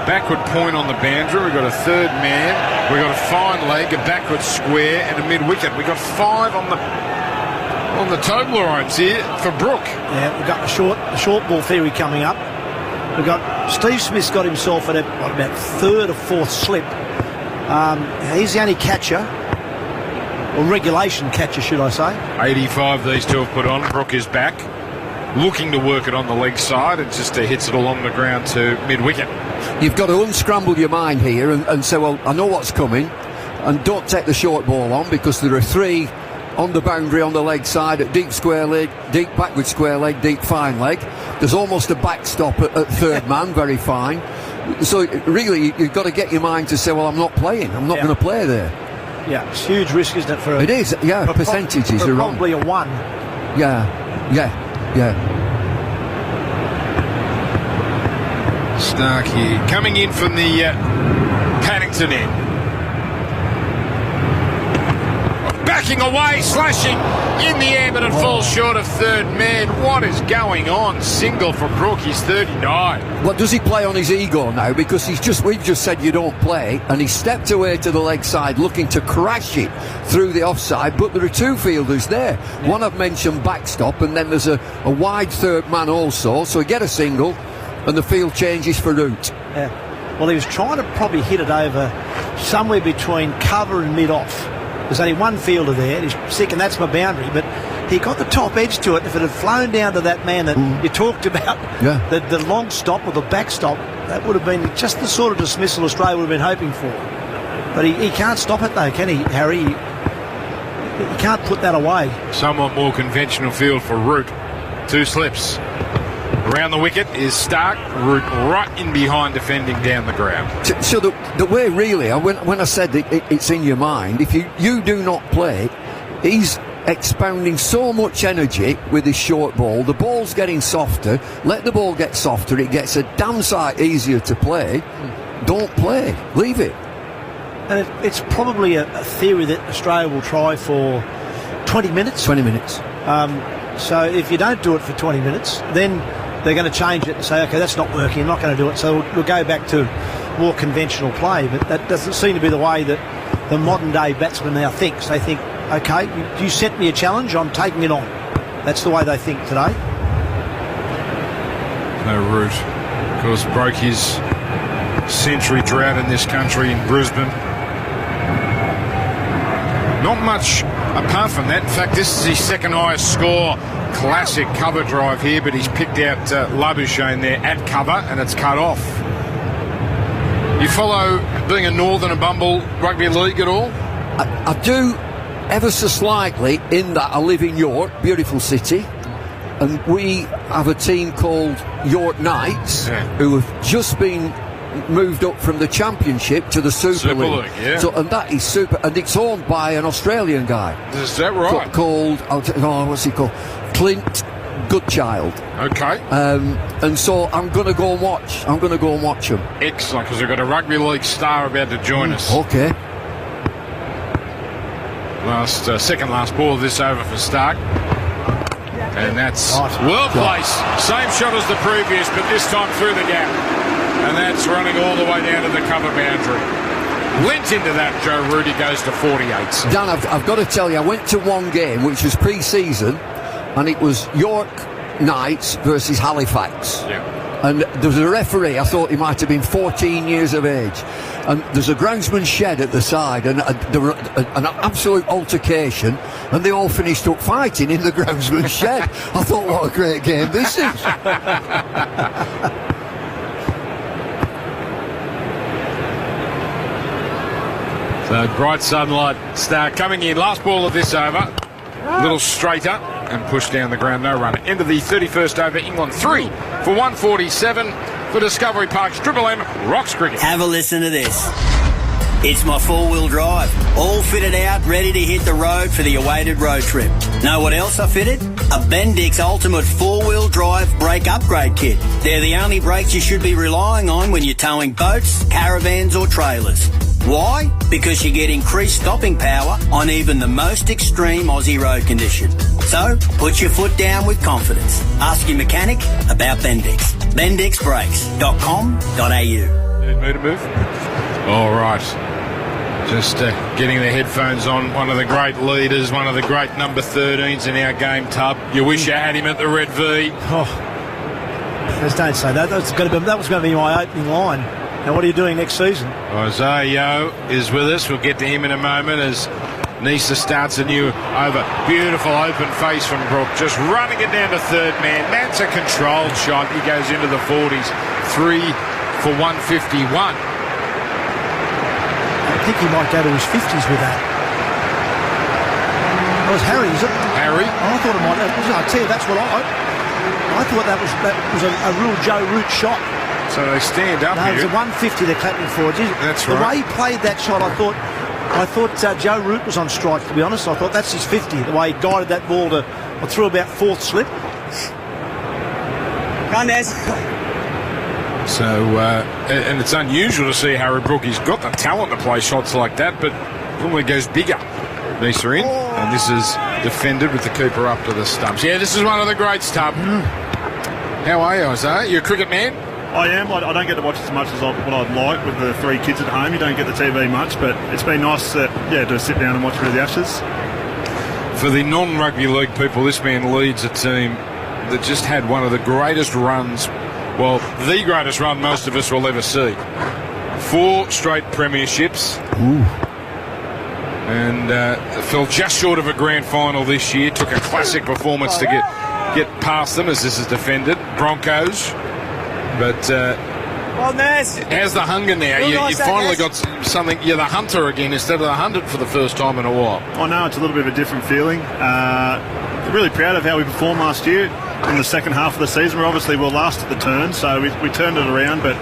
backward point on the boundary. We've got a third man. We've got a fine leg, a backward square, and a mid-wicket. We've got 5 on the Toblerones here for Brook. Yeah, we've got the short ball theory coming up. We've got Steve Smith's got himself at about 3rd or 4th slip. He's the only catcher, or regulation catcher, should I say. 85 these two have put on. Brook is back, looking to work it on the leg side, and just hits it along the ground to mid-wicket. You've got to unscramble your mind here and say, well, I know what's coming, and don't take the short ball on, because there are 3 on the boundary on the leg side at deep square leg, deep backward square leg, deep fine leg. There's almost a backstop at third man, very fine. So really, you've got to get your mind to say, well, I'm not playing. I'm not going to play there. Yeah, it's huge risk, isn't it? It is, yeah, percentages are wrong. Probably a 1. Yeah. Stark here, coming in from the Paddington end. Backing away, slashing in the air, but it falls short of third man. What is going on? Single for Brook, he's 39. Well, does he play on his ego now? Because we've just said you don't play, and he stepped away to the leg side looking to crash it through the offside, but there are 2 fielders there. Yeah. One I've mentioned, backstop, and then there's a wide third man also, so he get a single, and the field changes for Root. Yeah. Well, he was trying to probably hit it over somewhere between cover and mid-off. There's only one fielder there, and he's sick, and that's my boundary, but he got the top edge to it. If it had flown down to that man that you talked about, the long stop or the backstop, that would have been just the sort of dismissal Australia would have been hoping for. But he can't stop it, though, can he, Harry? He can't put that away. Somewhat more conventional field for Root. 2 slips. Around the wicket is Stark, Root right in behind, defending down the ground. So the way really, when I said it's in your mind, if you do not play, he's expounding so much energy with his short ball. The ball's getting softer. Let the ball get softer. It gets a damn sight easier to play. Don't play. Leave it. And it's probably a theory that Australia will try for 20 minutes. 20 minutes. So if you don't do it for 20 minutes, then they're going to change it and say, OK, that's not working, I'm not going to do it. So we'll go back to more conventional play. But that doesn't seem to be the way that the modern-day batsman now thinks. They think, OK, you set me a challenge, I'm taking it on. That's the way they think today. No, Root, of course, broke his century drought in this country in Brisbane. Not much apart from that, in fact, this is his second highest score. Classic cover drive here, but he's picked out Labuschagne there at cover, and it's cut off. You follow being a Northern and Bumble rugby league at all? I do, ever so slightly, in that I live in York, beautiful city, and we have a team called York Knights, who have just been moved up from the Championship to the Super League. Yeah. So, and that is super, and it's owned by an Australian guy. Is that right? Called, what's he called? Clint Goodchild. Okay. And so I'm going to go and watch. I'm going to go and watch him. Excellent, because we've got a rugby league star about to join us. Okay. Second last ball of this over for Stark. And that's well placed. Same shot as the previous, but this time through the gap. And that's running all the way down to the cover boundary. Lent into that, Joe Root. He goes to 48. Dan, I've got to tell you, I went to one game, which was pre-season, and it was York Knights versus Halifax. Yeah. And there was a referee, I thought he might have been 14 years of age. And there's a groundsman shed at the side, and there were an absolute altercation, and they all finished up fighting in the groundsman shed. I thought, what a great game this is. So bright sunlight start coming in. Last ball of this over. A little straighter and push down the ground. No runner. Into the 31st over. England 3 for 147 for Discovery Park's Triple M Rocks Cricket. Have a listen to this. It's my four-wheel drive. All fitted out, ready to hit the road for the awaited road trip. Know what else I fitted? A Bendix Ultimate four-wheel drive brake upgrade kit. They're the only brakes you should be relying on when you're towing boats, caravans or trailers. Why? Because you get increased stopping power on even the most extreme Aussie road condition. So, put your foot down with confidence. Ask your mechanic about Bendix. BendixBrakes.com.au. Move. All right. Just getting the headphones on. One of the great leaders, one of the great number 13s in our game, Tub. You wish you had him at the Red V. Oh, just don't say that. That was going to be my opening line. Now, what are you doing next season? Isaiah Yeo is with us. We'll get to him in a moment as Nisa starts a new over. Beautiful open face from Brook. Just running it down to third man. That's a controlled shot. He goes into the 40s. 3 for 151. I think he might go to his 50s with that. That was Harry, is it? Harry? I thought it might. I tell you, that's what I thought that was a real Joe Root shot. So they stand up here. It was a 150 they're clapping for. That's the right. way he played that shot, I thought Joe Root was on strike, to be honest. I thought that's his 50, the way he guided that ball through about fourth slip. Come on, Des. So, and it's unusual to see Harry Brook. He's got the talent to play shots like that, but normally goes bigger. Nisa in, and this is defended with the keeper up to the stumps. Yeah, this is one of the greats, Tub. How are you, Isaiah? You're a cricket man? I am. I don't get to watch as much as what I'd like with the three kids at home. You don't get the TV much, but it's been nice to sit down and watch a bit of the Ashes. For the non-rugby league people, this man leads a team that just had one of the greatest runs, well, the greatest run most of us will ever see. 4 straight premierships. Ooh. And fell just short of a grand final this year. Took a classic performance to get past them as this is defended. Broncos. But how's the hunger now? You finally got something. You're the hunter again instead of the hunted for the first time in a while. I know it's a little bit of a different feeling. Really proud of how we performed last year in the second half of the season. We're last at the turn, so we turned it around, but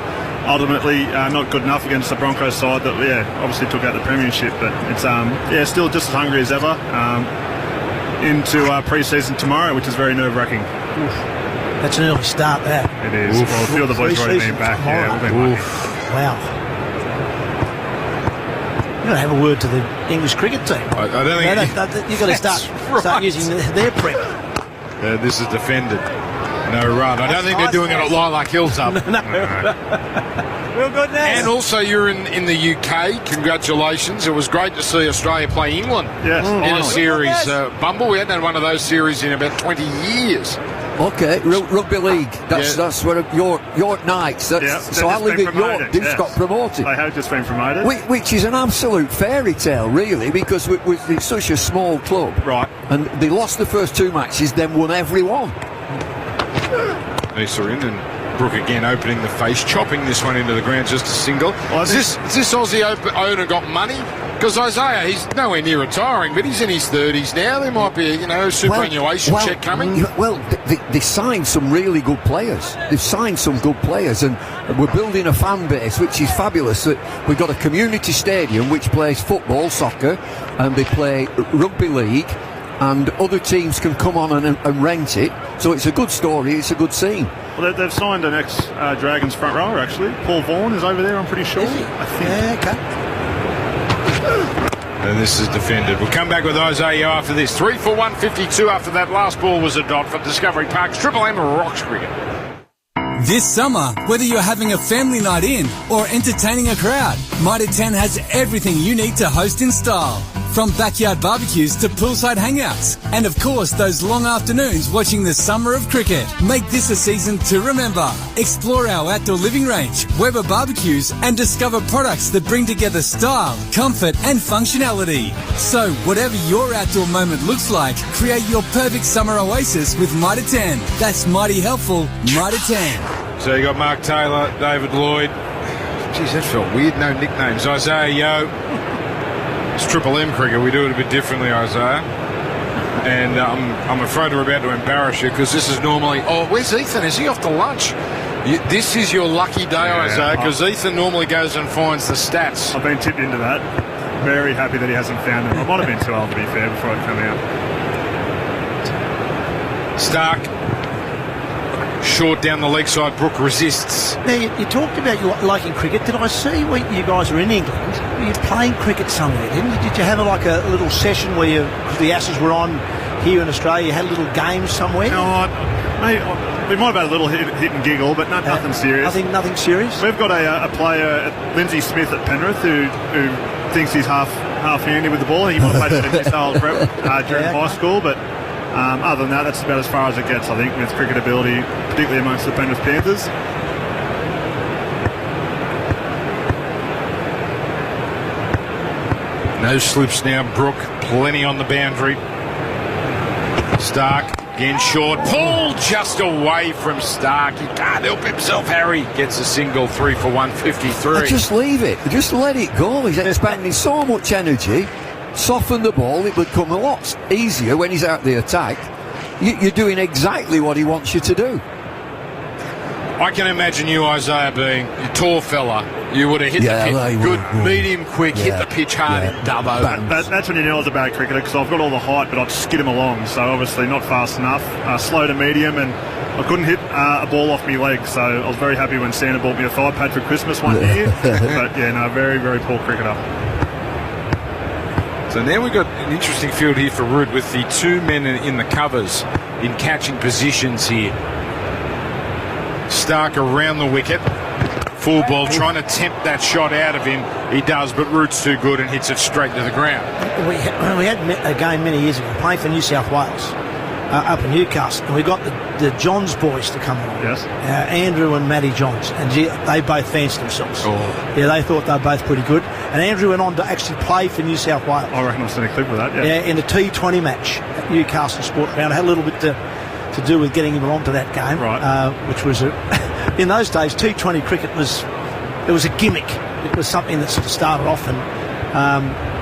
ultimately not good enough against the Broncos side that obviously took out the premiership. But it's still just as hungry as ever into pre-season tomorrow, which is very nerve-wracking. That's an early start, that. It is. Oof. Well, a few of the boys already been back. Yeah, we've been lucky. Wow. You've got to have a word to the English cricket team. I don't think... You've got to start using their prep. This is defended. No run. I don't think they're doing it at Lilac Hilltop. No. Real good now. And also you're in the UK. Congratulations. It was great to see Australia play England in a series. Bumble, we hadn't had one of those series in about 20 years. Okay, rugby league. That's where York Knights. So I live in York. They've just got promoted. They have just been promoted. Which is an absolute fairy tale, really, because it's such a small club. Right. And they lost the first 2 matches, then won every one. Nisa in and Brook again opening the face, chopping this one into the ground, just a single. Has this Aussie owner got money? Because Isaiah, he's nowhere near retiring, but he's in his 30s now. There might be a superannuation check coming. Well, they signed some really good players. They've signed some good players, and we're building a fan base, which is fabulous. We've got a community stadium which plays football, soccer, and they play rugby league, and other teams can come on and rent it. So it's a good story. It's a good scene. Well, they've signed an ex-Dragons front rower, actually. Paul Vaughan is over there, I'm pretty sure. I think. Yeah, okay. And this is defended. We'll come back with Isaiah after this. 3 for 152 after that last ball was a dot for Discovery Park's Triple M Rocks Cricket. This summer, whether you're having a family night in or entertaining a crowd, Mitre 10 has everything you need to host in style. From backyard barbecues to poolside hangouts. And of course, those long afternoons watching the summer of cricket. Make this a season to remember. Explore our outdoor living range, Weber barbecues, and discover products that bring together style, comfort, and functionality. So, whatever your outdoor moment looks like, create your perfect summer oasis with Mitre 10. That's mighty helpful, Mitre 10. So you got Mark Taylor, David Lloyd. Geez, that felt weird. No nicknames. Isaiah Yeo. It's Triple M cricket. We do it a bit differently, Isaiah. And I'm afraid we're about to embarrass you because this is normally... Oh, where's Ethan? Is he off to lunch? This is your lucky day, Isaiah, because Ethan normally goes and finds the stats. I've been tipped into that. Very happy that he hasn't found them. I might have been too old to be fair before I'd come out. Stark. Short down the leg side. Brook resists. Now, you talked about you liking cricket. Did I see when you guys were in England, were you playing cricket somewhere, didn't you? Did you have a little session where the Ashes were on here in Australia, you had a little game somewhere? No, we might have had a little hit and giggle, but nothing serious. Nothing serious? We've got a player, Lindsay Smith at Penrith, who thinks he's half-handy with the ball. He might have played some style prep during high school, but other than that, that's about as far as it gets, I think, with cricket ability, particularly amongst the Penrith Panthers. No slips now, Brook. Plenty on the boundary. Stark, again short. Pull just away from Stark. He can't help himself. Harry gets a single. 3 for 153. Just leave it. Just let it go. He's expending so much energy. Soften the ball. It would come a lot easier when he's out the attack. You're doing exactly what he wants you to do. I can imagine you, Isaiah, being a tall fella. You would have hit the pitch good, medium, quick, hit the pitch hard in Dubbo. But that's when you know I was a bad cricketer, because I've got all the height, but I'd skid him along. So obviously not fast enough. Slow to medium, and I couldn't hit a ball off my leg. So I was very happy when Santa bought me a thigh pad for Christmas one year. But very, very poor cricketer. So now we've got an interesting field here for Root with the two men in the covers in catching positions here. Stark around the wicket. Full ball, trying to tempt that shot out of him. He does, but Root's too good and hits it straight to the ground. We had a game many years ago playing for New South Wales up in Newcastle, and we got the Johns boys to come along. Yes. Andrew and Matty Johns, and they both fancied themselves. Oh. Yeah, they thought they were both pretty good. And Andrew went on to actually play for New South Wales. I reckon I've seen a clip of that, Yeah, in a T20 match at Newcastle Sport Ground. It had a little bit to do with getting him along to that game, which was in those days T20 cricket was a gimmick. It was something that sort of started off, and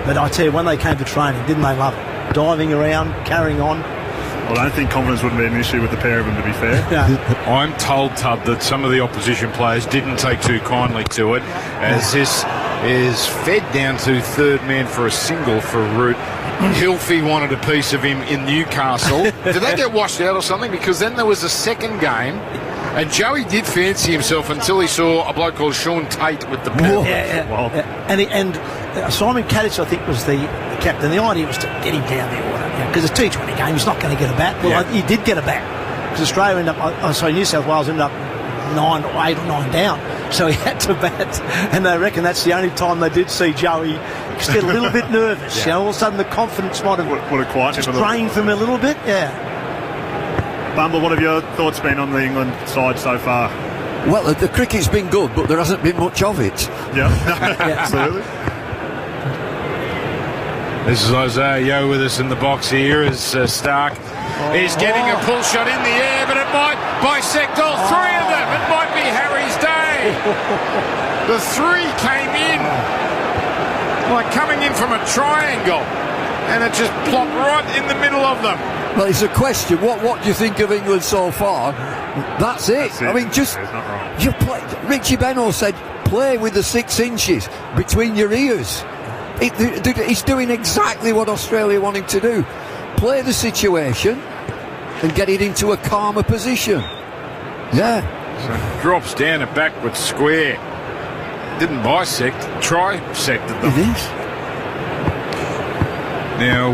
but I tell you, when they came to training, didn't they love it? Diving around, carrying on. Well, I don't think confidence wouldn't be an issue with the pair of them, to be fair. I'm told, Tub, that some of the opposition players didn't take too kindly to it, as this is fed down to third man for a single for Root. Hilfy wanted a piece of him in Newcastle. Did they get washed out or something? Because then there was a second game, and Joey did fancy himself until he saw a bloke called Sean Tate with the ball. And Simon Kadich, I think, was the captain. The idea was to get him down there, because it's a T20 game. He's not going to get a bat. Well, he did get a bat, because Australia ended up, New South Wales ended up 8 or 9 down, so he had to bat. And they reckon that's the only time they did see Joey just get a little bit nervous. All of a sudden the confidence might have quieted just drained from him a little bit. Bumble, what have your thoughts been on the England side so far? Well, the cricket's been good, but there hasn't been much of it. Yeah, absolutely. This is Isaiah Yeo with us in the box here as Stark is getting a pull shot in the air, but it might bisect all three of them. It might be Harry's day. The three came in like coming in from a triangle, and it just plopped right in the middle of them. Well, it's a question. What do you think of England so far? That's it. I mean, just you play. Richie Beno said, "Play with the 6 inches between your ears." He's doing exactly what Australia want him to do. Play the situation and get it into a calmer position. Yeah. So drops down a backward square. Didn't bisect, trisected them. It is. Now,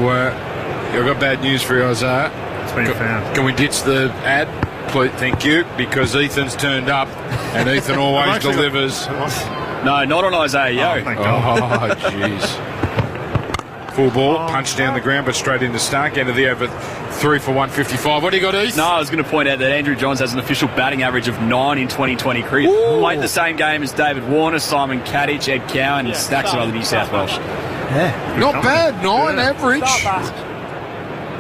I've got bad news for you, Isaiah. It's been found. Can we ditch the ad? Please, thank you, because Ethan's turned up, and Ethan always delivers. No, not on Isaiah Yeo. Oh, jeez. Full ball, punched down the ground, but straight into Stark. End of the over, 3 for 155. What do you got, Ethan? No, I was going to point out that Andrew Johns has an official batting average of 9 in 2020 cricket. Played the same game as David Warner, Simon Kadich, Ed Cowan, and stacks of other New South Welsh. Yeah. Not bad, 9 average.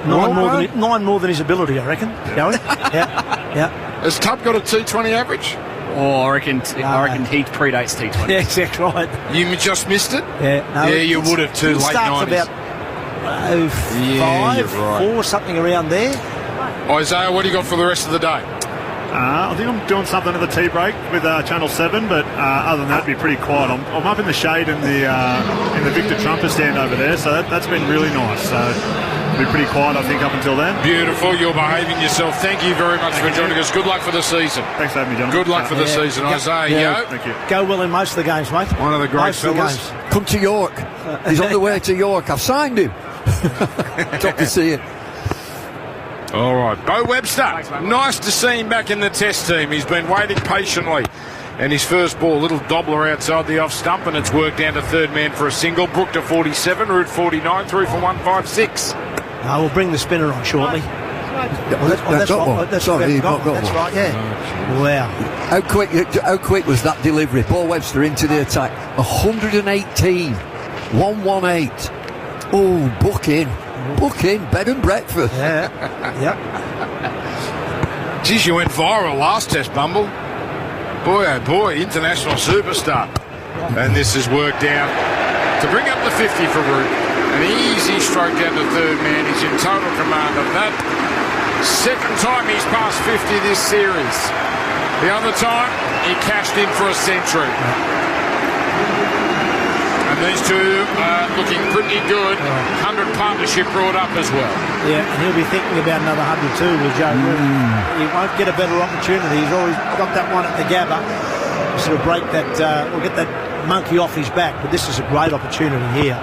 9 more than his ability, I reckon. Yeah. Has Tubb got a T20 average? Oh, I reckon he predates T20. Yeah, exactly right. You just missed it? Yeah, you would have too, late 90s. Starts about 5, 4, something around there. Isaiah, what do you got for the rest of the day? I think I'm doing something at the tea break with Channel 7, but other than that, it'd be pretty quiet. I'm up in the shade in the Victor Trumper stand over there, so that's been really nice. So it'll be pretty quiet, I think, up until then. Beautiful. You're behaving yourself. Thank you very much for joining us. Good luck for the season. Thanks for having me, John. Good luck for the season, Isaiah. Yeah. Yo. Thank you. Go well in most of the games, mate. One of the great fellas. Come to York. He's on the way to York. I've signed him. Top to see it. All right, Bo Webster. Nice to see him back in the test team. He's been waiting patiently. And his first ball, little doubler outside the off stump, and it's worked down to third man for a single. Brook to 47, Root 49, 3 for 156. We'll bring the spinner on shortly. That's right, yeah. Wow. How quick was that delivery? Paul Webster into the attack. 118. 118. Oh, book in, bed and breakfast. Yeah. Geez, you went viral last test, Bumble. Boy, oh boy, international superstar. And this has worked out to bring up the 50 for Root. An easy stroke down to third man. He's in total command of that. Second time he's passed 50 this series. The other time, he cashed in for a century. And these two are looking pretty good. 100 partnership brought up as well. Yeah, and he'll be thinking about another 100 too with Joe Root. He won't get a better opportunity. He's already got that one at the Gabba. Sort of break that, or get that monkey off his back. But this is a great opportunity here.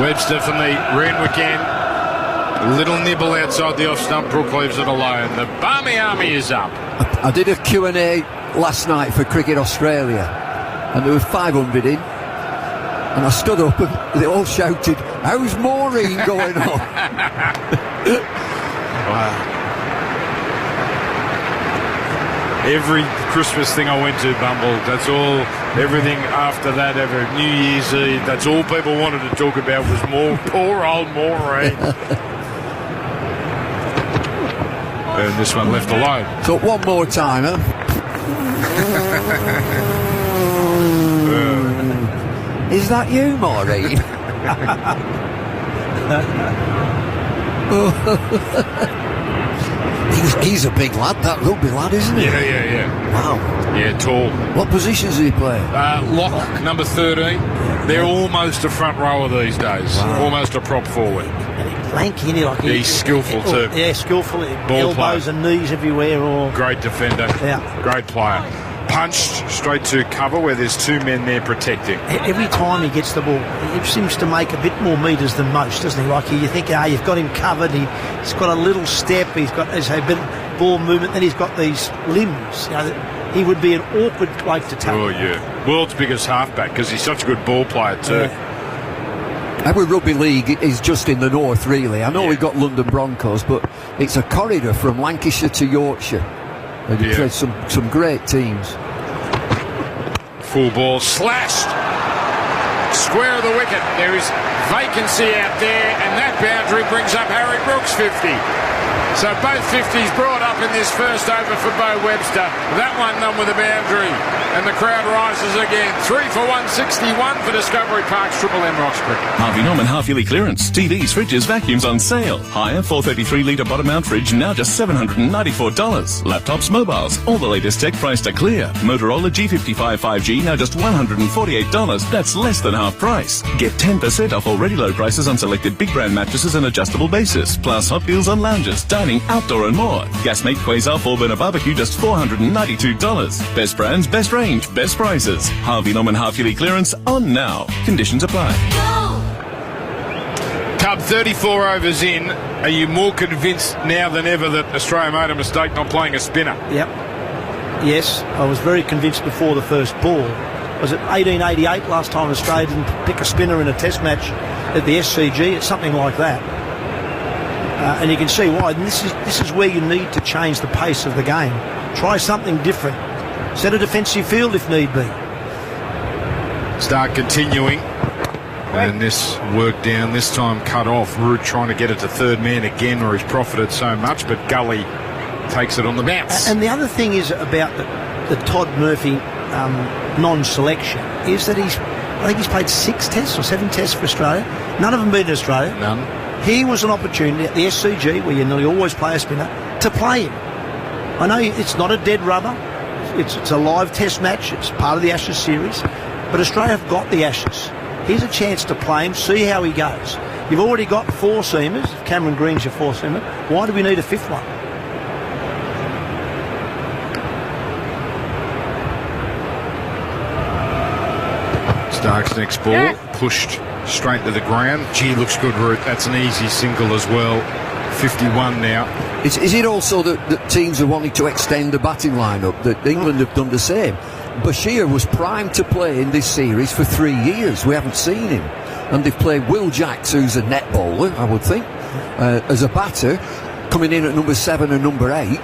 Webster from the Randwick end. A little nibble outside the off stump. Brook leaves it alone. The Barmy Army is up. I did a Q&A last night for Cricket Australia, and there were 500 in, and I stood up and they all shouted, "How's Maureen going on?" Wow. Every Christmas thing I went to, Bumble, that's all, everything after that, every New Year's Eve, that's all people wanted to talk about was more poor old Maureen. And this one left alone. So one more time, huh? Is that you, Maureen? He's a big lad, that rugby lad, isn't he? Yeah. Wow. Yeah, tall. What positions does he play? Lock, number 13. They're almost a front rower these days. Wow. Almost a prop forward. And he's lanky, isn't he? Like he's skillful too. Yeah, skillful. Ball elbows player. and knees everywhere. Great defender. Yeah. Great player. Punched straight to cover where there's two men there protecting. Every time he gets the ball, he seems to make a bit more metres than most, doesn't he? Like you think, you've got him covered. He's got a little step. He's got a bit of ball movement. Then he's got these limbs. He would be an awkward bloke to tackle. Oh yeah, world's biggest halfback because he's such a good ball player too. Our rugby league is just in the north, really. I know we've got London Broncos, but it's a corridor from Lancashire to Yorkshire. And you play some great teams. Full ball slashed. Square of the wicket. There is vacancy out there, and that boundary brings up Harry Brooks' 50. So both 50s brought up in this first over for Bo Webster. That one done with a boundary. And the crowd rises again. 3 for 161 for Discovery Park's Triple M Rocks cricket. Harvey Norman half-yearly clearance. TVs, fridges, vacuums on sale. Higher 433-litre bottom-mount fridge now just $794. Laptops, mobiles, all the latest tech priced are clear. Motorola G55 5G now just $148. That's less than half price. Get 10% off already low prices on selected big brand mattresses and adjustable bases. Plus hot deals on lounges, dining, outdoor and more. Gasmate Quasar 4-burner barbecue just $492. Best brands, best range, best prices. Harvey Norman half-yearly clearance on now. Conditions apply. Cub 34 overs in. Are you more convinced now than ever that Australia made a mistake not playing a spinner? Yep. Yes, I was very convinced before the first ball. Was it 1888 last time Australia didn't pick a spinner in a test match at the SCG? It's something like that. And you can see why. And this is where you need to change the pace of the game. Try something different. Set a defensive field if need be. Start continuing. And this worked down, this time cut off. Root trying to get it to third man again where he's profited so much, but Gully takes it on the bounce. And the other thing is about the Todd Murphy non-selection is that I think he's played 6 tests or 7 tests for Australia. None of them been in Australia. None. Here was an opportunity at the SCG, where you nearly always play a spinner, to play him. I know it's not a dead rubber. It's a live test match. It's part of the Ashes series. But Australia have got the Ashes. Here's a chance to play him, see how he goes. You've already got 4 seamers. If Cameron Green's your 4 seamer, why do we need a 5th one? Stark's next ball, pushed straight to the ground. Gee, looks good, Root. That's an easy single as well. 51 now. Is it also that teams are wanting to extend the batting lineup, that England have done the same? Bashir was primed to play in this series for 3 years. We haven't seen him. And they've played Will Jacks, who's a net bowler, I would think, as a batter, coming in at number 7 and number 8.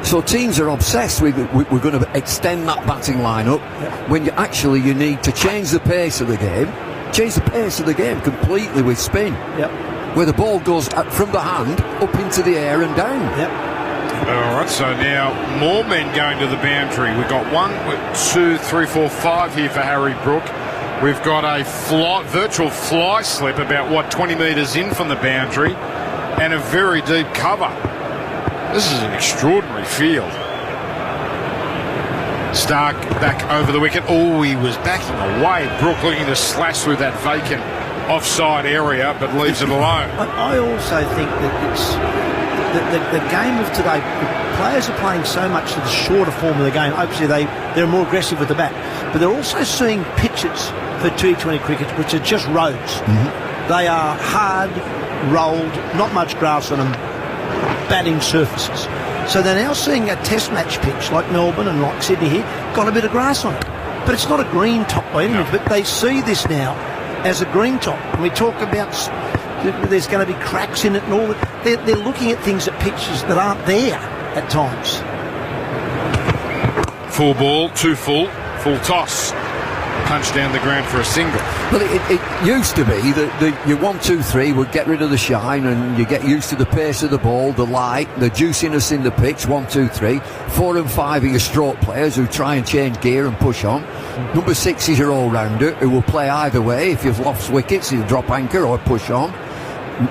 So teams are obsessed with we're going to extend that batting lineup when you need to change the pace of the game. Change the pace of the game completely with spin. Where the ball goes from the hand up into the air and down. All right, so now more men going to the boundary. We've got 1, 2, 3, 4, 5 here for Harry Brook. We've got a virtual fly slip about, 20 metres in from the boundary and a very deep cover. This is an extraordinary field. Stark back over the wicket. Oh, he was backing away. Brook looking to slash through that vacant offside area, but leaves it alone. I also think that it's the game of today. The players are playing so much to the shorter form of the game. Obviously, they're more aggressive with the bat, but they're also seeing pitches for T20 cricket which are just roads. They are hard, rolled, not much grass on them, batting surfaces. So they're now seeing a test match pitch like Melbourne and like Sydney here, got a bit of grass on it. But it's not a green top by any means, but they see this now as a green top. And we talk about there's going to be cracks in it and all that. They're looking at things at pitches that aren't there at times. Full ball, 2 full toss. Punch down the ground for a single. Well, it used to be that your 1, 2, 3 would get rid of the shine and you get used to the pace of the ball, the light, the juiciness in the pitch. 1, 2, 3. 4 and 5 are your stroke players who try and change gear and push on. Number 6 is your all-rounder who will play either way. If you've lost wickets, he'll drop anchor or push on.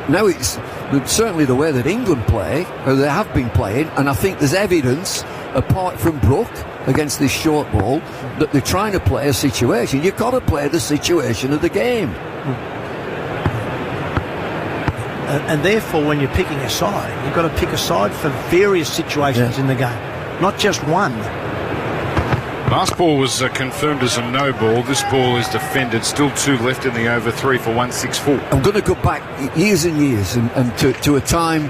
Now it's certainly the way that England play, or they have been playing, and I think there's evidence, apart from Brook, against this short ball, that they're trying to play a situation. You've got to play the situation of the game. And therefore, when you're picking a side, you've got to pick a side for various situations in the game, not just one. Last ball was confirmed as a no ball. This ball is defended. Still 2 left in the over. 3 for 164. I'm going to go back years and years and to a time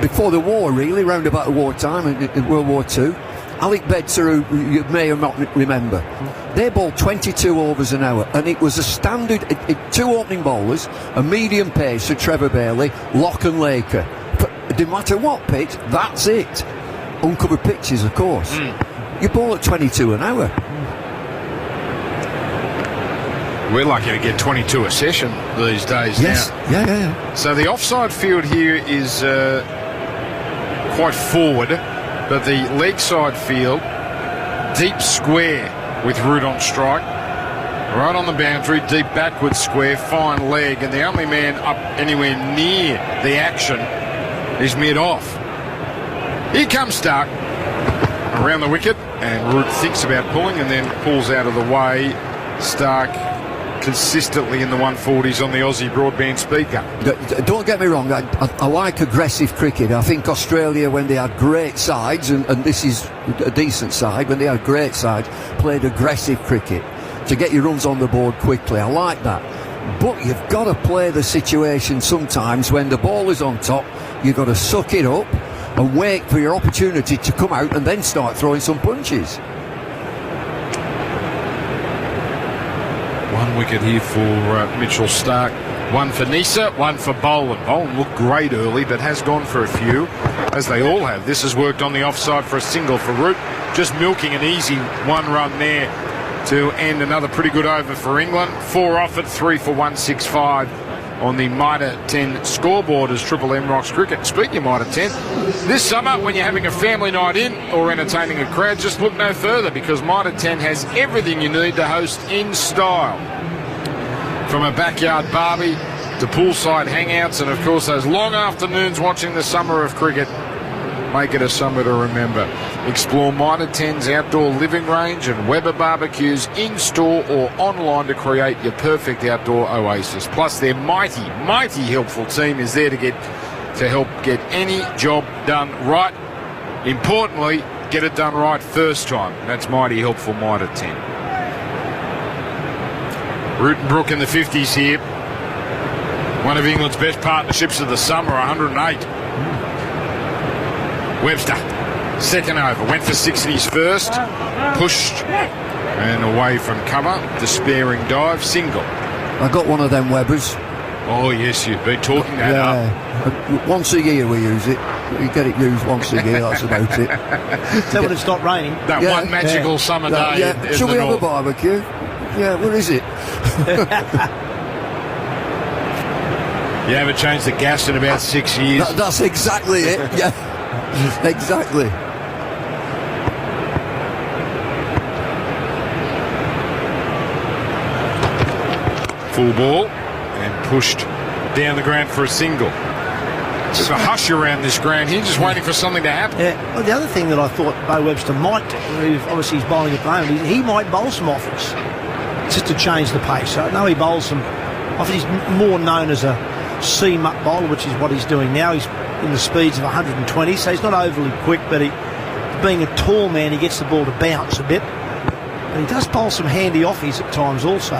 before the war, really, round about the war time in World War II. Alec Bedser, who you may or not remember, they bowled 22 overs an hour, and it was a standard, two opening bowlers, a medium pace for Trevor Bailey, Locke and Laker. But no matter what pitch, that's it. Uncovered pitches, of course. You bowl at 22 an hour. We're lucky to get 22 a session these days now. Yeah. So the offside field here is quite forward, but the leg side field, deep square with Root on strike. Right on the boundary, deep backward square, fine leg, and the only man up anywhere near the action is mid-off. Here comes Stark around the wicket, and Root thinks about pulling and then pulls out of the way. Stark consistently in the 140s on the Aussie broadband speaker. Don't get me wrong, I like aggressive cricket. I think Australia, when they had great sides, and this is a decent side, when they had great sides, played aggressive cricket to get your runs on the board quickly. I like that. But you've got to play the situation sometimes when the ball is on top. You've got to suck it up and wait for your opportunity to come out and then start throwing some punches. One wicket here for Mitchell Stark. One for Nisa, one for Boland. Boland looked great early, but has gone for a few, as they all have. This has worked on the offside for a single for Root. Just milking an easy one run there to end another pretty good over for England. 4 off at 3 for 165 on the Mitre 10 scoreboard as Triple M rocks cricket. Speaking of Mitre 10, this summer when you're having a family night in or entertaining a crowd, just look no further, because Mitre 10 has everything you need to host in style. From a backyard barbie to poolside hangouts, and of course those long afternoons watching the summer of cricket. Make it a summer to remember. Explore Mitre 10's outdoor living range and Weber barbecues in-store or online to create your perfect outdoor oasis. Plus their mighty helpful team is there to help get any job done right. Importantly, get it done right first time. That's mighty helpful Mitre 10. Root and Brook in the 50s here. One of England's best partnerships of the summer, 108. Webster, second over, went for 6 in his first, pushed and away from cover, despairing dive, single. I got one of them Webbers. Oh yes, you've been talking that up. Once a year we use it. We get it used once a year, that's about it. So when it's not raining. That one magical summer day. Shall we have a barbecue? Yeah, what is it? You haven't changed the gas in about 6 years. That's exactly it, yeah. Exactly. Full ball and pushed down the ground for a single. Just a hush around this ground here, just waiting for something to happen. Yeah. Well, the other thing that I thought Bo Webster might do, obviously he's bowling at the moment, he might bowl some offers just to change the pace. So I know he bowls some offers. He's more known as a seam-up bowler, which is what he's doing now. He's in the speeds of 120, so he's not overly quick, but being a tall man, he gets the ball to bounce a bit. But he does bowl some handy offies at times also.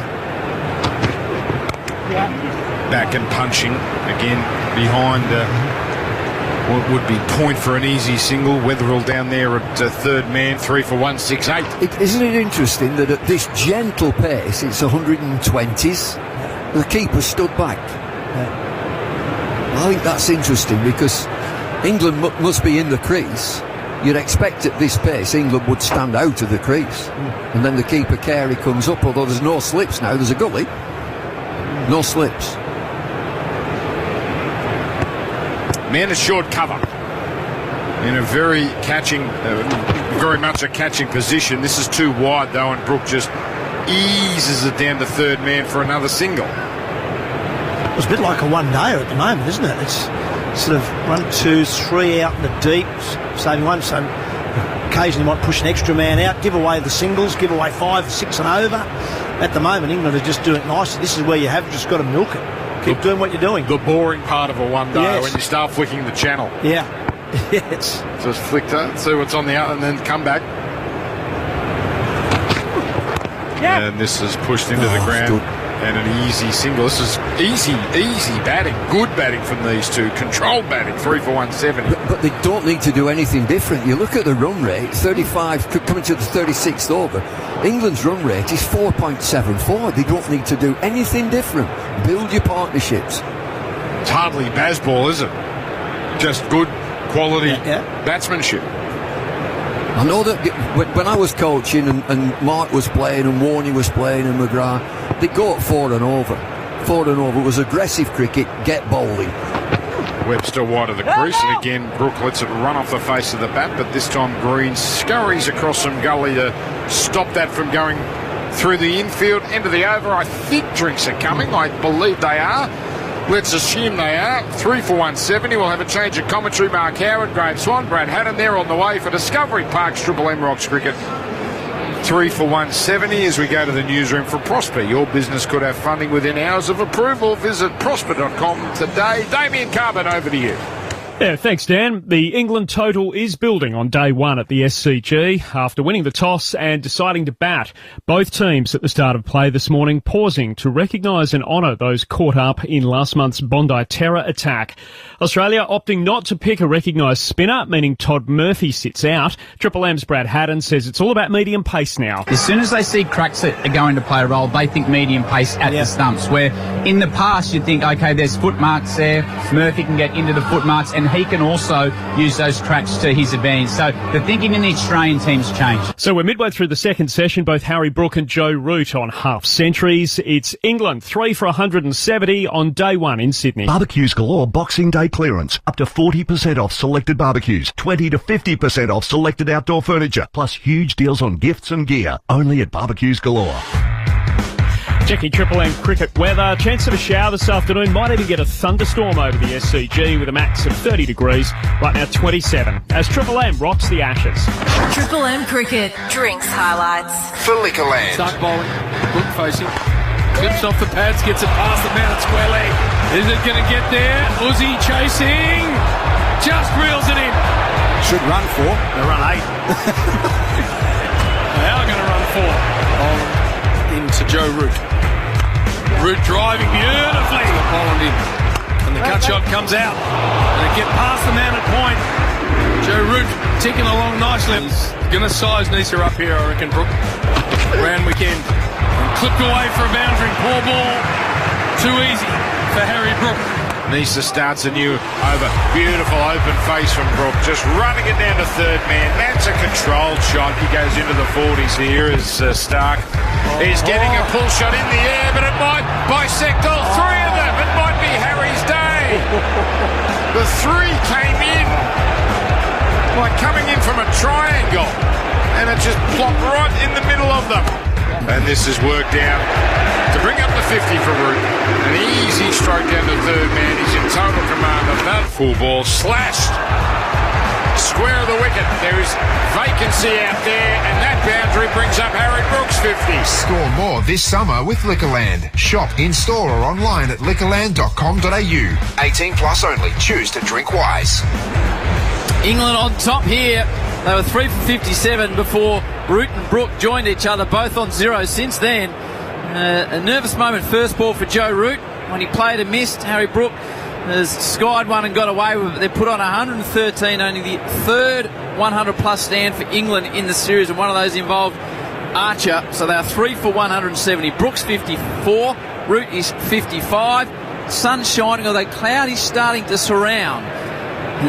Back and punching again behind what would be point for an easy single. Wetherill down there at third man, 3 for 168. Isn't it interesting that at this gentle pace, it's 120s, the keeper stood back. I think that's interesting because England must be in the crease. You'd expect at this pace England would stand out of the crease, and then the keeper Carey comes up, although there's no slips now. There's a gully, no slips. Man is short cover in a very much a catching position. This is too wide though, and Brook just eases it down to third man for another single. It's a bit like a one-dayer at the moment, isn't it? It's sort of 1, 2, 3 out in the deep, saving one. So occasionally might push an extra man out, give away the singles, give away 5, 6 and over. At the moment, England are just doing it nicely. This is where you have just got to milk it. Keep doing what you're doing. The boring part of a one-dayer, when you start flicking the channel. Yeah. It's just flick that, see what's on the other, and then come back. And this is pushed into the ground. And an easy single. This is easy batting. Good batting from these two. Controlled batting. 3 for 170. But they don't need to do anything different. You look at the run rate, 35 coming to the 36th over. England's run rate is 4.74. They don't need to do anything different. Build your partnerships. It's hardly Bazball, is it? Just good quality batsmanship. I know that when I was coaching and Mark was playing and Warney was playing and McGrath, they go at 4 and over. 4 and over. It was aggressive cricket, get bowling. Webster wide of the crease, and again Brook lets it run off the face of the bat, but this time Green scurries across some gully to stop that from going through the infield, into the over. I think drinks are coming. I believe they are. Let's assume they are. 3 for 170. We'll have a change of commentary. Mark Howard, Graham Swan, Brad Haddon. They're on the way for Discovery Park's Triple M Rocks Cricket. 3 for 170 as we go to the newsroom for Prosper. Your business could have funding within hours of approval. Visit prosper.com today. Damien Carbon, over to you. Yeah, thanks, Dan. The England total is building on day one at the SCG after winning the toss and deciding to bat. Both teams at the start of play this morning pausing to recognise and honour those caught up in last month's Bondi terror attack. Australia opting not to pick a recognised spinner, meaning Todd Murphy sits out. Triple M's Brad Haddon says it's all about medium pace now. As soon as they see cracks that are going to play a role, they think medium pace at the stumps, where in the past you'd think, OK, there's footmarks there, Murphy can get into the footmarks, and he can also use those cracks to his advantage. So the thinking in the Australian team's changed. So we're midway through the second session, both Harry Brook and Joe Root on half centuries. It's England 3 for 170 on day one in Sydney. Barbecues galore Boxing Day clearance. Up to 40% off selected barbecues, 20 to 50% off selected outdoor furniture, plus huge deals on gifts and gear. Only at Barbecues galore. Checking Triple M cricket weather. Chance of a shower this afternoon. Might even get a thunderstorm over the SCG with a max of 30 degrees. Right now 27. As Triple M rocks the Ashes. Triple M cricket. Drinks highlights. For Liquorland. Start bowling. Brook facing. Clips off the pads. Gets it past the man at square leg. Is it going to get there? Uzi chasing. Just reels it in. Should run 4. They run 8. They are going to run 4. Into Joe Root. Root driving beautifully. Holland in. And the cut shot comes out. And it get past the man at point. Joe Root ticking along nicely. He's going to size Nisa up here, I reckon, Brook. Round weekend. And clipped away for a boundary. Poor ball. Too easy for Harry Brook. Nisa starts a new over. Beautiful open face from Brook. Just running it down to third man. That's a controlled shot. He goes into the 40s here as Stark is getting a pull shot in the air, but it might bisect all 3 of them. It might be Harry's day. The 3 came in like coming in from a triangle, and it just plopped right in the middle of them. And this is worked out to bring up the 50 for Root. An easy stroke down to third man. He's in total command of that. Full ball slashed. Square of the wicket. There is vacancy out there, and that boundary brings up Harry Brook's 50. Score more this summer with Liquorland. Shop in store or online at liquorland.com.au. 18 plus only. Choose to drink wise. England on top here. They were 3 for 57 before Root and Brook joined each other, both on 0 since then. A nervous moment first ball for Joe Root. When he played and missed, Harry Brook has skied one and got away with it. They put on 113, only the third 100-plus stand for England in the series, and one of those involved Archer. So they are 3 for 170. Brook's 54, Root is 55. Sun's shining, although cloud is starting to surround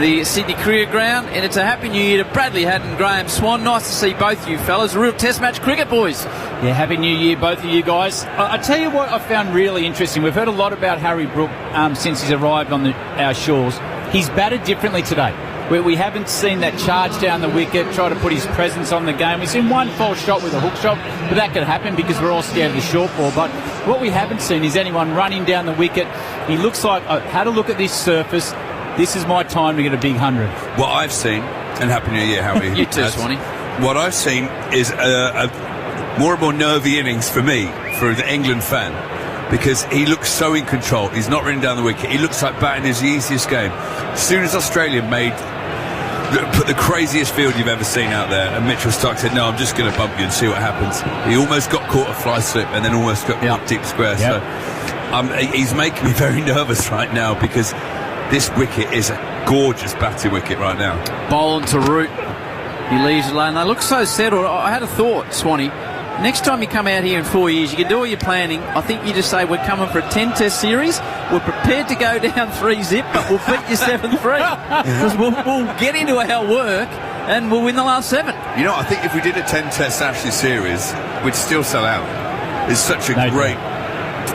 the Sydney Cricket Ground, and it's a happy new year to Bradley Haddon, Graham Swan. Nice to see both you fellas. A real test match cricket, boys. Yeah, happy new year, both of you guys. I tell you what I found really interesting. We've heard a lot about Harry Brook since he's arrived on our shores. He's batted differently today. We haven't seen that charge down the wicket, try to put his presence on the game. We've seen one false shot with a hook shot, but that could happen because we're all scared of the short ball. But what we haven't seen is anyone running down the wicket. He looks like, I had a look at this surface. This is my time to get a big 100. What I've seen, and Happy New Year, Harry. You too, Swanee. What I've seen is more and more nervy innings for me, for the England fan, because he looks so in control. He's not running down the wicket. He looks like batting is the easiest game. As soon as Australia made put the craziest field you've ever seen out there, and Mitchell Starc said, no, I'm just going to bump you and see what happens. He almost got caught a fly slip and then almost got caught deep square. So he's making me very nervous right now, because this wicket is a gorgeous batting wicket right now. Boland to Root. He leaves it alone. They look so settled. I had a thought, Swanee. Next time you come out here in 4 years, you can do all your planning. I think you just say, we're coming for a 10-test series. We're prepared to go down 3-0, but we'll beat you 7-3. Because we'll get into our work and we'll win the last 7. You know, I think if we did a 10-test Ashes series, we'd still sell out. It's such a great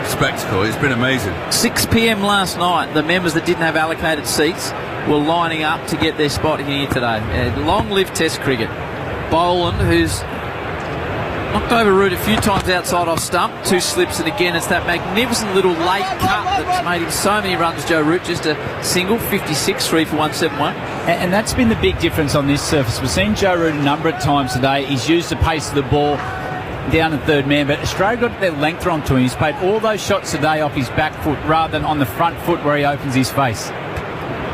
spectacle. It's been amazing. 6 p.m. last night, the members that didn't have allocated seats were lining up to get their spot here today. Long live Test cricket. Boland, who's knocked over Root a few times outside off stump, 2 slips, and again it's that magnificent little late cut that's made him so many runs, Joe Root. Just a single, 56, 3 for 171. And that's been the big difference on this surface. We've seen Joe Root a number of times today. He's used the pace of the ball down at third man, but Australia got their length onto him. He's played all those shots today off his back foot rather than on the front foot where he opens his face.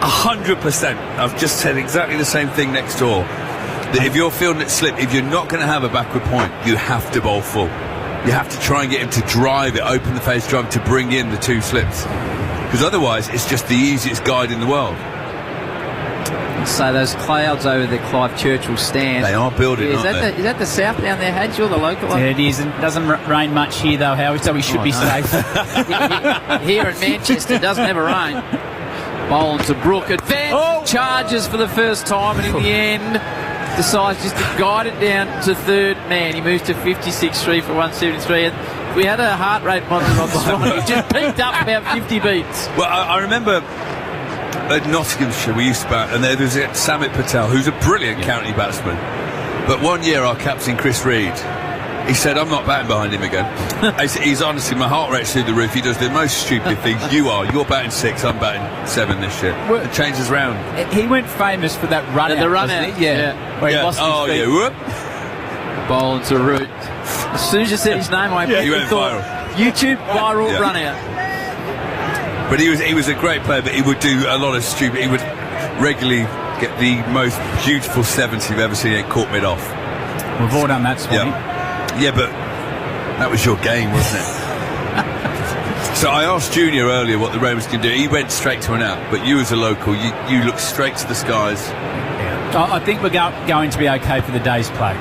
100%. I've just said exactly the same thing next door. That if you're feeling it slip, if you're not going to have a backward point, you have to bowl full. You have to try and get him to drive it, open the face drive to bring in the 2 slips. Because otherwise, it's just the easiest guide in the world. So those clouds over the Clive Churchill stand. They are building, is that the south down there, Hadge, or the local one? Yeah, it is. It doesn't rain much here, though, Howie, so we should be safe. Here in Manchester, it doesn't ever rain. Boland to Brook. Advance charges for the first time, and in the end decides just to guide it down to third man. He moves to 56, 3 for 173. And we had a heart rate monitor on the one. He just peaked up about 50 beats. Well, I remember at Nottinghamshire we used to bat, and there was Samit Patel, who's a brilliant county batsman. But one year our captain Chris Reed, he said, I'm not batting behind him again. He's honestly, my heart rate's through the roof. He does the most stupid things. You're batting 6, I'm batting 7 this year. It changes round. He went famous for that run out. The run out, yeah. Where he lost his feet. Whoop. Boland to Root. As soon as you said his name, I thought YouTube viral run out. But he was a great player, but he would do a lot of stupid. He would regularly get the most beautiful 70 you've ever seen it caught mid off. We've all done that, Swanee. Yeah, but that was your game, wasn't it? So I asked Junior earlier what the Ravens can do. He went straight to an out, but you as a local, you look straight to the skies. I think we're going to be okay for the day's play.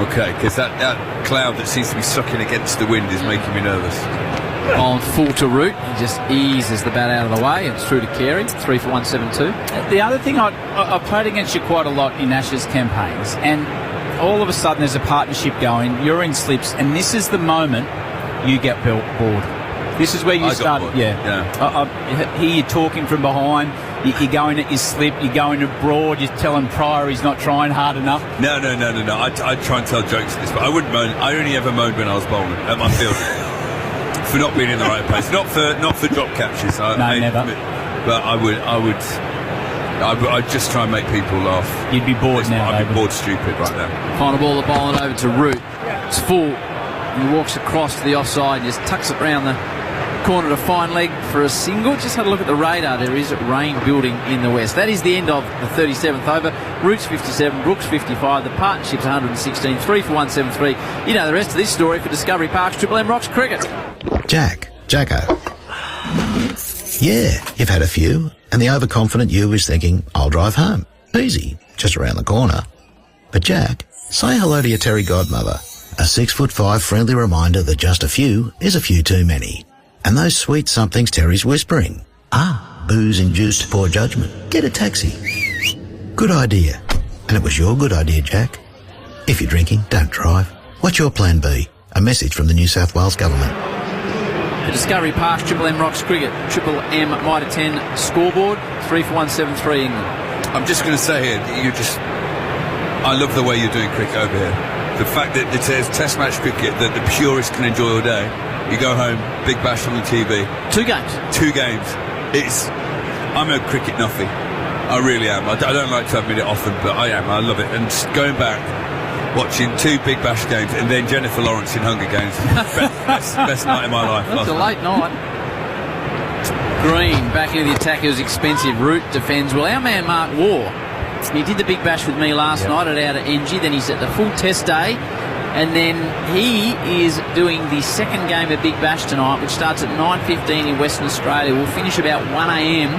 Okay, because that cloud that seems to be sucking against the wind is making me nervous. On full to Root, he just eases the bat out of the way, and it's through to Carey, 3 for 172. The other thing, I played against you quite a lot in Ashes campaigns, and all of a sudden there's a partnership going, you're in slips, and this is the moment you get bored. This is where you start. I hear you talking from behind. You're going at your slip. You're going abroad. You're telling Pryor he's not trying hard enough. No. I try and tell jokes at this, but I wouldn't moan. I only ever moaned when I was bowling at my field for not being in the right place. Not for drop catches. Never. But I'd just try and make people laugh. You'd be bored now. I'd be bored stupid right now. Final ball, the Boland over to Root. It's full. He walks across to the offside, just tucks it round the corner to fine leg for a single. Just had a look at the radar. There is rain building in the west. That is the end of the 37th over. Root's 57, Brooks 55. The partnership's 116, 3 for 173. You know the rest of this story for Discovery Park's Triple M Rocks Cricket. Jacko. Yeah, you've had a few, and the overconfident you is thinking, I'll drive home. Easy, just around the corner. But Jack, say hello to your Terry godmother. A 6'5" friendly reminder that just a few is a few too many. And those sweet somethings Terry's whispering. Booze-induced poor judgment. Get a taxi. Good idea. And it was your good idea, Jack. If you're drinking, don't drive. What's your plan B? A message from the New South Wales Government. The Discovery Park's Triple M Rocks Cricket. Triple M Mitre 10 scoreboard. 3 for 173 England. I'm just going to say here, I love the way you're doing cricket over here. The fact that it says Test match cricket that the purists can enjoy all day. You go home, big bash on the TV. 2 games. 2 games. I'm a cricket nuffy. I really am. I don't like to admit it often, but I am. I love it. And just going back, watching 2 big bash games, and then Jennifer Lawrence in Hunger Games. best night of my life. That's a late night. Green back into the attack. It was expensive. Root defends. Well, our man Mark Waugh He did the Big Bash with me last night out at NG. Then he's at the full test day. And then he is doing the second game of Big Bash tonight, which starts at 9:15 in Western Australia. We'll finish about 1 a.m.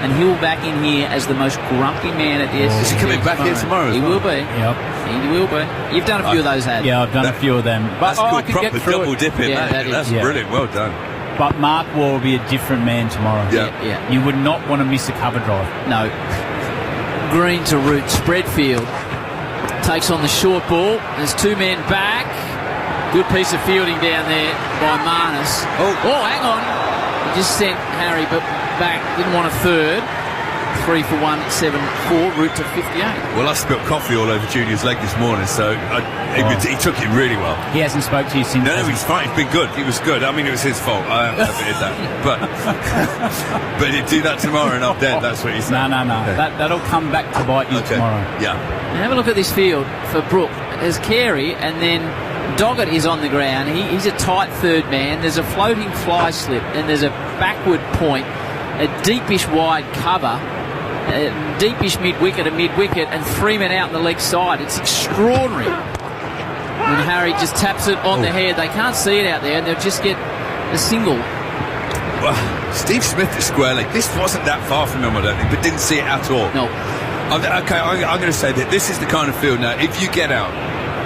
and he'll be back in here as the most grumpy man at the SCG. Is he coming back here tomorrow? He will be. Yep. He will be. You've done a few of those ads. Yeah, I've done a few of them. But That's I good, could proper get through double it. dipping. Yeah, that is. That's brilliant. Well done. But Mark Waugh will be a different man tomorrow. Yeah. You would not want to miss a cover drive. No. Green to root. Spread field. Takes on the short ball. There's two men back. Good piece of fielding down there by Marnus. Oh, hang on. He just sent Harry back. Didn't want a third. 3 for 1, 7-4. Route to 58. Well, I spilled coffee all over Junior's leg this morning, so he took it really well. He hasn't spoke to you since. No, he's fine. He's been good. He was good. I mean, it was his fault. I admitted that. But he'd do that tomorrow and I'm dead. That's what he said. No. Okay. That'll come back to bite you tomorrow. Yeah. Now have a look at this field for Brook. There's Carey and then Doggett is on the ground. He's a tight third man. There's a floating fly slip and there's a backward point, a deepish wide cover, a deepish mid-wicket, and three men out on the leg side. It's extraordinary. When Harry just taps it on the head, they can't see it out there and they'll just get a single. Well, Steve Smith at square leg. This wasn't that far from him, I don't think, but didn't see it at all. No. Okay, I'm going to say that this is the kind of field now, if you get out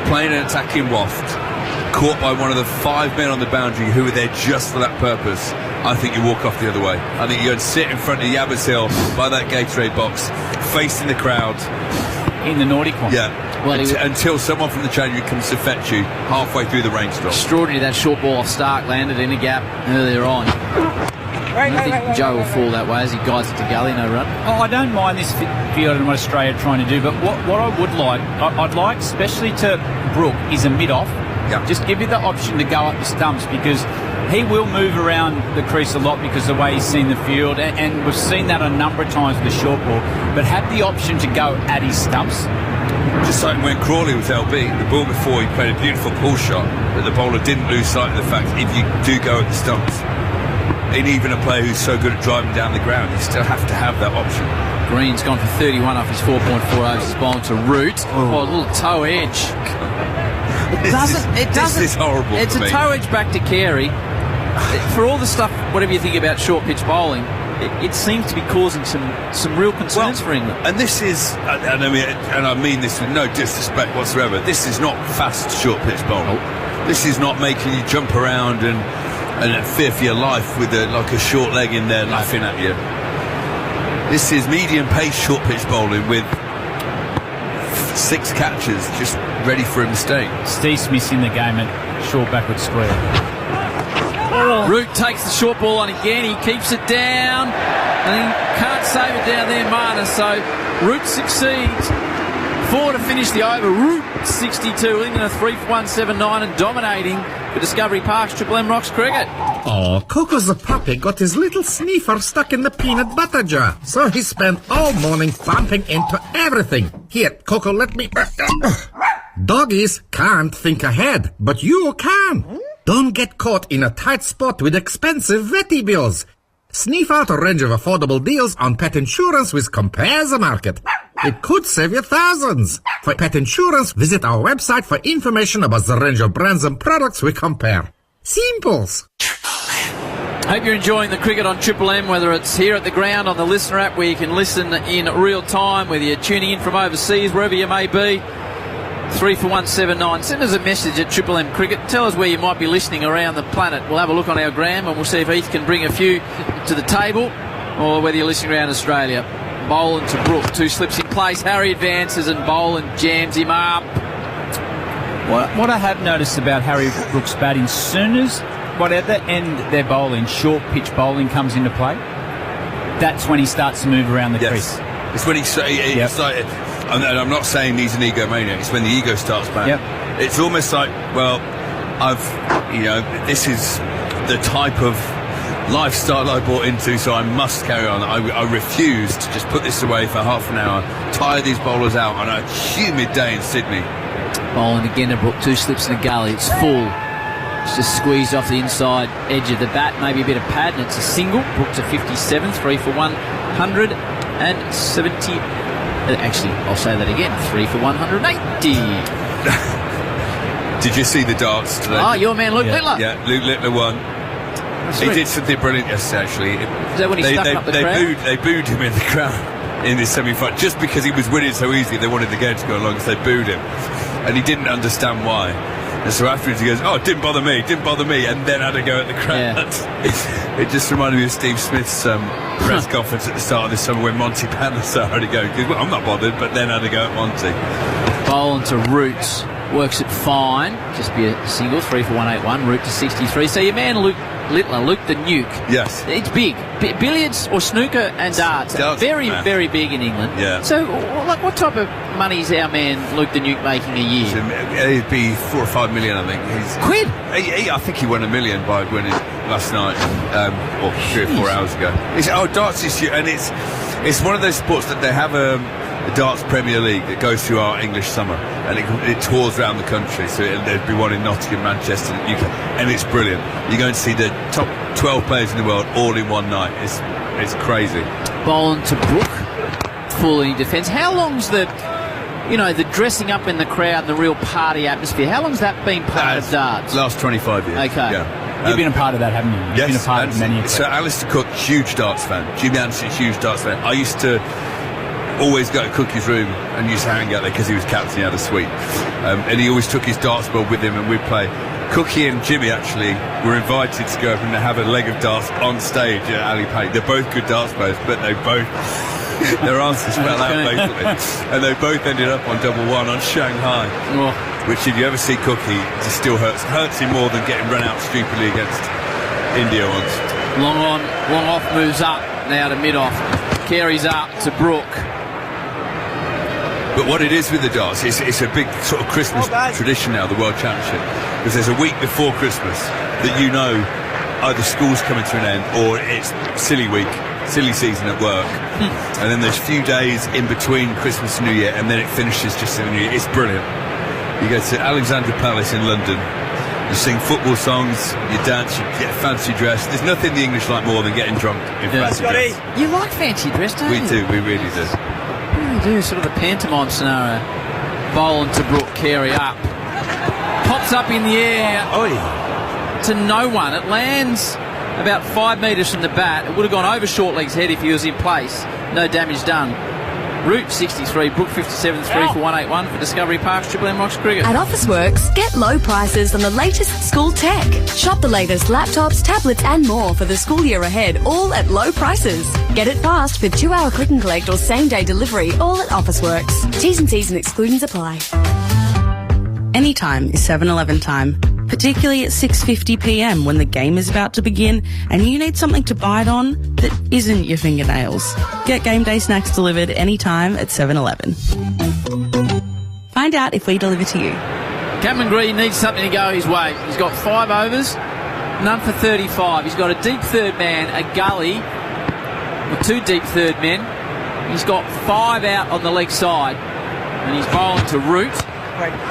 playing an attacking waft, caught by one of the 5 men on the boundary who were there just for that purpose, I think you walk off the other way. I think you'd sit in front of Yabba's Hill by that Gatorade box, facing the crowd. In the naughty corner. Yeah. Well, until someone from the change room comes to fetch you halfway through the rainstorm. Extraordinary that short ball off Stark landed in a gap earlier on. I don't think Joe will fall that way as he guides it to gully, no run. I don't mind this field and what Australia are trying to do, but what I would like, I'd like, especially to Brook, is a mid-off. Yeah. Just give you the option to go up the stumps because he will move around the crease a lot because of the way he's seen the field, and we've seen that a number of times with the short ball, but have the option to go at his stumps. Just like when Crawley was LB, the ball before, he played a beautiful pull shot, but the bowler didn't lose sight of the fact if you do go at the stumps, and even a player who's so good at driving down the ground, you still have to have that option. Green's gone for 31 off his 4.4 overs. He's bowling to Root. Oh, a little toe edge. This is horrible. It's for a me. toe edge back to Carey. For all the stuff, whatever you think about short pitch bowling, it seems to be causing some real concerns for England. And this is, and I mean this with no disrespect whatsoever, this is not fast short pitch bowling. This is not making you jump around and fear for your life with like a short leg in there laughing at you. This is medium pace short pitch bowling with 6 catches just ready for a mistake. Steve Smith's in the game at short backward square. Root takes the short ball on again. He keeps it down. And he can't save it down there, Marner. So Root succeeds. 4 to finish the over. Root 62. England a 3 for 179 and dominating for Discovery Park's Triple M Rocks cricket. Oh, Coco's the puppy got his little sniffer stuck in the peanut butter jar. So he spent all morning bumping into everything. Here, Coco, let me... Doggies can't think ahead, but you can. Don't get caught in a tight spot with expensive vetty bills. Sniff out a range of affordable deals on pet insurance with Compare the Market. It could save you thousands. For pet insurance, visit our website for information about the range of brands and products we compare. Simples. Hope you're enjoying the cricket on Triple M, whether it's here at the ground on the Listener app where you can listen in real time, whether you're tuning in from overseas, wherever you may be. 3 for 179. Send us a message at Triple M Cricket. Tell us where you might be listening around the planet. We'll have a look on our gram and we'll see if Heath can bring a few to the table or whether you're listening around Australia. Boland to Brook. 2 slips in place. Harry advances and Boland jams him up. What I have noticed about Harry Brook's batting, soon as at the end their bowling, short pitch bowling comes into play, that's when he starts to move around the crease. It's when it's like, and I'm not saying he's an egomaniac, it's when the ego starts back. Yep. It's almost like, well, this is the type of lifestyle I bought into, so I must carry on. I refuse to just put this away for half an hour, tire these bowlers out on a humid day in Sydney. Bowling again to Brook. 2 slips in the gully. It's full. It's just squeezed off the inside edge of the bat. Maybe a bit of pad, and it's a single. Brook to 57. 3 for 179. Actually, I'll say that again. 3 for 180. Did you see the darts today? Oh, your man Luke Littler. Yeah, Luke Littler won. He did something brilliant yesterday, actually. Is that when he stuck up the crowd? They booed him in the crowd in this semi-final. Just because he was winning so easily, they wanted the game to go along, so they booed him. And he didn't understand why. And so afterwards he goes, "Oh, it didn't bother me, and then had to go at the crowd." Yeah. It just reminded me of Steve Smith's press conference at the start of this summer when Monty Pandler had to go. He goes, "Well, I'm not bothered," but then had to go at Monty. Boland to Roots. Works it fine. Just be a single. 3 for 181. Root to 63. So your man Luke Littler, Luke the Nuke. Yes. It's big. Billiards or snooker and darts. Very, very big in England. Yeah. So, like, what type of money is our man Luke the Nuke making a year? It'd be 4 or 5 million, I think. Quid? I think he won $1 million by winning last night, or 3 or 4 hours ago. Darts is, and it's one of those sports that they have a Darts Premier League that goes through our English summer, and it tours around the country. So there'd be one in Nottingham, Manchester, UK, and it's brilliant. You're going to see the top 12 players in the world all in one night. It's crazy. Boland to Brook, fully defence. How long's the dressing up in the crowd and the real party atmosphere? How long's that been part of darts? Last 25 years. Okay. Yeah. You've been a part of that, haven't you? You've yes, been a part of many of So Alistair Cook, huge darts fan. Jimmy Anderson, huge darts fan. I used to always go to Cookie's room and used to hang out there because he was captain, he had a suite. And he always took his darts ball with him and we'd play. Cookie and Jimmy actually were invited to go up and have a leg of darts on stage at Ali Pate. They're both good darts players, but they both... their answers fell out basically. And they both ended up on double one on Shanghai. Oh. Which, if you ever see Cookie, it still hurts him more than getting run out stupidly against India once. Long on, long off, moves up now to mid-off. Carries up to Brook. But what it is with the darts, it's a big sort of Christmas tradition now, the World Championship, because there's a week before Christmas that either school's coming to an end or it's silly season at work. And then there's a few days in between Christmas and New Year, and then it finishes just in the New Year. It's brilliant. You go to Alexandra Palace in London, you sing football songs, you dance, you get fancy dress. There's nothing the English like more than getting drunk in fancy dress. You like fancy dress, don't you? We do, we really do. We do, sort of the pantomime scenario. Boland to Brook, carry up. Pops up in the air to no one. It lands about 5 metres from the bat. It would have gone over short leg's head if he was in place. No damage done. Root 63, Brook 57, 3 for 181 for Discovery Park's Triple M Rocks Cricket. At Officeworks, get low prices on the latest school tech. Shop the latest laptops, tablets and more for the school year ahead, all at low prices. Get it fast for 2-hour click and collect or same-day delivery, all at Officeworks. T's and C's and exclusions apply. Anytime is 7-Eleven time, particularly at 6:50pm when the game is about to begin and you need something to bite on that isn't your fingernails. Get game day snacks delivered anytime at 7-Eleven. Find out if we deliver to you. Cameron Green needs something to go his way. He's got 5 overs, none for 35. He's got a deep third man, a gully, with 2 deep third men. He's got 5 out on the leg side, and he's bowling to Root,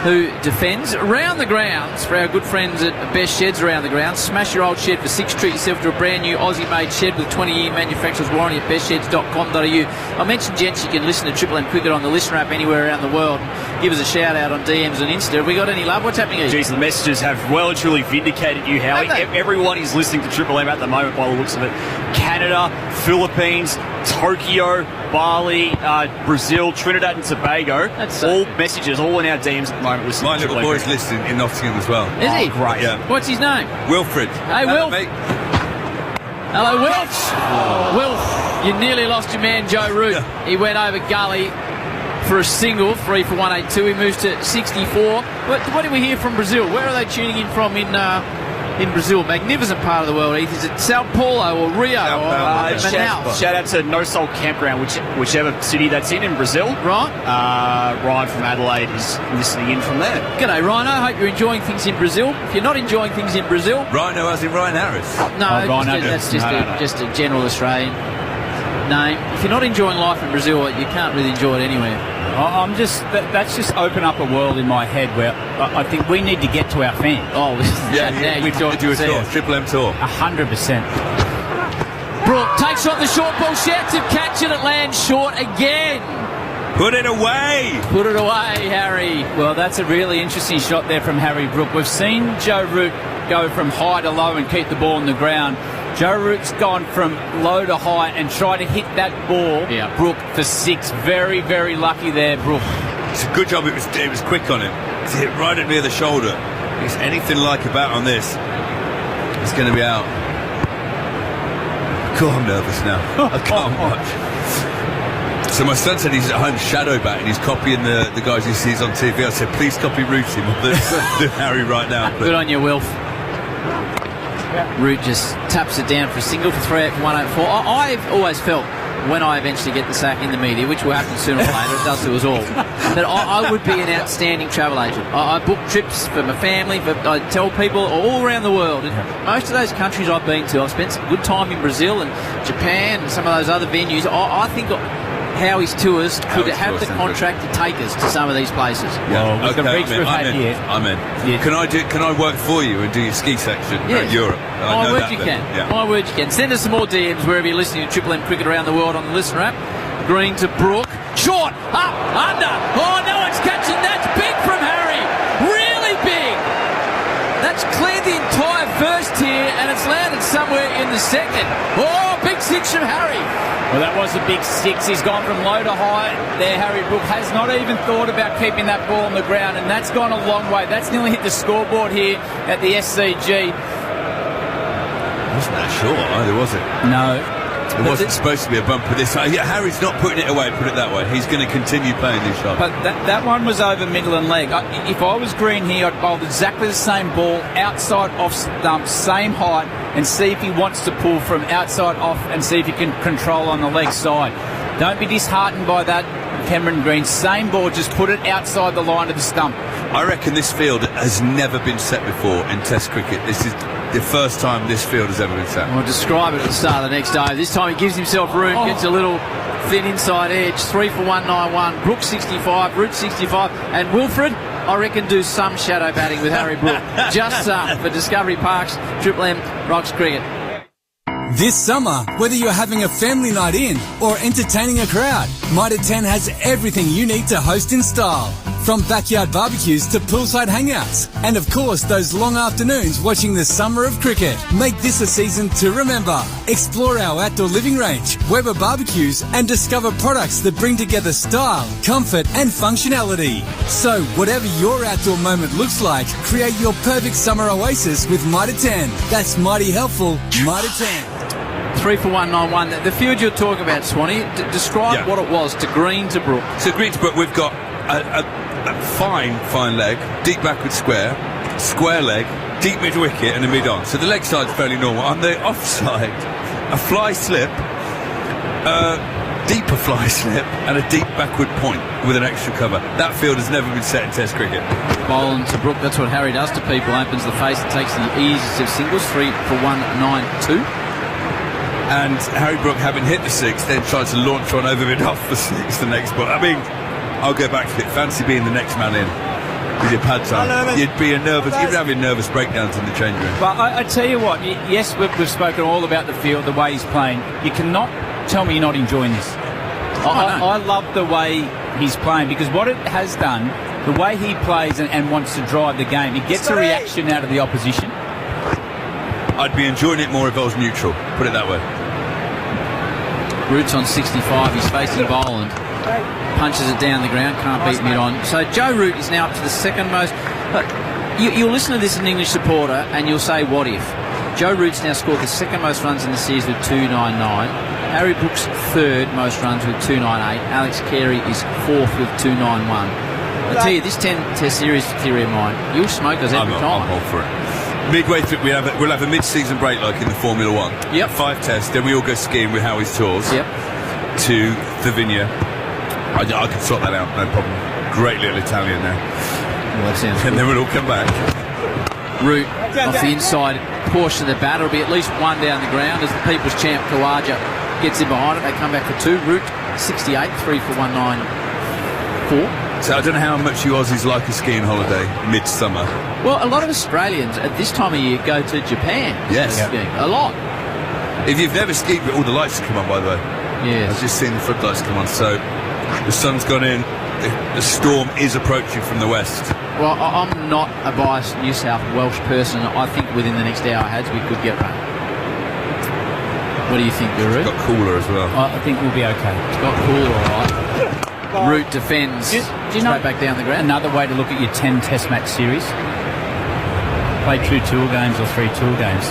who defends around the grounds for our good friends at Best Sheds Around the Grounds. Smash your old shed for 6. Treat yourself to a brand new Aussie-made shed with 20-year manufacturer's warranty at bestsheds.com.au. I mentioned, gents, you can listen to Triple M Cricket on the Listener app anywhere around the world. Give us a shout out on DMs and Insta. Have we got any love? What's happening here? Geez, the messages have well and truly vindicated you, Howie. Everyone is listening to Triple M at the moment by the looks of it. Canada, Philippines, Tokyo, Bali, Brazil, Trinidad and Tobago. That's all messages, all in our DMs at the moment. My little boy's listening in Nottingham as well. Is he? Great. Yeah. What's his name? Wilfred. Hey, Wilf. Mate. Hello, Wilf. Wilf, you nearly lost your man, Joe Root. Yeah. He went over gully for a single, 3 for 182. He moves to 64. What do we hear from Brazil? Where are they tuning in from in Brazil? Magnificent part of the world, Heath. Is it Sao Paulo or Rio or Manaus? Shout out to No Soul Campground, whichever city that's in Brazil. Right. Ryan from Adelaide is listening in from there. G'day, Rhino. Hope you're enjoying things in Brazil. If you're not enjoying things in Brazil... Rhino as in Ryan Harris? No, that's just a general Australian name. If you're not enjoying life in Brazil, you can't really enjoy it anywhere. That's just opened up a world in my head where I think we need to get to our fans. Oh, we've got to do a tour, Triple M tour. 100%. Brook takes on the short ball, shouts him, catch it, it lands short again. Put it away! Put it away, Harry. Well, that's a really interesting shot there from Harry Brook. We've seen Joe Root go from high to low and keep the ball on the ground. Joe Root's gone from low to high and tried to hit that ball, Brook, for 6. Very, very lucky there, Brook. It's a good job it was quick on him. It's hit right at near the shoulder. If it's anything like a bat on this, it's going to be out. God, I'm nervous now. I can't watch. So my son said he's at home shadow batting. He's copying the guys he sees on TV. I said, please copy Rooty more than Harry right now. Good on you, Wilf. Root just taps it down for a single for 3 out for 184. I've always felt when I eventually get the sack in the media, which will happen sooner or later, it does to us all, that I would be an outstanding travel agent. I book trips for my family, I tell people all around the world. And most of those countries I've been to, I've spent some good time in Brazil and Japan and some of those other venues. I think Howie's tours could have the contract to take us to some of these places. Yeah, with the reach we've had here. I'm in. Yeah. Can I work for you and do your ski section in Europe? My word, you can. My word, you can. Send us some more DMs wherever you're listening to Triple M Cricket around the world on the listener app. Green to Brook. Short. Up. Under. Oh, no one's catching. That's big from Harry. Really big. That's cleared the entire first here and it's landed somewhere in the second. Oh, big 6 from Harry. Well, that was a big 6. He's gone from low to high there. Harry Brook has not even thought about keeping that ball on the ground, and that's gone a long way. That's nearly hit the scoreboard here at the SCG. Wasn't that short either, was it? No. It wasn't supposed to be a bumper this way. Yeah, Harry's not putting it away, put it that way. He's going to continue playing these shots. But that one was over middle and leg. If I was Green here, I'd bowl exactly the same ball, outside off stump, same height, and see if he wants to pull from outside off and see if he can control on the leg side. Don't be disheartened by that, Cameron Green. Same ball, just put it outside the line of the stump. I reckon this field has never been set before in Test cricket. This is the first time this field has ever been set. I'll describe it at the start of the next day. This time he gives himself room, gets a little thin inside edge. 3 for 191. Brook 65, Root 65, and Wilfred, I reckon, do some shadow batting with Harry Brook. Just some for Discovery Parks. Triple M rocks cricket. This summer, whether you're having a family night in or entertaining a crowd, Mitre 10 has everything you need to host in style. From backyard barbecues to poolside hangouts. And of course, those long afternoons watching the summer of cricket. Make this a season to remember. Explore our outdoor living range, Weber barbecues, and discover products that bring together style, comfort, and functionality. So, whatever your outdoor moment looks like, create your perfect summer oasis with Mitre 10. That's mighty helpful, Mitre 10. 3 for 191. The field you're talking about, Swanee, describe what it was to Green to Brook. So Green to Brook, we've got a fine leg, deep backward square leg, deep mid wicket and a mid on. So the leg side's fairly normal. On the offside, a fly slip, deeper fly slip and a deep backward point with an extra cover. That field has never been set in Test cricket. Bowling to Brook, that's what Harry does to people. Opens the face and takes the easiest of singles. 3 for 192. And Harry Brook, having hit the 6, then tries to launch one over mid off the 6 the next ball. I mean, I'll go back to it. Fancy being the next man in with your pads on. You'd be you'd have nervous breakdowns in the change room. But I tell you what, yes, we've spoken all about the field, the way he's playing. You cannot tell me you're not enjoying this. I love the way he's playing, because what it has done, the way he plays and wants to drive the game, it gets a reaction out of the opposition. I'd be enjoying it more if I was neutral, put it that way. Root's on 65, he's facing Boland. Punches it down the ground, can't beat mid on. So Joe Root is now up to the second most. But you'll listen to this as an English supporter and you'll say, what if? Joe Root's now scored the second most runs in the series with 299. Harry Brook's third most runs with 298. Alex Carey is fourth with 291. I tell you, this 10-test series theory of mine, you'll smoke us every time. I'm all for it. Midway through, we'll have a mid-season break like in the Formula 1. Yep. 5 tests, then we all go skiing with Howie's tours. Yep. To Lavinia. I can sort that out, no problem. Great little Italian there. Well, that sounds and good. then we'll all come back. Root off the inside portion of the bat. It'll be at least one down the ground as the People's Champ Kawaja gets in behind it. They come back for 2. Root 68, 3 for 194. So I don't know how much you Aussies like a skiing holiday midsummer. Well, a lot of Australians at this time of year go to Japan. Yes. Skiing. A lot. If you've never skied, all the lights come on, by the way. Yes. I've just seen the floodlights come on, so The sun's gone in. The storm is approaching from the west. Well, I'm not a biased New South Welsh person. I think within the next hour, Hads, we could get rain. What do you think, Guru? It's got cooler as well. I think we'll be okay. It's got cooler, all right. Root defends. Do you know, straight back down the ground. Another way to look at your 10 Test match series: play 2 tour games or 3 tour games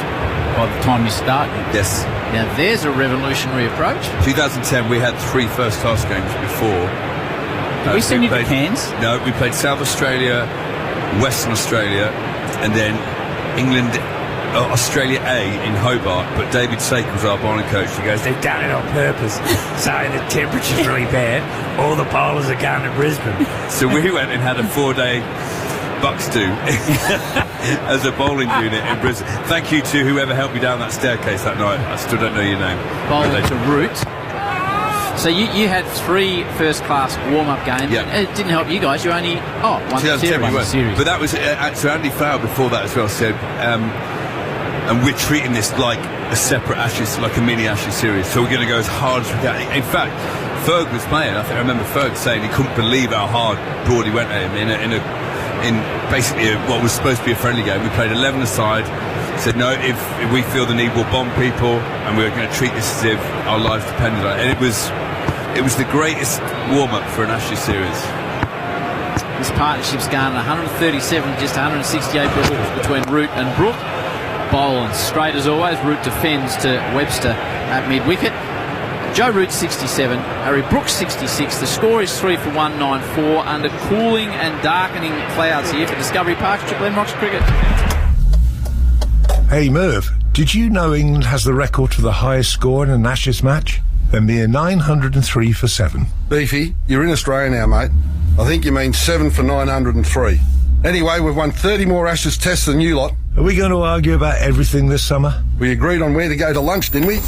by the time you start. Yes. Now there's a revolutionary approach. 2010, we had 3 first-class games before. Did we send you to Cairns? No, we played South Australia, Western Australia, and then England, Australia A in Hobart. But David Sake was our bowling coach. He goes, they've done it on purpose, so the temperature's really bad. All the bowlers are going to Brisbane. So we went and had a 4-day bucks do as a bowling unit in Brisbane. Thank you to whoever helped me down that staircase that night. I still don't know your name. Bowling to Root. So you had 3 first-class warm-up games. Yeah. It didn't help you guys. You only one series. But that was so Andy Flower before that as well said, and we're treating this like a separate Ashes, like a mini Ashes series. So we're going to go as hard as we can. In fact, Ferg was playing. I think I remember Ferg saying he couldn't believe how hard Broadie went at him in basically what was supposed to be a friendly game. We played 11 aside. Said no, if we feel the need, we'll bomb people, and we're going to treat this as if our lives depended on it. And it was the greatest warm-up for an Ashes series. This partnership's gone 137, just 168 balls between Root and Brook. Bowl and straight as always. Root defends to Webster at mid-wicket. Joe Root 67, Harry Brooks 66. The score is 3 for 194 under cooling and darkening clouds here for Discovery Park. Triple M Rocks Cricket. Hey Merv, did you know England has the record for the highest score in an Ashes match? A mere 903 for 7. Beefy, you're in Australia now, mate. I think you mean 7 for 903. Anyway, we've won 30 more Ashes tests than you lot. Are we going to argue about everything this summer? We agreed on where to go to lunch, didn't we?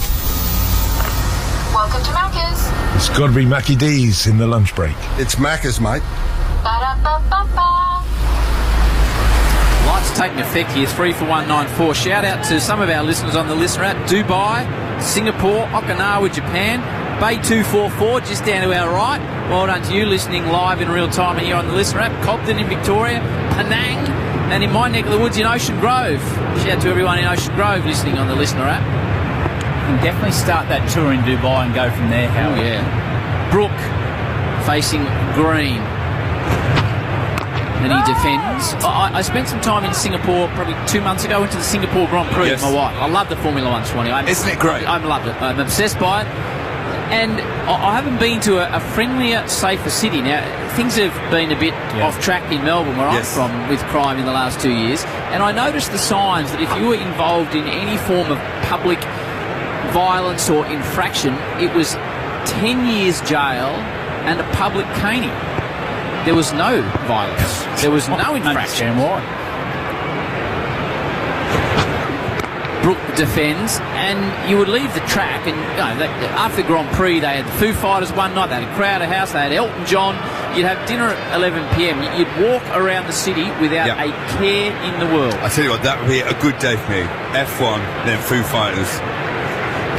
Welcome to Macca's. It's got to be Mackie D's in the lunch break. It's Macca's, mate. Ba-da-ba-ba-ba. Lights taking effect here, 3 for 194. Shout out to some of our listeners on the listener app. Dubai, Singapore, Okinawa, Japan, Bay 244 just down to our right. Well done to you listening live in real time here on the listener app. Cobden in Victoria, Penang, and in my neck of the woods in Ocean Grove. Shout out to everyone in Ocean Grove listening on the listener app. You can definitely start that tour in Dubai and go from there, Howard. Oh, yeah. Brook facing green. And he defends. I spent some time in Singapore probably 2 months ago. Went to the Singapore Grand Prix with my wife. I love the Formula One, Swanee. Isn't it great? I loved it. I'm obsessed by it. And I haven't been to a friendlier, safer city. Now, things have been a bit off track in Melbourne, where I'm from, with crime in the last 2 years. And I noticed the signs that if you were involved in any form of public violence or infraction, it was 10 years jail and a public caning. There was no violence. There was no infraction. Brook defends, and you would leave the track, and after the Grand Prix they had the Foo Fighters one night, they had Crowder House, they had Elton John. You'd have dinner at 11 p.m. You'd walk around the city without a care in the world. I tell you what, that would be a good day for me. F1, then Foo Fighters.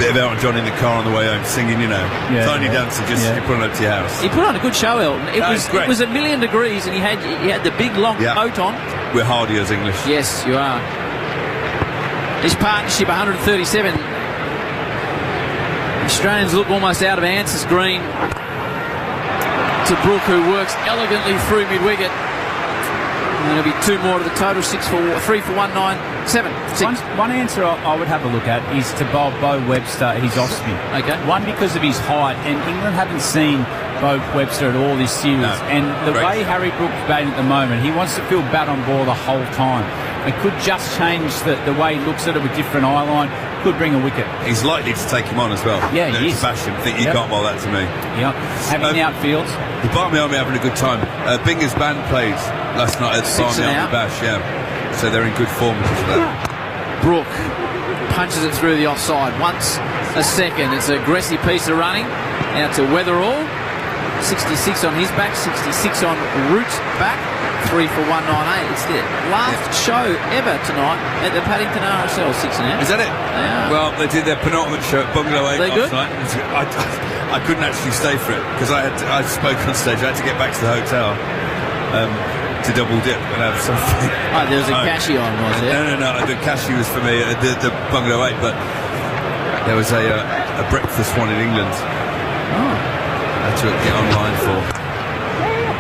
Bit of Elton John in the car on the way home, singing, Tiny Dancer, just pulling up to your house. He put on a good show, Elton. It was a million degrees, and he had the big long coat on. We're hardy as English. Yes, you are. This partnership, 137. Australians look almost out of answers. Green to Brook, who works elegantly through mid-wicket. And there'll be 2 more to the total, 3 for 197. One answer I would have a look at is to bowl Bo Webster his off spin. Okay. One, because of his height, and England haven't seen Bo Webster at all this series. No. And the way Harry Brook's batting at the moment, he wants to feel bat on ball the whole time. It could just change the way he looks at it with different eye line. Could bring a wicket. He's likely to take him on as well. Yeah, he is. Bash him. Think you can't bowl that to me. Yep. Having the outfields. The Barmy Army having a good time. Binger's band played last night at the Barmy Army Bash. Yeah. So they're in good form because of that. Brook punches it through the offside. Once a second. It's an aggressive piece of running. Out to Weatherall. 66 on his back. 66 on Root's back. 3 for 198. It's the last show ever tonight at the Paddington RSL 6 and out. Is that it? Yeah. Well, they did their penultimate show at Bungalow 8 They last good? night. I couldn't actually stay for it because I spoke on stage. I had to get back to the hotel to double dip and have something. Oh, there was a cashy on, was there? No. The cashy was for me at the Bungalow 8, but there was a breakfast one in England. Oh. I had to get online for.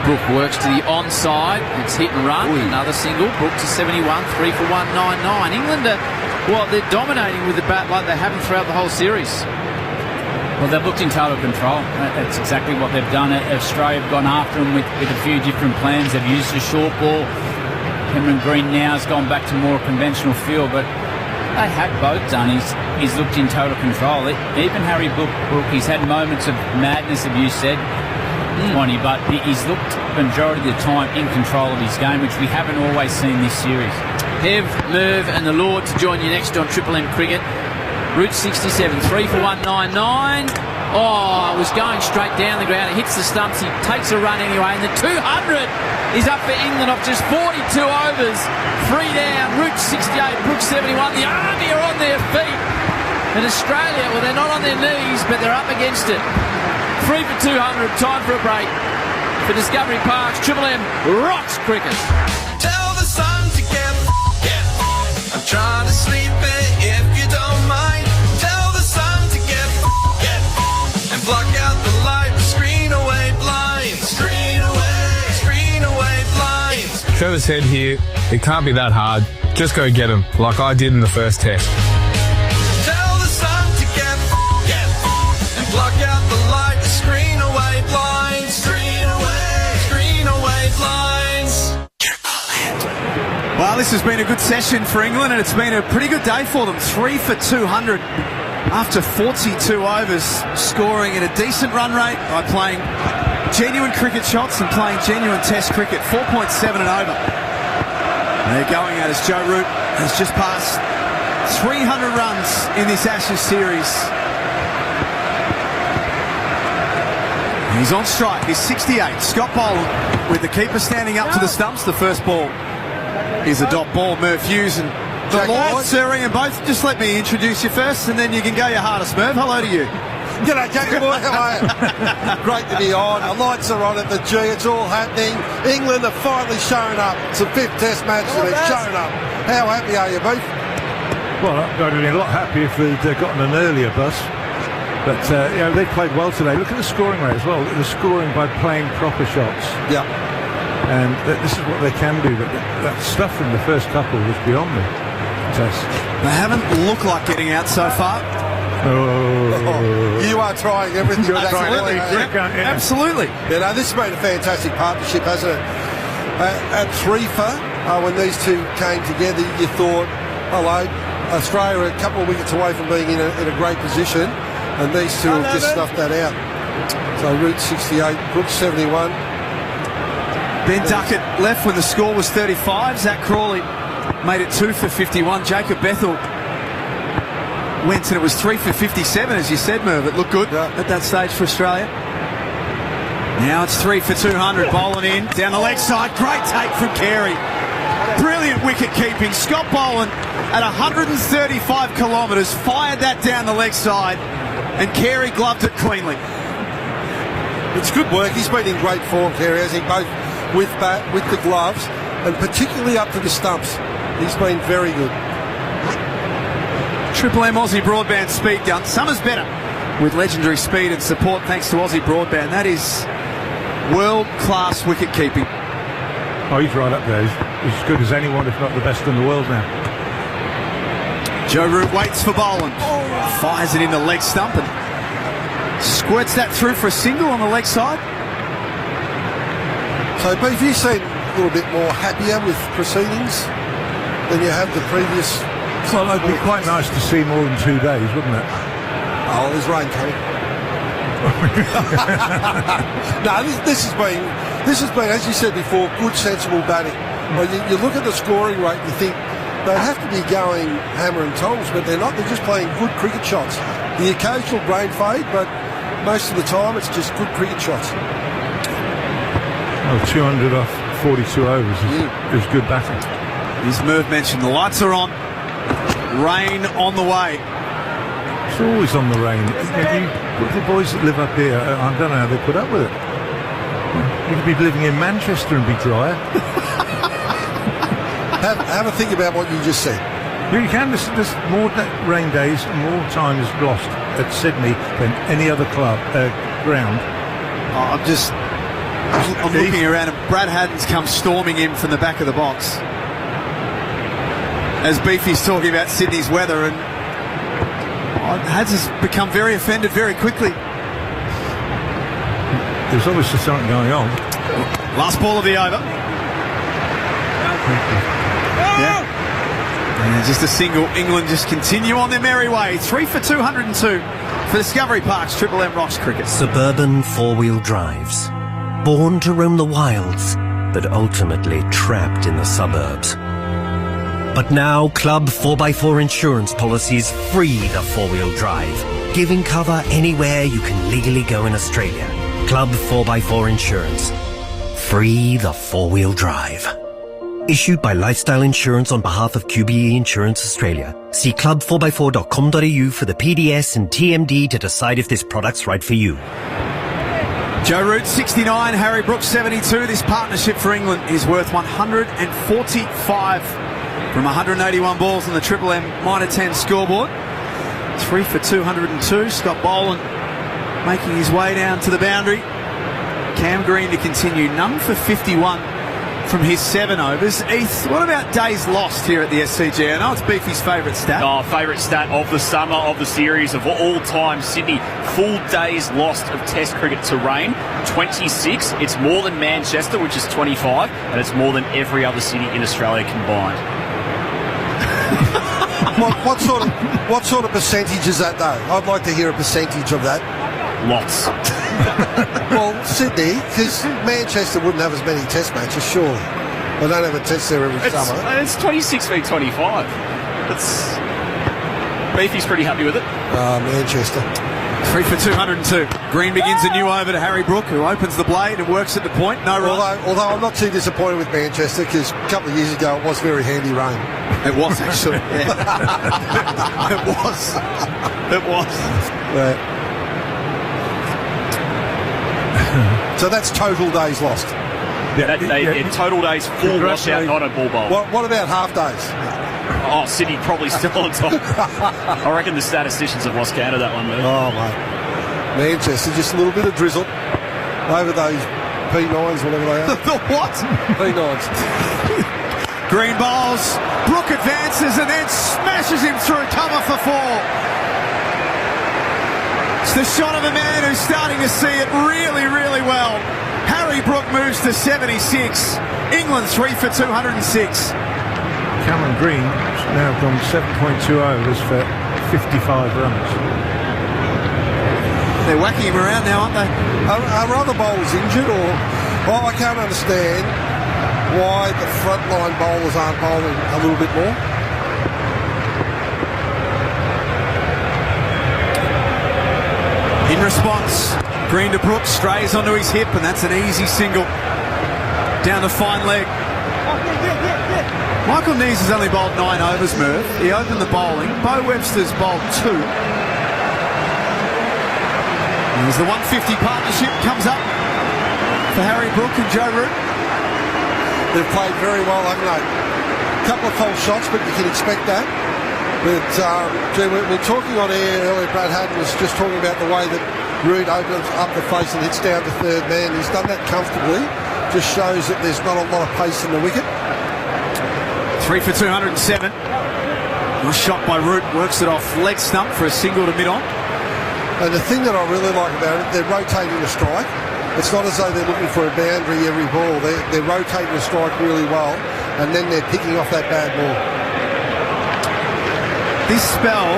Brook works to the onside. It's hit and run. Another single. Brook to 71. 3 for 199. England they're dominating with the bat like they haven't throughout the whole series. Well, they've looked in total control. That's exactly what they've done. Australia have gone after them with a few different plans. They've used a short ball. Cameron Green now has gone back to more conventional field, but they have both done. He's looked in total control. Even Harry Brook, he's had moments of madness, as you said, Monty, but he's looked the majority of the time in control of his game, which we haven't always seen this series. Hev, Merv and the Lord to join you next on Triple M Cricket. Route 67, 3 for 199. Oh, it was going straight down the ground. It hits the stumps. He takes a run anyway, and the 200 is up for England off just 42 overs. 3 down, Route 68, Brook 71. The Army are on their feet. And Australia, well, they're not on their knees, but they're up against it. 3 for 200, time for a break. For Discovery Parks, Triple M rocks cricket. Tell the sun to get I'm trying to sleep if you don't mind. Tell the sun to get and block out the light. Screen away blinds. Screen away blinds. Trevor said here, it can't be that hard. Just go get them, like I did in the first test. Tell the sun to get and block out the light. Screen away blinds. Screen away blinds. Well, this has been a good session for England, and it's been a pretty good day for them. 3 for 200 after 42 overs, scoring at a decent run rate by playing genuine cricket shots and playing genuine test cricket. 4.7 and over. They're going at us. Joe Root has just passed 300 runs in this Ashes series. He's on strike. He's 68. Scott Boland with the keeper standing up to the stumps. The first ball is a dot ball. Murph Hughes and the Lord, Sir Ian, both. Just let me introduce you first, and then you can go your hardest. Murph, hello to you. G'day, Jackie boy. How are you? Great to be on. The lights are on at the G. It's all happening. England have finally shown up. It's the 5th Test match, and they've shown up. How happy are you, Beef? Well, I'd have been a lot happier if they'd gotten an earlier bus. But, they played well today. Look at the scoring rate as well. They're scoring by playing proper shots. Yeah. And this is what they can do. But that stuff in the first couple was beyond me. They haven't looked like getting out so far. You are trying everything. Absolutely. Absolutely. Yeah, no, this has been a fantastic partnership, hasn't it? At 3 for, when these two came together, you thought, hello, Australia are a couple of wickets away from being in a great position, and these two have just snuffed that out. So Root 68, Brook 71. Ben Duckett left when the score was 35. Zach Crawley made it 2 for 51. Jacob Bethel went and it was 3 for 57, as you said, Merv. It looked good at that stage for Australia. Now it's 3 for 200. Boland in, down the leg side. Great take from Carey. Brilliant wicket keeping. Scott Boland at 135 kilometres fired that down the leg side, and Carey gloved it cleanly. It's good work. He's been in great form, Carey, hasn't he? Both with bat, with the gloves, and particularly up to the stumps. He's been very good. Triple M Aussie Broadband speed gun. Summer's better with legendary speed and support thanks to Aussie Broadband. That is world-class wicket keeping. Oh, he's right up there. He's as good as anyone, if not the best in the world now. Joe Root waits for Boland. Fires it in the leg stump and squirts that through for a single on the leg side. So, Beef, you seem a little bit more happier with proceedings than you have the previous. Well, it'd be quite nice to see more than 2 days, wouldn't it? Oh, there's rain coming. No, this has been, as you said before, good, sensible batting. Well, you look at the scoring rate, you think they have to be going hammer and tongs, but they're not. They're just playing good cricket shots. The occasional brain fade, but most of the time it's just good cricket shots. Oh, 200 off 42 overs is good batting. As Merv mentioned, the lights are on. Rain on the way. It's always on the rain. The boys that live up here, I don't know how they put up with it. You could be living in Manchester and be drier. Have a think about what you just said. You can. There's more rain days, more time is lost at Sydney than any other ground. I'm looking around and Brad Haddon's come storming in from the back of the box as Beefy's talking about Sydney's weather, and Hads has become very offended very quickly. There's obviously something going on. Last ball of the over. Yeah. And just a single. England just continue on their merry way. 3 for 202 for Discovery Park's Triple M Rocks cricket. Suburban four-wheel drives. Born to roam the wilds, but ultimately trapped in the suburbs. But now Club 4x4 insurance policies free the four-wheel drive, giving cover anywhere you can legally go in Australia. Club 4x4 Insurance. Free the four-wheel drive. Issued by Lifestyle Insurance on behalf of QBE Insurance Australia. See club4x4.com.au for the PDS and TMD to decide if this product's right for you. Joe Root 69, Harry Brooks 72. This partnership for England is worth 145 from 181 balls on the Triple M Minor 10 scoreboard. 3 for 202. Scott Boland making his way down to the boundary. Cam Green to continue. None for 51 from his 7 overs. Heath, what about days lost here at the SCG? I know it's Beefy's favourite stat. Oh, favourite stat of the summer, of the series, of all time. Sydney, full days lost of Test cricket to rain, 26. It's more than Manchester, which is 25, and it's more than every other city in Australia combined. What sort of percentage is that, though? I'd like to hear a percentage of that. Lots. Well, Sydney, because Manchester wouldn't have as many test matches, surely. They don't have a test there every summer. It's 26 v 25. Beefy's pretty happy with it. Manchester. 3 for 202. Green begins a new over to Harry Brook, who opens the blade and works at the point. No run. Although I'm not too disappointed with Manchester, because a couple of years ago it was very handy rain. It was, actually. Yeah. It was. It was. Right. So that's total days lost. Total days, full washout, not a ball bowl. What about half days? Oh, Sydney probably still on top. I reckon the statisticians have lost count of that one, mate. Oh, mate. Manchester, just a little bit of drizzle over those P9s, whatever they are. The what? P9s. Green bowls. Brook advances and then smashes him through cover for 4. It's the shot of a man who's starting to see it really, really well. Harry Brook moves to 76. England 3 for 206. Cameron Green has now gone 7.2 overs for 55 runs. They're whacking him around now, aren't they? Are other bowlers injured, or I can't understand why the frontline bowlers aren't bowling a little bit more. In response, Green to Brooks, strays onto his hip, and that's an easy single down the fine leg. Michael Nees has only bowled 9 overs, Merv. He opened the bowling. Bo Webster's bowled 2. As the 150 partnership comes up for Harry Brook and Joe Root. They've played very well, haven't they? A couple of false shots, but you can expect that. But, we're talking on air earlier. Brad Haddon was just talking about the way that Root opens up the face and hits down to third man. He's done that comfortably. Just shows that there's not a lot of pace in the wicket. 3 for 207. Nice shot by Root. Works it off leg stump for a single to mid-on. And the thing that I really like about it, they're rotating the strike. It's not as though they're looking for a boundary every ball. They're rotating the strike really well, and then they're picking off that bad ball. This spell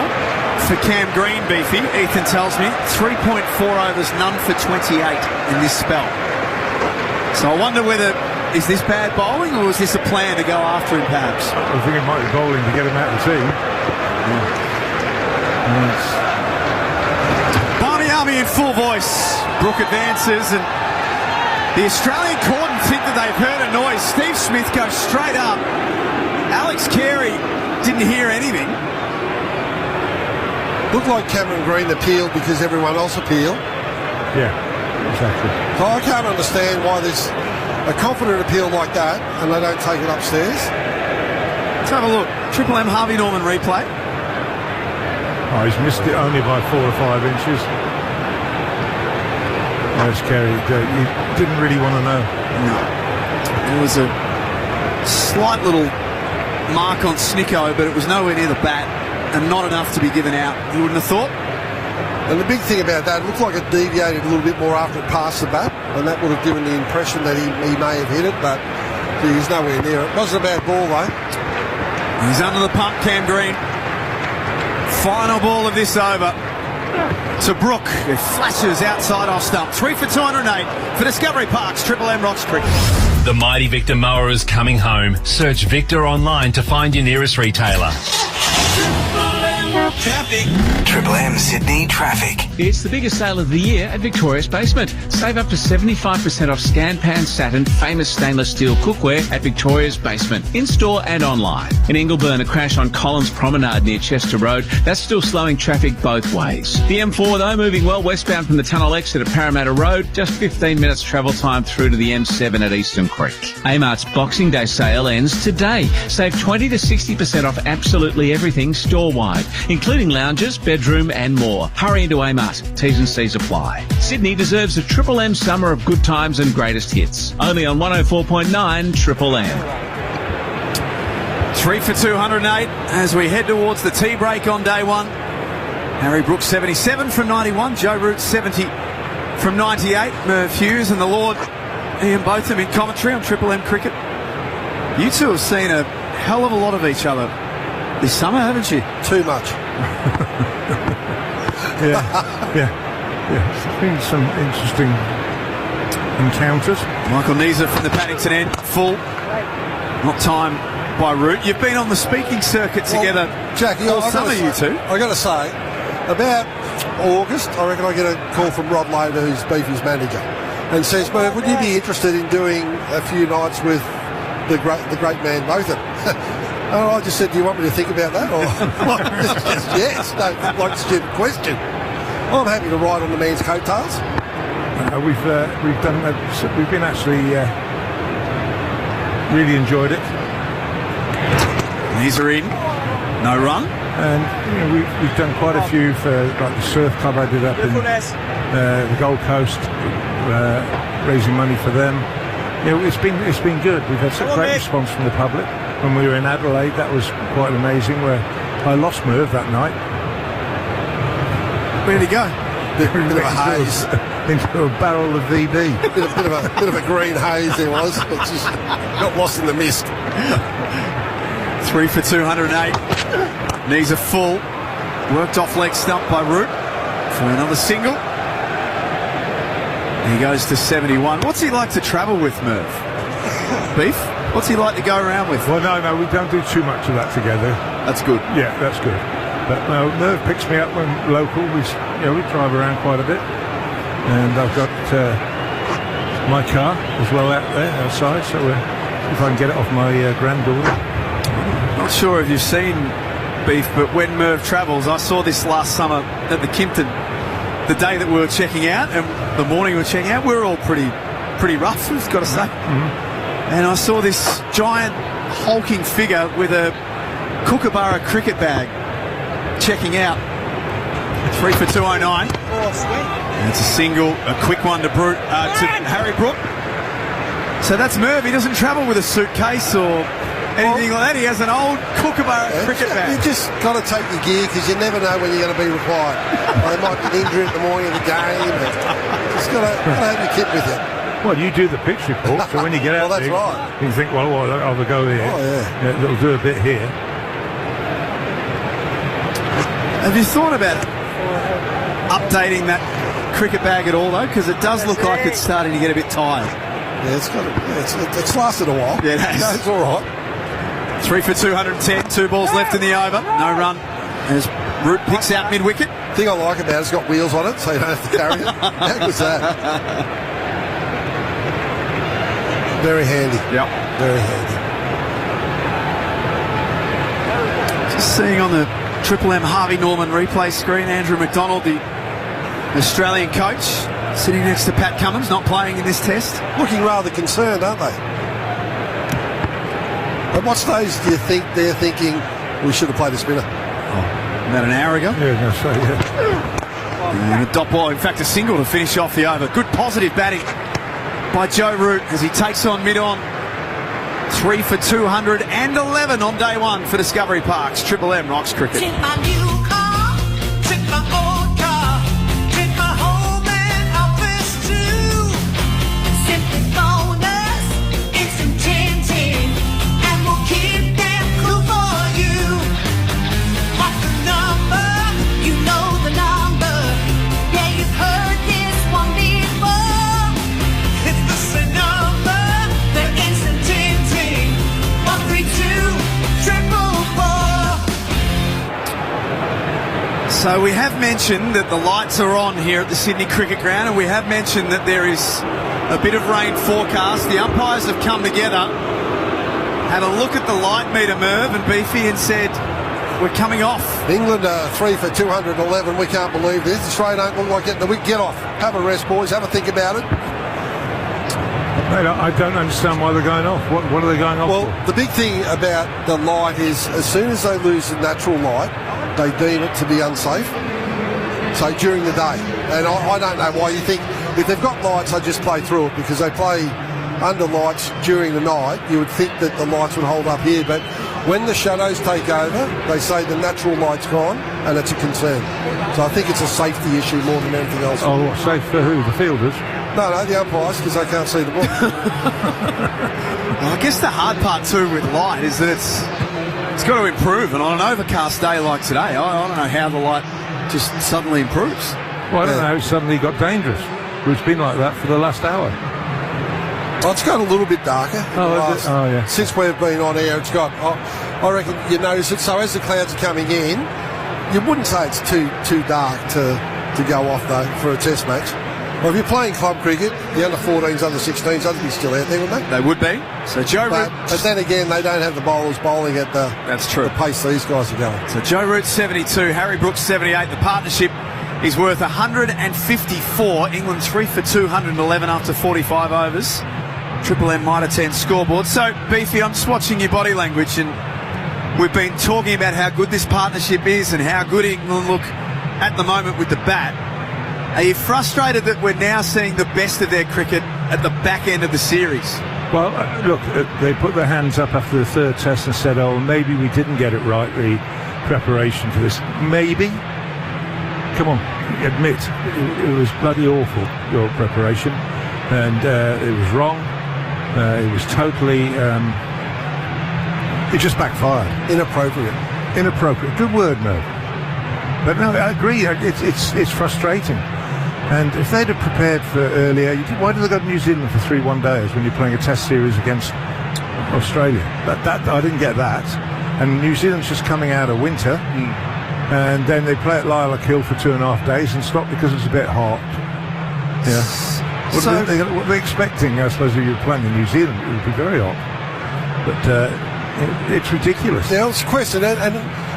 for Cam Green, Beefy, Ethan tells me, 3.4 overs, none for 28 in this spell. So I wonder whether, is this bad bowling, or is this a plan to go after him perhaps? I think it might be bowling to get him out of the team. Barmy Army in full voice. Brook advances, and the Australian cordon think that they've they've heard a noise. Steve Smith goes straight up. Alex Carey didn't hear anything. Looked like Cameron Green appealed because everyone else appealed. Yeah, exactly. So I can't understand why there's a confident appeal like that and they don't take it upstairs. Let's have a look. Triple M Harvey Norman replay. Oh, he's missed it only by 4 or 5 inches. Alex Carey, he didn't really want to know. No. There was a slight little mark on Snicko, but it was nowhere near the bat and not enough to be given out, you wouldn't have thought. And the big thing about that, it looked like it deviated a little bit more after it passed the bat, and that would have given the impression that he may have hit it, but he's nowhere near it. Wasn't a bad ball, though. He's under the pump, Cam Green. Final ball of this over to Brook. It flashes outside off stump. 3 for 208 for Discovery Park's Triple M Rocks Cricket. The mighty Victor mower is coming home. Search Victor online to find your nearest retailer. Traffic. Triple M Sydney traffic. It's the biggest sale of the year at Victoria's Basement. Save up to 75% off Scanpan Saturn famous stainless steel cookware at Victoria's Basement, in-store and online. In Ingleburn, a crash on Collins Promenade near Chester Road. That's still slowing traffic both ways. The M4, though, moving well westbound from the tunnel exit at Parramatta Road. Just 15 minutes travel time through to the M7 at Eastern Creek. Amart's Boxing Day sale ends today. Save 20 to 60% off absolutely everything store-wide, including lounges, bedroom and more. Hurry into Amart. T's and C's apply. Sydney deserves a Triple M summer of good times and greatest hits. Only on 104.9 Triple M. 3 for 208 as we head towards the tea break on day one. Harry Brooks 77 from 91. Joe Root 70 from 98. Merv Hughes and the Lord Ian Botham in commentary on Triple M Cricket. You two have seen a hell of a lot of each other this summer, haven't you? Too much. Yeah. It's been some interesting encounters. Michael Neeser from the Paddington end, full. Not time by Root. You've been on the speaking circuit together, Jackie, all summer, you two. I got to say, about August, I reckon I get a call from Rod Lader, who's Beefy's manager, and says, "Merv, would you be interested in doing a few nights with the great man Botham?" And I just said, "Do you want me to think about that?" Or just yes, no, like a stupid question. I'm happy to ride on the man's coattails. We've done that. We've been actually really enjoyed it. These are in, no run, and we've done quite a few for like the surf club I did up in the Gold Coast, raising money for them. It's been good. We've had such great response from the public. When we were in Adelaide, that was quite amazing. Where I lost Merv that night. Where'd he go? Bit of a haze. Into a barrel of VB. bit of a green haze there was. It just got lost in the mist. 3 for 208. Knees are full. Worked off leg stump by Root for another single. He goes to 71. What's he like to travel with, Merv? Beef? What's he like to go around with? Well, no, we don't do too much of that together. That's good. Yeah, that's good. But no, Merv picks me up when local. We drive around quite a bit, and I've got my car as well out there outside. So if I can get it off my granddaughter. Not sure if you've seen Beef, but when Merv travels, I saw this last summer at the Kimpton. The day that we were checking out, and the morning we were checking out, we were all pretty rough, I've got to say. Mm-hmm. And I saw this giant hulking figure with a Kookaburra cricket bag checking out. 3 for 209. Oh, sweet. And it's a single, a quick one to Harry Brook. So that's Merv. He doesn't travel with a suitcase or anything like that. He has an old Kookaburra cricket bag. You just got to take your gear because you never know when you're going to be required. They might get injured in the morning of the game. Just got to have your kit with you. Well, you do the pitch report, so when you get out that's there, right. you think, well, I'll go here. Oh, yeah. It'll do a bit here. Have you thought about updating that cricket bag at all, though? Because it does look like it's starting to get a bit tired. Yeah, it's lasted a while. Yeah, it has. No, it's all right. 3 for 210, 2 balls left in the over. No run as Root picks out mid-wicket. The thing I like about it's got wheels on it, so you don't have to carry it. How good's that? Very handy. Yep. Very handy. Just seeing on the Triple M Harvey Norman replay screen, Andrew McDonald, the Australian coach, sitting next to Pat Cummins, not playing in this test. Looking rather concerned, aren't they? At what stage do you think they're thinking we should have played a spinner? About an hour ago. Yeah, I was going to say, yeah. And a dot ball, in fact a single to finish off the over. Good positive batting by Joe Root as he takes on mid-on. 3 for 211 on day one for Discovery Park's Triple M Rocks Cricket. Take my new car, take my old car, take my home and office too. Simply phone us, instant tinting, and we'll keep them cool for you. What's the number? You know the number. Yeah, you've heard this one before. It's the same number, the instant tinting. 132-444. So we have mentioned that the lights are on here at the Sydney Cricket Ground, and we have mentioned that there is a bit of rain forecast. The umpires have come together, had a look at the light meter, Merv and Beefy, and said, we're coming off. England 3 for 211. We can't believe this. Australia don't look like getting the wicket. Get off. Have a rest, boys. Have a think about it. Mate, I don't understand why they're going off. What are they going off Well, for? the big thing about the light is as soon as they lose the natural light, they deem it to be unsafe. So during the day. And I don't know why you think if they've got lights, they just play through it because they play under lights during the night. You would think that the lights would hold up here. But when the shadows take over, they say the natural light's gone and it's a concern. So I think it's a safety issue more than anything else. Oh, safe for who? The fielders? No, the umpires, because they can't see the ball. Well, I guess the hard part too with light is that it's got to improve, and on an overcast day like today, I don't know how the light just suddenly improves. Well, I don't know how it suddenly got dangerous. It's been like that for the last hour. Oh, it's got a little bit darker. Yeah. Since we've been on air, it's got, I reckon you notice it. So as the clouds are coming in, you wouldn't say it's too dark to go off, though, for a test match. Well, if you're playing club cricket, the under-14s, under-16s, they'd be still out there, wouldn't they? They would be. So Joe Root... But then again, they don't have the bowlers bowling at the pace these guys are going. So Joe Root 72, Harry Brooks 78. The partnership is worth 154. England 3 for 211 after 45 overs. Triple M Mitre 10 scoreboard. So, Beefy, I'm just watching your body language, and we've been talking about how good this partnership is and how good England look at the moment with the bat. Are you frustrated that we're now seeing the best of their cricket at the back end of the series? Well, look, they put their hands up after the third test and said, oh, maybe we didn't get it right, the preparation for this. Maybe. Come on, admit, it was bloody awful, your preparation, and it was wrong. It was totally... it just backfired. Inappropriate. Good word, Merv. But no, I agree, it's frustrating. And if they'd have prepared for earlier, why did they go to New Zealand for 3 one-dayers when you're playing a test series against Australia? That I didn't get that. And New Zealand's just coming out of winter, and then they play at Lilac Hill for 2.5 days and stop because it's a bit hot. Yeah. What are they expecting? I suppose if you're playing in New Zealand, it would be very hot. But it's ridiculous. Now, it's a question, and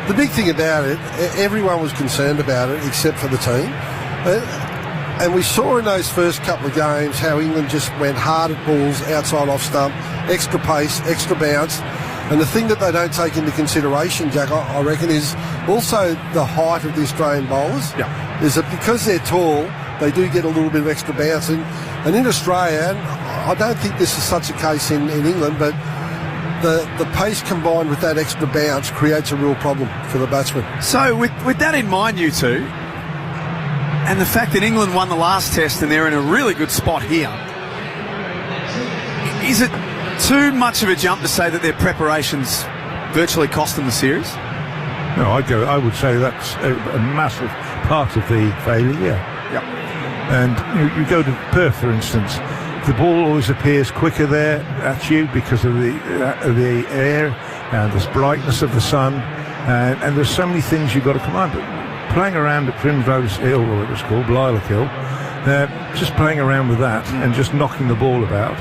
the big thing about it, everyone was concerned about it except for the team. And we saw in those first couple of games how England just went hard at balls, outside off stump, extra pace, extra bounce. And the thing that they don't take into consideration, Jack, I reckon, is also the height of the Australian bowlers. Yeah. Is that because they're tall, they do get a little bit of extra bounce. And in Australia, and I don't think this is such a case in England, but the pace combined with that extra bounce creates a real problem for the batsmen. So with that in mind, you two, and the fact that England won the last test and they're in a really good spot here, is it too much of a jump to say that their preparations virtually cost them the series? No, I would say that's a massive part of the failure, yeah. And you go to Perth, for instance, the ball always appears quicker there at you because of the air and the brightness of the sun, and there's so many things you've got to command. But playing around at Primrose Hill, or it was called Lilac Hill, just playing around with that and just knocking the ball about,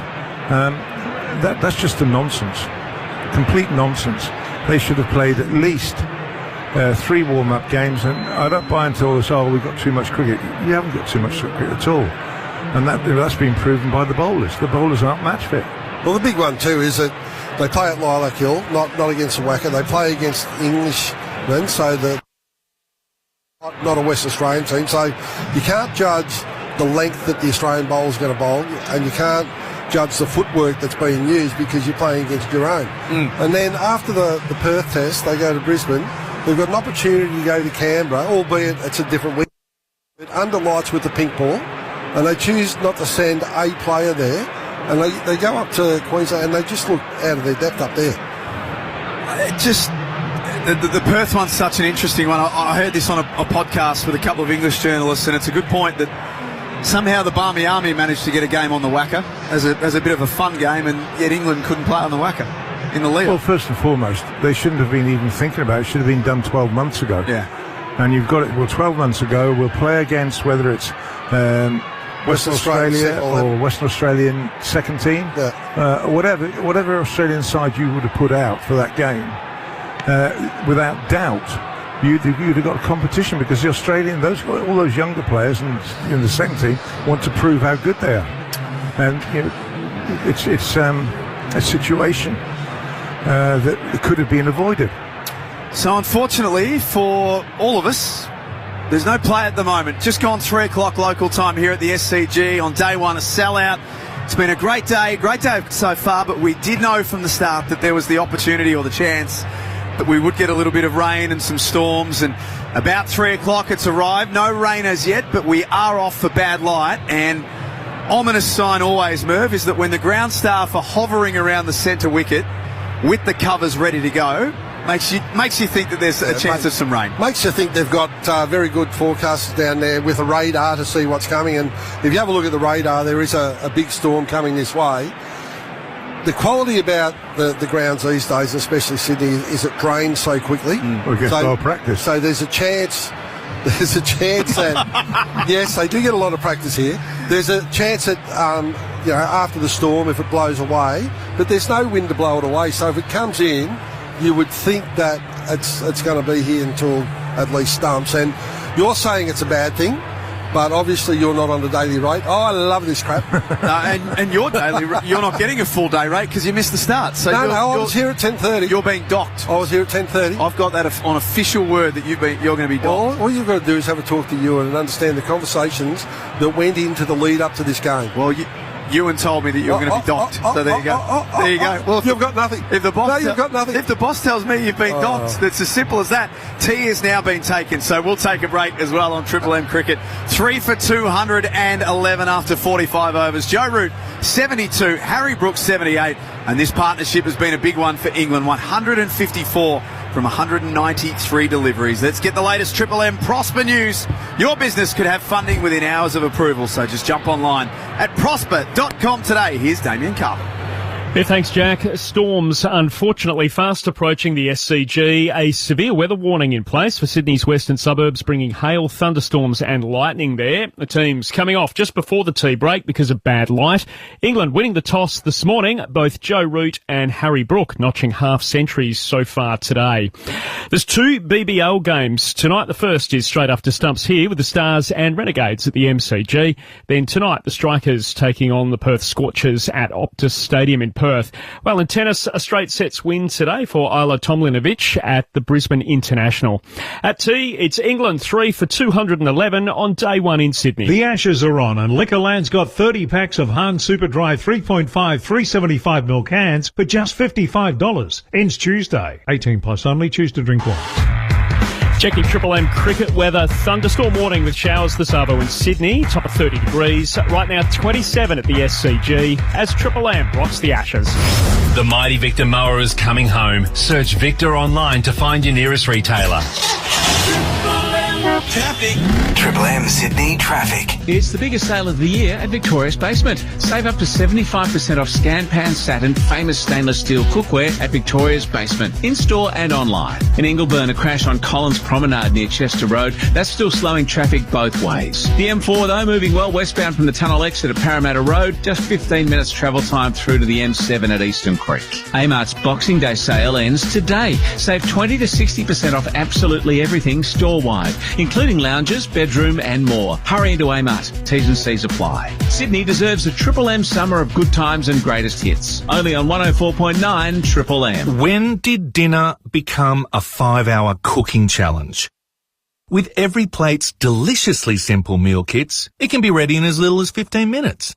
that's just a nonsense. Complete nonsense. They should have played at least 3 warm-up games, and I don't buy into all this, we've got too much cricket. You haven't got too much cricket at all. And that's been proven by the bowlers. The bowlers aren't match fit. Well, the big one too is that they play at Lilac Hill, not against the WACA. They play against Englishmen, so not a West Australian team. So you can't judge the length that the Australian bowler's going to bowl, and you can't judge the footwork that's being used because you're playing against your own. And then after the Perth test, they go to Brisbane. They've got an opportunity to go to Canberra, albeit it's a different week. It under lights with the pink ball, and they choose not to send a player there, and they go up to Queensland and they just look out of their depth up there. The Perth one's such an interesting one. I heard this on a podcast with a couple of English journalists, and it's a good point that somehow the Barmy Army managed to get a game on the WACA as a bit of a fun game, and yet England couldn't play on the WACA in the lead. Well, first and foremost, they shouldn't have been even thinking about it. It should have been done 12 months ago. Yeah. And you've got it, 12 months ago, we'll play against whether it's Western Australia or Western Australian second team. Yeah. Whatever Australian side you would have put out for that game, without doubt, you'd have got a competition, because the Australian, all those younger players in the second team want to prove how good they are. And it's a situation that could have been avoided. So unfortunately for all of us, there's no play at the moment. Just gone 3 o'clock local time here at the SCG on day one, a sellout. It's been a great day so far, but we did know from the start that there was the opportunity or the chance that we would get a little bit of rain and some storms, and about 3 o'clock it's arrived. No rain as yet, but we are off for bad light, and ominous sign always, Merv, is that when the ground staff are hovering around the centre wicket with the covers ready to go, makes you think that there's a chance of some rain. Makes you think they've got very good forecasts down there with a radar to see what's coming. And if you have a look at the radar, there is a big storm coming this way. The quality about the grounds these days, especially Sydney, is it drains so quickly. Well, it gets well practice. So there's a chance that yes, they do get a lot of practice here. There's a chance that after the storm, if it blows away, but there's no wind to blow it away. So if it comes in, you would think that it's going to be here until at least stumps. And you're saying it's a bad thing, but obviously you're not on the daily rate. Oh, I love this crap. And your daily you're not getting a full day rate because you missed the start. So I was here at 10:30. You're being docked. I was here at 10:30. I've got that on official word that you're going to be docked. Well, all you've got to do is have a talk to Ewan and understand the conversations that went into the lead up to this game. Well, Ewan told me that you were going to be docked. So there you go. There you go. Well, you've got nothing. If the boss you've got nothing. If the boss tells me you've been docked, it's as simple as that. Tea has now been taken, so we'll take a break as well on Triple M Cricket. 3 for 211 after 45 overs. Joe Root 72, Harry Brooks 78, and this partnership has been a big one for England. 154 from 193 deliveries. Let's get the latest Triple M Prosper news. Your business could have funding within hours of approval, so just jump online at prosper.com today. Here's Damien Carver. Yeah, thanks, Jack. Storms, unfortunately, fast approaching the SCG. A severe weather warning in place for Sydney's western suburbs, bringing hail, thunderstorms and lightning there. The teams coming off just before the tea break because of bad light. England winning the toss this morning, both Joe Root and Harry Brook notching half centuries so far today. There's 2 BBL games tonight. The first is straight after stumps here with the Stars and Renegades at the MCG. Then tonight, the Strikers taking on the Perth Scorchers at Optus Stadium in Perth. Well, in tennis, a straight sets win today for Ajla Tomljanovic at the Brisbane International. At tea, it's England 3 for 211 on day one in Sydney. The Ashes are on, and Liquorland's got 30 packs of Hahn Super Dry 3.5 375ml cans for just $55. Ends Tuesday. 18 plus only. Choose to drink one. Checking Triple M cricket weather. Thunderstorm warning with showers this arvo in Sydney. Top of 30 degrees. Right now 27 at the SCG as Triple M rocks the Ashes. The mighty Victor mower is coming home. Search Victor online to find your nearest retailer. traffic. Triple M Sydney traffic. It's the biggest sale of the year at Victoria's Basement. Save up to 75% off Scanpan Saturn famous stainless steel cookware at Victoria's Basement, in-store and online. In Ingleburn, a crash on Collins Promenade near Chester Road. That's still slowing traffic both ways. The M4, though, moving well westbound from the tunnel exit at Parramatta Road. Just 15 minutes travel time through to the M7 at Eastern Creek. Amart's Boxing Day sale ends today. Save 20 to 60% off absolutely everything store-wide, including lounges, bedroom and more. Hurry into Amart. T's and C's apply. Sydney deserves a Triple M summer of good times and greatest hits. Only on 104.9 Triple M. When did dinner become a 5-hour cooking challenge? With Every Plate's deliciously simple meal kits, it can be ready in as little as 15 minutes.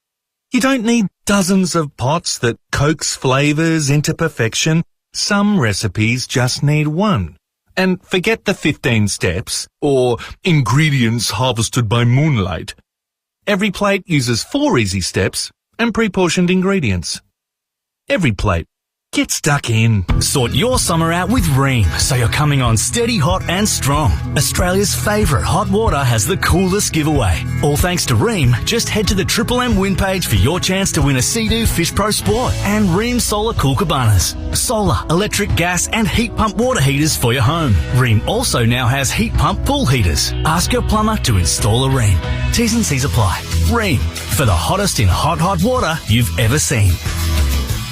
You don't need dozens of pots that coax flavours into perfection. Some recipes just need one. And forget the 15 steps or ingredients harvested by moonlight. Every Plate uses 4 easy steps and pre-portioned ingredients. Every Plate. Get stuck in. Sort your summer out with Ream, so you're coming on steady, hot and strong. Australia's favourite hot water has the coolest giveaway. All thanks to Ream, just head to the Triple M win page for your chance to win a Sea-Doo Fish Pro Sport and Ream Solar Cool Cabanas. Solar, electric, gas and heat pump water heaters for your home. Ream also now has heat pump pool heaters. Ask your plumber to install a Ream. T's and C's apply. Ream, for the hottest in hot water you've ever seen.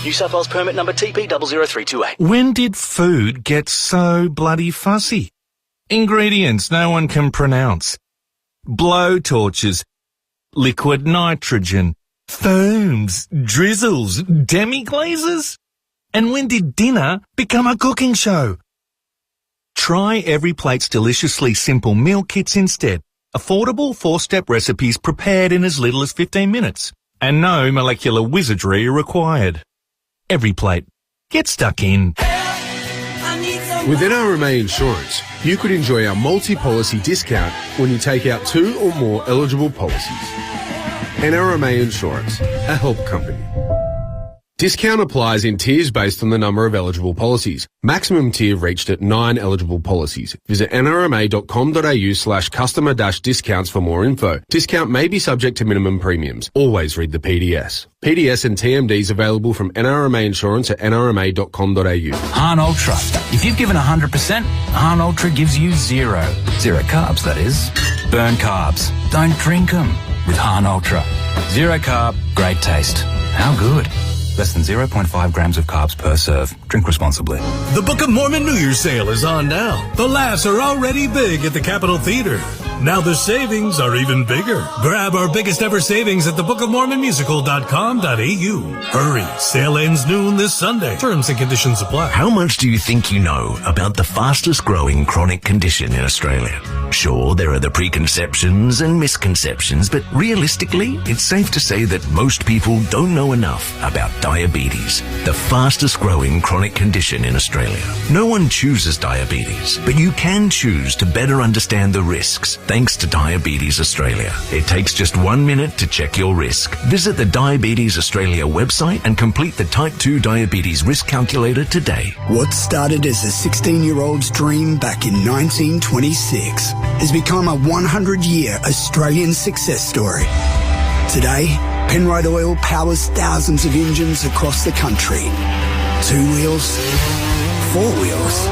New South Wales permit number TP00328. When did food get so bloody fussy? Ingredients no one can pronounce. Blow torches, liquid nitrogen, foams, drizzles, demi-glazes. And when did dinner become a cooking show? Try Every Plate's deliciously simple meal kits instead. Affordable 4-step recipes prepared in as little as 15 minutes. And no molecular wizardry required. Every Plate. Get stuck in. With NRMA Insurance, you could enjoy our multi-policy discount when you take out 2 or more eligible policies. NRMA Insurance, a help company. Discount applies in tiers based on the number of eligible policies. Maximum tier reached at 9 eligible policies. Visit nrma.com.au/customer-discounts for more info. Discount may be subject to minimum premiums. Always read the PDS. PDS and TMDs available from NRMA Insurance at nrma.com.au. Han Ultra. If you've given 100%, Han Ultra gives you 0. 0 carbs, that is. Burn carbs. Don't drink them with Han Ultra. 0 carb, great taste. How good? Less than 0.5 grams of carbs per serve. Drink responsibly. The Book of Mormon New Year's sale is on now. The laughs are already big at the Capitol Theatre. Now the savings are even bigger. Grab our biggest ever savings at thebookofmormonmusical.com.au. Hurry, sale ends noon this Sunday. Terms and conditions apply. How much do you think you know about the fastest growing chronic condition in Australia? Sure, there are the preconceptions and misconceptions, but realistically, it's safe to say that most people don't know enough about diabetes, the fastest growing chronic condition in Australia. No one chooses diabetes, but you can choose to better understand the risks thanks to Diabetes Australia. It takes just 1 minute to check your risk. Visit the Diabetes Australia website and complete the Type 2 Diabetes Risk Calculator today. What started as a 16-year-old's dream back in 1926 has become a 100-year Australian success story. Today, Penrite Oil powers thousands of engines across the country. 2 wheels, 4 wheels,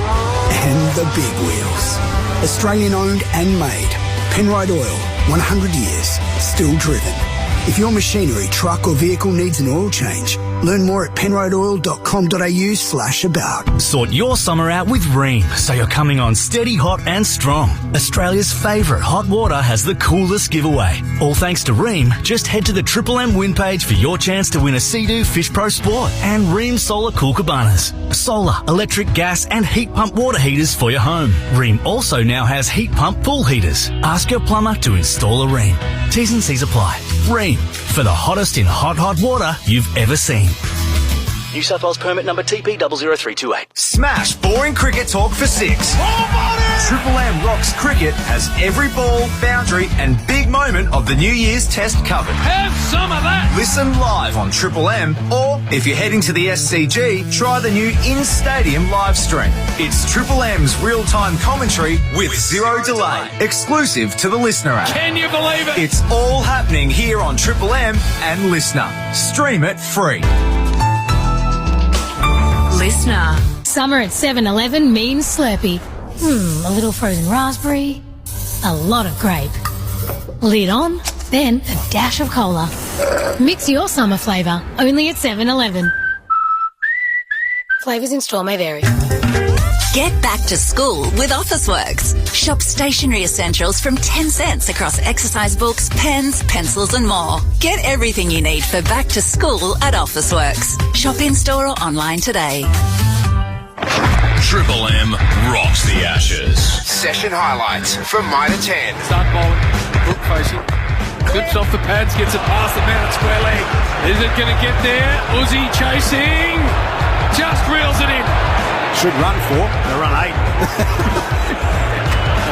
and the big wheels. Australian owned and made. Penrite Oil, 100 years, still driven. If your machinery, truck or vehicle needs an oil change, learn more at penriteoil.com.au/about. Sort your summer out with Ream, so you're coming on steady, hot and strong. Australia's favourite hot water has the coolest giveaway. All thanks to Ream, just head to the Triple M win page for your chance to win a Sea-Doo Fish Pro Sport and Ream Solar Cool Cabanas. Solar, electric, gas and heat pump water heaters for your home. Ream also now has heat pump pool heaters. Ask your plumber to install a Ream. T's and C's apply. Ream, for the hottest in hot water you've ever seen. New South Wales permit number TP00328. Smash boring cricket talk for 6. Triple M Rocks Cricket has every ball, boundary and big moment of the New Year's Test covered. Have some of that. Listen live on Triple M, or if you're heading to the SCG, try the new in-stadium live stream. It's Triple M's real-time commentary with zero delay, exclusive to the Listener app. Can you believe it? It's all happening here on Triple M and Listener. Stream it free. Listener. Summer at 7-Eleven means Slurpee. A little frozen raspberry, a lot of grape. Lid on, then a dash of cola. Mix your summer flavour, only at 7-Eleven. Flavours in store may vary. Get back to school with Officeworks. Shop stationery essentials from 10 cents across exercise books, pens, pencils and more. Get everything you need for back to school at Officeworks. Shop in-store or online today. Triple M rocks the Ashes. Session highlights from Mitre 10. Start bowling. Brook facing. Clips off the pads, gets it past the man at square leg. Is it going to get there? Uzi chasing. Just reels it in. Should run 4. They'll run 8.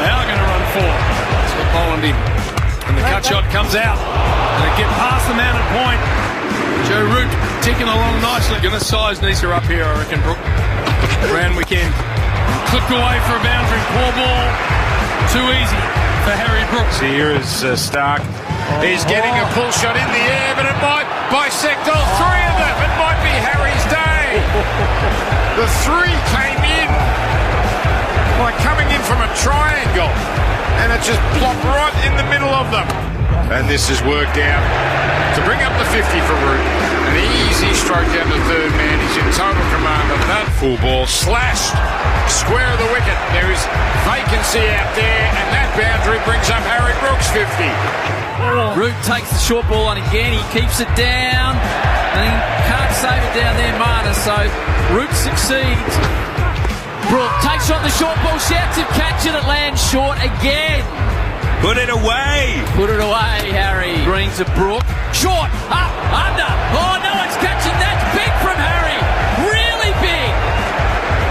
They are going to run 4. That's what Boland in. And the cut shot comes out. And it get past the man at point. Joe Root ticking along nicely. Going to size Nisa up here, I reckon, Brook. Round weekend. Clipped away for a boundary. Poor ball. Too easy for Harry Brooks. Here is Stark. He's getting a pull shot in the air, but it might bisect all three of them. It might be Harry's day. The three came in like coming in from a triangle, and it just plopped right in the middle of them. And this has worked out to bring up the 50 for Root. An easy stroke down to third man. He's in total command of that. Full ball slashed square of the wicket. There is vacancy out there, and that boundary brings up Harry Brooks 50. Root takes the short ball on again. He keeps it down, and he can't save it down there, Marta. So Root succeeds. Brook takes on the short ball, shouts him, catch it, it lands short again. Put it away. Put it away, Harry. Green to Brook. Short. Up. Under. Oh, no one's catching. That's big from Harry. Really big.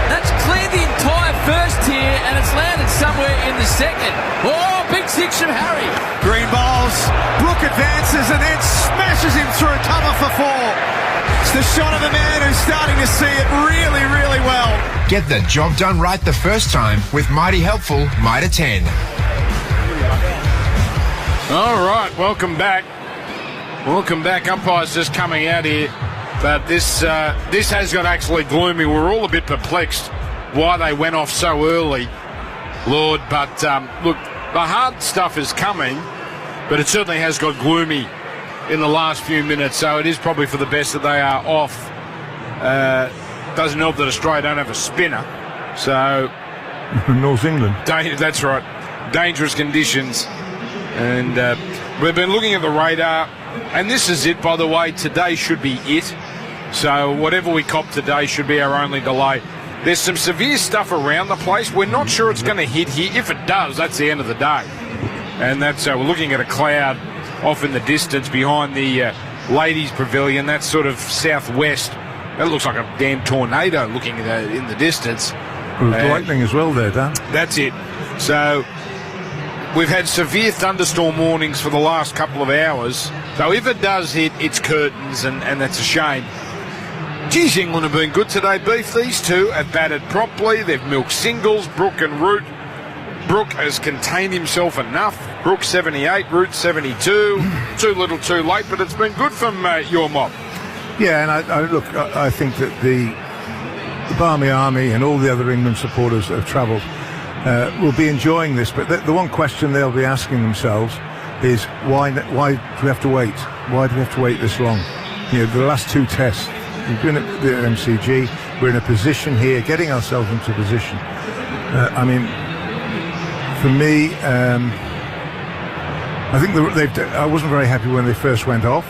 That's cleared the entire first tier, and it's landed somewhere in the second. Oh, big six from Harry. Green bowls. Brook advances and then smashes him through. Cover for 4. It's the shot of a man who's starting to see it really, really well. Get the job done right the first time with Mighty Helpful Mitre 10. All right, welcome back. Welcome back. Umpire's just coming out here. But this has got actually gloomy. We're all a bit perplexed why they went off so early, Lord. But, look, the hard stuff is coming, but it certainly has got gloomy in the last few minutes. So it is probably for the best that they are off. Doesn't help that Australia don't have a spinner. So... North England. That's right. Dangerous conditions. And we've been looking at the radar, and this is it, by the way. Today should be it. So whatever we cop today should be our only delay. There's some severe stuff around the place. We're not sure it's going to hit here. If it does, that's the end of the day. And that's we're looking at a cloud off in the distance behind the ladies' pavilion. That's sort of southwest. That looks like a damn tornado looking in the distance. Well, there's lightning as well there, Dan. That's it. So... we've had severe thunderstorm warnings for the last couple of hours. So if it does hit, it's curtains, and that's a shame. Geez, England have been good today, Beef. These two have batted properly. They've milked singles, Brook and Root. Brook has contained himself enough. Brook 78, Root 72. Too little, too late, but it's been good from your mob. Yeah, and I think that the Barmy Army and all the other England supporters that have travelled will be enjoying this, but the one question they'll be asking themselves is why do we have to wait? Why do we have to wait this long? You know, the last 2 tests, we've been at the MCG, we're in a position here, getting ourselves into position. I mean, for me, I think I wasn't very happy when they first went off,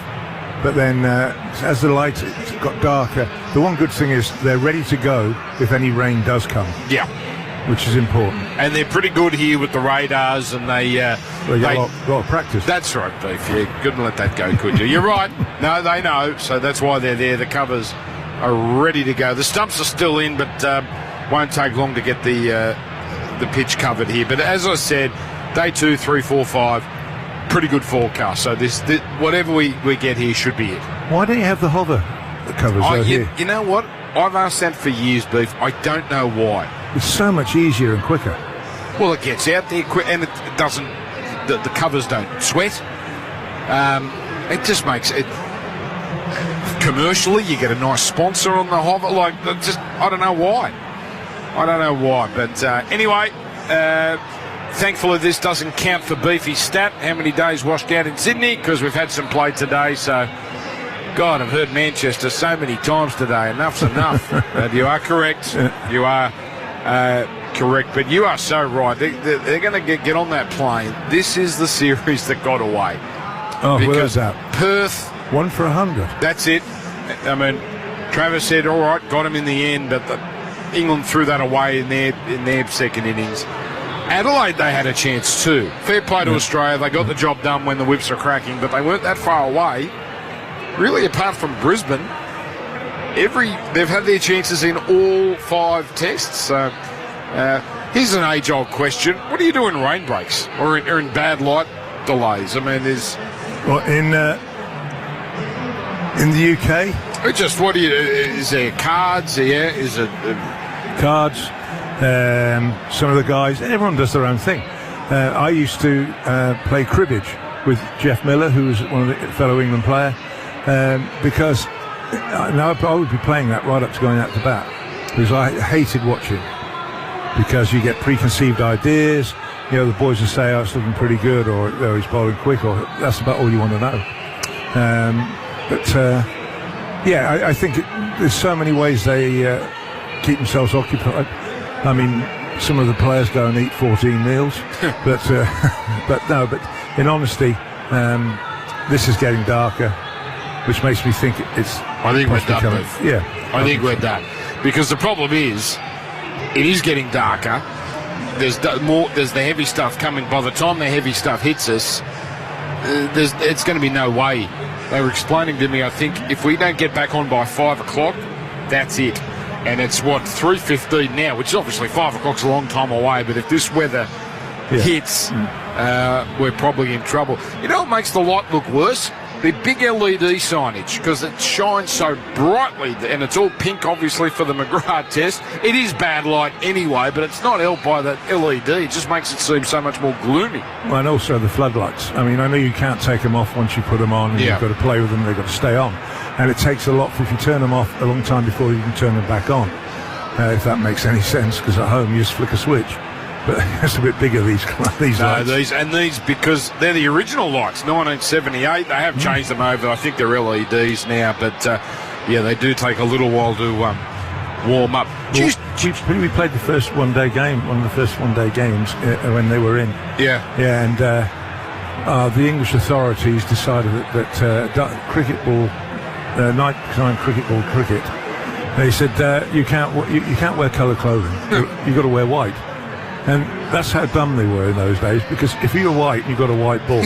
but then as the light got darker, the one good thing is they're ready to go if any rain does come. Yeah. Which is important. And they're pretty good here with the radars, and they got a lot of practice. That's right, Beef. Yeah, couldn't let that go, could you? You're right. No, they know, so that's why they're there. The covers are ready to go. The stumps are still in, but won't take long to get the the pitch covered here. But as I said, day 2, 3, 4, 5, pretty good forecast. So this whatever we get here should be it. Why don't you have the hover covers over here? You know what? I've asked that for years, Beef. I don't know why. It's so much easier and quicker. Well, it gets out there quick, and it doesn't. The covers don't sweat. It just makes it. Commercially, you get a nice sponsor on the hover. Like, I don't know why. But anyway, thankfully this doesn't count for Beefy's stat. How many days washed out in Sydney? Because we've had some play today. So, God, I've heard Manchester so many times today. Enough's enough. You are correct. You are correct. But you are so right. They're going to get on that plane. This is the series that got away. Oh, because where's that? Perth. 1 for 100. That's it. I mean, Travis said, all right, got him in the end, but England threw that away in their second innings. Adelaide, they had a chance too. Fair play to Australia. They got the job done when the whips were cracking, but they weren't that far away. Really, apart from Brisbane, they've had their chances in all 5 tests. So here's an age-old question. What do you do in rain breaks or in bad light delays? I mean, in the UK? What do you do? Is there cards? Yeah, is it... Cards. Some of the guys, everyone does their own thing. I used to play cribbage with Jeff Miller, who was one of the fellow England player, because now I would be playing that right up to going out to bat, because I hated watching, because you get preconceived ideas. You know, the boys will say, oh, it's looking pretty good, or oh, he's bowling quick, or that's about all you want to know. I think there's so many ways they keep themselves occupied. I mean, some of the players go and eat 14 meals, but in honesty, this is getting darker, which makes me think it's. I think we're done. I think we're done, because the problem is, it is getting darker. There's the heavy stuff coming. By the time the heavy stuff hits us, it's going to be no way. They were explaining to me, I think, if we don't get back on by 5 o'clock, that's it. And it's, 3:15 now, which is obviously 5 o'clock's a long time away, but if this weather hits, we're probably in trouble. You know what makes the light look worse? The big LED signage, because it shines so brightly, and it's all pink, obviously, for the McGrath test. It is bad light anyway, but it's not helped by that LED. It just makes it seem so much more gloomy. Well, and also the floodlights. I mean, I know you can't take them off once you put them on, and you've got to play with them, they've got to stay on. And it takes a lot if you turn them off a long time before you can turn them back on, if that makes any sense, because at home you just flick a switch. But it's a bit bigger, these lights. These, because they're the original lights, 1978. They have changed them over. I think they're LEDs now, but they do take a little while to warm up. Well, we played the first one-day game, one of the first one-day games when they were in. And the English authorities decided that cricket ball, night-time cricket ball cricket, they said you can't wear colour clothing. You've got to wear white. And that's how dumb they were in those days, because if you're white and you've got a white ball,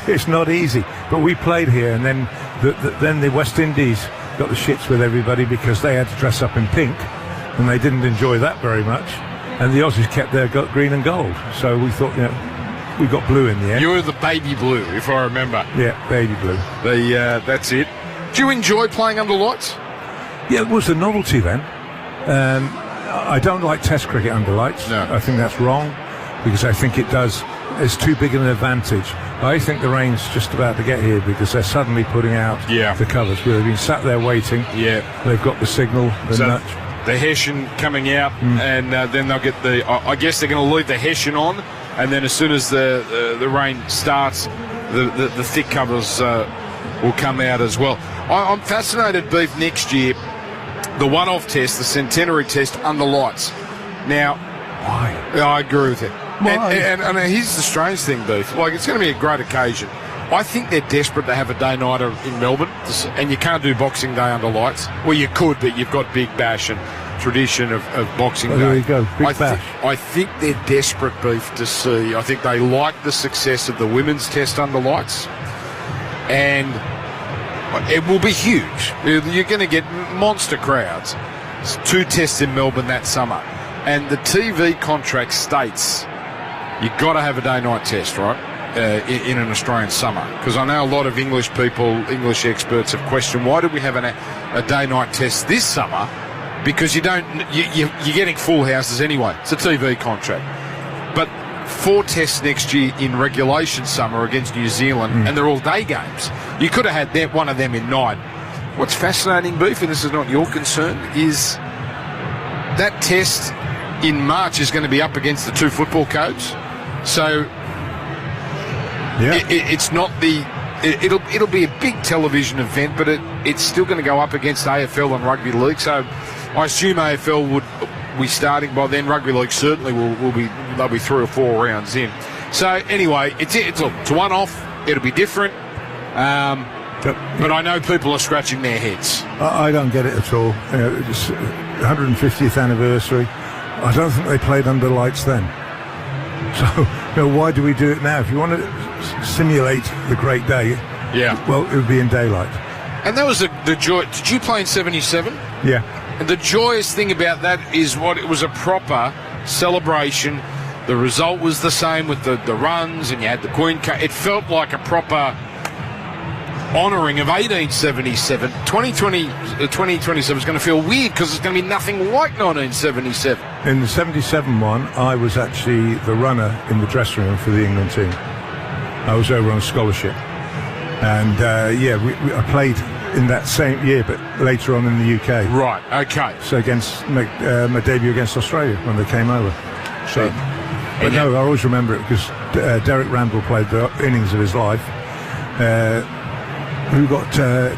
it's not easy. But we played here, and then the West Indies got the shits with everybody because they had to dress up in pink, and they didn't enjoy that very much. And the Aussies kept their green and gold. So we thought, we got blue in the end. You were the baby blue, if I remember. Yeah, baby blue. That's it. Do you enjoy playing under lights? Yeah, it was a novelty then. I don't like Test cricket under lights. No. I think that's wrong, because I think it's too big an advantage. I think the rain's just about to get here, because they're suddenly putting out the covers. We've been sat there waiting. Yeah. They've got the signal. The Hessian coming out, and then they'll get I guess they're going to leave the Hessian on, and then as soon as the rain starts, the thick covers will come out as well. I'm fascinated, Beef, next year. The one-off test, the centenary test under lights. Now, why? I agree with it. Why? And here's the strange thing, Beef. Like, it's going to be a great occasion. I think they're desperate to have a day-nighter in Melbourne, and you can't do Boxing Day under lights. Well, you could, but you've got Big Bash and tradition of Boxing Day. There you go, Big Bash. I think they're desperate, Beef, to see. I think they like the success of the women's test under lights, and it will be huge. You're going to get monster crowds. It's 2 tests in Melbourne that summer. And the TV contract states you've got to have a day-night test, right, in an Australian summer. Because I know a lot of English people, English experts have questioned, why did we have a day-night test this summer? Because you're getting full houses anyway. It's a TV contract. But 4 tests next year in regulation summer against New Zealand, and they're all day games. You could have had one of them in night. What's fascinating, Beef, and this is not your concern, is that test in March is going to be up against the 2 football codes. So it's not the... It'll be a big television event, but it's still going to go up against AFL and Rugby League. So I assume AFL would be starting by then. Rugby League certainly they'll be 3 or 4 rounds in. So anyway, it's a one-off. It'll be different. But I know people are scratching their heads. I don't get it at all. It's 150th anniversary. I don't think they played under lights then. So why do we do it now? If you want to simulate the great day, well, it would be in daylight. And that was the joy. Did you play in 77? Yeah. And the joyous thing about that is it was a proper celebration. The result was the same with the runs, and you had the Queen. It felt like a proper honouring of 1877. 2027 is going to feel weird because it's going to be nothing like 1977. In the 77 one, I was actually the runner in the dressing room for the England team. I was over on scholarship. And, I played in that same year, but later on in the UK. Right, okay. So against my debut against Australia when they came over. So, but no, I always remember it because Derek Randall played the innings of his life. Who got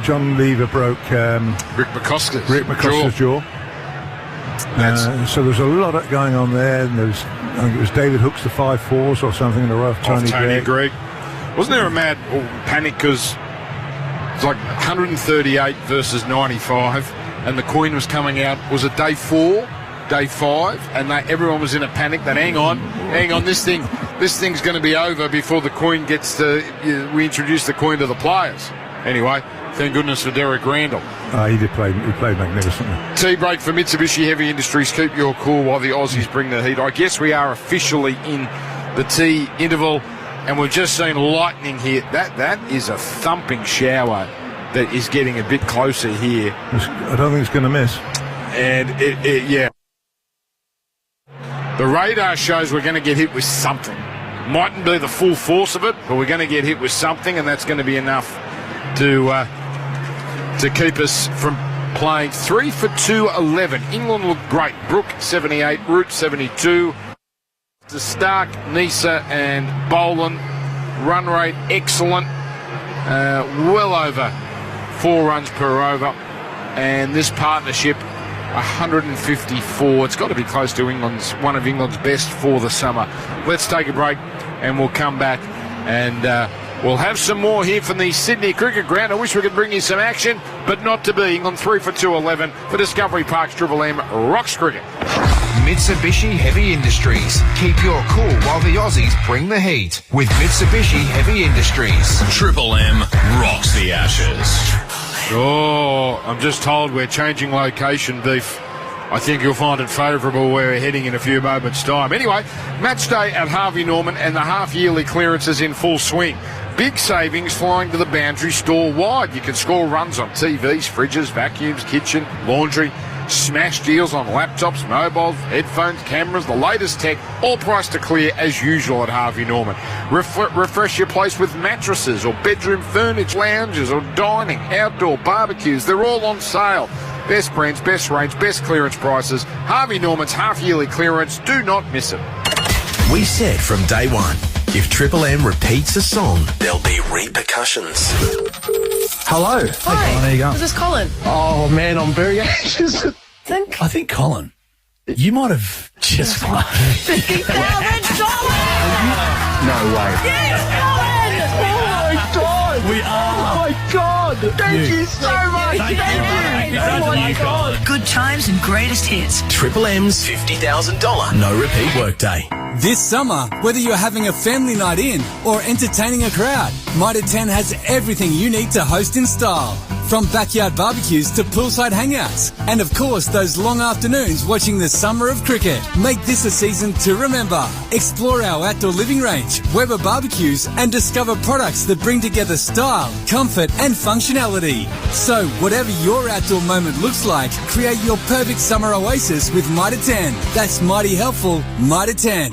John Lever broke Rick McCosker's jaw. So there's a lot going on there. And I think it was David Hooks the 5-4s or something in a row. Tony Greig. Wasn't there a mad panic because it's like 138 versus 95, and the Queen was coming out? Was it day 4, day 5, and everyone was in a panic that hang on, this thing's going to be over before the Queen gets to. We introduce the Queen to the players. Anyway, thank goodness for Derek Randall. He played magnificently. Tea break for Mitsubishi Heavy Industries. Keep your cool while the Aussies bring the heat. I guess we are officially in the tea interval, and we've just seen lightning here. That is a thumping shower that is getting a bit closer here. I don't think it's going to miss. And the radar shows we're going to get hit with something. Mightn't be the full force of it, but we're going to get hit with something, and that's going to be enough to keep us from playing. 3 for 211. England looked great. Brook 78, Root 72. To Stark, Nisa and Boland. Run rate excellent. Well over 4 runs per over. And this partnership 154. It's got to be close to one of England's best for the summer. Let's take a break and we'll come back and we'll have some more here from the Sydney Cricket Ground. I wish we could bring you some action, but not to be. England 3 for 211 for Discovery Park's Triple M Rocks Cricket. Mitsubishi Heavy Industries. Keep your cool while the Aussies bring the heat with Mitsubishi Heavy Industries. Triple M rocks the Ashes. Oh, I'm just told we're changing location, Beef. I think you'll find it favourable where we're heading in a few moments' time. Anyway, match day at Harvey Norman and the half-yearly clearance is in full swing. Big savings flying to the boundary store-wide. You can score runs on TVs, fridges, vacuums, kitchen, laundry. Smash deals on laptops, mobiles, headphones, cameras, the latest tech, all priced to clear as usual at Harvey Norman. Refresh your place with mattresses or bedroom furniture, lounges or dining, outdoor barbecues. They're all on sale. Best brands, best range, best clearance prices. Harvey Norman's half-yearly clearance. Do not miss it. We said from day one, if Triple M repeats a song, there'll be repercussions. Hello. Hi. There you go. Is this Colin? Oh, man, I'm very anxious. I think, Colin, you might have just won $50,000! No way. Yes, Colin! Oh, my God. We are. Oh, my God. Thank you so much. Thank you. Oh, my God. Good times and greatest hits. Triple M's $50,000 no repeat workday. This summer, whether you're having a family night in or entertaining a crowd, Mitre 10 has everything you need to host in style. From backyard barbecues to poolside hangouts. And of course, those long afternoons watching the summer of cricket. Make this a season to remember. Explore our outdoor living range, Weber barbecues, and discover products that bring together style, comfort, and functionality. So, whatever your outdoor moment looks like, create your perfect summer oasis with Mitre 10. That's mighty helpful, Mitre 10.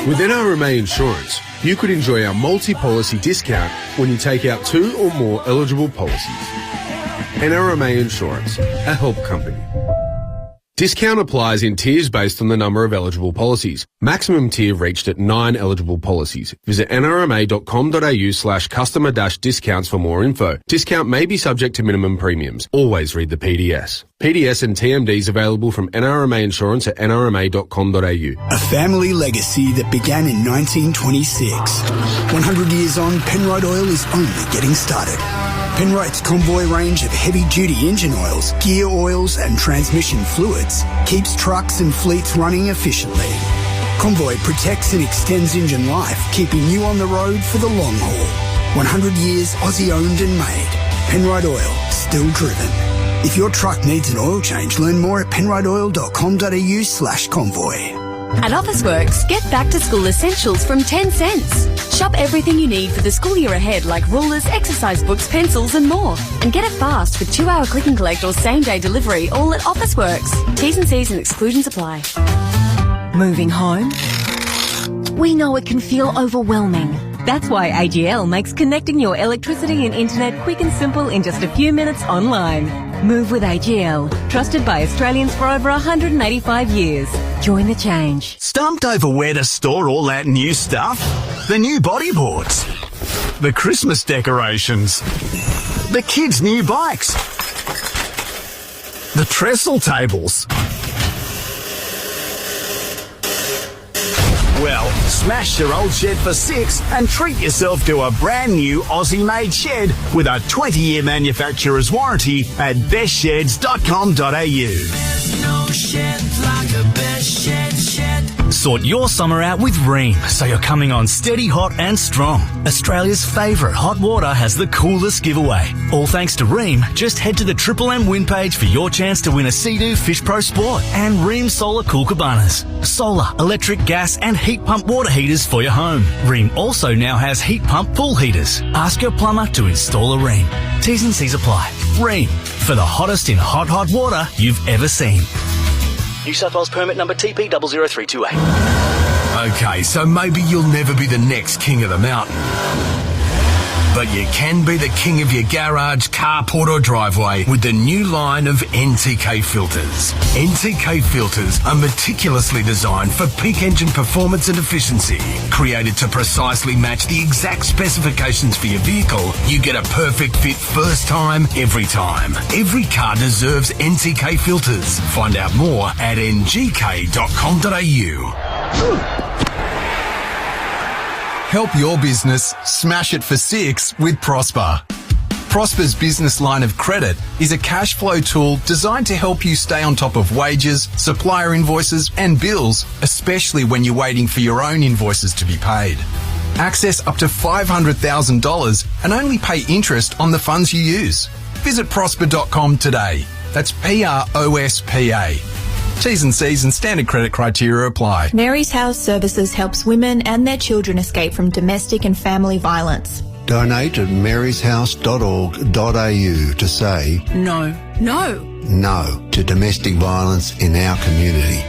With NRMA Insurance, you could enjoy our multi-policy discount when you take out 2 or more eligible policies. NRMA Insurance, a help company. Discount applies in tiers based on the number of eligible policies. Maximum tier reached at 9 eligible policies. Visit nrma.com.au/customer-discounts for more info. Discount may be subject to minimum premiums. Always read the PDS. PDS and TMDs available from NRMA Insurance at nrma.com.au. A family legacy that began in 1926. 100 years on, Penrite Oil is only getting started. Penrite's Convoy range of heavy-duty engine oils, gear oils and transmission fluids keeps trucks and fleets running efficiently. Convoy protects and extends engine life, keeping you on the road for the long haul. 100 years Aussie-owned and made. Penrite Oil, still driven. If your truck needs an oil change, learn more at penriteoil.com.au/convoy. At Officeworks, get back to school essentials from 10 cents. Shop everything you need for the school year ahead like rulers, exercise books, pencils and more. And get it fast with 2-hour click and collect or same-day delivery all at Officeworks. T's and C's and exclusions apply. Moving home? We know it can feel overwhelming. That's why AGL makes connecting your electricity and internet quick and simple in just a few minutes online. Move with AGL, trusted by Australians for over 185 years. Join the change. Stumped over where to store all that new stuff? The new bodyboards, the Christmas decorations, the kids' new bikes, the trestle tables. Well, smash your old shed for $6 and treat yourself to a brand new Aussie-made shed with a 20-year manufacturer's warranty at bestsheds.com.au. No shed like a best shed. Sort your summer out with Ream, so you're coming on steady, hot and strong. Australia's favourite hot water has the coolest giveaway. All thanks to Ream, just head to the Triple M win page for your chance to win a Sea-Doo Fish Pro Sport and Ream Solar Cool Cabanas. Solar, electric, gas and heat pump water heaters for your home. Ream also now has heat pump pool heaters. Ask your plumber to install a Ream. T's and C's apply. Ream, for the hottest in hot water you've ever seen. New South Wales permit number TP00328. Okay, so maybe you'll never be the next king of the mountain. But you can be the king of your garage, carport or driveway with the new line of NTK filters. NTK filters are meticulously designed for peak engine performance and efficiency. Created to precisely match the exact specifications for your vehicle, you get a perfect fit first time, every time. Every car deserves NTK filters. Find out more at ngk.com.au. Help your business smash it for $6 with Prosper. Prosper's business line of credit is a cash flow tool designed to help you stay on top of wages, supplier invoices and bills, especially when you're waiting for your own invoices to be paid. Access up to $500,000 and only pay interest on the funds you use. Visit prosper.com today. That's PROSPA. T's and C's and standard credit criteria apply. Mary's House Services helps women and their children escape from domestic and family violence. Donate at maryshouse.org.au to say No to domestic violence in our community.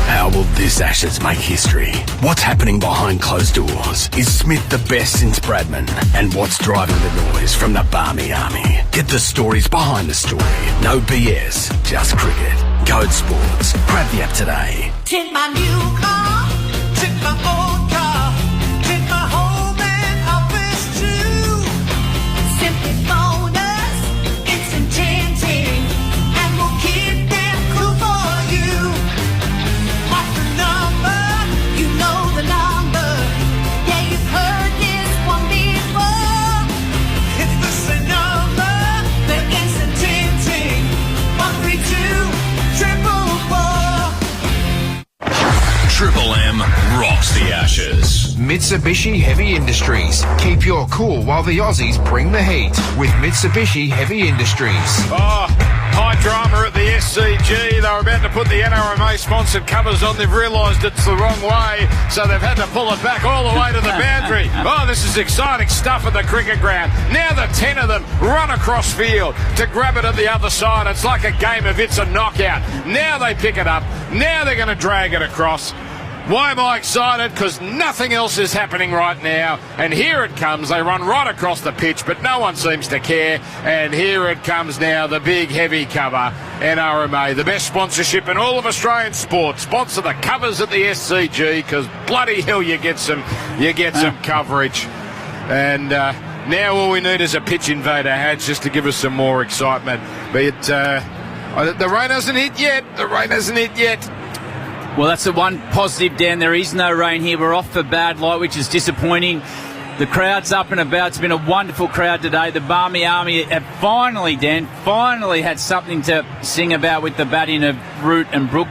How will this Ashes make history? What's happening behind closed doors? Is Smith the best since Bradman? And what's driving the noise from the Barmy Army? Get the stories behind the story. No BS, just cricket. Code Sports. Grab the app today. Tint my new car, tint my old car, tint my home and office too. Simply phone us, it's enchanting, and we'll keep them cool for you. What's the number? You know the number. Yeah, you've heard this one before. It's the same number, the instant tinting. 132 444. Triple M rocks the Ashes. Mitsubishi Heavy Industries. Keep your cool while the Aussies bring the heat with Mitsubishi Heavy Industries. Oh, high drama at the SCG. They were about to put the NRMA sponsored covers on. They've realised it's the wrong way, so they've had to pull it back all the way to the boundary. Oh, this is exciting stuff at the cricket ground. Now the 10 of them run across field to grab it at the other side. It's like a game of it's a knockout. Now they pick it up. Now they're going to drag it across. Why am I excited? Because nothing else is happening right now. And here it comes. They run right across the pitch, but no one seems to care. And here it comes now, the big heavy cover. NRMA, the best sponsorship in all of Australian sport. Sponsor the covers at the SCG, because bloody hell you get some coverage. And now all we need is a pitch invader hats just to give us some more excitement. But the rain hasn't hit yet. The rain hasn't hit yet. Well, that's the one positive, Dan. There is no rain here. We're off for bad light, which is disappointing. The crowd's up and about. It's been a wonderful crowd today. The Barmy Army have finally, Dan, had something to sing about with the batting of Root and Brook.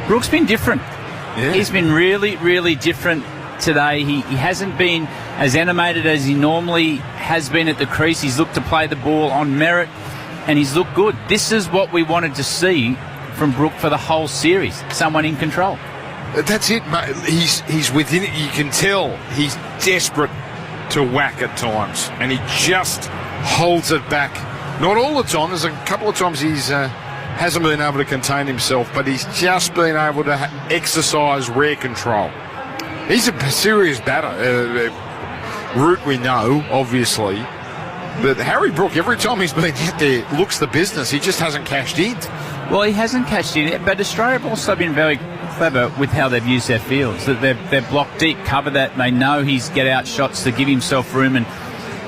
Brook's been different. Yeah. He's been really, really different today. He hasn't been as animated as he normally has been at the crease. He's looked to play the ball on merit, and he's looked good. This is what we wanted to see from Brook for the whole series. Someone in control. That's it, mate. He's within it. You can tell he's desperate to whack at times, and he just holds it back. Not all the time. There's a couple of times he's hasn't been able to contain himself, but he's just been able to exercise rare control. He's a serious batter. Root, we know, obviously. But Harry Brook, every time he's been hit there, looks the business. He just hasn't cashed in. Well, he hasn't cashed in, but Australia have also been very clever with how they've used their fields. That they've blocked deep cover, that they know he's get-out shots to give himself room and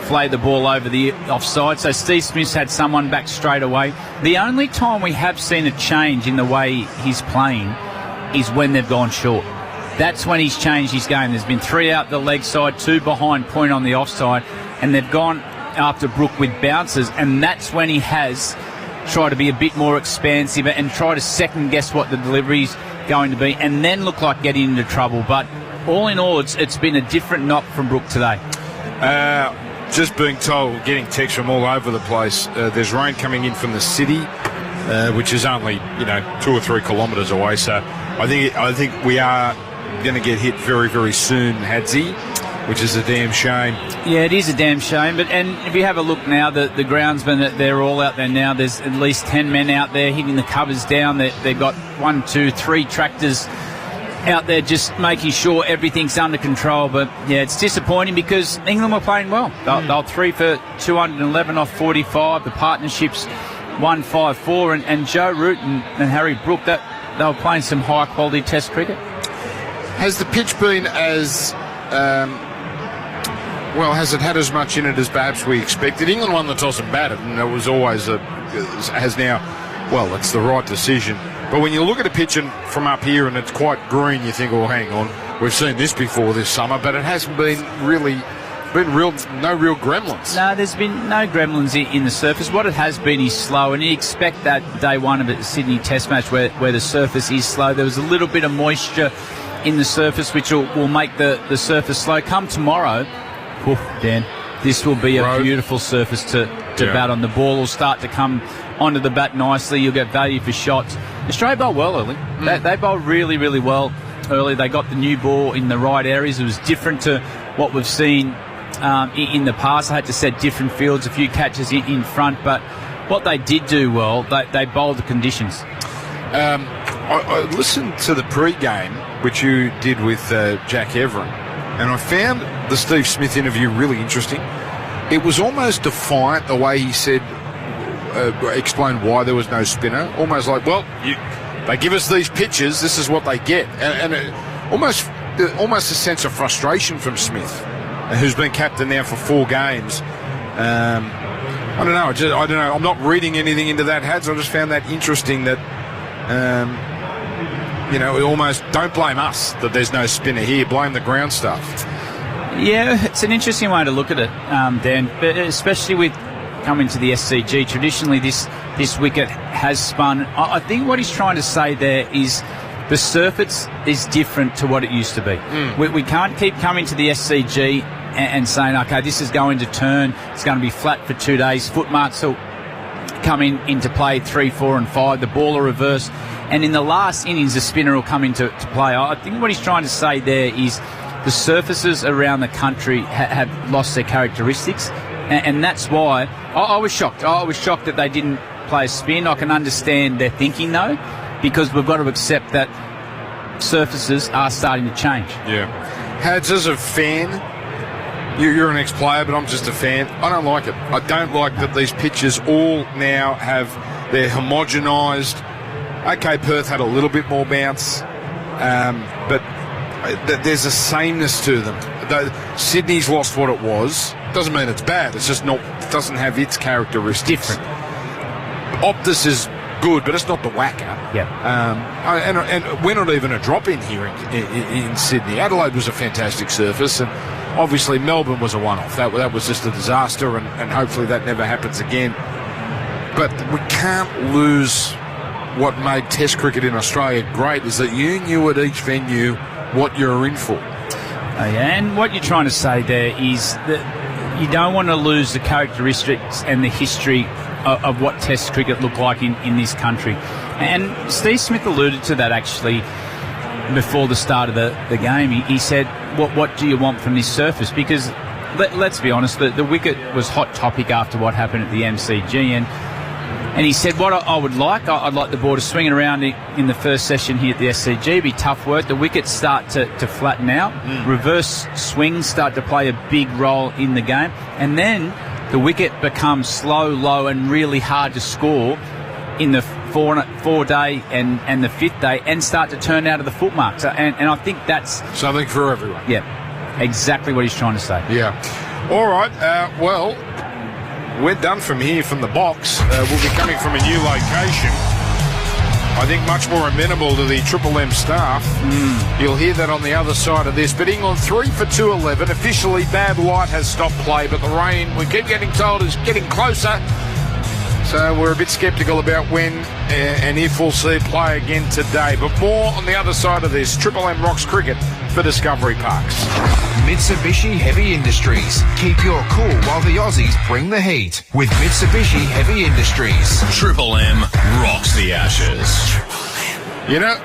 flay the ball over the offside. So Steve Smith's had someone back straight away. The only time we have seen a change in the way he's playing is when they've gone short. That's when he's changed his game. There's been 3 out the leg side, 2 behind point on the offside, and they've gone after Brook with bounces, and that's when he has tried to be a bit more expansive and try to second-guess what the delivery's going to be, and then look like getting into trouble. But all in all, it's been a different knock from Brook today. Just being told, getting texts from all over the place, there's rain coming in from the city, which is only 2 or 3 kilometres away. So I think we are going to get hit very, very soon, Hadzi, which is a damn shame. Yeah, it is a damn shame. And if you have a look now, the groundsmen, they're all out there now. There's at least 10 men out there hitting the covers down. They've got 1, 2, 3 tractors out there just making sure everything's under control. But, yeah, it's disappointing because England were playing well. They were 3 for 211 off 45. The partnerships 154. And Joe Root and Harry Brook, they were playing some high-quality Test cricket. Has the pitch been as... has it had as much in it as perhaps we expected? England won the toss and batted, and it was always it's the right decision. But when you look at a pitch from up here and it's quite green, you think, oh, hang on, we've seen this before this summer, but it hasn't been no real gremlins. No, there's been no gremlins in the surface. What it has been is slow, and you expect that day one of the Sydney Test match where the surface is slow. There was a little bit of moisture in the surface, which will make the surface slow. Come tomorrow, Dan, this will be a beautiful surface to bat on. The ball will start to come onto the bat nicely. You'll get value for shots. Australia bowled well early. They bowled really, really well early. They got the new ball in the right areas. It was different to what we've seen in the past. They had to set different fields, a few catches in front, but what they did do well, they bowled the conditions. I listened to the pre-game, which you did with Jack Everin, and I found the Steve Smith interview really interesting. It was almost defiant the way he said, explained why there was no spinner. Almost like, they give us these pitches, this is what they get. And almost a sense of frustration from Smith, who's been captain now for 4 games. I don't know. I'm not reading anything into that, Hads. I just found that interesting that... almost don't blame us that there's no spinner here. Blame the ground stuff. Yeah, it's an interesting way to look at it, Dan. But especially with coming to the SCG, traditionally this wicket has spun. I think what he's trying to say there is the surface is different to what it used to be. We can't keep coming to the SCG and saying, okay, this is going to turn, it's going to be flat for 2 days, footmarks will come into play 3, 4 and 5, the ball will reverse, and in the last innings the spinner will come into play. I think what he's trying to say there is the surfaces around the country have lost their characteristics, and that's why I was shocked. I was shocked that they didn't play a spin. I can understand their thinking though, because we've got to accept that surfaces are starting to change. Yeah. Hads, as a fan, you're an ex-player, but I'm just a fan. I don't like it. I don't like that these pitches all now they're homogenised. Okay, Perth had a little bit more bounce, but there's a sameness to them. Sydney's lost what it was. Doesn't mean it's bad. It's just doesn't have its characteristics. Different. Optus is good, but it's not the whacker. Yeah. And we're not even a drop in here in Sydney. Adelaide was a fantastic surface, and obviously Melbourne was a one-off. That was just a disaster, and hopefully that never happens again. But we can't lose what made Test cricket in Australia great, is that you knew at each venue what you're in for. And what you're trying to say there is that you don't want to lose the characteristics and the history of what Test cricket looked like in this country. And Steve Smith alluded to that actually before the start of the game. He said, what do you want from this surface? Because let's be honest, the wicket was hot topic after what happened at the MCG, and he said, what I would like, I'd like the ball to swing it around in the first session here at the SCG, be tough work. The wickets start to flatten out. Reverse swings start to play a big role in the game. And then the wicket becomes slow, low, and really hard to score in the four day and the fifth day, and start to turn out of the footmarks. And I think that's something for everyone. Yeah, exactly what he's trying to say. Yeah. All right. Well, we're done from here from the box. We'll be coming from a new location. I think much more amenable to the Triple M staff. You'll hear that on the other side of this. But England 3 for 211. Officially, bad light has stopped play, but the rain, we keep getting told, is getting closer. So we're a bit sceptical about when and if we'll see play again today. But more on the other side of this. Triple M rocks cricket for Discovery Parks. Mitsubishi Heavy Industries. Keep your cool while the Aussies bring the heat with Mitsubishi Heavy Industries. Triple M rocks the Ashes. You know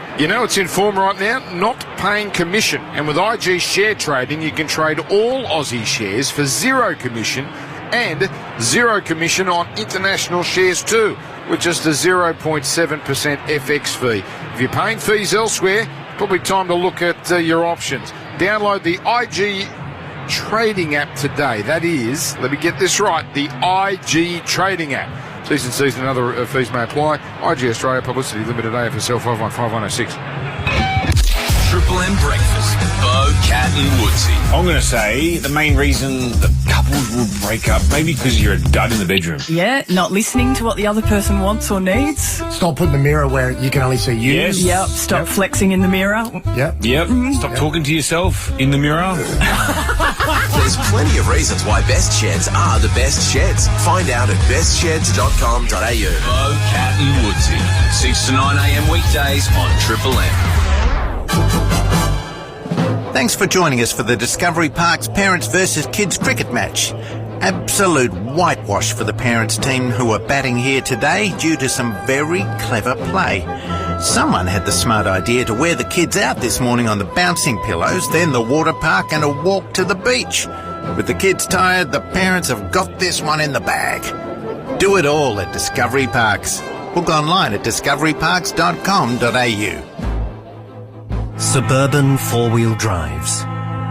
it's in form right now, not paying commission. And with IG share trading, you can trade all Aussie shares for zero commission and zero commission on international shares too, with just a 0.7% FX fee. If you're paying fees elsewhere, probably time to look at your options. Download the IG trading app today. That is, let me get this right, the IG trading app. Season and other fees may apply. IG Australia Publicity Limited, AFSL 515106. Triple M breakfast. Bo, Cat and Woodsy. I'm going to say the main reason that couples will break up, maybe because you're a dud in the bedroom. Yeah, not listening to what the other person wants or needs. Stop putting the mirror where you can only see you. Yes. Yep, stop flexing in the mirror. Yep. Stop talking to yourself in the mirror. There's plenty of reasons why best sheds are the best sheds. Find out at bestsheds.com.au. Bo, Cat and Woodsy. 6 to 9 a.m. weekdays on Triple M. Thanks for joining us for the Discovery Parks Parents versus Kids cricket match. Absolute whitewash for the parents team who are batting here today due to some very clever play. Someone had the smart idea to wear the kids out this morning on the bouncing pillows, then the water park and a walk to the beach. With the kids tired, the parents have got this one in the bag. Do it all at Discovery Parks. Book online at discoveryparks.com.au. Suburban four-wheel drives.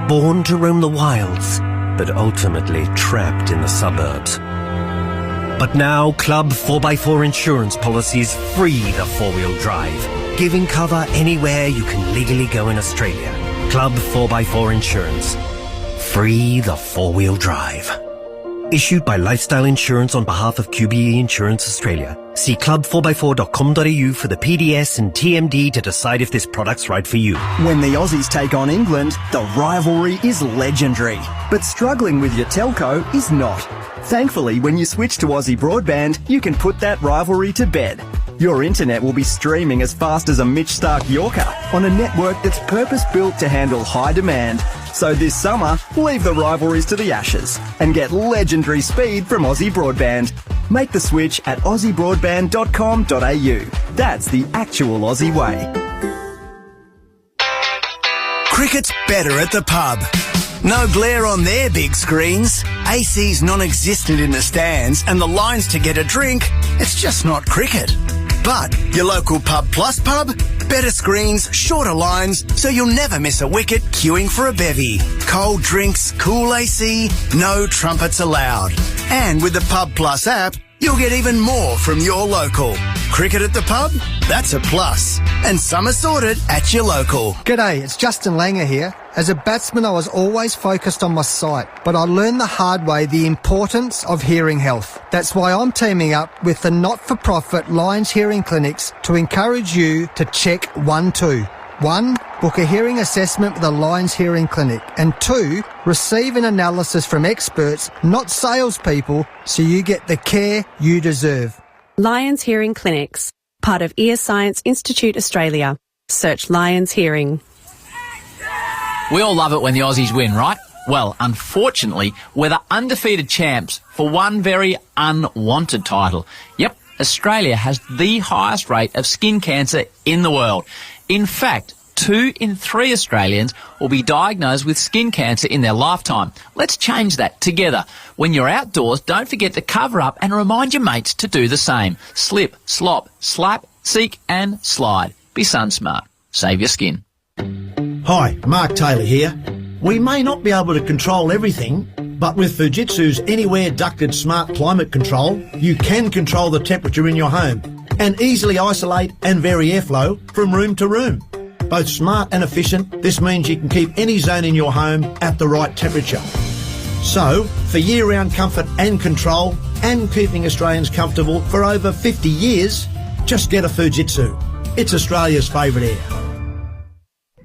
Born to roam the wilds, but ultimately trapped in the suburbs. But now Club 4x4 insurance policies free the four-wheel drive, giving cover anywhere you can legally go in Australia. Club 4x4 Insurance. Free the four-wheel drive. Issued by Lifestyle Insurance on behalf of QBE Insurance Australia. See club4x4.com.au for the PDS and TMD to decide if this product's right for you. When the Aussies take on England, the rivalry is legendary. But struggling with your telco is not. Thankfully, when you switch to Aussie Broadband, you can put that rivalry to bed. Your internet will be streaming as fast as a Mitch Stark Yorker on a network that's purpose-built to handle high demand. So this summer, leave the rivalries to the ashes and get legendary speed from Aussie Broadband. Make the switch at aussiebroadband.com.au. That's the actual Aussie way. Cricket's better at the pub. No glare on their big screens, AC's non-existent in the stands, and the lines to get a drink. It's just not cricket. But your local Pub Plus pub? Better screens, shorter lines, so you'll never miss a wicket queuing for a bevy. Cold drinks, cool AC, no trumpets allowed. And with the Pub Plus app, you'll get even more from your local. Cricket at the pub? That's a plus. And summer sorted at your local. G'day, it's Justin Langer here. As a batsman, I was always focused on my sight, but I learned the hard way the importance of hearing health. That's why I'm teaming up with the not-for-profit Lions Hearing Clinics to encourage you to check 1, 2. 1. Book a hearing assessment with the Lions Hearing Clinic. And 2. Receive an analysis from experts, not salespeople, so you get the care you deserve. Lions Hearing Clinics, part of Ear Science Institute Australia. Search Lions Hearing. We all love it when the Aussies win, right? Well, unfortunately, we're the undefeated champs for one very unwanted title. Yep, Australia has the highest rate of skin cancer in the world. In fact, 2 in 3 Australians will be diagnosed with skin cancer in their lifetime. Let's change that together. When you're outdoors, don't forget to cover up and remind your mates to do the same. Slip, slop, slap, seek and slide. Be sun smart. Save your skin. Hi, Mark Taylor here. We may not be able to control everything, but with Fujitsu's Anywhere Ducted Smart Climate Control, you can control the temperature in your home and easily isolate and vary airflow from room to room. Both smart and efficient, this means you can keep any zone in your home at the right temperature. So, for year-round comfort and control, and keeping Australians comfortable for over 50 years, just get a Fujitsu. It's Australia's favourite air.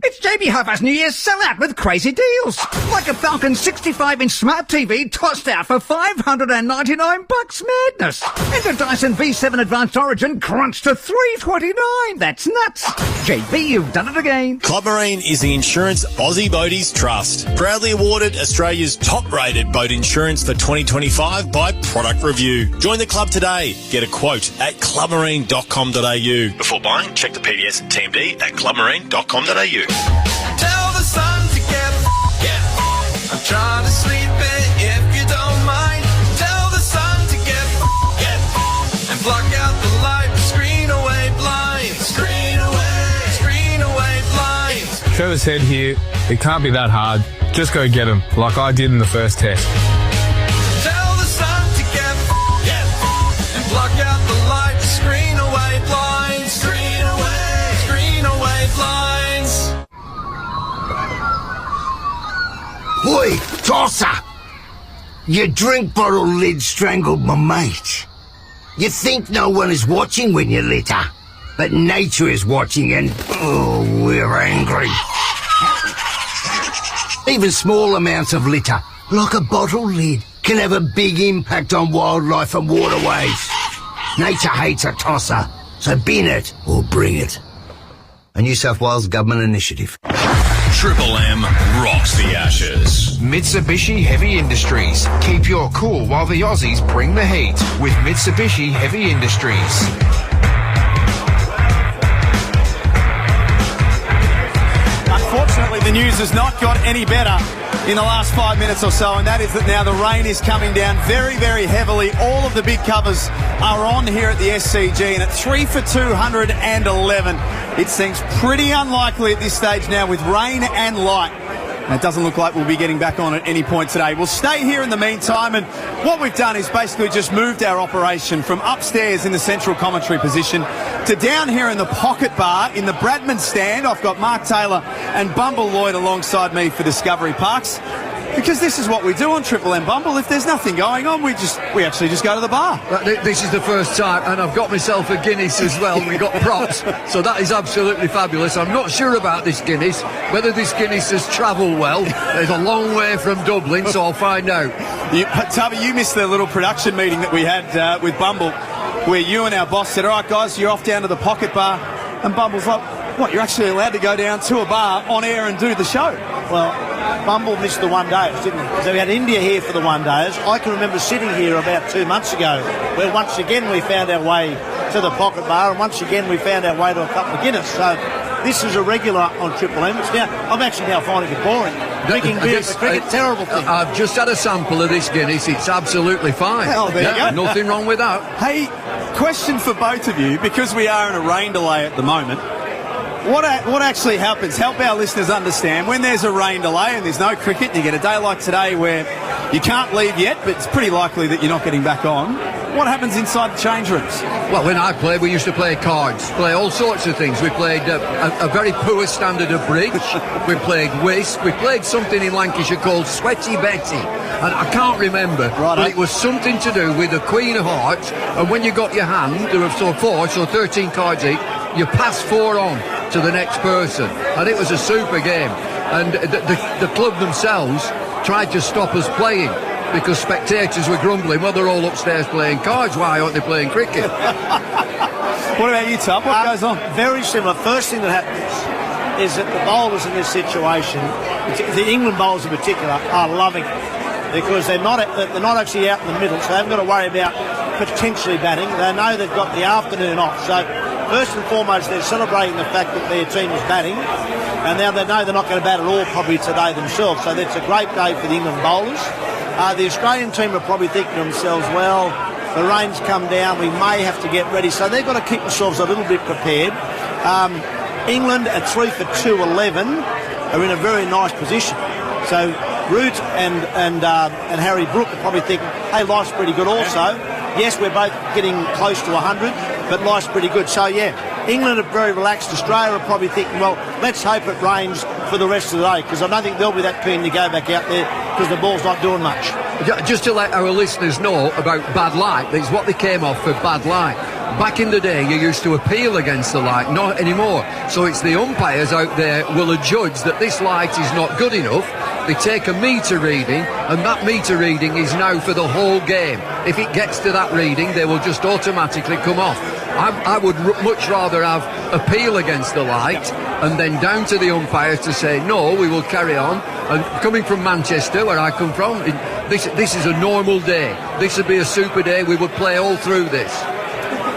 It's JB Hi-Fi's New Year's sellout with crazy deals. Like a Falcon 65-inch smart TV tossed out for $599. Madness. And a Dyson V7 Advanced Origin crunched to $329. That's nuts. JB, you've done it again. Club Marine is the insurance Aussie boaties trust. Proudly awarded Australia's top-rated boat insurance for 2025 by Product Review. Join the club today. Get a quote at clubmarine.com.au. Before buying, check the PDS and TMD at clubmarine.com.au. Tell the sun to get. I'm trying to sleep in if you don't mind. Tell the sun to get. And block out the light. Screen away blinds. Screen away blinds. Trevor said here, it can't be that hard. Just go get them, like I did in the first test. Tell the sun to get. And block out the light. Screen away blinds. Screen away blinds. Oi, tosser! Your drink bottle lid strangled my mate. You think no one is watching when you litter, but nature is watching and, oh, we're angry. Even small amounts of litter, like a bottle lid, can have a big impact on wildlife and waterways. Nature hates a tosser, so bin it or bring it. A New South Wales government initiative. Triple M rocks the Ashes. Mitsubishi Heavy Industries. Keep your cool while the Aussies bring the heat with Mitsubishi Heavy Industries. Unfortunately, the news has not got any better in the last 5 minutes or so, and that is that now the rain is coming down very, very heavily. All of the big covers are on here at the SCG, and at 3 for 211, it seems pretty unlikely at this stage now with rain and light. And it doesn't look like we'll be getting back on at any point today. We'll stay here in the meantime, and what we've done is basically just moved our operation from upstairs in the central commentary position to down here in the pocket bar in the Bradman stand. I've got Mark Taylor and Bumble Lloyd alongside me for Discovery Parks, because this is what we do on Triple M, Bumble. If there's nothing going on, we actually just go to the bar. This is the first time, and I've got myself a Guinness as well. We got props, so that is absolutely fabulous. I'm not sure about this Guinness, whether this Guinness has travelled well. It's a long way from Dublin, so I'll find out. Tubby, you missed the little production meeting that we had with Bumble. where you and our boss said, all right, guys, you're off down to the Pocket Bar. And Bumble's like, what, you're actually allowed to go down to a bar on air and do the show? Well, Bumble missed the one-days, didn't he? So we had India here for the one-days. I can remember sitting here about 2 months ago where once again we found our way to the Pocket Bar and once again we found our way to a couple of Guinness. So this is a regular on Triple M. I'm actually now finding it boring. Drinking beer for cricket, terrible thing. I've just had a sample of this Guinness. It's absolutely fine. Oh, there you go. Nothing wrong with that. Hey, question for both of you, because we are in a rain delay at the moment. What actually happens? Help our listeners understand. When there's a rain delay and there's no cricket, and you get a day like today where you can't leave yet, but it's pretty likely that you're not getting back on. What happens inside the change rooms? Well, when I played, we used to play cards, play all sorts of things. We played a very poor standard of bridge. We played whist. We played something in Lancashire called Sweaty Betty. And I can't remember, but it was something to do with the Queen of Hearts. And when you got your hand, there were 13 cards each, you pass 4 on to the next person. And it was a super game. And the club themselves tried to stop us playing, because spectators were grumbling, well, they're all upstairs playing cards, why aren't they playing cricket? What about you, Tup? What goes on? Very similar. First thing that happens is that the bowlers in this situation, the England bowlers in particular, are loving it because they're not actually out in the middle, so they haven't got to worry about potentially batting. They know they've got the afternoon off. So first and foremost, they're celebrating the fact that their team is batting, and now they know they're not going to bat at all probably today themselves. So that's a great day for the England bowlers. The Australian team are probably thinking to themselves, well, the rain's come down, we may have to get ready. So they've got to keep themselves a little bit prepared. England at 3 for 211 are in a very nice position. So Root and Harry Brook are probably thinking, hey, life's pretty good also. Yes, we're both getting close to 100, but life's pretty good. So, yeah, England are very relaxed. Australia are probably thinking, well, let's hope it rains for the rest of the day, because I don't think they'll be that keen to go back out there because the ball's not doing much. Just to let our listeners know about bad light, it's what they came off for bad light. Back in the day, you used to appeal against the light, not anymore. So it's the umpires out there will adjudge that this light is not good enough. They take a meter reading, and that meter reading is now for the whole game. If it gets to that reading, they will just automatically come off. I would much rather have appeal against the light and then down to the umpires to say, no, we will carry on. And coming from Manchester, where I come from, this is a normal day. This would be a super day. We would play all through this.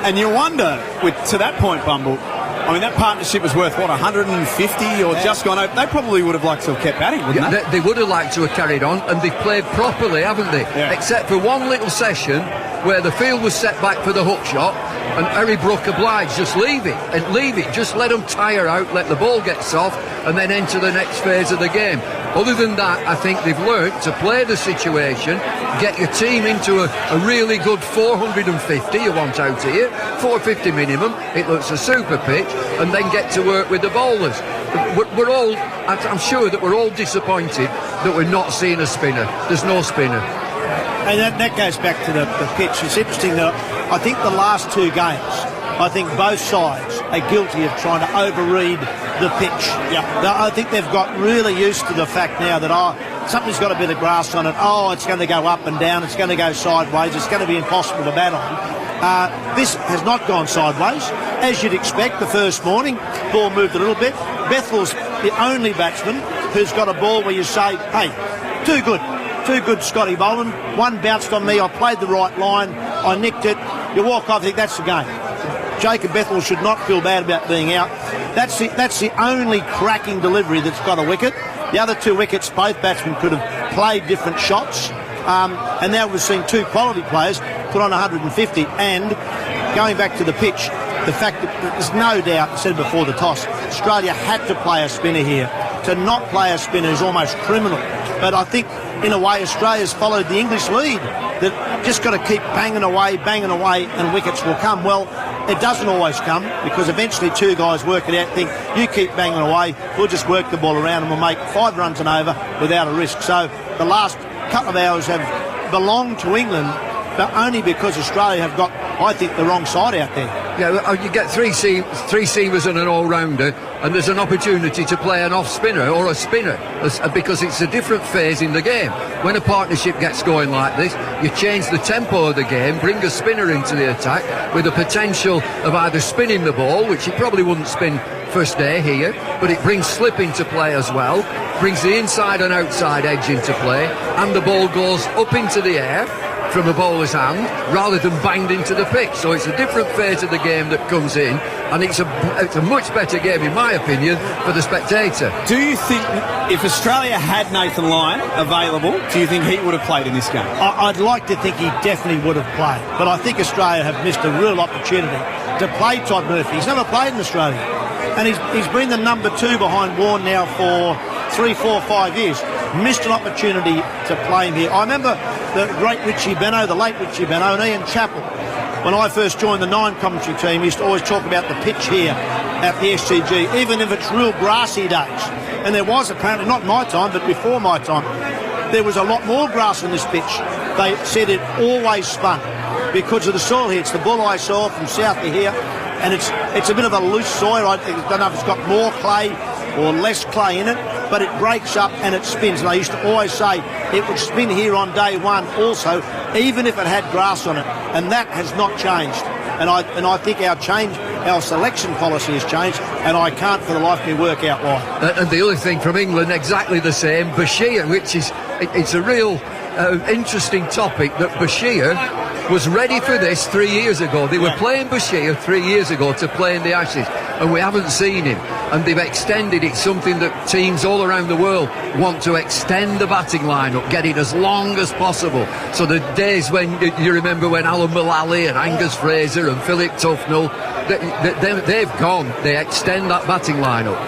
And you wonder, to that point, Bumble, I mean, that partnership was worth, what, 150 or just gone over? They probably would have liked to have kept batting, wouldn't they? They would have liked to have carried on, and they've played properly, haven't they? Yeah. Except for one little session where the field was set back for the hook shot, and Harry Brook obliged, just leave it, just let them tire out, let the ball get soft, and then enter the next phase of the game. Other than that, I think they've learnt to play the situation, get your team into a really good 450 you want out here, 450 minimum, it looks a super pitch, and then get to work with the bowlers. We're all, I'm sure that we're all disappointed that we're not seeing a spinner. There's no spinner. And that goes back to the pitch. It's interesting that I think the last 2 games, I think both sides are guilty of trying to overread the pitch. Yeah. I think they've got really used to the fact now that something's got a bit of grass on it. It's going to go up and down. It's going to go sideways. It's going to be impossible to bat on. This has not gone sideways. As you'd expect, the first morning, ball moved a little bit. Bethel's the only batsman who's got a ball where you say, hey, too good, Scotty Boland. One bounced on me. I played the right line. I nicked it. You walk off, I think that's the game. Jacob Bethel should not feel bad about being out. That's the only cracking delivery that's got a wicket. The other 2 wickets, both batsmen could have played different shots. And now we've seen 2 quality players put on 150. And going back to the pitch, the fact that there's no doubt, I said before the toss, Australia had to play a spinner here. To not play a spinner is almost criminal. But I think, in a way, Australia's followed the English lead. That just got to keep banging away, and wickets will come. Well, it doesn't always come, because eventually 2 guys work it out, think, you keep banging away, we'll just work the ball around and we'll make 5 runs and over without a risk. So the last couple of hours have belonged to England, but only because Australia have got, I think, the wrong side out there. You get three seamers and an all-rounder, and there's an opportunity to play an off-spinner or a spinner, because it's a different phase in the game. When a partnership gets going like this, you change the tempo of the game, bring a spinner into the attack with the potential of either spinning the ball, which he probably wouldn't spin first day here, but it brings slip into play as well, brings the inside and outside edge into play, and the ball goes up into the air from a bowler's hand rather than banged into the pitch. So it's a different phase of the game that comes in, and it's a much better game, in my opinion, for the spectator. Do you think if Australia had Nathan Lyon available, do you think he would have played in this game? I'd like to think he definitely would have played, but I think Australia have missed a real opportunity to play Todd Murphy. He's never played in Australia, and he's been the number 2 behind Warne now for 3, 4, 5 years. Missed an opportunity to play him here. I remember the great Richie Benno, the late Richie Benno, and Ian Chappell. When I first joined the 9 commentary team, he used to always talk about the pitch here at the SCG, even if it's real grassy days. And there was apparently, not my time, but before my time, there was a lot more grass on this pitch. They said it always spun because of the soil here. It's the bulleye soil from south to here, and it's a bit of a loose soil. I don't know if it's got more clay or less clay in it, but it breaks up and it spins. And I used to always say it would spin here on day one also, even if it had grass on it. And that has not changed. And I think our selection policy has changed, and I can't for the life of me work out why. And the other thing from England, exactly the same, Bashir, which is, it's a real interesting topic, that Bashir was ready for this 3 years ago. They were playing Bashir 3 years ago to play in the Ashes, and we haven't seen him. And they've extended it, something that teams all around the world want to extend the batting lineup, get it as long as possible. So the days when you remember when Alan Mullally and Angus Fraser and Philip Tufnell, they've gone. They extend that batting lineup.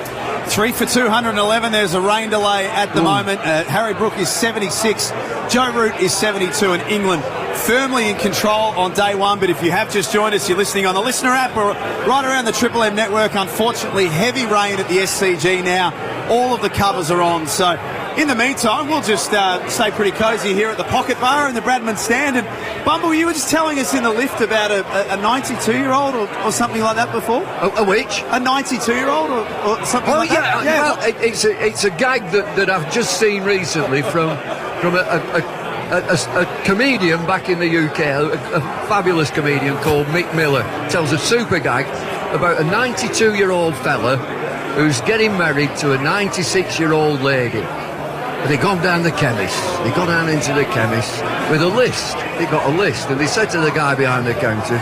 3 for 211. There's a rain delay at the moment. Harry Brook is 76. Joe Root is 72, and England firmly in control on day one. But if you have just joined us, you're listening on the Listener app or right around the Triple M network. Unfortunately, heavy rain at the SCG now. All of the covers are on. So in the meantime, we'll just stay pretty cosy here at the Pocket Bar in the Bradman Stand. And Bumble, you were just telling us in the lift about a 92-year-old or something like that before. A which? A 92-year-old or something like that? Well, it's a gag that I've just seen recently from a comedian back in the UK, a fabulous comedian called Mick Miller, tells a super gag about a 92-year-old fella who's getting married to a 96-year-old lady. And they gone down the chemist. They go down into the chemist with a list. They got a list, and they said to the guy behind the counter,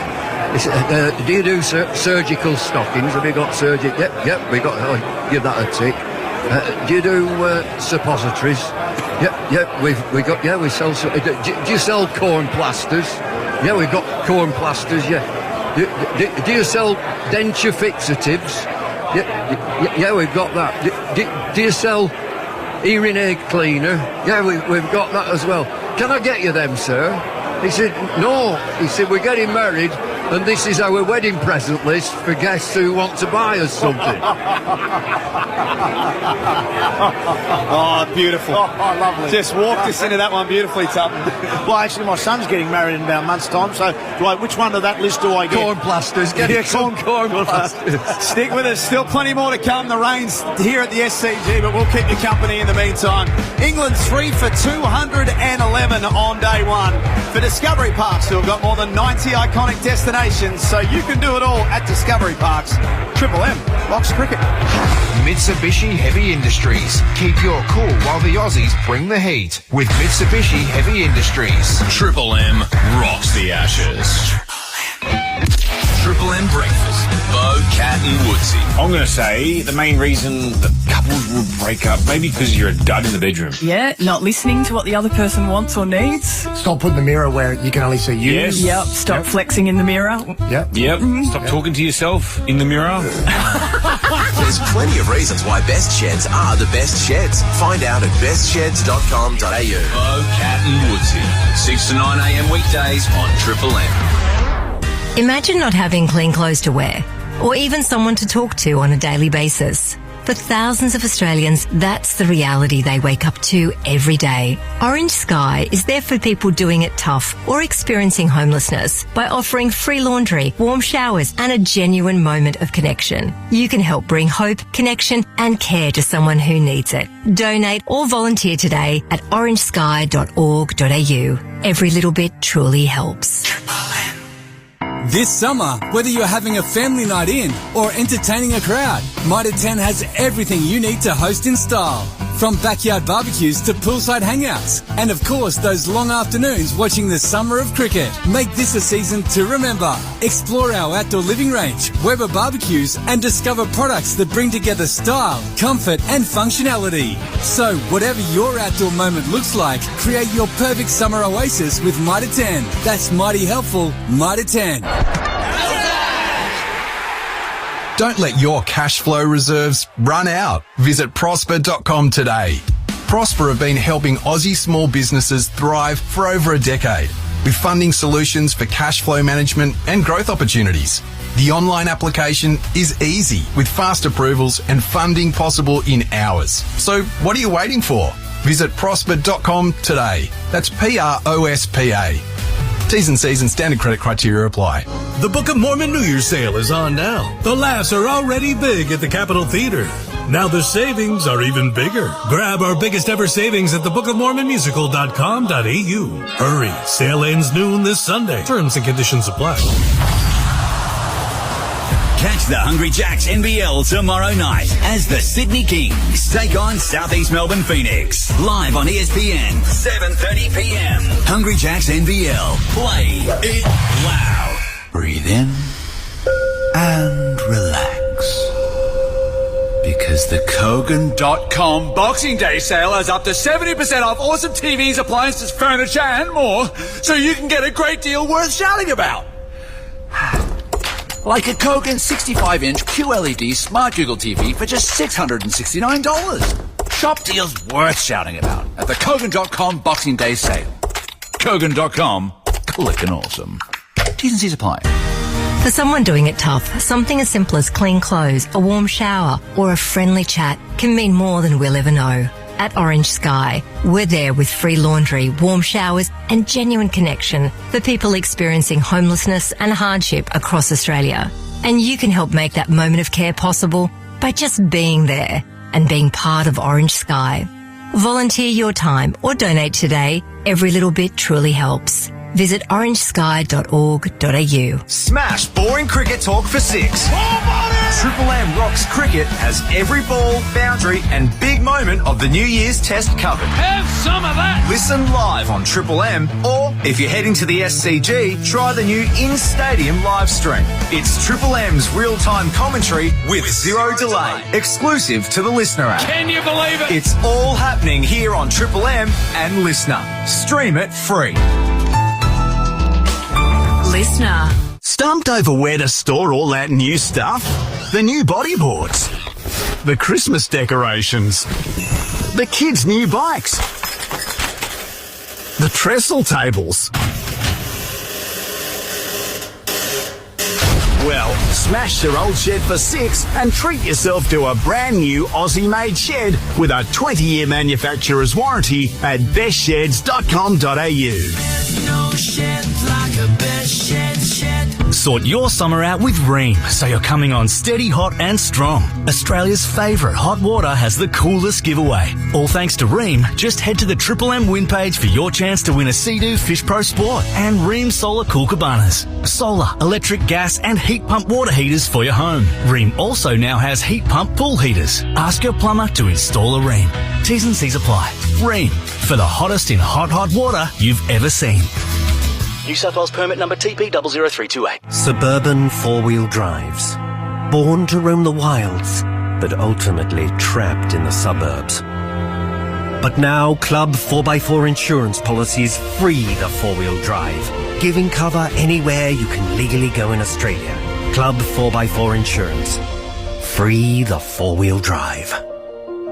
they said, do you do surgical stockings? Have you got surgery? Yep, we got. Oh, give that a tick. Do you do suppositories? Yep, we got. Yeah, we sell. Do you sell corn plasters? Yeah, we've got corn plasters. Yeah. Do you sell denture fixatives? Yeah, we've got that. Do you sell hearing aid cleaner? Yeah, we've got that as well. Can I get you them, sir? He said, no. He said, we're getting married, and this is our wedding present list for guests who want to buy us something. Oh, beautiful. Oh, lovely. Just walked us into that one beautifully, Tubman. Well, actually, my son's getting married in about a month's time, so which one of that list do I get? Corn plasters. Get some corn plasters. Stick with us. Still plenty more to come. The rain's here at the SCG, but we'll keep you company in the meantime. England 3 for 211 on day one. For Discovery Parks, who have got more than 90 iconic destinations, so you can do it all at Discovery Parks. Triple M Box Cricket. Mitsubishi Heavy Industries. Keep your cool while the Aussies bring the heat with Mitsubishi Heavy Industries. Triple M rocks the Ashes. Triple M breakfast. Bo, Cat and Woodsy. I'm going to say the main reason that couples will break up, maybe because you're a dud in the bedroom. Yeah, not listening to what the other person wants or needs. Stop putting the mirror where you can only see you. Yes. Yep, stop flexing in the mirror. Yep. Stop talking to yourself in the mirror. There's plenty of reasons why best sheds are the best sheds. Find out at bestsheds.com.au. Bo, Cat and Woodsy. 6 to 9 a.m. weekdays on Triple M. Imagine not having clean clothes to wear, or even someone to talk to on a daily basis. For thousands of Australians, that's the reality they wake up to every day. Orange Sky is there for people doing it tough or experiencing homelessness by offering free laundry, warm showers and a genuine moment of connection. You can help bring hope, connection and care to someone who needs it. Donate or volunteer today at orangesky.org.au. Every little bit truly helps. This summer, whether you're having a family night in or entertaining a crowd, Mitre 10 has everything you need to host in style. From backyard barbecues to poolside hangouts. And of course, those long afternoons watching the summer of cricket. Make this a season to remember. Explore our outdoor living range, Weber barbecues, and discover products that bring together style, comfort, and functionality. So, whatever your outdoor moment looks like, create your perfect summer oasis with Mitre 10. That's mighty helpful, Mitre 10. Don't let your cash flow reserves run out. Visit prosper.com today. Prosper have been helping Aussie small businesses thrive for over a decade with funding solutions for cash flow management and growth opportunities. The online application is easy with fast approvals and funding possible in hours. So what are you waiting for? Visit prosper.com today. That's PROSPA. T's and C's and standard credit criteria apply. The Book of Mormon New Year's sale is on now. The laughs are already big at the Capitol Theater. Now the savings are even bigger. Grab our biggest ever savings at thebookofmormonmusical.com.au. Hurry, sale ends noon this Sunday. Terms and conditions apply. Catch the Hungry Jacks NBL tomorrow night as the Sydney Kings take on Southeast Melbourne Phoenix. Live on ESPN, 7:30pm. Hungry Jacks NBL. Play it loud. Breathe in and relax. Because the Kogan.com Boxing Day sale has up to 70% off awesome TVs, appliances, furniture and more, so you can get a great deal worth shouting about. Like a Kogan 65-inch QLED Smart Google TV for just $669. Shop deals worth shouting about at the Kogan.com Boxing Day sale. Kogan.com, clickin' awesome. T's and C's apply. For someone doing it tough, something as simple as clean clothes, a warm shower, or a friendly chat can mean more than we'll ever know. At Orange Sky, we're there with free laundry, warm showers, and genuine connection for people experiencing homelessness and hardship across Australia. And you can help make that moment of care possible by just being there and being part of Orange Sky. Volunteer your time or donate today. Every little bit truly helps. Visit orangesky.org.au. Smash boring cricket talk for 6. Triple M Rocks Cricket has every ball, boundary and big moment of the New Year's Test covered. Have some of that. Listen live on Triple M, or if you're heading to the SCG, try the new in-stadium live stream. It's Triple M's real-time commentary with zero delay, exclusive to the Listener app. Can you believe it? It's all happening here on Triple M and Listener. Stream it free. Listener. Stumped over where to store all that new stuff? The new bodyboards, the Christmas decorations, the kids' new bikes, the trestle tables. Well, smash your old shed for 6 and treat yourself to a brand new Aussie-made shed with a 20-year manufacturer's warranty at bestsheds.com.au. No shed like a best shed. Sort your summer out with Rheem, so you're coming on steady, hot and strong. Australia's favourite hot water has the coolest giveaway. All thanks to Rheem, just head to the Triple M win page for your chance to win a Sea-Doo Fish Pro Sport and Rheem Solar Cool Cabanas. Solar, electric, gas and heat pump water heaters for your home. Rheem also now has heat pump pool heaters. Ask your plumber to install a Rheem. T's and C's apply. Rheem, for the hottest in hot water you've ever seen. New South Wales permit number TP00328. Suburban four-wheel drives. Born to roam the wilds, but ultimately trapped in the suburbs. But now Club 4x4 insurance policies free the four-wheel drive, giving cover anywhere you can legally go in Australia. Club 4x4 Insurance. Free the four-wheel drive.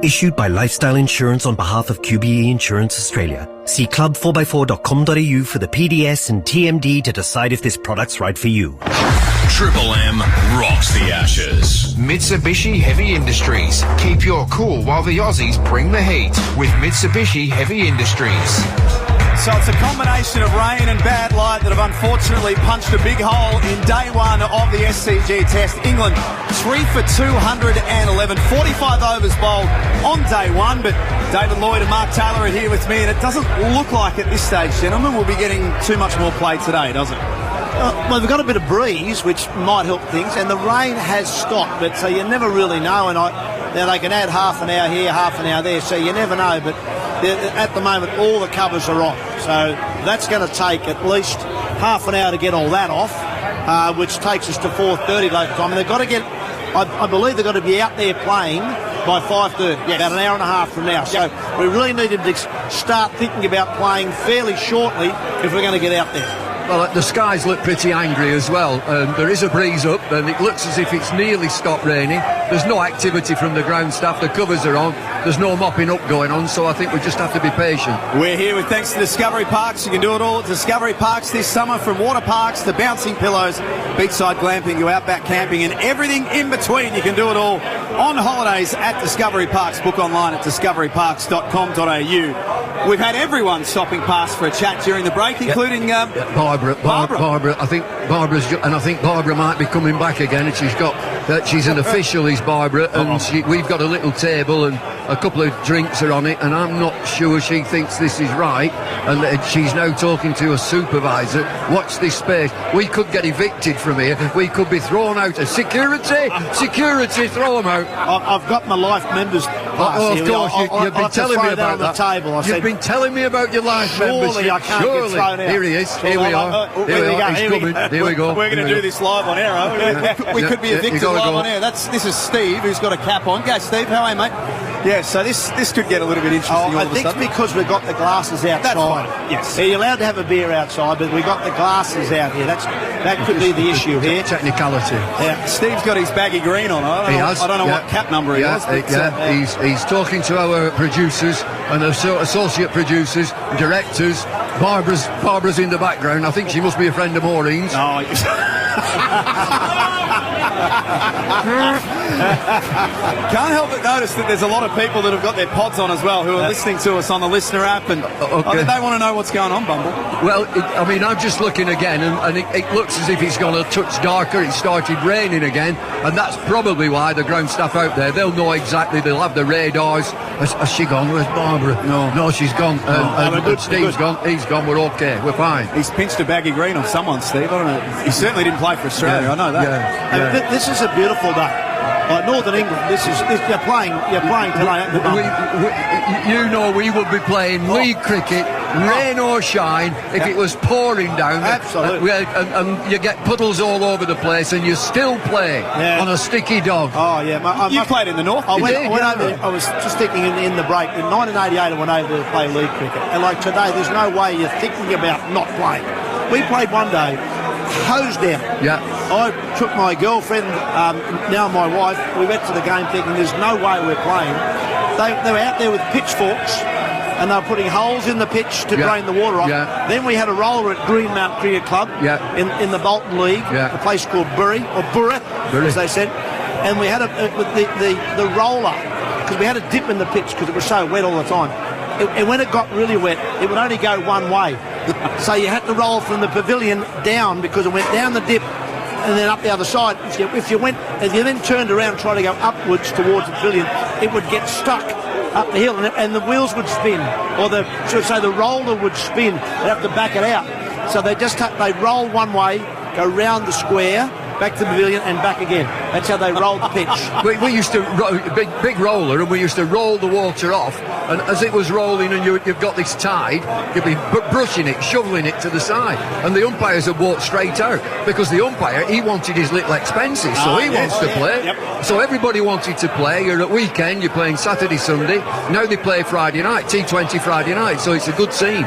Issued by Lifestyle Insurance on behalf of QBE Insurance Australia. See club4x4.com.au for the PDS and TMD to decide if this product's right for you. Triple M rocks the Ashes. Mitsubishi Heavy Industries. Keep your cool while the Aussies bring the heat with Mitsubishi Heavy Industries. So it's a combination of rain and bad light that have unfortunately punched a big hole in day one of the SCG test. England 3 for 211, 45 overs bowled on day one, but David Lloyd and Mark Taylor are here with me, and it doesn't look like at this stage, gentlemen, we'll be getting too much more play today, does it? Well, we've got a bit of breeze, which might help things, and the rain has stopped, but so you never really know. And now they can add half an hour here, half an hour there, so you never know. But at the moment, all the covers are off, so that's going to take at least half an hour to get all that off, which takes us to 4:30 local time. And they've got to get, I believe, they've got to be out there playing by 5:30, about an hour and a half from now. So we really need to start thinking about playing fairly shortly if we're going to get out there. Well, the skies look pretty angry as well. There is a breeze up, and it looks as if it's nearly stopped raining. There's no activity from the ground staff. The covers are on. There's no mopping up going on, so I think we just have to be patient. We're here with thanks to Discovery Parks. You can do it all at Discovery Parks this summer, from water parks to bouncing pillows, beachside glamping, to outback camping, and everything in between. You can do it all on holidays at Discovery Parks. Book online at discoveryparks.com.au. We've had everyone stopping past for a chat during the break, including Barbara. I think Barbara might be coming back again, and she's an official, is Barbara, and we've got a little table and a couple of drinks are on it, and I'm not sure she thinks this is right, and she's now talking to a supervisor. Watch this space. We could get evicted from here. We could be thrown out. Security, throw them out. I've got my life members pass. Of course, you've been telling me about that. You've been telling me about your life membership. Surely I can't get thrown out. Here he is. Here we are. He's coming. Here we go. We're going to do this live on air. We could be evicted live on air. This is Steve, who's got a cap on. Go, Steve. How are you, mate? Yeah, so this could get a little bit interesting. I think it's because we've got the glasses outside. That's fine. Yes. You're allowed to have a beer outside, but we've got the glasses out here. That could be the issue here. Technicality. Yeah. Steve's got his baggy green on. I don't know what cap number he was. He's talking to our producers and associate producers, directors. Barbara's in the background. I think she must be a friend of Maureen's. Oh, yes. Can't help but notice that there's a lot of people that have got their pods on as well who are listening to us on the listener app, and I think they want to know what's going on, Bumble. Well, I'm just looking again, and it looks as if it's going to touch darker. It started raining again, and that's probably why the ground staff out there, they'll know exactly. They'll have the radars. Has she gone? Where's Barbara? No, she's gone. And Steve's gone. He's gone. We're okay. We're fine. He's pinched a baggy green on someone, Steve. I don't know. He certainly didn't play for Australia. I know that. Yeah. This is a beautiful day. Northern England, you're playing tonight. We would be playing league cricket, rain or shine, if it was pouring down. Absolutely. And you get puddles all over the place, and you still play on a sticky dog. Oh, yeah. You played in the north. I went over. I was just thinking in the break. In 1988, I went over to play league cricket. And like today, there's no way you're thinking about not playing. We played one day. Hosed down. Yeah. I took my girlfriend, now my wife, we went to the game thinking there's no way we're playing. They were out there with pitchforks and they were putting holes in the pitch to drain the water off. Yeah. Then we had a roller at Greenmount Cricket Club in the Bolton League, a place called Burra, as they said. And we had the roller, because we had a dip in the pitch because it was so wet all the time. And when it got really wet, it would only go one way. So you had to roll from the pavilion down because it went down the dip and then up the other side. If you then turned around and tried to go upwards towards the pavilion, it would get stuck up the hill and the wheels would spin, or the roller would spin. They'd have to back it out. So they roll one way, go round the square, back to the pavilion and back again. That's how they rolled the pitch. We used to big roller, and we used to roll the water off, and as it was rolling and you've got this tide, you'd be brushing it, shoveling it to the side, and the umpires would walk straight out, because the umpire, he wanted his little expenses, so he wants to play. Yep. So everybody wanted to play. You're at weekend, you're playing Saturday, Sunday. Now they play Friday night, T20 Friday night, so it's a good scene.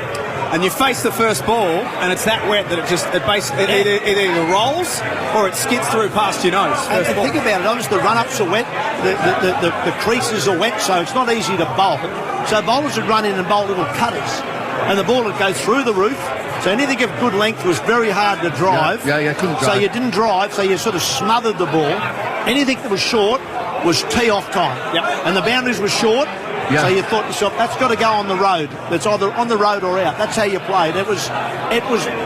and you face the first ball, and it's that wet that it either rolls or it skids through past your nose. And think about it, obviously the run-ups are wet, the creases are wet, so it's not easy to bowl. So bowlers would run in and bowl little cutters, and the ball would go through the roof. So anything of good length was very hard to drive. Yeah, couldn't drive. So you didn't drive, so you sort of smothered the ball. Anything that was short was tee-off time. Yep. And the boundaries were short, so you thought to yourself, that's got to go on the road. It's either on the road or out. That's how you played. It was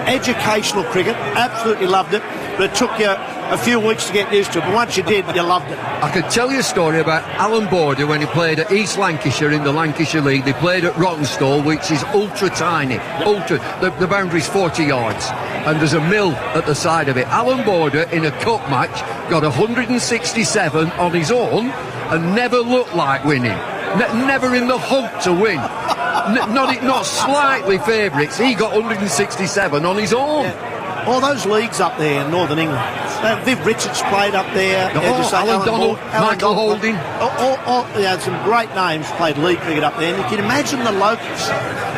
educational cricket. Absolutely loved it. But it took you a few weeks to get used to it. But once you did, you loved it. I could tell you a story about Alan Border when he played at East Lancashire in the Lancashire League. They played at Rottenstall, which is ultra tiny. The boundary's 40 yards. And there's a mill at the side of it. Alan Border, in a cup match, got 167 on his own and never looked like winning. Never in the hunt to win. Not slightly favourites. He got 167 on his own. Yeah. All those leagues up there in Northern England. Viv Richards played up there. Alan Donald, Michael Holding. Some great names played league cricket up there. And you can imagine the locals.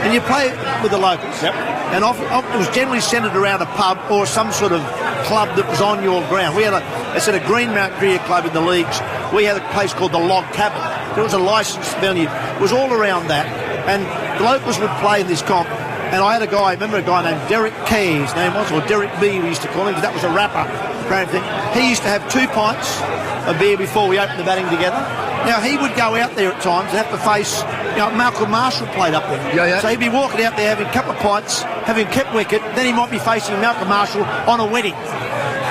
And you play with the locals. Yep. And it was generally centred around a pub or some sort of club that was on your ground. We had a Greenmount Cricket Club in the leagues. We had a place called the Log Cabin. There was a licensed venue. It was all around that. And the locals would play in this comp. And I had I remember a guy named Derek Key, his name was, or Derek B, we used to call him, because that was a rapper kind of thing. He used to have 2 pints of beer before we opened the batting together. Now, he would go out there at times and have to face, Malcolm Marshall played up there. Yeah. So he'd be walking out there having a couple of pints, having kept wicket, then he might be facing Malcolm Marshall on a wedding.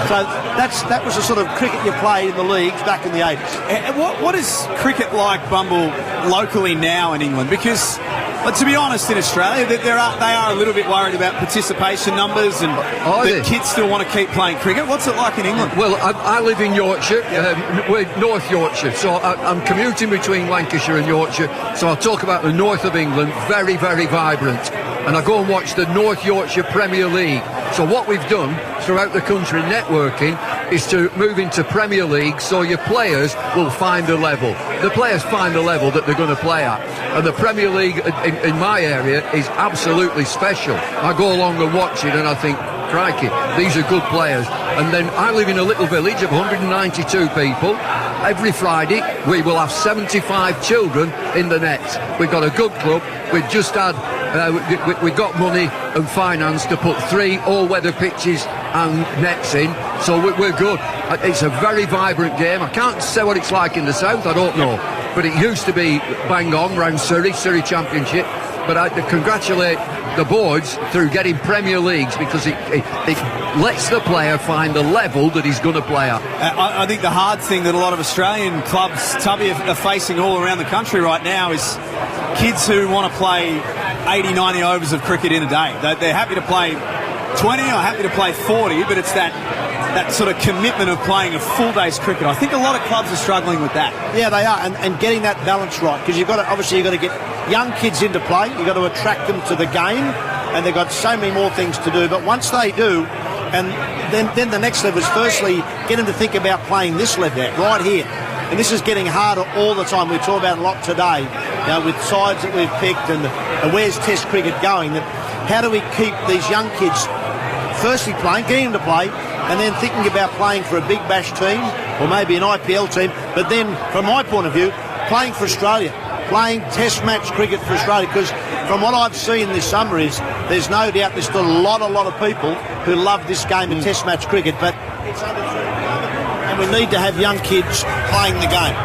So that was the sort of cricket you played in the leagues back in the 80s. And what is cricket like, Bumble, locally now in England? Because, to be honest, in Australia, they are a little bit worried about participation numbers and that kids still want to keep playing cricket. What's it like in England? Well, I live in Yorkshire, we're North Yorkshire, so I'm commuting between Lancashire and Yorkshire, so I'll talk about the north of England, very, very vibrant. And I go and watch the North Yorkshire Premier League. So what we've done throughout the country, networking, is to move into Premier League so your players will find a level. The players find the level that they're going to play at. And the Premier League in my area is absolutely special. I go along and watch it and I think, crikey, these are good players. And then I live in a little village of 192 people. Every Friday we will have 75 children in the nets. We've got a good club. We've just had we got money and finance to put 3 all-weather pitches and nets in, so we're good. It's a very vibrant game. I can't say what it's like in the south, I don't know, but it used to be bang on round Surrey Championship. But I congratulate the boards through getting Premier Leagues, because it lets the player find the level that he's going to play at. I think the hard thing that a lot of Australian clubs, Tubby, are facing all around the country right now is kids who want to play 80, 90 overs of cricket in a day. They're happy to play 20 or happy to play 40, but it's that sort of commitment of playing a full day's cricket. I think a lot of clubs are struggling with that. Yeah, they are, and getting that balance right, because you've got to get young kids into play. You've got to attract them to the game, and they've got so many more things to do. But once they do, and then the next level is firstly get them to think about playing this level right here. And this is getting harder all the time. We talk about a lot today, with sides that we've picked and where's Test cricket going. That how do we keep these young kids firstly playing, getting them to play, and then thinking about playing for a Big Bash team or maybe an IPL team, but then, from my point of view, playing for Australia, playing Test match cricket for Australia, because from what I've seen this summer is there's no doubt there's still a lot of people who love this game of Test match cricket, but it's under 3 and we need to have young kids playing the game.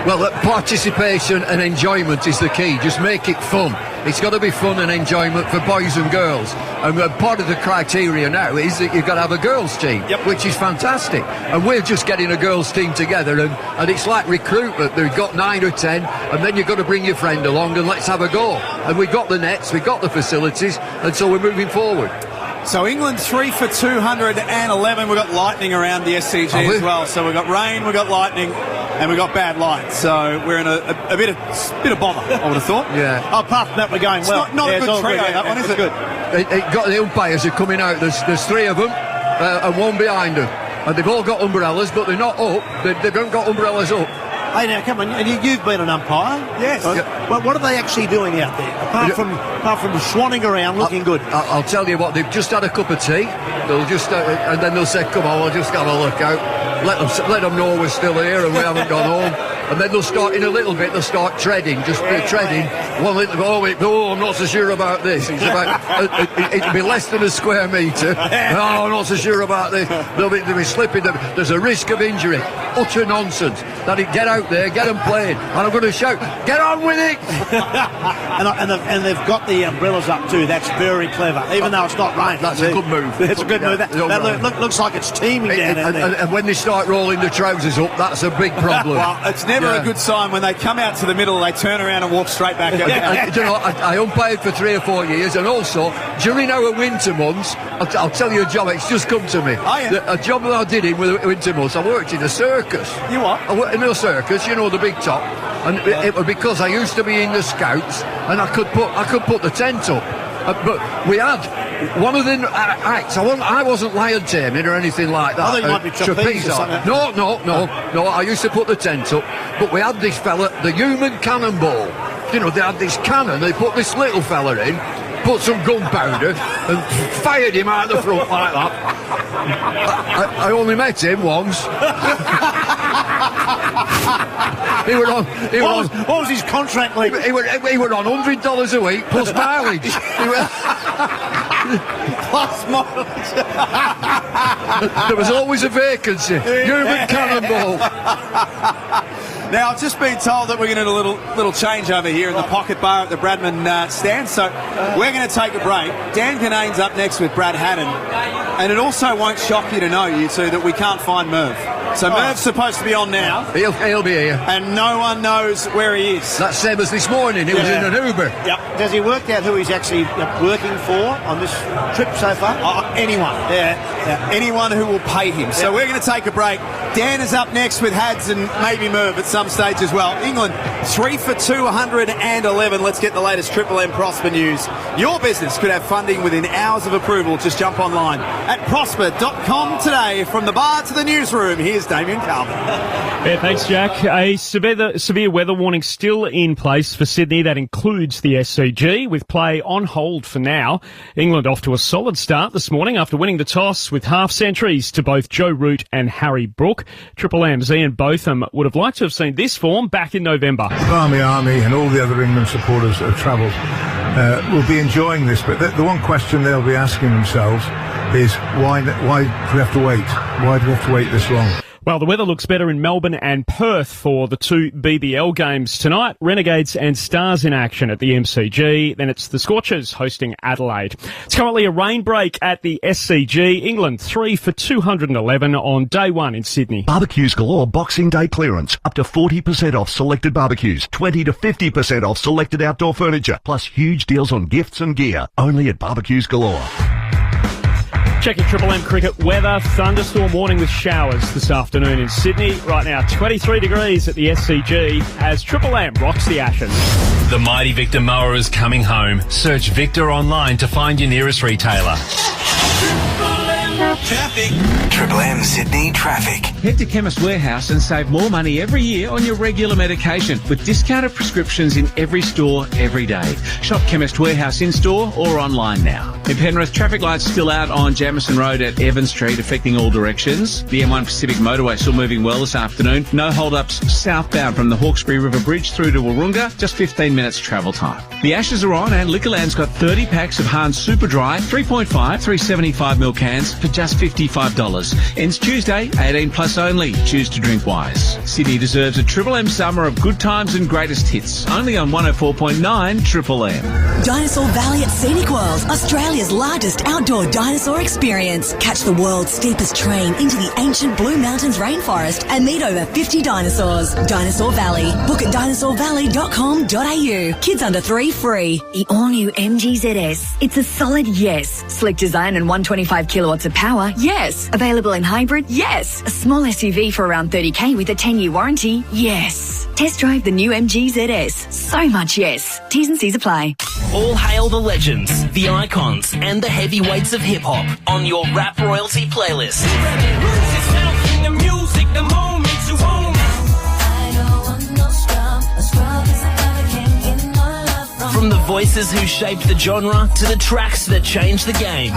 Well, participation and enjoyment is the key. Just make it fun. It's got to be fun and enjoyment for boys and girls. And part of the criteria now is that you've got to have a girls' team, which is fantastic. And we're just getting a girls' team together, and it's like recruitment. They've got 9 or 10, and then you've got to bring your friend along and let's have a go. And we've got the nets, we've got the facilities, and so we're moving forward. So England 3 for 211. We've got lightning around the SCG as well. So we've got rain, we've got lightning, and we've got bad light. So we're in a bit of bother, I would have thought. Yeah. Apart from that, we're going well. Not a good trio, that one, is it? Good. It got the umpires are coming out. There's 3 of them and 1 behind them. And they've all got umbrellas, but they're not up. They haven't got umbrellas up. Hey, now, come on, and you've been an umpire. Yes. Well, what are they actually doing out there, apart from swanning around looking good? I'll tell you what, they've just had a cup of tea. They'll just, and then they'll say, come on, we'll just have a look out. Let them know we're still here and we haven't gone home. And then they'll start, in a little bit, they'll start treading, treading. One little, I'm not so sure about this. It's about, it'll be less than a square metre. I'm not so sure about this. They'll be slipping. There's a risk of injury. Utter nonsense. Get out there, get them playing. And I'm going to shout, get on with it! and they've got the umbrellas up too. That's very clever, even though it's not raining. That's a good move. That's a good move. That looks like it's teeming down there. And when they start rolling the trousers up, that's a big problem. Well, it's never a good sign when they come out to the middle, they turn around and walk straight back up. I umpired for 3 or 4 years, and also during our winter months, I'll tell you a job, it's just come to me. Oh, yeah. A job that I did in the winter months, I worked in a circus. You what? I worked in a circus, you know, the big top. And it was because I used to be in the Scouts, and I could put the tent up. But we had one of the acts. I wasn't lion taming or anything like that. I think it might be trapeze or something. No. I used to put the tent up, but we had this fella, the human cannonball. You know, they had this cannon. They put this little fella in, put some gunpowder, and fired him out the front like that. I only met him once. What was his contract like? He were on $100 a week plus mileage. Plus mileage. There was always a vacancy. Human cannonball. Now, I've just been told that we're going to do a little change over here in the pocket bar at the Bradman stand, so we're going to take a break. Dan Kinane's up next with Brad Haddon, and it also won't shock you to know, you two, that we can't find Merv. So Merv's supposed to be on now. He'll be here. And no one knows where he is. That's same as this morning. He was in an Uber. Yep. Has he worked out who he's actually working for on this trip so far? Anyone. Yeah. Anyone who will pay him. So we're going to take a break. Dan is up next with Hads and maybe Merv at some stage as well. England 3 for 211. Let's get the latest Triple M Prosper news. Your business could have funding within hours of approval. Just jump online at prosper.com today. From the bar to the newsroom, here's Damien Calvin. Yeah, thanks, Jack. A severe weather warning still in place for Sydney. That includes the SCG, with play on hold for now. England off to a solid start this morning after winning the toss with half centuries to both Joe Root and Harry Brook. Triple M's Ian Botham would have liked to have seen this form back in November. Army and all the other England supporters that have travelled will be enjoying this, but the one question they'll be asking themselves is why do we have to wait? Why do we have to wait this long? Well, the weather looks better in Melbourne and Perth for the 2 BBL games tonight. Renegades and Stars in action at the MCG. Then it's the Scorchers hosting Adelaide. It's currently a rain break at the SCG. England 3 for 211 on day 1 in Sydney. Barbecues Galore Boxing Day clearance. Up to 40% off selected barbecues. 20 to 50% off selected outdoor furniture. Plus huge deals on gifts and gear. Only at Barbecues Galore. Checking Triple M cricket weather. Thunderstorm warning with showers this afternoon in Sydney. Right now, 23 degrees at the SCG as Triple M rocks the Ashes. The mighty Victor mower is coming home. Search Victor online to find your nearest retailer. Traffic. Triple M Sydney traffic. Head to Chemist Warehouse and save more money every year on your regular medication with discounted prescriptions in every store every day. Shop Chemist Warehouse in-store or online now. In Penrith, traffic lights still out on Jamison Road at Evans Street, affecting all directions. The M1 Pacific motorway still moving well this afternoon. No hold-ups southbound from the Hawkesbury River Bridge through to Wahroonga. Just 15 minutes travel time. The Ashes are on and Liquorland's got 30 packs of Hahn Super Dry, 3.5, 375ml cans for just $55. Ends Tuesday, 18 plus only. Choose to drink wise. Sydney deserves a Triple M summer of good times and greatest hits. Only on 104.9 Triple M. Dinosaur Valley at Scenic World, Australia's largest outdoor dinosaur experience. Catch the world's steepest train into the ancient Blue Mountains rainforest and meet over 50 dinosaurs. Dinosaur Valley. Book at dinosaurvalley.com.au. Kids under 3 free. The all-new MG ZS. It's a solid yes. Slick design and 125 kilowatts of power, yes. Available in hybrid, yes. A small SUV for around $30,000 with a 10-year warranty, yes. Test drive the new MG ZS. So much yes. T's and C's apply. All hail the legends, the icons, and the heavyweights of hip-hop on your Rap Royalty playlist. The music, the moment you own. I don't From the voices who shaped the genre to the tracks that changed the game.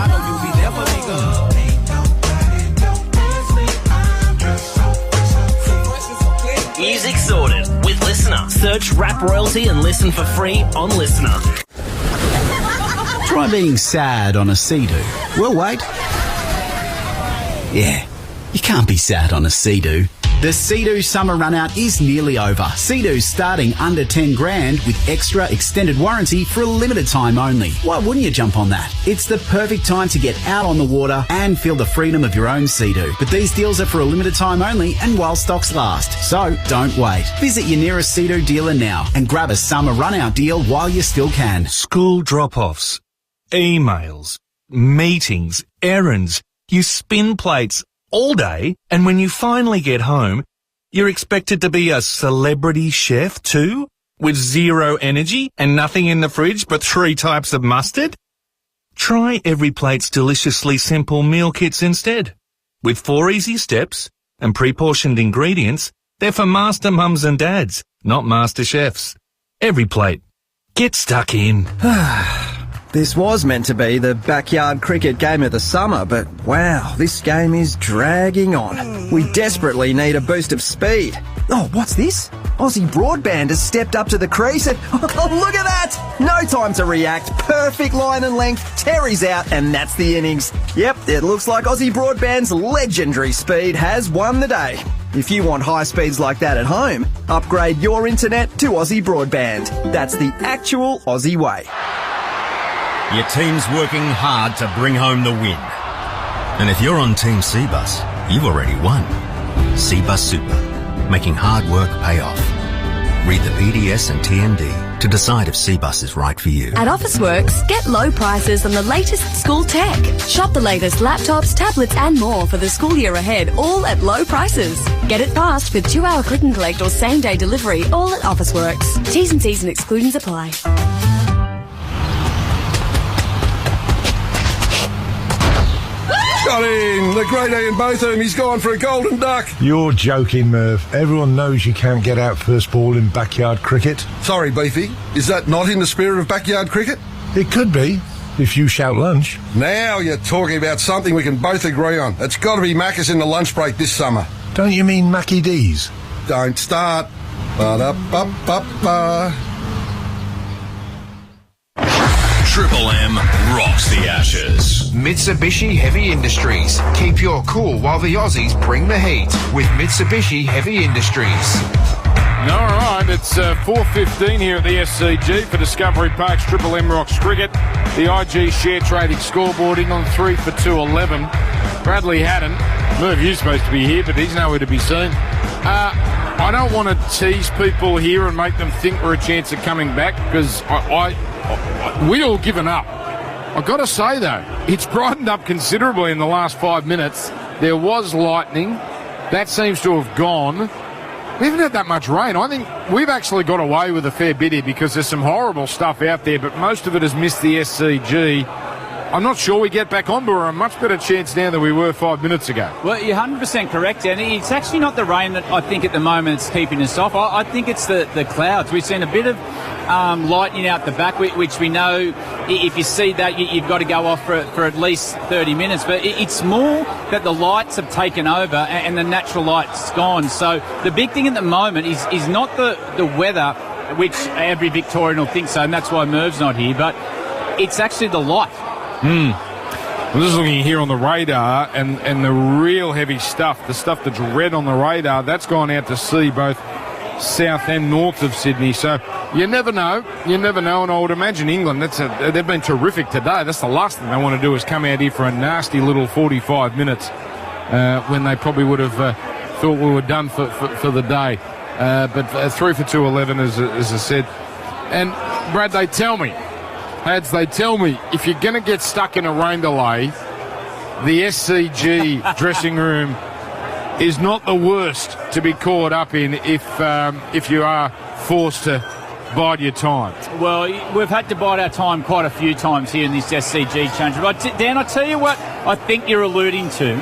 Music sorted with Listener. Search Rap Royalty and listen for free on Listener. Try being sad on a Sea-Doo. We'll wait. Yeah, you can't be sad on a Sea-Doo. The Sea-Doo summer run-out is nearly over. Sea-Doo's starting under 10 grand with extra extended warranty for a limited time only. Why wouldn't you jump on that? It's the perfect time to get out on the water and feel the freedom of your own Sea-Doo. But these deals are for a limited time only and while stocks last. So don't wait. Visit your nearest Sea-Doo dealer now and grab a summer run-out deal while you still can. School drop-offs, emails, meetings, errands. You spin plates all day, and when you finally get home, you're expected to be a celebrity chef too? With zero energy and nothing in the fridge but 3 types of mustard? Try Every Plate's deliciously simple meal kits instead. With 4 easy steps and pre-portioned ingredients, they're for master mums and dads, not master chefs. Every Plate. Get stuck in. This was meant to be the backyard cricket game of the summer, but wow, this game is dragging on. We desperately need a boost of speed. Oh, what's this? Aussie Broadband has stepped up to the crease and oh, look at that! No time to react. Perfect line and length. Terry's out and that's the innings. Yep, it looks like Aussie Broadband's legendary speed has won the day. If you want high speeds like that at home, upgrade your internet to Aussie Broadband. That's the actual Aussie way. Your team's working hard to bring home the win. And if you're on Team Cbus, you've already won. Cbus Super, making hard work pay off. Read the PDS and TMD to decide if Cbus is right for you. At Officeworks, get low prices on the latest school tech. Shop the latest laptops, tablets and more for the school year ahead, all at low prices. Get it fast with 2-hour click and collect or same-day delivery, all at Officeworks. T's and C's and exclusions apply. Got in! The great Ian Botham, he's gone for a golden duck. You're joking, Merv. Everyone knows you can't get out first ball in backyard cricket. Sorry, Beefy. Is that not in the spirit of backyard cricket? It could be, if you shout lunch. Now you're talking about something we can both agree on. It's got to be Macca's in the lunch break this summer. Don't you mean Mackie D's? Don't start. Ba-da-ba-ba-ba. Triple M rocks the Ashes. Mitsubishi Heavy Industries. Keep your cool while the Aussies bring the heat with Mitsubishi Heavy Industries. All right, it's 4:15 here at the SCG for Discovery Park's Triple M Rocks Cricket. The IG share trading scoreboard, England 3 for 211. Bradley Haddon. Merv, you're supposed to be here, but he's nowhere to be seen. I don't want to tease people here and make them think we're a chance of coming back because we'd all given up. I've got to say, though, it's brightened up considerably in the last 5 minutes. There was lightning. That seems to have gone. We haven't had that much rain. I think we've actually got away with a fair bit here because there's some horrible stuff out there, but most of it has missed the SCG. I'm not sure we get back on, but we're a much better chance now than we were 5 minutes ago. Well, you're 100% correct, Danny. It's actually not the rain that I think at the moment is keeping us off. I think it's the clouds. We've seen a bit of lightning out the back, which we know if you see that, you've got to go off for at least 30 minutes. But it's more that the lights have taken over and the natural light's gone. So the big thing at the moment is not the weather, which every Victorian will think so, and that's why Merv's not here, but it's actually the light. I'm just looking here on the radar, and the real heavy stuff, the stuff that's red on the radar, that's gone out to sea both south and north of Sydney. So you never know. You never know. And I would imagine England, they've been terrific today. That's the last thing they want to do is come out here for a nasty little 45 minutes when they probably would have thought we were done for the day. But 3 for 211, as I said. And Brad, they tell me, if you're going to get stuck in a rain delay, the SCG dressing room is not the worst to be caught up in if you are forced to bide your time. Well, we've had to bide our time quite a few times here in this SCG change room. But Dan, I tell you what I think you're alluding to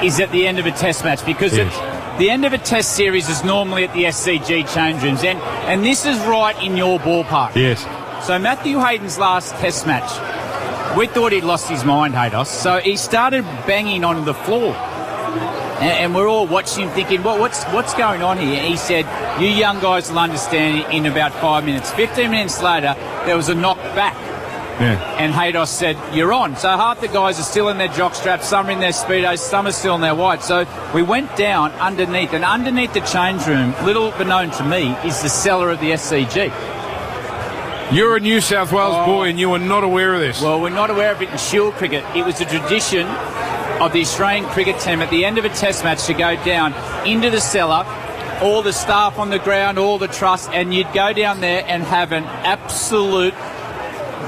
is at the end of a test match, because the end of a test series is normally at the SCG change rooms, and this is right in your ballpark. Yes. So Matthew Hayden's last Test match, we thought he'd lost his mind, Haydos. So he started banging on the floor. And we're all watching him thinking, what's going on here? He said, you young guys will understand in about 5 minutes. 15 minutes later, there was a knock back. Yeah. And Haydos said, you're on. So half the guys are still in their jock straps, some are in their Speedos, some are still in their whites. So we went down underneath, and underneath the change room, little beknown to me, is the cellar of the SCG. You're a New South Wales boy and you are not aware of this. Well, we're not aware of it in Shield cricket. It was a tradition of the Australian cricket team at the end of a Test match to go down into the cellar, all the staff on the ground, all the trust, and you'd go down there and have an absolute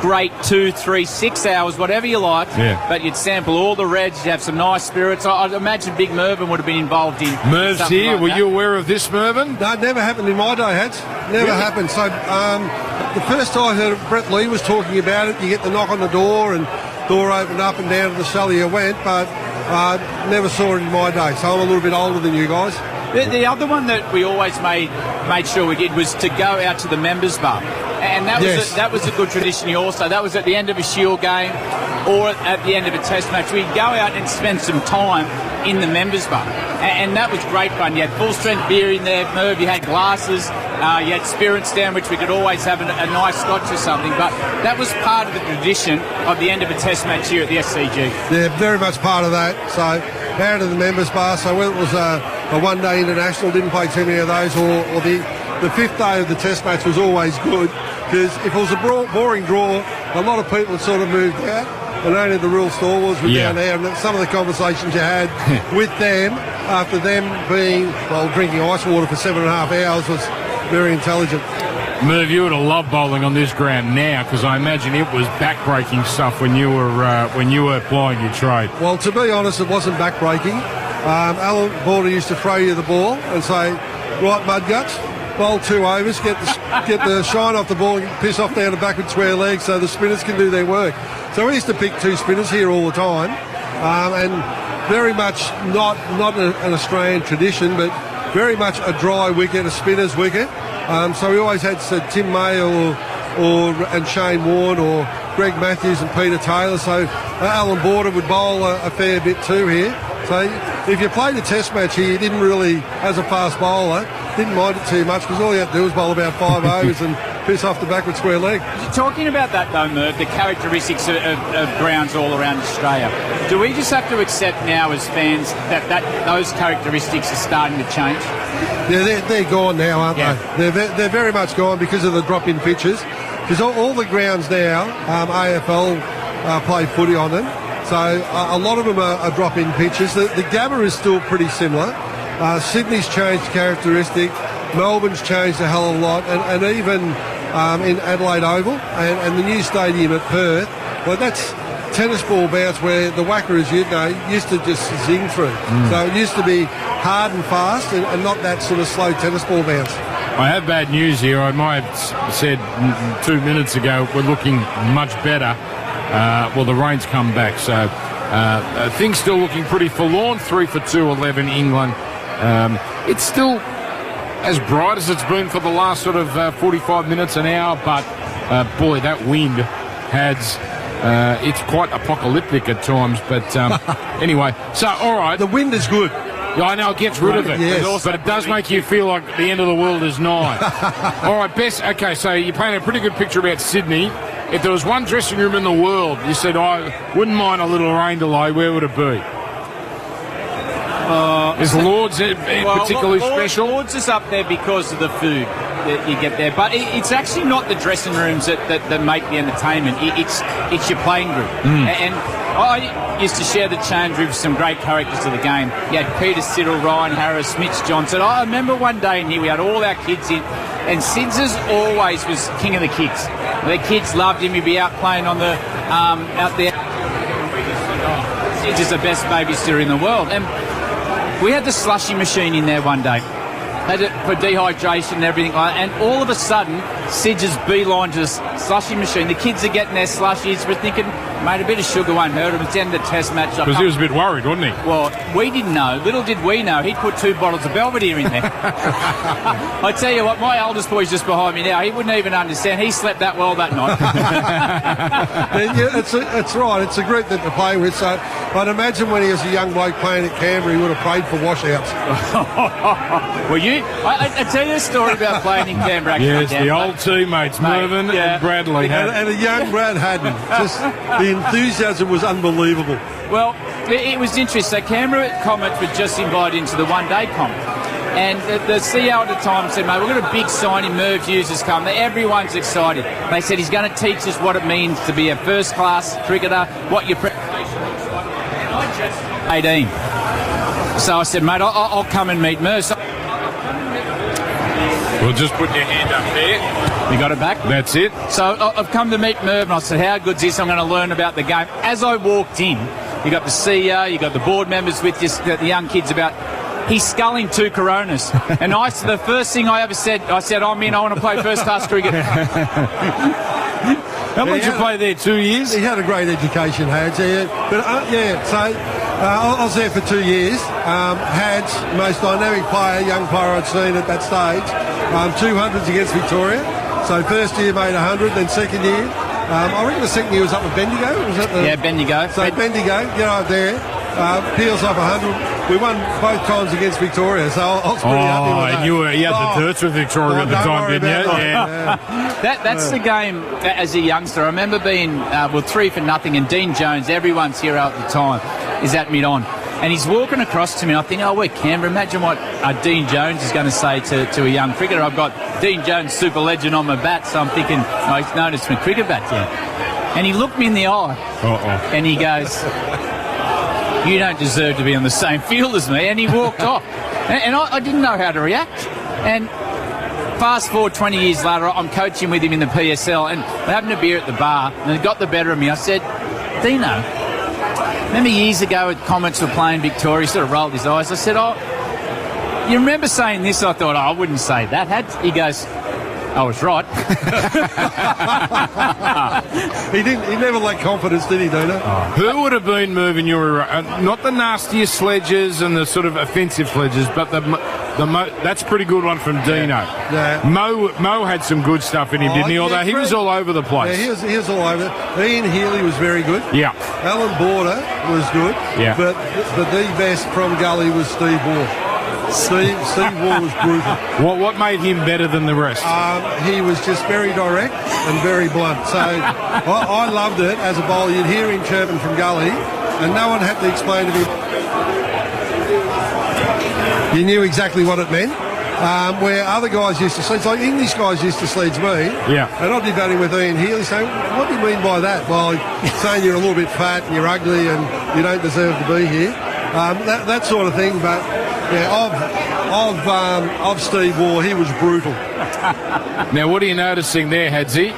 great 2, 3, 6 hours, whatever you like. Yeah. But you'd sample all the reds, you'd have some nice spirits. I'd imagine Big Mervyn would have been involved in Merv's something here. like Were that. you aware of this, Mervyn? No, it never happened in my day, Hats. Never Really? happened. So the first I heard of Brett Lee was talking about it. You get the knock on the door and door opened up and down to the cellar you went, but never saw it in my day. So I'm a little bit older than you guys. The other one that we always made sure we did was to go out to the members bar. And that was a good tradition also. That was at the end of a Shield game or at the end of a Test match. We'd go out and spend some time in the members bar. And that was great fun. You had full-strength beer in there, Merv, you had glasses, you had spirits down, which we could always have a nice scotch or something. But that was part of the tradition of the end of a Test match here at the SCG. Yeah, very much part of that. So out of the members bar. So whether it was a one-day international, didn't play too many of those, or the fifth day of the Test match was always good, because if it was a boring draw, a lot of people had sort of moved out, and only the real stalwarts were down there. And some of the conversations you had with them after them being, drinking ice water for 7.5 hours was very intelligent. Merv, you would have loved bowling on this ground now, because I imagine it was back-breaking stuff when you were plying your trade. Well, to be honest, it wasn't back-breaking. Alan Border used to throw you the ball and say, right, Mudguts, bowl 2 overs, get the shine off the ball and piss off down the backward square leg so the spinners can do their work. So we used to pick 2 spinners here all the time, and very much not an Australian tradition, but very much a dry wicket, a spinner's wicket. So we always had Tim May and Shane Warne or Greg Matthews and Peter Taylor. So Alan Border would bowl a fair bit too here. So if you played a Test match here, you didn't really, as a fast bowler, didn't mind it too much, because all you had to do was bowl about 5 overs and piss off the backward square leg. Talking about that though, Merv, the characteristics of grounds all around Australia, do we just have to accept now as fans that those characteristics are starting to change? Yeah, they're gone now, aren't they? They're very much gone because of the drop-in pitches. Because all the grounds now, AFL play footy on them. So a lot of them are drop-in pitches. The Gabba is still pretty similar. Sydney's changed characteristic. Melbourne's changed a hell of a lot. And even in Adelaide Oval and the new stadium at Perth, well, that's tennis ball bounce where the whacker, as you know, used to just zing through. So it used to be hard and fast and not that sort of slow tennis ball bounce. I have bad news here. I might have said 2 minutes ago we're looking much better. The rain's come back, so things still looking pretty forlorn. 3 for 2, England. It's still as bright as it's been for the last sort of 45 minutes, an hour, but boy, that wind has... it's quite apocalyptic at times, but anyway. So, all right. The wind is good. Yeah, I know, it gets rid of it. Yes. But it does make you feel like the end of the world is nigh. All right, Bess, okay, so you painted a pretty good picture about Sydney. If there was one dressing room in the world, you said, I wouldn't mind a little rain delay, where would it be? Is Lord's particularly special? Lord's is up there because of the food that you get there, but it's actually not the dressing rooms that make the entertainment. It's your playing group. And I used to share the change room with some great characters of the game. You had Peter Siddle, Ryan Harris, Mitch Johnson. I remember one day in here we had all our kids in, and Sids always was king of the kids. The kids loved him. He'd be out playing on the out there. Sids is the best babysitter in the world. And we had the slushy machine in there one day. Had it for dehydration and everything like that. And all of a sudden, Sid just beeline to the slushy machine. The kids are getting their slushies. We're thinking, mate, a bit of sugar won't hurt him. It's the end of the test match. Because he was a bit worried, wasn't he? Well, we didn't know. Little did we know. He'd put 2 bottles of Belvedere in there. I tell you what, my oldest boy's just behind me now. He wouldn't even understand. He slept that well that night. Yeah, it's right. It's a group that to play with. So I'd imagine when he was a young bloke playing at Canberra, he would have prayed for washouts. Well, I tell you a story about playing in Canberra. Yes, the old teammates, Mervyn and Bradley. And a young Brad Haddon. Just the enthusiasm was unbelievable. Well, it was interesting. So Canberra Comets were just invited into the one-day comp. And the CEO at the time said, mate, we've got a big signing, Merv Hughes has come. Everyone's excited. They said he's going to teach us what it means to be a first-class cricketer, what your preparation looks like. And I just 18. So I said, mate, I'll come and meet Merv. So Well, just put your hand up there. You got it back? That's it. So I've come to meet Merv and I said, how good's this? I'm going to learn about the game. As I walked in, you got the CEO, you got the board members with you, the young kids about... He's sculling 2 Coronas. And the first thing I ever said, I'm in, I want to play first-class cricket. How long did you play there, 2 years? He had a great education, Hads. So I was there for 2 years. Hads, most dynamic player, young player I'd seen at that stage. 200s against Victoria. So first year made 100, then second year. I reckon the second year was up with Bendigo. Bendigo. So Bendigo, get out there. Peels up 100. We won both times against Victoria, so I was pretty happy with that. You had the dirts with Victoria at the time, didn't you? Yeah. That's the game as a youngster. I remember being 3-0, and Dean Jones, everyone's hero at the time, is at mid-on. And he's walking across to me, and I think, we're Canberra. Imagine what Dean Jones is going to say to a young cricketer. I've got Dean Jones, super legend, on my bat, so I'm thinking, he's noticed my cricket bat yet. And he looked me in the eye, and he goes... You don't deserve to be on the same field as me. And he walked off. And I didn't know how to react. And fast forward 20 years later, I'm coaching with him in the PSL, and we're having a beer at the bar, and it got the better of me. I said, Dino, remember years ago at Comets were playing Victoria? He sort of rolled his eyes. I said, you remember saying this? I thought, I wouldn't say that. He goes... I was right. He never lacked confidence, did he, Dino? Who would have been moving your... not the nastiest sledges and the sort of offensive sledges, but that's a pretty good one from Dino. Yeah. Mo had some good stuff in him, didn't he? Although he was all over the place. Yeah, he was all over. Ian Healy was very good. Yeah. Alan Border was good. Yeah. But the best from Gully was Steve Waugh. Steve Waugh was brutal. What made him better than the rest? He was just very direct and very blunt. So I loved it as a bowler. You'd hear him chirping from Gully, and no one had to explain to him. You knew exactly what it meant. Where other guys used to sledge, like English guys used to sledge me. Yeah. And I'd be batting with Ian Healy saying, what do you mean by that? Well, saying you're a little bit fat and you're ugly and you don't deserve to be here. That sort of thing, but... Yeah, of Steve Waugh, he was brutal. Now, what are you noticing there, Hadsy?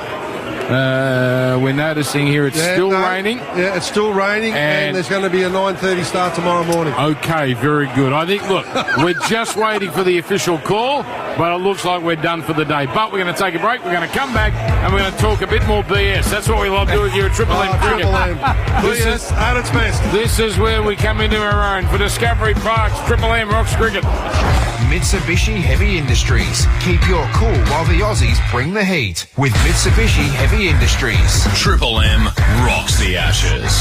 We're noticing here it's still raining. Yeah, it's still raining, and there's going to be a 9:30 start tomorrow morning. Okay, very good. I think, look, we're just waiting for the official call, but it looks like we're done for the day. But we're going to take a break, we're going to come back, and we're going to talk a bit more BS. That's what we love doing here at Triple M Cricket. BS at its best. This is where we come into our own for Discovery Park's Triple M Rocks Cricket. Mitsubishi Heavy Industries. Keep your cool while the Aussies bring the heat with Mitsubishi Heavy Industries. Triple M rocks the Ashes.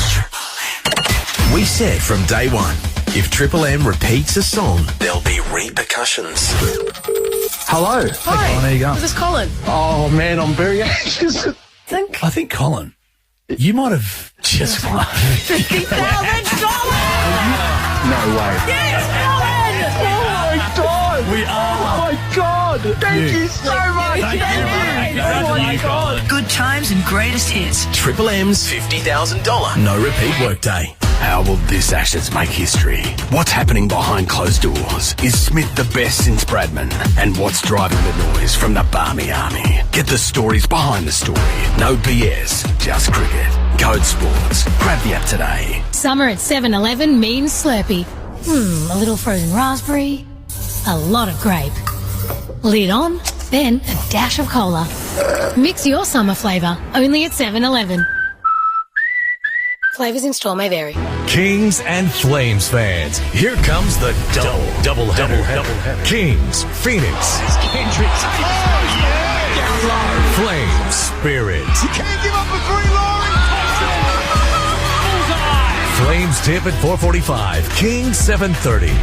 We said from day one, if Triple M repeats a song, there'll be repercussions. Hello. Hi. Colin, how you going? This is Colin. Oh, man, I'm very anxious. I think, Colin, you might have just won $50,000! No way. Yes, Colin! Oh, my God. We are. Oh, my God. Thank you so much. Thank you. Oh, my God. Good times and greatest hits. Triple M's $50,000 no repeat workday. How will this Ashes make history? What's happening behind closed doors? Is Smith the best since Bradman? And what's driving the noise from the Barmy Army? Get the stories behind the story. No BS, just cricket. Code Sports. Grab the app today. Summer at 7-Eleven means Slurpee. A little frozen raspberry, a lot of grape. Lid on, then a dash of cola. Mix your summer flavour, only at 7-Eleven. Flavours in store may vary. Kings and Flames fans, here comes the double header. Kings, Phoenix. Hendricks. Flames, Spirit. You can't give up a 3, Laurie. Flames tip at 4:45. Kings 7:30.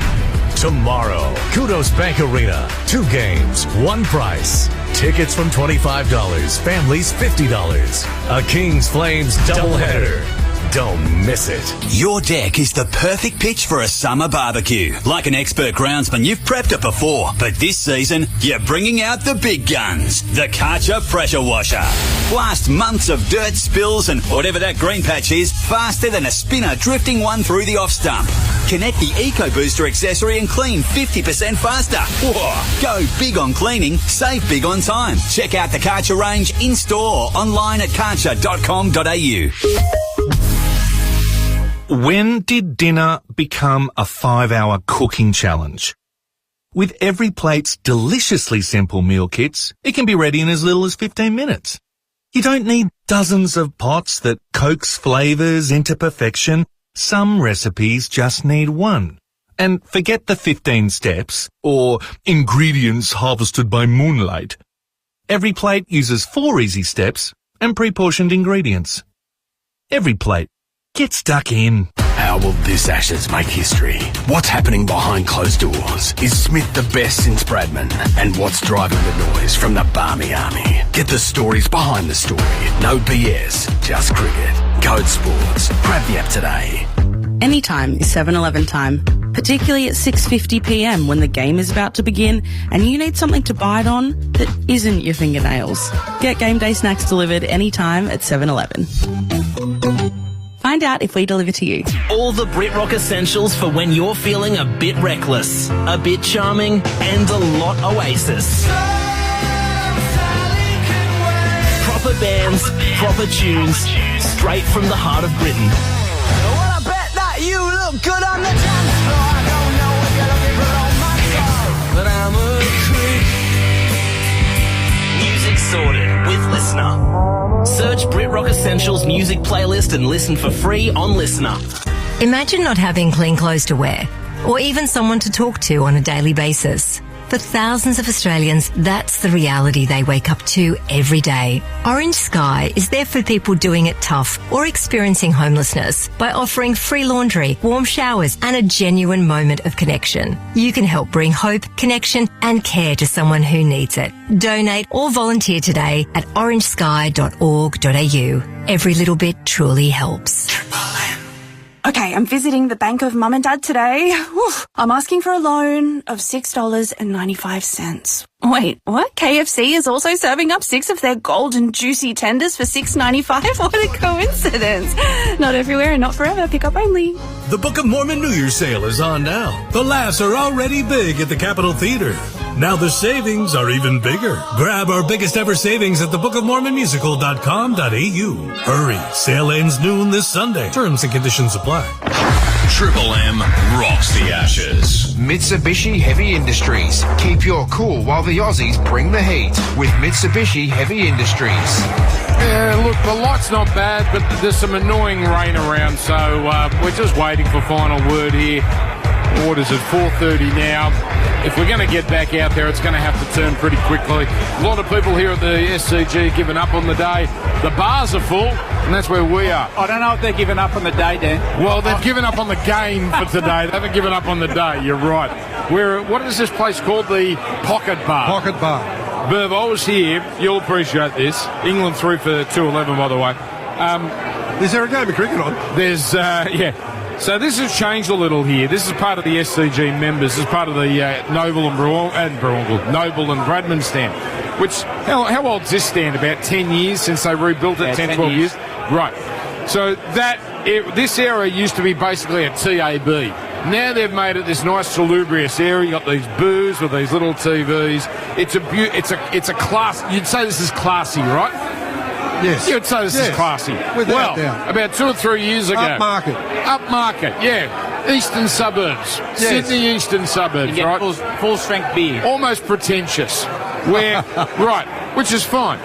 Tomorrow, Kudos Bank Arena. 2 games, 1 price. Tickets from $25. Families $50. A Kings Flames doubleheader. Don't miss it. Your deck is the perfect pitch for a summer barbecue. Like an expert groundsman, you've prepped it before. But this season, you're bringing out the big guns. The Karcher Pressure Washer. Blast months of dirt, spills and whatever that green patch is faster than a spinner drifting one through the off stump. Connect the EcoBooster accessory and clean 50% faster. Whoa. Go big on cleaning, save big on time. Check out the Karcher range in-store or online at karcher.com.au. When did dinner become a 5-hour cooking challenge? With Every Plate's deliciously simple meal kits, it can be ready in as little as 15 minutes. You don't need dozens of pots that coax flavours into perfection. Some recipes just need one. And forget the 15 steps or ingredients harvested by moonlight. Every Plate uses 4 easy steps and pre-portioned ingredients. Every Plate. Get stuck in. How will this Ashes make history? What's happening behind closed doors? Is Smith the best since Bradman? And what's driving the noise from the Barmy Army? Get the stories behind the story. No BS, just cricket. Code Sports. Grab the app today. Anytime is 7-Eleven time, particularly at 6:50pm when the game is about to begin and you need something to bite on that isn't your fingernails. Get game day snacks delivered anytime at 7-Eleven. Find out if we deliver to you. All the BritRock essentials for when you're feeling a bit reckless, a bit charming, and a lot Oasis. Proper bands, proper tunes, straight from the heart of Britain. Well, I bet that you look good on the dance floor. I don't know if you're looking good on my soul, but I'm a creep. Music sorted with Listener. Search BritRock Essentials music playlist and listen for free on Listener. Imagine not having clean clothes to wear, or even someone to talk to on a daily basis. For thousands of Australians, that's the reality they wake up to every day. Orange Sky is there for people doing it tough or experiencing homelessness by offering free laundry, warm showers, and a genuine moment of connection. You can help bring hope, connection, and care to someone who needs it. Donate or volunteer today at orangesky.org.au. Every little bit truly helps. Okay, I'm visiting the bank of Mum and Dad today. Oof, I'm asking for a loan of $6.95. Wait, what? KFC is also serving up 6 of their golden juicy tenders for $6.95? What a coincidence. Not everywhere and not forever. Pick up only. The Book of Mormon New Year sale is on now. The laughs are already big at the Capitol Theater. Now the savings are even bigger. Grab our biggest ever savings at thebookofmormonmusical.com.au. Hurry, sale ends noon this Sunday. Terms and conditions apply. Triple M rocks the Ashes. Mitsubishi Heavy Industries. Keep your cool while the Aussies bring the heat with Mitsubishi Heavy Industries. Yeah, look, the light's not bad, but there's some annoying rain around, so we're just waiting for final word here. Orders at 4:30 now. If we're going to get back out there, it's going to have to turn pretty quickly. A lot of people here at the SCG giving up on the day. The bars are full, and that's where we are. I don't know if they're giving up on the day, Dan. Well, they've given up on the game for today. They haven't given up on the day. You're right. What is this place called? The Pocket Bar. Pocket Bar. Berv, I was here. You'll appreciate this. England through for 2-11, by the way. Is there a game of cricket on? There's, yeah. So this has changed a little here. This is part of the SCG members. This is part of the Noble and Bradman stand. Which, how old's this stand? About 10 years since they rebuilt it? 10, 12 years? Right. So this area used to be basically a TAB. Now they've made it this nice salubrious area. You've got these booths with these little TVs. It's a class. You'd say this is classy, right? Yes. You'd say this is classy. Without doubt. About 2 or 3 years ago. Upmarket. Upmarket, yeah. Eastern suburbs. Yes. Sydney eastern suburbs, You get right? full strength beer. Almost pretentious. Where, right, which is fine.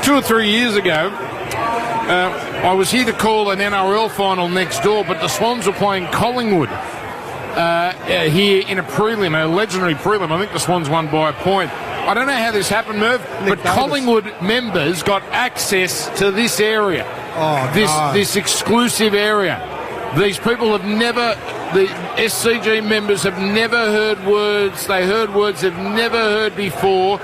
2 or 3 years ago, I was here to call an NRL final next door, but the Swans were playing Collingwood here in a prelim, a legendary prelim. I think the Swans won by a point. I don't know how this happened, Merv, but Collingwood members got access to this area. Oh, this exclusive area. These people have never, the SCG members have never heard words. They heard words they've never heard before.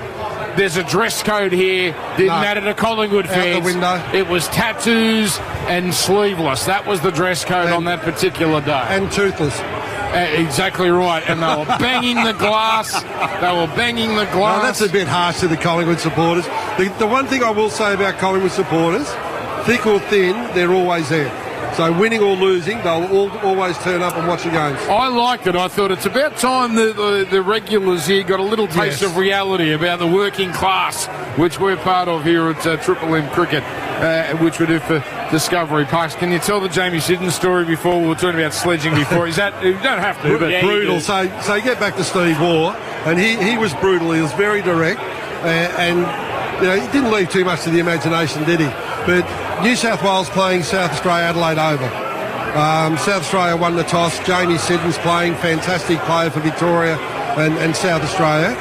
There's a dress code here. Didn't matter to Collingwood fans. Out the window. It was tattoos and sleeveless. That was the dress code on that particular day. And toothless. Exactly right. And they were banging the glass. They were banging the glass. No, that's a bit harsh to the Collingwood supporters. The one thing I will say about Collingwood supporters, thick or thin, they're always there. So winning or losing, they'll always turn up and watch the games. I liked it. I thought it's about time the regulars here got a little taste of reality about the working class, which we're part of here at Triple M Cricket, which we do for Discovery Parks. Can you tell the Jamie Sidden story before? We were talking about sledging before. Is that, you don't have to, but brutal. So get back to Steve Waugh, and he was brutal. He was very direct, and you know, he didn't leave too much to the imagination, did he? But New South Wales playing South Australia Adelaide Oval. South Australia won the toss. Jamie Sidden's playing, fantastic player for Victoria and South Australia.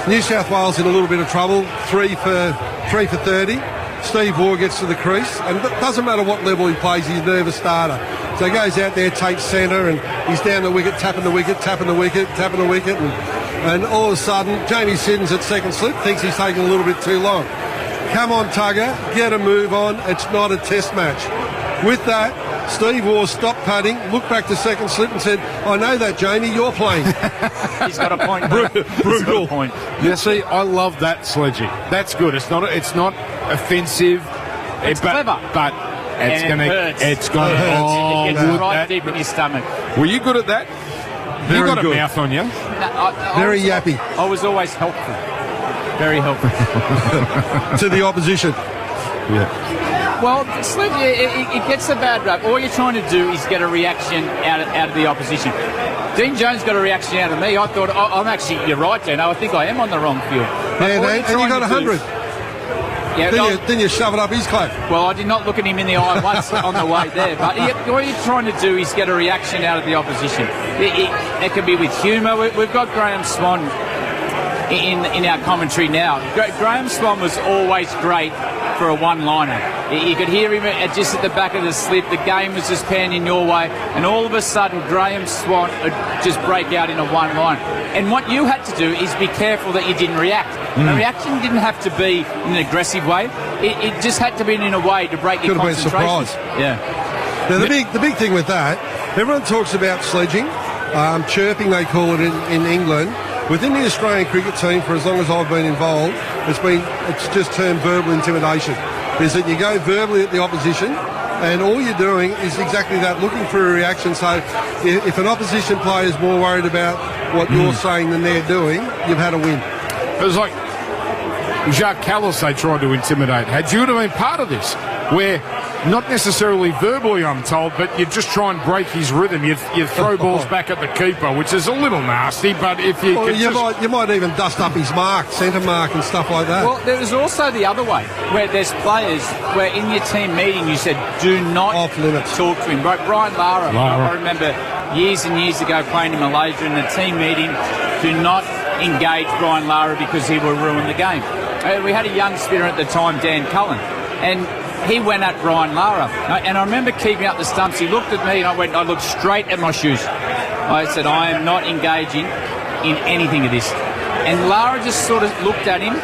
New South Wales in a little bit of trouble, 3 for 30. Steve Waugh gets to the crease, and it doesn't matter what level he plays, he's a nervous starter. So he goes out there, takes centre, and he's down the wicket, tapping the wicket, and all of a sudden, Jamie Sidden's at second slip, thinks he's taking a little bit too long. Come on, Tugger, get a move on. It's not a test match. With that, Steve Waugh stopped putting, looked back to second slip and said, I know that, Jamie, you're playing. He's got a point. Brutal. Point. Yeah, see, I love that sledging. That's good. It's not offensive. It's clever. But it's going to hurt. It gets right deep in your stomach. Were you good at that? Very you got good. a mouth on you. Very yappy. I was always helpful. Very helpful. To the opposition. Yeah. Well, sledging, it gets a bad rap. All you're trying to do is get a reaction out of the opposition. Dean Jones got a reaction out of me. I thought, I'm actually, you're right, Dan. I think I am on the wrong field. Yeah, and you got 100. Yeah, then you shove it up his cloak. Well, I did not look at him in the eye once on the way there. But what you're trying to do is get a reaction out of the opposition. It can be with humour. We've got Graham Swan in our commentary now. Graham Swan was always great for a one-liner. You could hear him just at the back of the slip. The game was just panning your way, and all of a sudden Graham Swan would just break out in a one-line. And what you had to do is be careful that you didn't react. The reaction didn't have to be in an aggressive way. It just had to be in a way to break your concentration. Could have been surprised. Yeah. Now, the big thing with that, everyone talks about sledging, chirping they call it in England. Within the Australian cricket team, for as long as I've been involved, it's just termed verbal intimidation. Is that you go verbally at the opposition, and all you're doing is exactly that, looking for a reaction. So if an opposition player is more worried about what you're saying than they're doing, you've had a win. It was like Jacques Kallis they tried to intimidate. Had you been part of this, where not necessarily verbally, I'm told, but you just try and break his rhythm. You throw balls back at the keeper, which is a little nasty, but if you you might even dust up his mark, centre mark and stuff like that. Well, there is also the other way, where there's players where in your team meeting you said, do not talk to him. Brian Lara, I remember years and years ago playing in Malaysia in a team meeting, do not engage Brian Lara because he will ruin the game. We had a young spinner at the time, Dan Cullen, and he went at Brian Lara. And I remember keeping up the stumps. He looked at me and I looked straight at my shoes. I said, I am not engaging in anything of this. And Lara just sort of looked at him.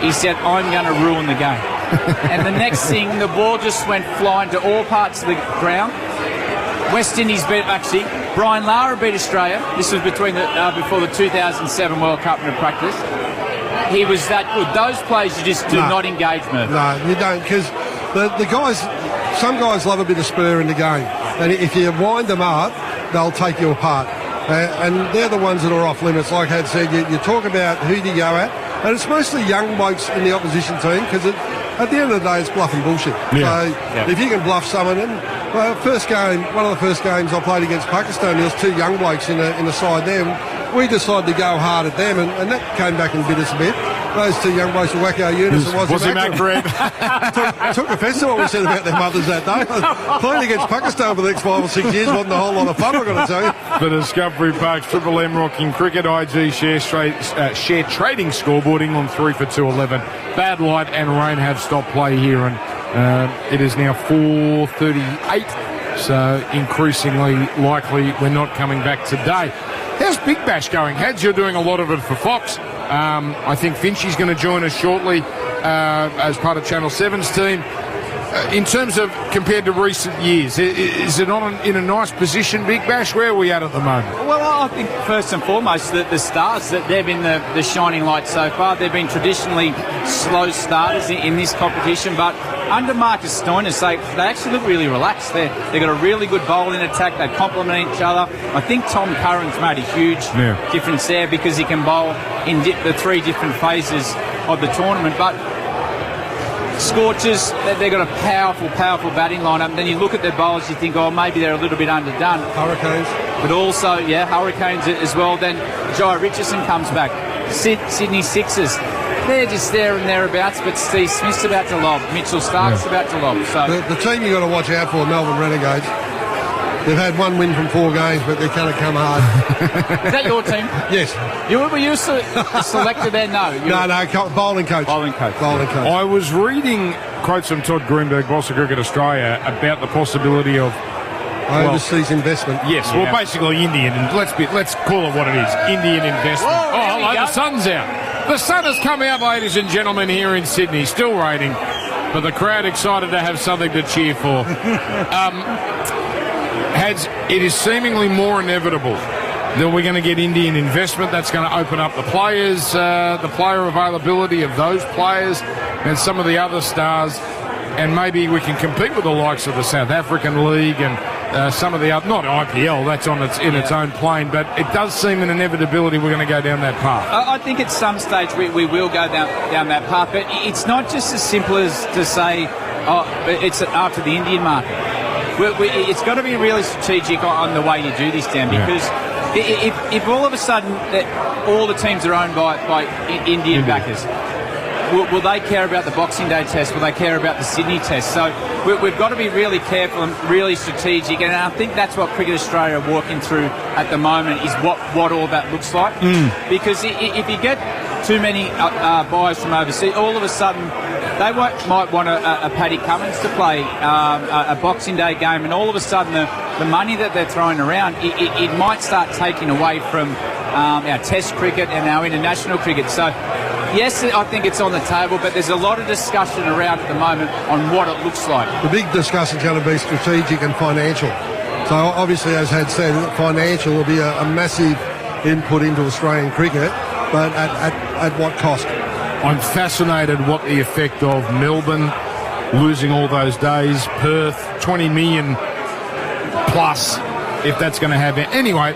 He said, I'm going to ruin the game. And the next thing, the ball just went flying to all parts of the ground. West Indies Brian Lara beat Australia. This was before the 2007 World Cup in practice. He was that good. Those players you just do not engage, Merv. No, you don't, because the guys, some guys love a bit of spur in the game. And if you wind them up, they'll take you apart. And they're the ones that are off limits. Like I had said, you talk about who do you go at. And it's mostly young blokes in the opposition team, because at the end of the day, it's bluff and bullshit. Yeah. So if you can bluff someone, and Well, one of the first games I played against Pakistan, there was two young blokes in the side there. We decided to go hard at them, and that came back and bit us a bit. Those two young blokes were Wacko Yunus and Wazim Akram. took offence to what we said about their mothers that day. Playing against Pakistan for the next 5 or 6 years wasn't a whole lot of fun, I've got to tell you. The Discovery Park's Triple M Rocking Cricket IG share trading scoreboarding on 3 for 211. Bad light and rain have stopped play here, and it is now 4:38, so increasingly likely we're not coming back today. How's Big Bash going? Hads, you're doing a lot of it for Fox. I think Finchy's going to join us shortly as part of Channel 7's team. In terms of compared to recent years, is it in a nice position, Big Bash? Where are we at the moment? Well, I think first and foremost that the Stars, that they've been the shining light so far. They've been traditionally slow starters in this competition, but under Marcus Stoinis, they actually look really relaxed. They've got a really good bowling attack. They complement each other. I think Tom Curran's made a huge difference there because he can bowl in the 3 different phases of the tournament. But Scorchers, they've got a powerful batting lineup. And then you look at their bowlers, you think, oh, maybe they're a little bit underdone. Hurricanes. But also, Hurricanes as well. Then Jai Richardson comes back. Sydney Sixers. They're just there and thereabouts, but Steve Smith's about to lob. Mitchell Stark's about to lob. So the team you've got to watch out for, Melbourne Renegades. They've had 1 win from 4 games, but they're going to come hard. Is that your team? Yes. Were you selected there? No. No, bowling coach. Bowling coach. I was reading quotes from Todd Greenberg, Boss of Cricket Australia, about the possibility of overseas investment. Yes, well, basically Indian. Let's call it what it is. Indian investment. Whoa, hello, the sun's out. The sun has come out, ladies and gentlemen, here in Sydney. Still raining, but the crowd excited to have something to cheer for. It is seemingly more inevitable that we're going to get Indian investment. That's going to open up the players, the player availability of those players and some of the other stars, and maybe we can compete with the likes of the South African League and some of the other, not IPL, that's on its own plane, but it does seem an inevitability we're going to go down that path. I think at some stage we will go down that path, but it's not just as simple as to say, it's after the Indian market. It's got to be really strategic on the way you do this, Dan, because if all of a sudden all the teams are owned by Indian backers, will they care about the Boxing Day test? Will they care about the Sydney test? So we've got to be really careful and really strategic, and I think that's what Cricket Australia are walking through at the moment, is what all that looks like. Because if you get too many buyers from overseas, all of a sudden they might want a Paddy Cummins to play a Boxing Day game, and all of a sudden the money that they're throwing around, it might start taking away from our Test cricket and our international cricket. So yes, I think it's on the table, but there's a lot of discussion around at the moment on what it looks like. The big discussion is going to be strategic and financial. So obviously, as Had said, financial will be a massive input into Australian cricket, but at what cost? I'm fascinated what the effect of Melbourne losing all those days, Perth, 20 million plus, if that's going to have it. Anyway,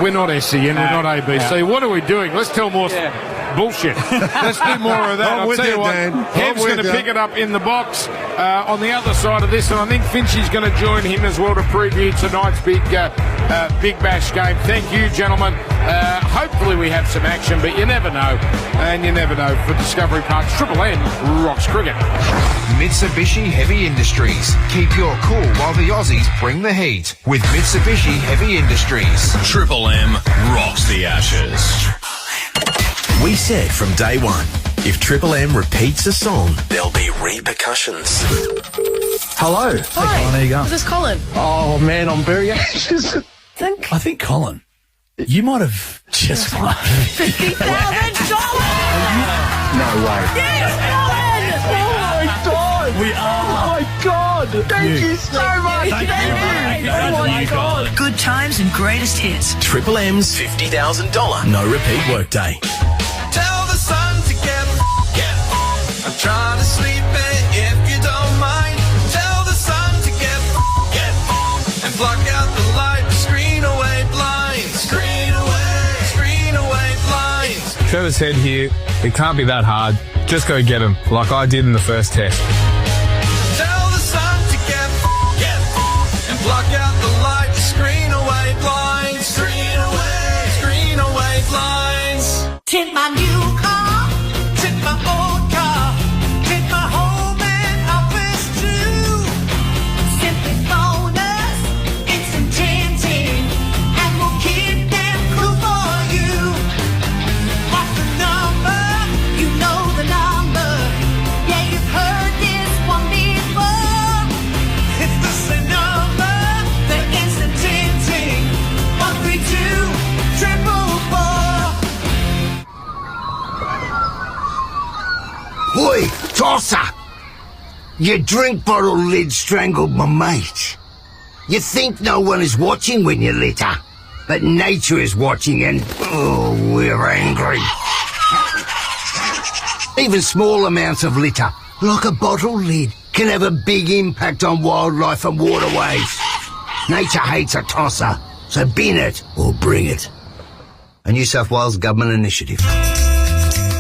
we're not SEN, we're not ABC. What are we doing? Let's tell more bullshit. Let's do more of that. I'll tell you what, Hev's going to pick it up in the box on the other side of this, and I think Finchy's going to join him as well to preview tonight's Big Bash game. Thank you, gentlemen. Hopefully we have some action, but you never know. And you never know. For Discovery Park's Triple M rocks cricket. Mitsubishi Heavy Industries. Keep your cool while the Aussies bring the heat. With Mitsubishi Heavy Industries. Triple M rocks the Ashes. We said from day one, if Triple M repeats a song, there'll be repercussions. Hello. Hi. Hey, Colin, how you going? Is this Colin? Oh, man, I'm very anxious. I think, Colin, you might have just won $50,000! No way. Yes, Colin! Oh, my God. We are. Oh, my God. Thank you so much. Thank you. Oh, my God. Good times and greatest hits. Triple M's $50,000 no repeat workday. Tell the sun to get. I'm trying to sleep if you don't mind. Tell the sun to get. And block out the light. Screen away blinds. Screen away blinds. Trevor's head here. It can't be that hard. Just go get him, like I did in the first test. Tell the sun to get. Your drink bottle lid strangled my mate. You think no one is watching when you litter, but nature is watching and, oh, we're angry. Even small amounts of litter, like a bottle lid, can have a big impact on wildlife and waterways. Nature hates a tosser, so bin it or bring it. A New South Wales Government initiative.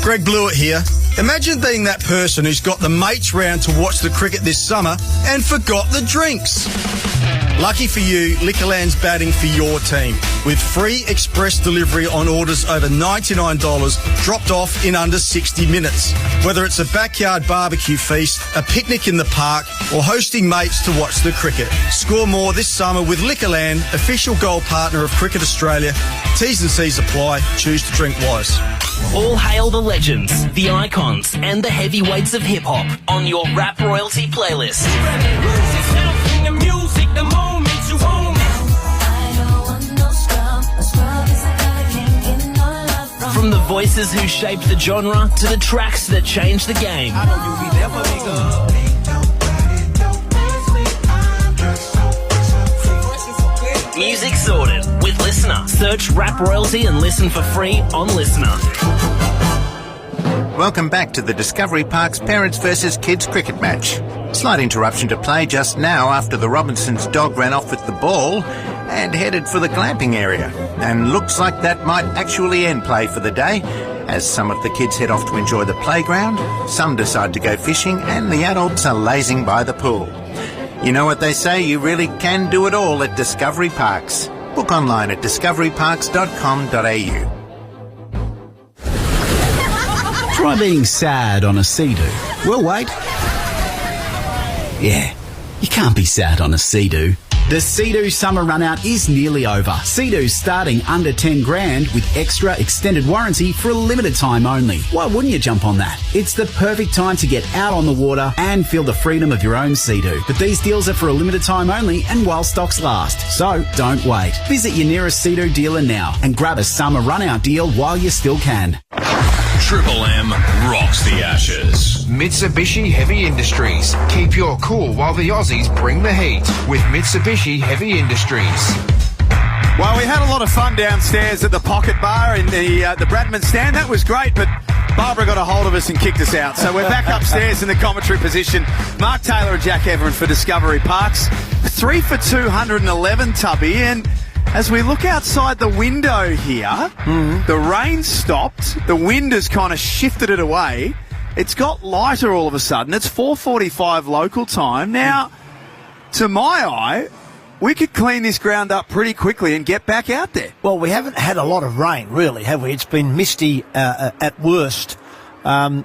Greg Blewett here. Imagine being that person who's got the mates round to watch the cricket this summer and forgot the drinks. Lucky for you, Liquorland's batting for your team with free express delivery on orders over $99 dropped off in under 60 minutes. Whether it's a backyard barbecue feast, a picnic in the park or hosting mates to watch the cricket. Score more this summer with Liquorland, official gold partner of Cricket Australia. T's and C's apply. Choose to drink wise. All hail the legends, the icons, and the heavyweights of hip-hop on your Rap Royalty playlist. From the voices who shaped the genre to the tracks that changed the game. Music sorted with Listener. Search Rap Royalty and listen for free on Listener. Welcome back to the Discovery Parks Parents vs Kids cricket match. Slight interruption to play just now after the Robinsons' dog ran off with the ball and headed for the glamping area. And looks like that might actually end play for the day, as some of the kids head off to enjoy the playground, some decide to go fishing, and the adults are lazing by the pool. You know what they say, you really can do it all at Discovery Parks. Book online at discoveryparks.com.au. Try being sad on a Sea-Doo. We'll wait. Yeah, you can't be sad on a Sea-Doo. The Sea-Doo summer run-out is nearly over. Sea-Doo's starting under 10 grand with extra extended warranty for a limited time only. Why wouldn't you jump on that? It's the perfect time to get out on the water and feel the freedom of your own Sea-Doo. But these deals are for a limited time only and while stocks last. So don't wait. Visit your nearest Sea-Doo dealer now and grab a summer run-out deal while you still can. Triple M rocks the Ashes. Mitsubishi Heavy Industries. Keep your cool while the Aussies bring the heat with Mitsubishi Heavy Industries. Well, we had a lot of fun downstairs at the Pocket Bar in the Bradman stand. That was great, but Barbara got a hold of us and kicked us out. So we're back upstairs in the commentary position. Mark Taylor and Jack Everin for Discovery Parks. 3 for 211, Tubby, and as we look outside the window here, the rain stopped, the wind has kind of shifted it away. It's got lighter all of a sudden. It's 4:45 local time. Now, to my eye, we could clean this ground up pretty quickly and get back out there. Well, we haven't had a lot of rain, really, have we? It's been misty at worst. I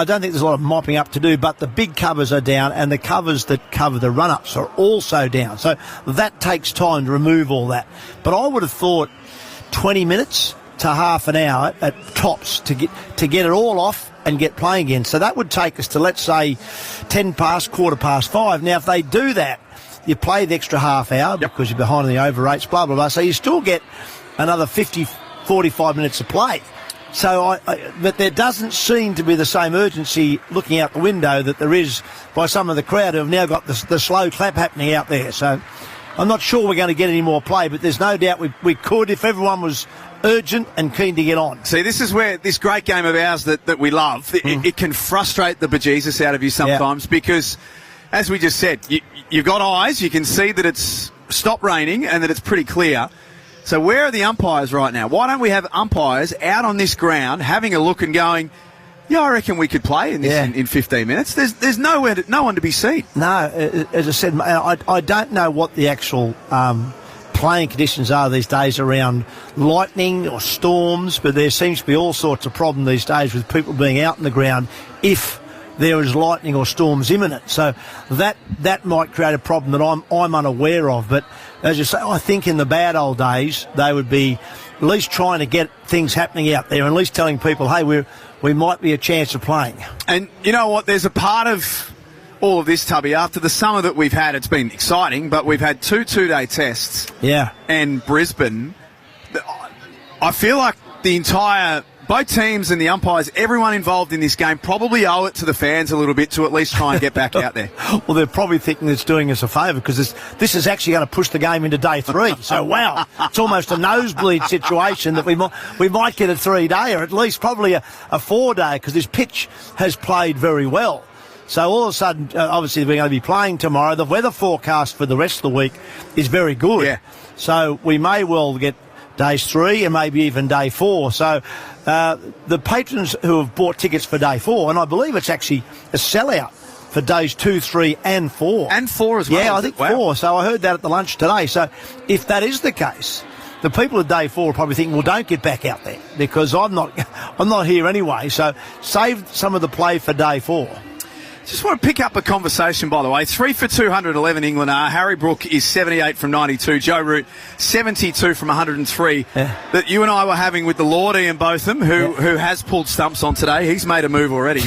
don't think there's a lot of mopping up to do, but the big covers are down and the covers that cover the run-ups are also down. So that takes time to remove all that. But I would have thought 20 minutes to half an hour at tops to get it all off and get playing again. So that would take us to, let's say, 10 past, 5:15. Now, if they do that, you play the extra half hour because you're behind on the over rates, blah, blah, blah. So you still get another 45 minutes of play. So, but there doesn't seem to be the same urgency looking out the window that there is by some of the crowd who have now got the slow clap happening out there. So I'm not sure we're going to get any more play, but there's no doubt we could if everyone was urgent and keen to get on. See, this is where this great game of ours that we love, it can frustrate the bejesus out of you sometimes because, as we just said, you've got eyes, you can see that it's stopped raining and that it's pretty clear. So where are the umpires right now? Why don't we have umpires out on this ground having a look and going, yeah, I reckon we could play in this in 15 minutes. There's no one to be seen. No, as I said, I don't know what the actual playing conditions are these days around lightning or storms, but there seems to be all sorts of problems these days with people being out in the ground if there is lightning or storms imminent. So that might create a problem that I'm unaware of. But as you say, I think in the bad old days they would be at least trying to get things happening out there, and at least telling people, hey, we might be a chance of playing. And you know what? There's a part of all of this, Tubby. After the summer that we've had, it's been exciting, but we've had two-day tests. Yeah. And Brisbane, I feel like the entire both teams and the umpires, everyone involved in this game probably owe it to the fans a little bit to at least try and get back out there. Well, they're probably thinking it's doing us a favour because this is actually going to push the game into day 3. So, wow, it's almost a nosebleed situation that we might get a 3-day or at least probably a 4-day because this pitch has played very well. So all of a sudden, obviously, we're going to be playing tomorrow. The weather forecast for the rest of the week is very good. Yeah. So we may well get days 3 and maybe even day 4. So the patrons who have bought tickets for day 4, and I believe it's actually a sellout for days 2, 3 and 4. And 4 as well. Yeah, I think 4. So I heard that at the lunch today. So if that is the case, the people at day 4 are probably thinking, well, don't get back out there because I'm not here anyway. So save some of the play for day 4. Just want to pick up a conversation, by the way. 3 for 211 England are. Harry Brook is 78 from 92. Joe Root, 72 from 103. Yeah. That you and I were having with the Lord Ian Botham, who has pulled stumps on today. He's made a move already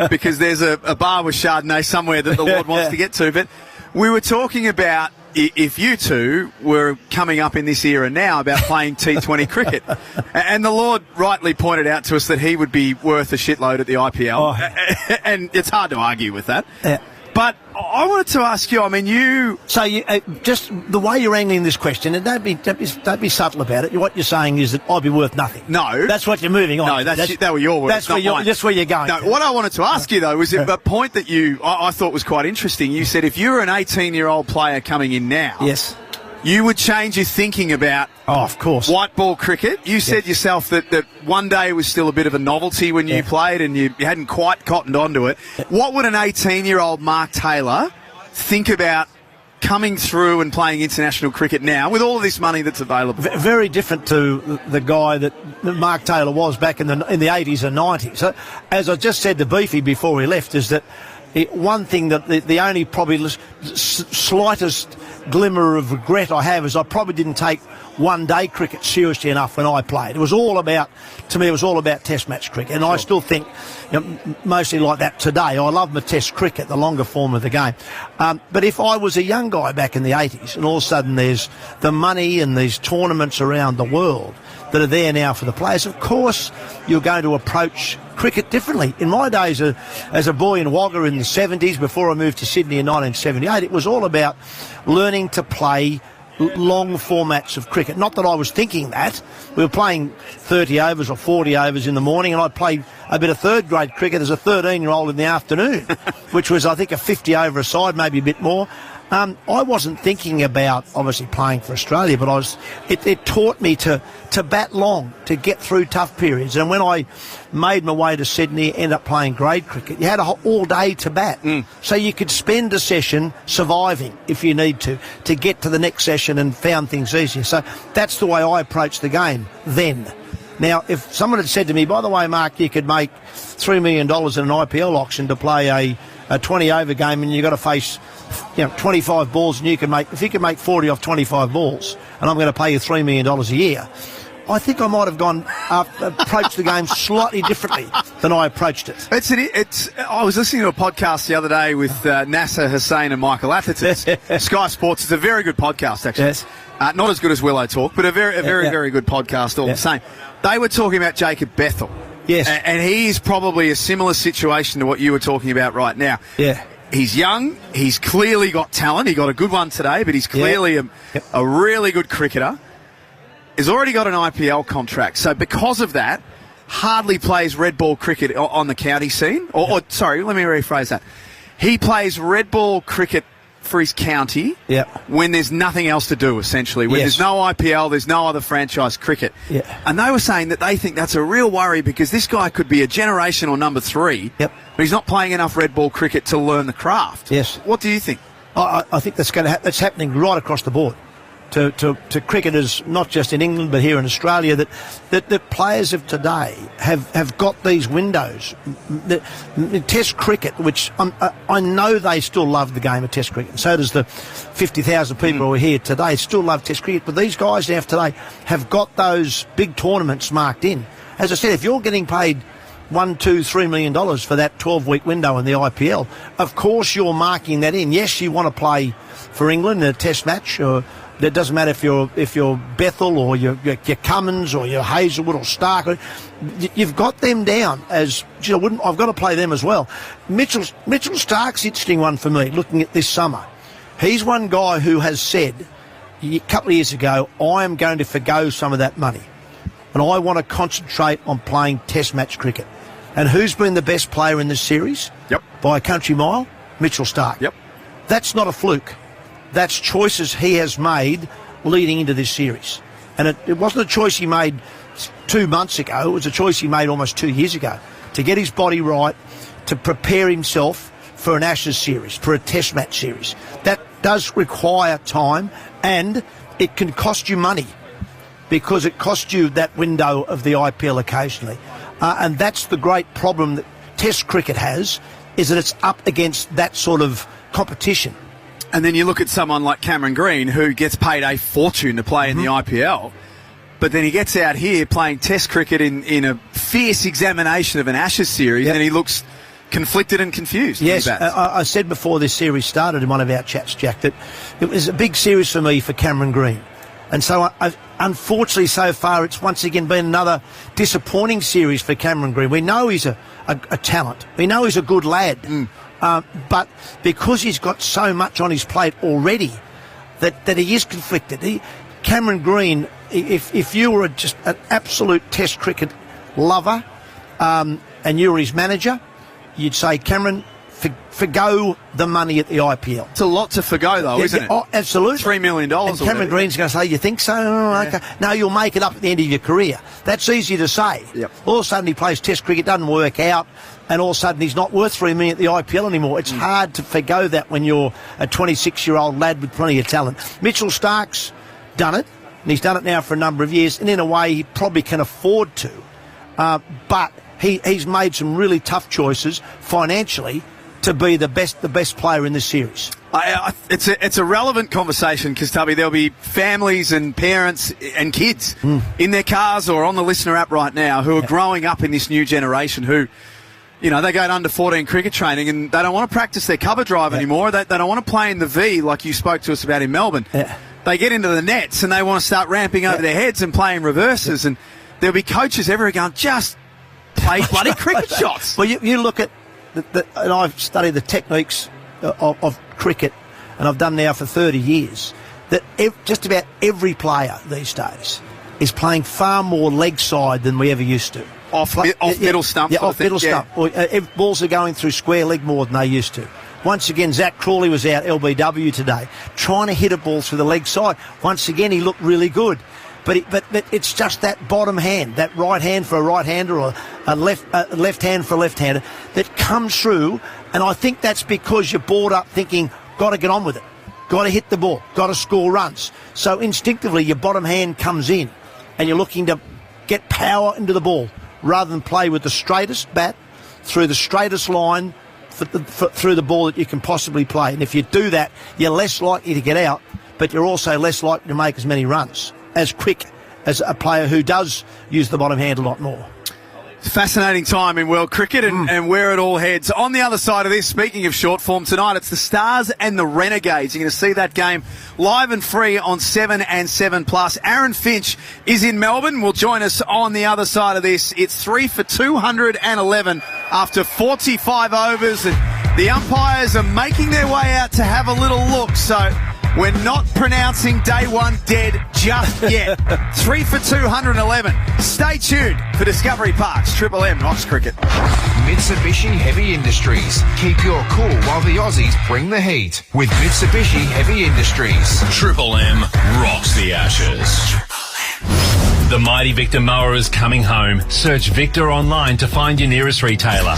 because there's a bar with Chardonnay somewhere that the Lord wants to get to. But we were talking about if you two were coming up in this era now about playing T20 cricket. And the Lord rightly pointed out to us that he would be worth a shitload at the IPL. Oh. And it's hard to argue with that. Yeah. But I wanted to ask you, I mean, So just the way you're angling this question, and don't be subtle about it. What you're saying is that I'd be worth nothing. No. That's what you're moving on. No, that were your words, That's where you're going. No, what I wanted to ask you, though, was a point that I thought was quite interesting. You said if you were an 18-year-old player coming in now... Yes. You would change your thinking about of course, white ball cricket. You said yourself that one day was still a bit of a novelty when you played and you hadn't quite cottoned onto it. What would an 18-year-old Mark Taylor think about coming through and playing international cricket now with all of this money that's available? Very different to the guy that Mark Taylor was back in the 80s and 90s. So, as I just said to Beefy before he left, is that one thing that the only probably slightest glimmer of regret I have is I probably didn't take one-day cricket seriously enough when I played. It was all about test match cricket, and I still think mostly like that today. I love my test cricket, the longer form of the game. But if I was a young guy back in the 80s and all of a sudden there's the money and these tournaments around the world that are there now for the players, of course you're going to approach cricket differently. In my days as a boy in Wagga in the 70s, before I moved to Sydney in 1978, it was all about learning to play long formats of cricket. Not that I was thinking that. We were playing 30 overs or 40 overs in the morning, and I played a bit of third grade cricket as a 13-year-old in the afternoon, which was, I think, a 50 over a side, maybe a bit more. I wasn't thinking about obviously playing for Australia, but it taught me to bat long, to get through tough periods. And when I made my way to Sydney, ended up playing grade cricket, you had all day to bat. So you could spend a session surviving if you need to get to the next session and found things easier. So that's the way I approached the game then. Now, if someone had said to me, by the way, Mark, you could make $3 million in an IPL auction to play a 20-over game and you've got to face 25 balls, and if you can make 40 off 25 balls, and I'm going to pay you $3 million a year, I think I might have approached the game slightly differently than I approached it. I was listening to a podcast the other day with Nasser Hussain and Michael Atherton. Sky Sports. It's a very good podcast, actually. Yes. Not as good as Willow Talk, but a very good podcast all the same. They were talking about Jacob Bethel. Yes. And he is probably a similar situation to what you were talking about right now. Yeah. He's young. He's clearly got talent. He got a good one today, but he's clearly a really good cricketer. He's already got an IPL contract. So because of that, hardly plays red ball cricket on the county scene. Sorry, let me rephrase that. He plays red ball cricket for his county when there's nothing else to do, essentially. When there's no IPL, there's no other franchise cricket. Yeah. And they were saying that they think that's a real worry because this guy could be a generational number 3, but he's not playing enough red ball cricket to learn the craft. Yes. What do you think? I think that's that's happening right across the board. To cricketers, not just in England but here in Australia, that players of today have got these windows. Test cricket, which I know they still love the game of Test cricket, and so does the 50,000 people who are here today still love Test cricket, but these guys now today have got those big tournaments marked in. As I said, if you're getting paid $1, $2, $3 million for that 12-week window in the IPL. Of course, you're marking that in. Yes, you want to play for England in a Test match. Or it doesn't matter if you're Bethel or you're Cummins or you're Hazelwood or Stark. You've got them down as, I've got to play them as well. Mitchell Stark's an interesting one for me, looking at this summer. He's one guy who has said a couple of years ago, I am going to forgo some of that money and I want to concentrate on playing Test match cricket. And who's been the best player in this series? Yep. By a country mile? Mitchell Stark. Yep. That's not a fluke. That's choices he has made leading into this series. And it wasn't a choice he made 2 months ago. It was a choice he made almost 2 years ago to get his body right, to prepare himself for an Ashes series, for a Test match series. That does require time, and it can cost you money because it costs you that window of the IPL occasionally. And that's the great problem that Test cricket has, is that it's up against that sort of competition. And then you look at someone like Cameron Green, who gets paid a fortune to play in the IPL, but then he gets out here playing Test cricket in a fierce examination of an Ashes series, and he looks conflicted and confused. Yes, I said before this series started in one of our chats, Jack, that it was a big series for me for Cameron Green. And so, unfortunately, so far, it's once again been another disappointing series for Cameron Green. We know he's a talent. We know he's a good lad. But because he's got so much on his plate already, that he is conflicted. Cameron Green, if you were just an absolute Test cricket lover and you were his manager, you'd say, Cameron, forgo the money at the IPL. It's a lot to forgo, though, isn't it? Oh, absolutely. $3 million. And Cameron Green's going to say, you think so? Oh, okay. No, you'll make it up at the end of your career. That's easy to say. Yep. All of a sudden he plays Test cricket, doesn't work out, and all of a sudden he's not worth $3 million at the IPL anymore. It's hard to forgo that when you're a 26-year-old lad with plenty of talent. Mitchell Stark's done it, and he's done it now for a number of years, and in a way he probably can afford to. But he's made some really tough choices financially to be the best player in this series. It's a relevant conversation because, Tubby, there'll be families and parents and kids in their cars or on the Listener app right now who are growing up in this new generation who, they go to under 14 cricket training and they don't want to practice their cover drive anymore. They don't want to play in the V like you spoke to us about in Melbourne. They get into the nets and they want to start ramping over their heads and playing reverses, and there'll be coaches everywhere going, just play bloody cricket shots. Well, you look at and I've studied the techniques of cricket, and I've done now for 30 years, that just about every player these days is playing far more leg side than we ever used to. Off middle stump. Yeah, off middle stump. Balls are going through square leg more than they used to. Once again, Zach Crawley was out, LBW today, trying to hit a ball through the leg side. Once again, he looked really good. But it's just that bottom hand, that right hand for a right-hander or a left hand for a left-hander that comes through, and I think that's because you're bored up thinking, got to get on with it, got to hit the ball, got to score runs. So instinctively your bottom hand comes in and you're looking to get power into the ball rather than play with the straightest bat through the straightest line through the ball that you can possibly play. And if you do that, you're less likely to get out, but you're also less likely to make as many runs as quick as a player who does use the bottom hand a lot more. Fascinating time in world cricket and where it all heads. On the other side of this, speaking of short form tonight, it's the Stars and the Renegades. You're going to see that game live and free on 7 and 7+. Aaron Finch is in Melbourne. Will join us on the other side of this. It's 3 for 211 after 45 overs. And the umpires are making their way out to have a little look. So we're not pronouncing day one dead just yet. 3 for 211. Stay tuned for Discovery Park's Triple M Rocks Cricket. Mitsubishi Heavy Industries. Keep your cool while the Aussies bring the heat. With Mitsubishi Heavy Industries. Triple M rocks the Ashes. The mighty Victor mower is coming home. Search Victor online to find your nearest retailer.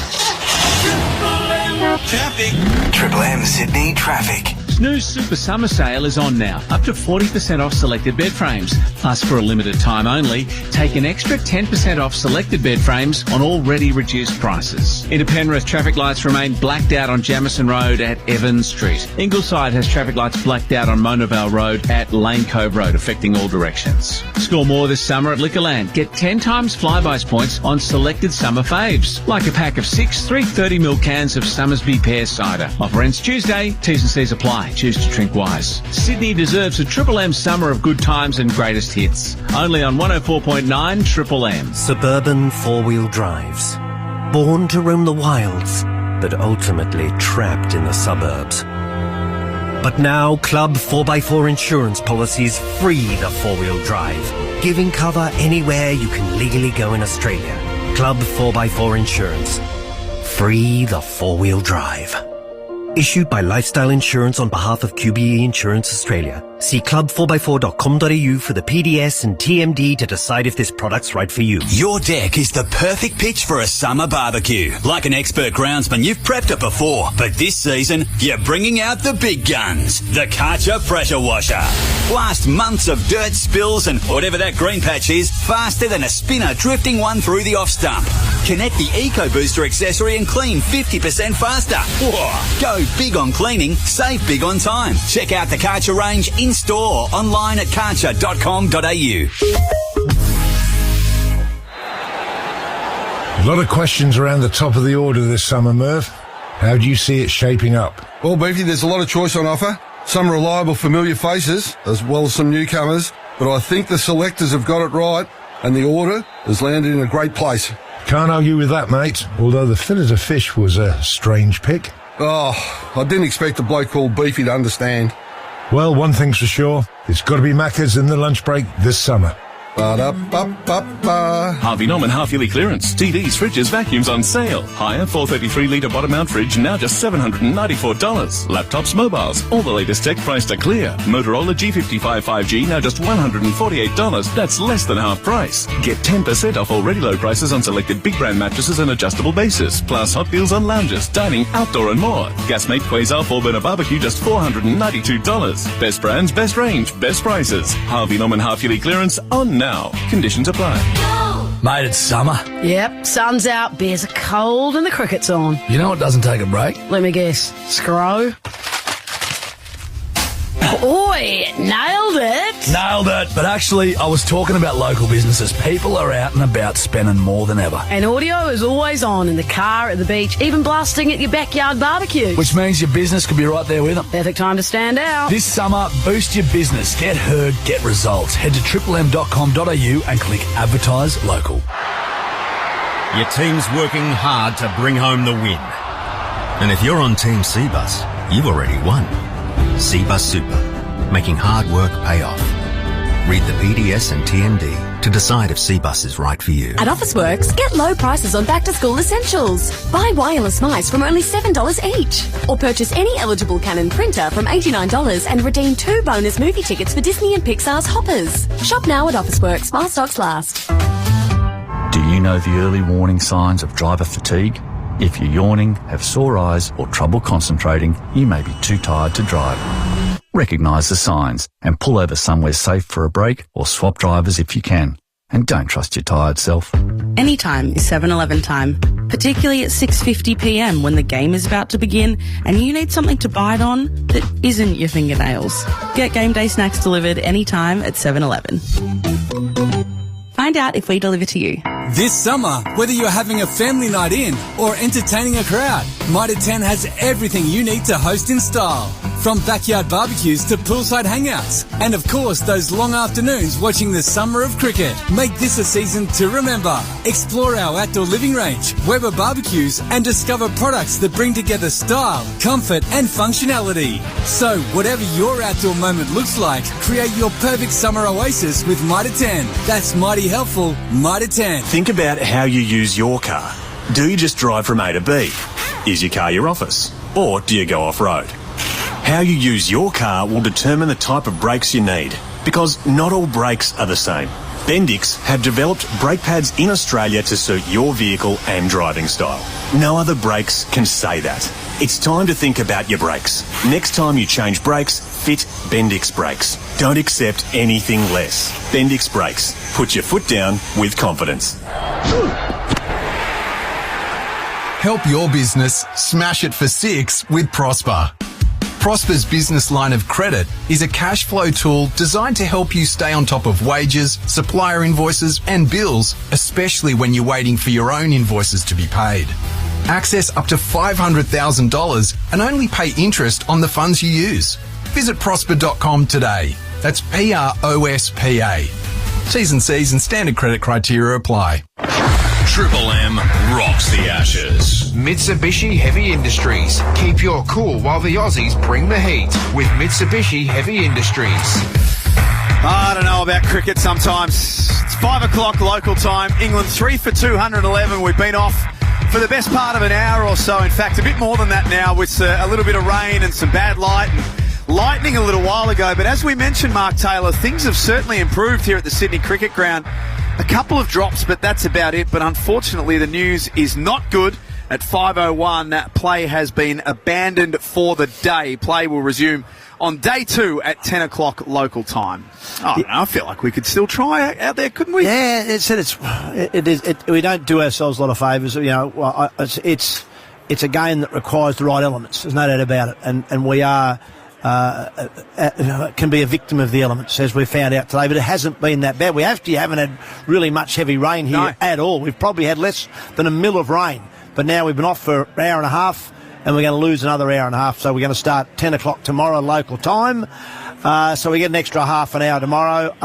Triple M Sydney traffic. Snooze Super Summer Sale is on now. Up to 40% off selected bed frames. Plus, for a limited time only, take an extra 10% off selected bed frames on already reduced prices. Into Penrith, traffic lights remain blacked out on Jamison Road at Evans Street. Ingleside has traffic lights blacked out on Monavale Road at Lane Cove Road, affecting all directions. Score more this summer at Liquorland. Get 10 times Flybuys points on selected summer faves, like a pack of 6 330ml cans of Summersby Pear Cider. Offer ends Tuesday. T's and C's apply. Choose to drink wise. Sydney deserves a Triple M summer of good times and greatest hits. Only on 104.9 Triple M. Suburban four-wheel drives. Born to roam the wilds, but ultimately trapped in the suburbs. But now Club 4x4 insurance policies free the four-wheel drive, giving cover anywhere you can legally go in Australia. Club 4x4 Insurance. Free the four-wheel drive. Issued by Lifestyle Insurance on behalf of QBE Insurance Australia. See club4x4.com.au for the PDS and TMD to decide if this product's right for you. Your deck is the perfect pitch for a summer barbecue. Like an expert groundsman, you've prepped it before, but this season, you're bringing out the big guns. The Karcher Pressure Washer. Blast months of dirt, spills, and whatever that green patch is, faster than a spinner drifting one through the off stump. Connect the EcoBooster accessory and clean 50% faster. Whoa. Go big on cleaning, save big on time. Check out the Karcher range in-store, online at karcher.com.au. A lot of questions around the top of the order this summer, Merv. How do you see it shaping up? Well, Beefy, there's a lot of choice on offer. Some reliable, familiar faces, as well as some newcomers. But I think the selectors have got it right, and the order has landed in a great place. Can't argue with that, mate. Although the fillet of fish was a strange pick. Oh, I didn't expect a bloke called Beefy to understand. Well, one thing's for sure. It's got to be Macca's in the lunch break this summer. Harvey Norman half-yearly clearance. TVs, fridges, vacuums on sale. Higher 433-litre bottom-mount fridge now just $794. Laptops, mobiles, all the latest tech priced are clear. Motorola G55 5G now just $148. That's less than half price. Get 10% off already low prices on selected big brand mattresses and adjustable bases. Plus hot deals on lounges, dining, outdoor and more. Gasmate Quasar 4-burner barbecue just $492. Best brands, best range, best prices. Harvey Norman half-yearly clearance on now. Conditions apply. Mate, it's summer. Yep, sun's out, beers are cold, and the cricket's on. You know what doesn't take a break? Let me guess. Scro? Oi, nailed it! Nailed it. But actually, I was talking about local businesses. People are out and about spending more than ever. And audio is always on in the car, at the beach, even blasting at your backyard barbecue. Which means your business could be right there with them. Perfect time to stand out. This summer, boost your business. Get heard, get results. Head to triplem.com.au and click Advertise Local. Your team's working hard to bring home the win. And if you're on Team Cbus, you've already won. Cbus Super, making hard work pay off. Read the PDS and TMD to decide if Cbus is right for you. At Officeworks, get low prices on back-to-school essentials. Buy wireless mice from only $7 each. Or purchase any eligible Canon printer from $89 and redeem 2 bonus movie tickets for Disney and Pixar's Hoppers. Shop now at Officeworks while stocks last. Do you know the early warning signs of driver fatigue? If you're yawning, have sore eyes or trouble concentrating, you may be too tired to drive. Recognise the signs and pull over somewhere safe for a break or swap drivers if you can. And don't trust your tired self. Anytime is 7-Eleven time, particularly at 6:50pm when the game is about to begin and you need something to bite on that isn't your fingernails. Get game day snacks delivered anytime at 7-Eleven. Find out if we deliver to you. This summer, whether you're having a family night in or entertaining a crowd, Mitre 10 has everything you need to host in style. From backyard barbecues to poolside hangouts. And of course, those long afternoons watching the summer of cricket. Make this a season to remember. Explore our outdoor living range, Weber barbecues, and discover products that bring together style, comfort, and functionality. So, whatever your outdoor moment looks like, create your perfect summer oasis with Mitre 10. That's mighty helpful, Mitre 10. Think about how you use your car. Do you just drive from A to B? Is your car your office? Or do you go off-road? How you use your car will determine the type of brakes you need, because not all brakes are the same. Bendix have developed brake pads in Australia to suit your vehicle and driving style. No other brakes can say that. It's time to think about your brakes. Next time you change brakes, fit Bendix brakes. Don't accept anything less. Bendix brakes. Put your foot down with confidence. Help your business smash it for 6 with Prosper. Prosper's business line of credit is a cash flow tool designed to help you stay on top of wages, supplier invoices and bills, especially when you're waiting for your own invoices to be paid. Access up to $500,000 and only pay interest on the funds you use. Visit prosper.com today. That's PROSPA. T's and C's and standard credit criteria apply. Triple M rocks the Ashes. Mitsubishi Heavy Industries. Keep your cool while the Aussies bring the heat with Mitsubishi Heavy Industries. I don't know about cricket sometimes. It's 5 o'clock local time. England 3 for 211. We've been off for the best part of an hour or so. In fact, a bit more than that now with a little bit of rain and some bad light and lightning a little while ago. But as we mentioned, Mark Taylor, things have certainly improved here at the Sydney Cricket Ground. A couple of drops, but that's about it. But unfortunately, the news is not good. At 5:01, play has been abandoned for the day. Play will resume on day 2 at 10 o'clock local time. I don't know, I feel like we could still try out there, couldn't we? Yeah, we don't do ourselves a lot of favours. You know, it's a game that requires the right elements. There's no doubt about it, and we are. Can be a victim of the elements, as we found out today, but it hasn't been that bad. We actually haven't had really much heavy rain here at all. We've probably had less than a mil of rain, but now we've been off for an hour and a half, and we're going to lose another hour and a half, so we're going to start 10 o'clock tomorrow local time, so we get an extra half an hour tomorrow,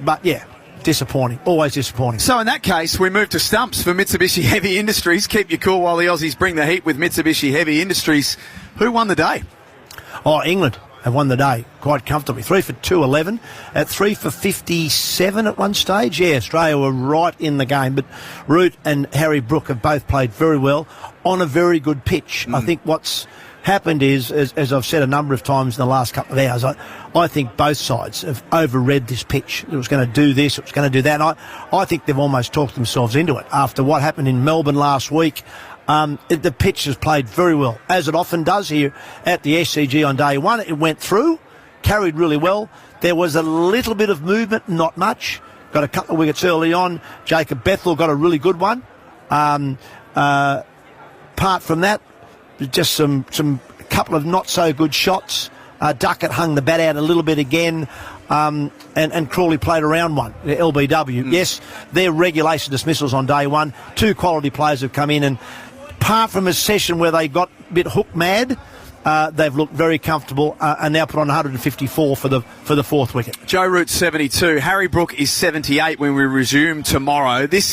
but yeah, disappointing, always disappointing. So in that case, we move to stumps for Mitsubishi Heavy Industries. Keep your cool while the Aussies bring the heat with Mitsubishi Heavy Industries. Who won the day? Oh, England have won the day quite comfortably. 3 for 211 at 3 for 57 at one stage. Yeah, Australia were right in the game, but Root and Harry Brook have both played very well on a very good pitch. I think what's happened is, as I've said a number of times in the last couple of hours, I think both sides have overread this pitch. It was going to do this, it was going to do that. And I think they've almost talked themselves into it after what happened in Melbourne last week. The pitch has played very well, as it often does here at the SCG on day 1. It went through, carried really well. There was a little bit of movement, not much. Got a couple of wickets early on. Jacob Bethel got a really good one. Apart from that, just some couple of not so good shots. Duckett hung the bat out a little bit again. And Crawley played around one, the LBW. Yes, they're regulation dismissals on day 1. 2 quality players have come in, and apart from a session where they got a bit hook mad, they've looked very comfortable and now put on 154 for the 4th wicket. Joe Root 72. Harry Brook is 78 when we resume tomorrow. This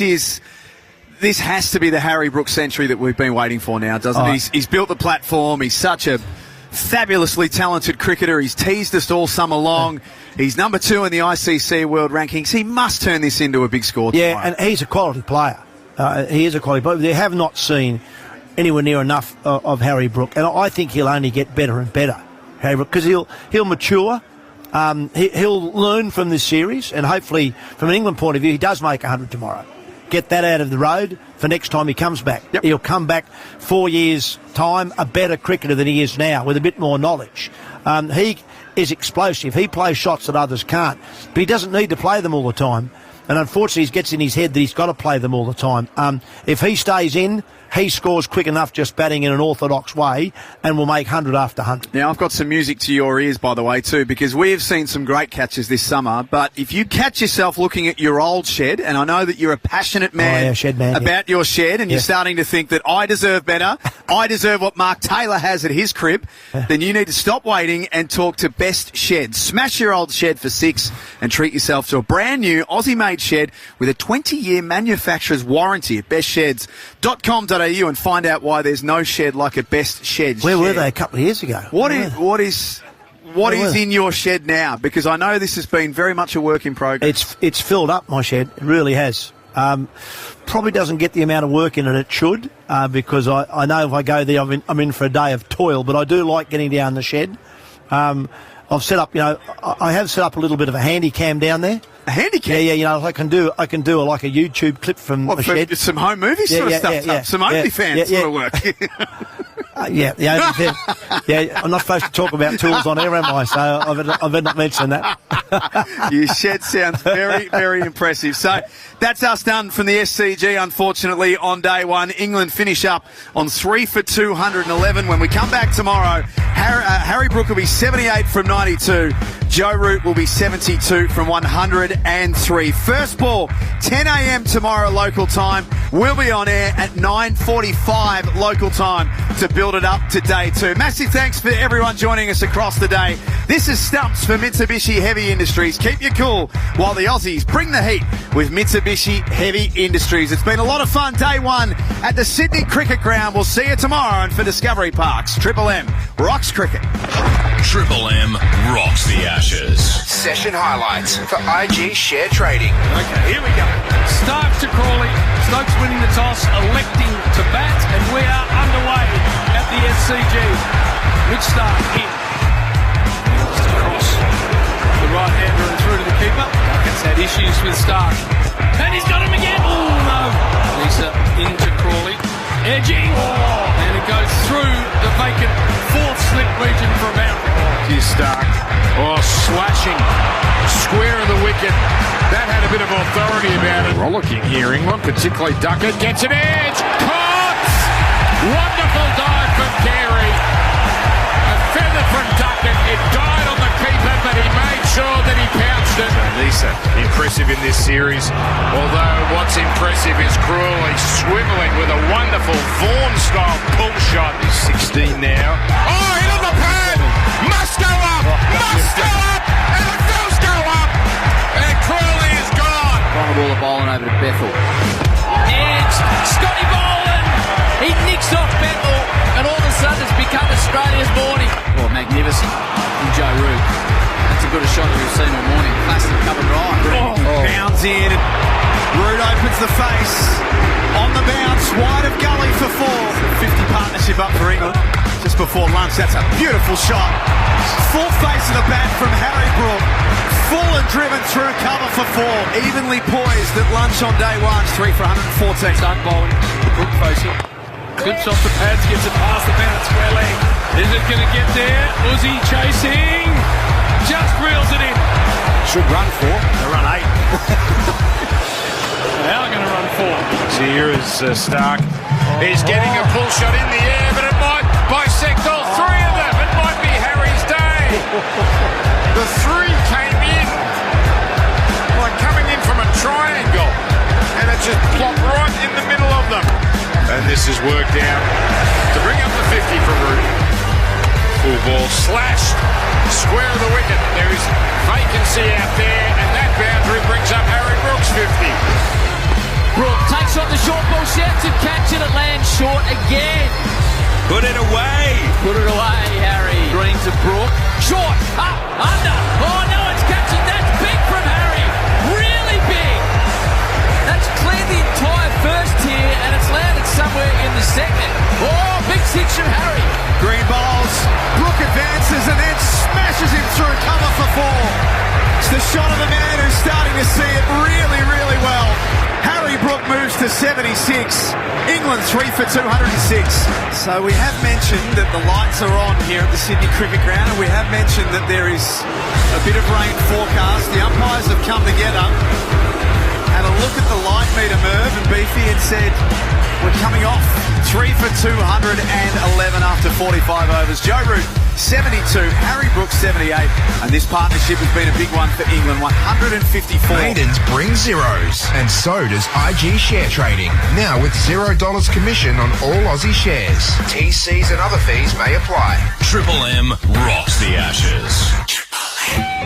has to be the Harry Brook century that we've been waiting for now, doesn't it? He's built the platform. He's such a fabulously talented cricketer. He's teased us all summer long. He's number 2 in the ICC World Rankings. He must turn this into a big score tomorrow. Yeah, and he's a quality player. He is a quality player. They have not seen anywhere near enough of Harry Brook, and I think he'll only get better and better, Harry Brook, because he'll mature. He'll learn from this series, and hopefully, from an England point of view, he does make 100 tomorrow. Get that out of the road for next time he comes back. Yep. He'll come back 4 years' time a better cricketer than he is now, with a bit more knowledge. He is explosive. He plays shots that others can't, but he doesn't need to play them all the time. And unfortunately, he gets in his head that he's got to play them all the time. If he stays in, he scores quick enough just batting in an orthodox way and will make 100 after 100. Now, I've got some music to your ears, by the way, too, because we have seen some great catches this summer. But if you catch yourself looking at your old shed, and I know that you're a passionate man, about your shed, and you're starting to think that I deserve better, I deserve what Mark Taylor has at his crib, then you need to stop waiting and talk to Best Sheds. Smash your old shed for 6 and treat yourself to a brand new Aussie-made shed with a 20-year manufacturer's warranty at bestsheds.com.au and find out why there's no shed like a Best Sheds. Where were they a couple of years ago? What is in your shed now? Because I know this has been very much a work in progress. It's filled up, my shed. It really has. Probably doesn't get the amount of work in it should, because I know if I go there, I'm in for a day of toil. But I do like getting down the shed. I've set up, I have set up a little bit of a handy cam down there. A handy cam? Yeah, I can do like a YouTube clip from the shed. Some home movie sort of stuff. Some OnlyFans sort of work. Yeah, the only thing. Yeah, I'm not supposed to talk about tools on air, am I? So I've not mentioned that. Your shed sounds very, very impressive. So that's us done from the SCG, unfortunately, on day one. England finish up on 3 for 211. When we come back tomorrow, Harry Brook will be 78 from 92. Joe Root will be 72 from 103. First ball, 10 a.m. tomorrow local time. We'll be on air at 9:45 local time to build it up to day two. Massive thanks for everyone joining us across the day. This is Stumps for Mitsubishi Heavy Industries. Keep you cool while the Aussies bring the heat with Mitsubishi Heavy Industries. It's been a lot of fun day one at the Sydney Cricket Ground. We'll see you tomorrow. And for Discovery Parks, Triple M rocks cricket. Triple M rocks the Ashes. Session highlights for IG Share Trading. Okay, here we go. Stark to Crawley. Stokes winning the toss, electing to bat, and we are underway at the SCG. Mitch Stark in. Across the right-hander and through to the keeper. Duckett's had issues with Stark. And he's got him again. Oh, no. Lisa into Crawley. Edging. And it goes through the vacant fourth slip region for a boundary. Here's Stark. Oh, slashing. Square of the wicket. That had a bit of authority about it. Rollicking here, England, particularly Duckett. Gets an edge. Caught! Wonderful dive from Carey. A feather from Duckett. It died on the keeper, but he made sure that he pounced it. Lisa, impressive in this series. Although what's impressive is Crawley swiveling with a wonderful Vaughan-style pull shot. He's 16 now. Oh, hit on the pad! Must go up! Must go up! And it does go up! And Crawley is gone! Final ball of Boland over to Bethel. Edge, Scotty Boland! He nicks off Bethel, and all of a sudden it's become Australia's morning. Oh, magnificent from Joe Root. That's a good a shot that we've seen all morning. Plastic covered right. Bounds in. Root opens the face. On the bounce, wide of Gully for four. 50 partnership up for England. Just before lunch, that's a beautiful shot. Full face of the bat from Harry Brook. Full and driven through cover for four. Evenly poised at lunch on day one. 3 for 114. Start bowling. Brook facing. Clips off the pads, gets it past the bounce, square leg. Is it going to get there? Uzi chasing. Just reels it in. Should run 4. They'll run 8. Now they're going to run 4. So here is Stark. He's getting a pull shot in the air, but it might bisect all three of them. It might be Harry's day. The three came in like coming in from a triangle, and it just plopped right in the middle of them. And this is worked out to bring up the 50 for Root. Full ball slashed, square of the wicket. There is vacancy out there, and that boundary brings up Harry Brook's 50. Brook takes on the short ball, shouts and catch it, it lands short again. Put it away. Put it away, Harry. Green to Brook. Short, up, under. Oh no, it's catching. That's big from Harry. Really big. That's cleared the entire first tier and it's landed somewhere in the second. Oh, big six from Harry. Green bowls. Brook advances and then smashes him through cover for four. It's the shot of the man who's starting to see it really, really well. Harry Brook moves to 76. England 3 for 206. So we have mentioned that the lights are on here at the Sydney Cricket Ground, and we have mentioned that there is a bit of rain forecast. The umpires have come together, had a look at the light meter, Merv and Beefy, and said, we're coming off 3 for 211 after 45 overs. Joe Root 72, Harry Brook 78, and this partnership has been a big one for England, 154. Maidens bring zeros, and so does IG Share Trading, now with $0 commission on all Aussie shares. TCs and other fees may apply. Triple M rocks the Ashes.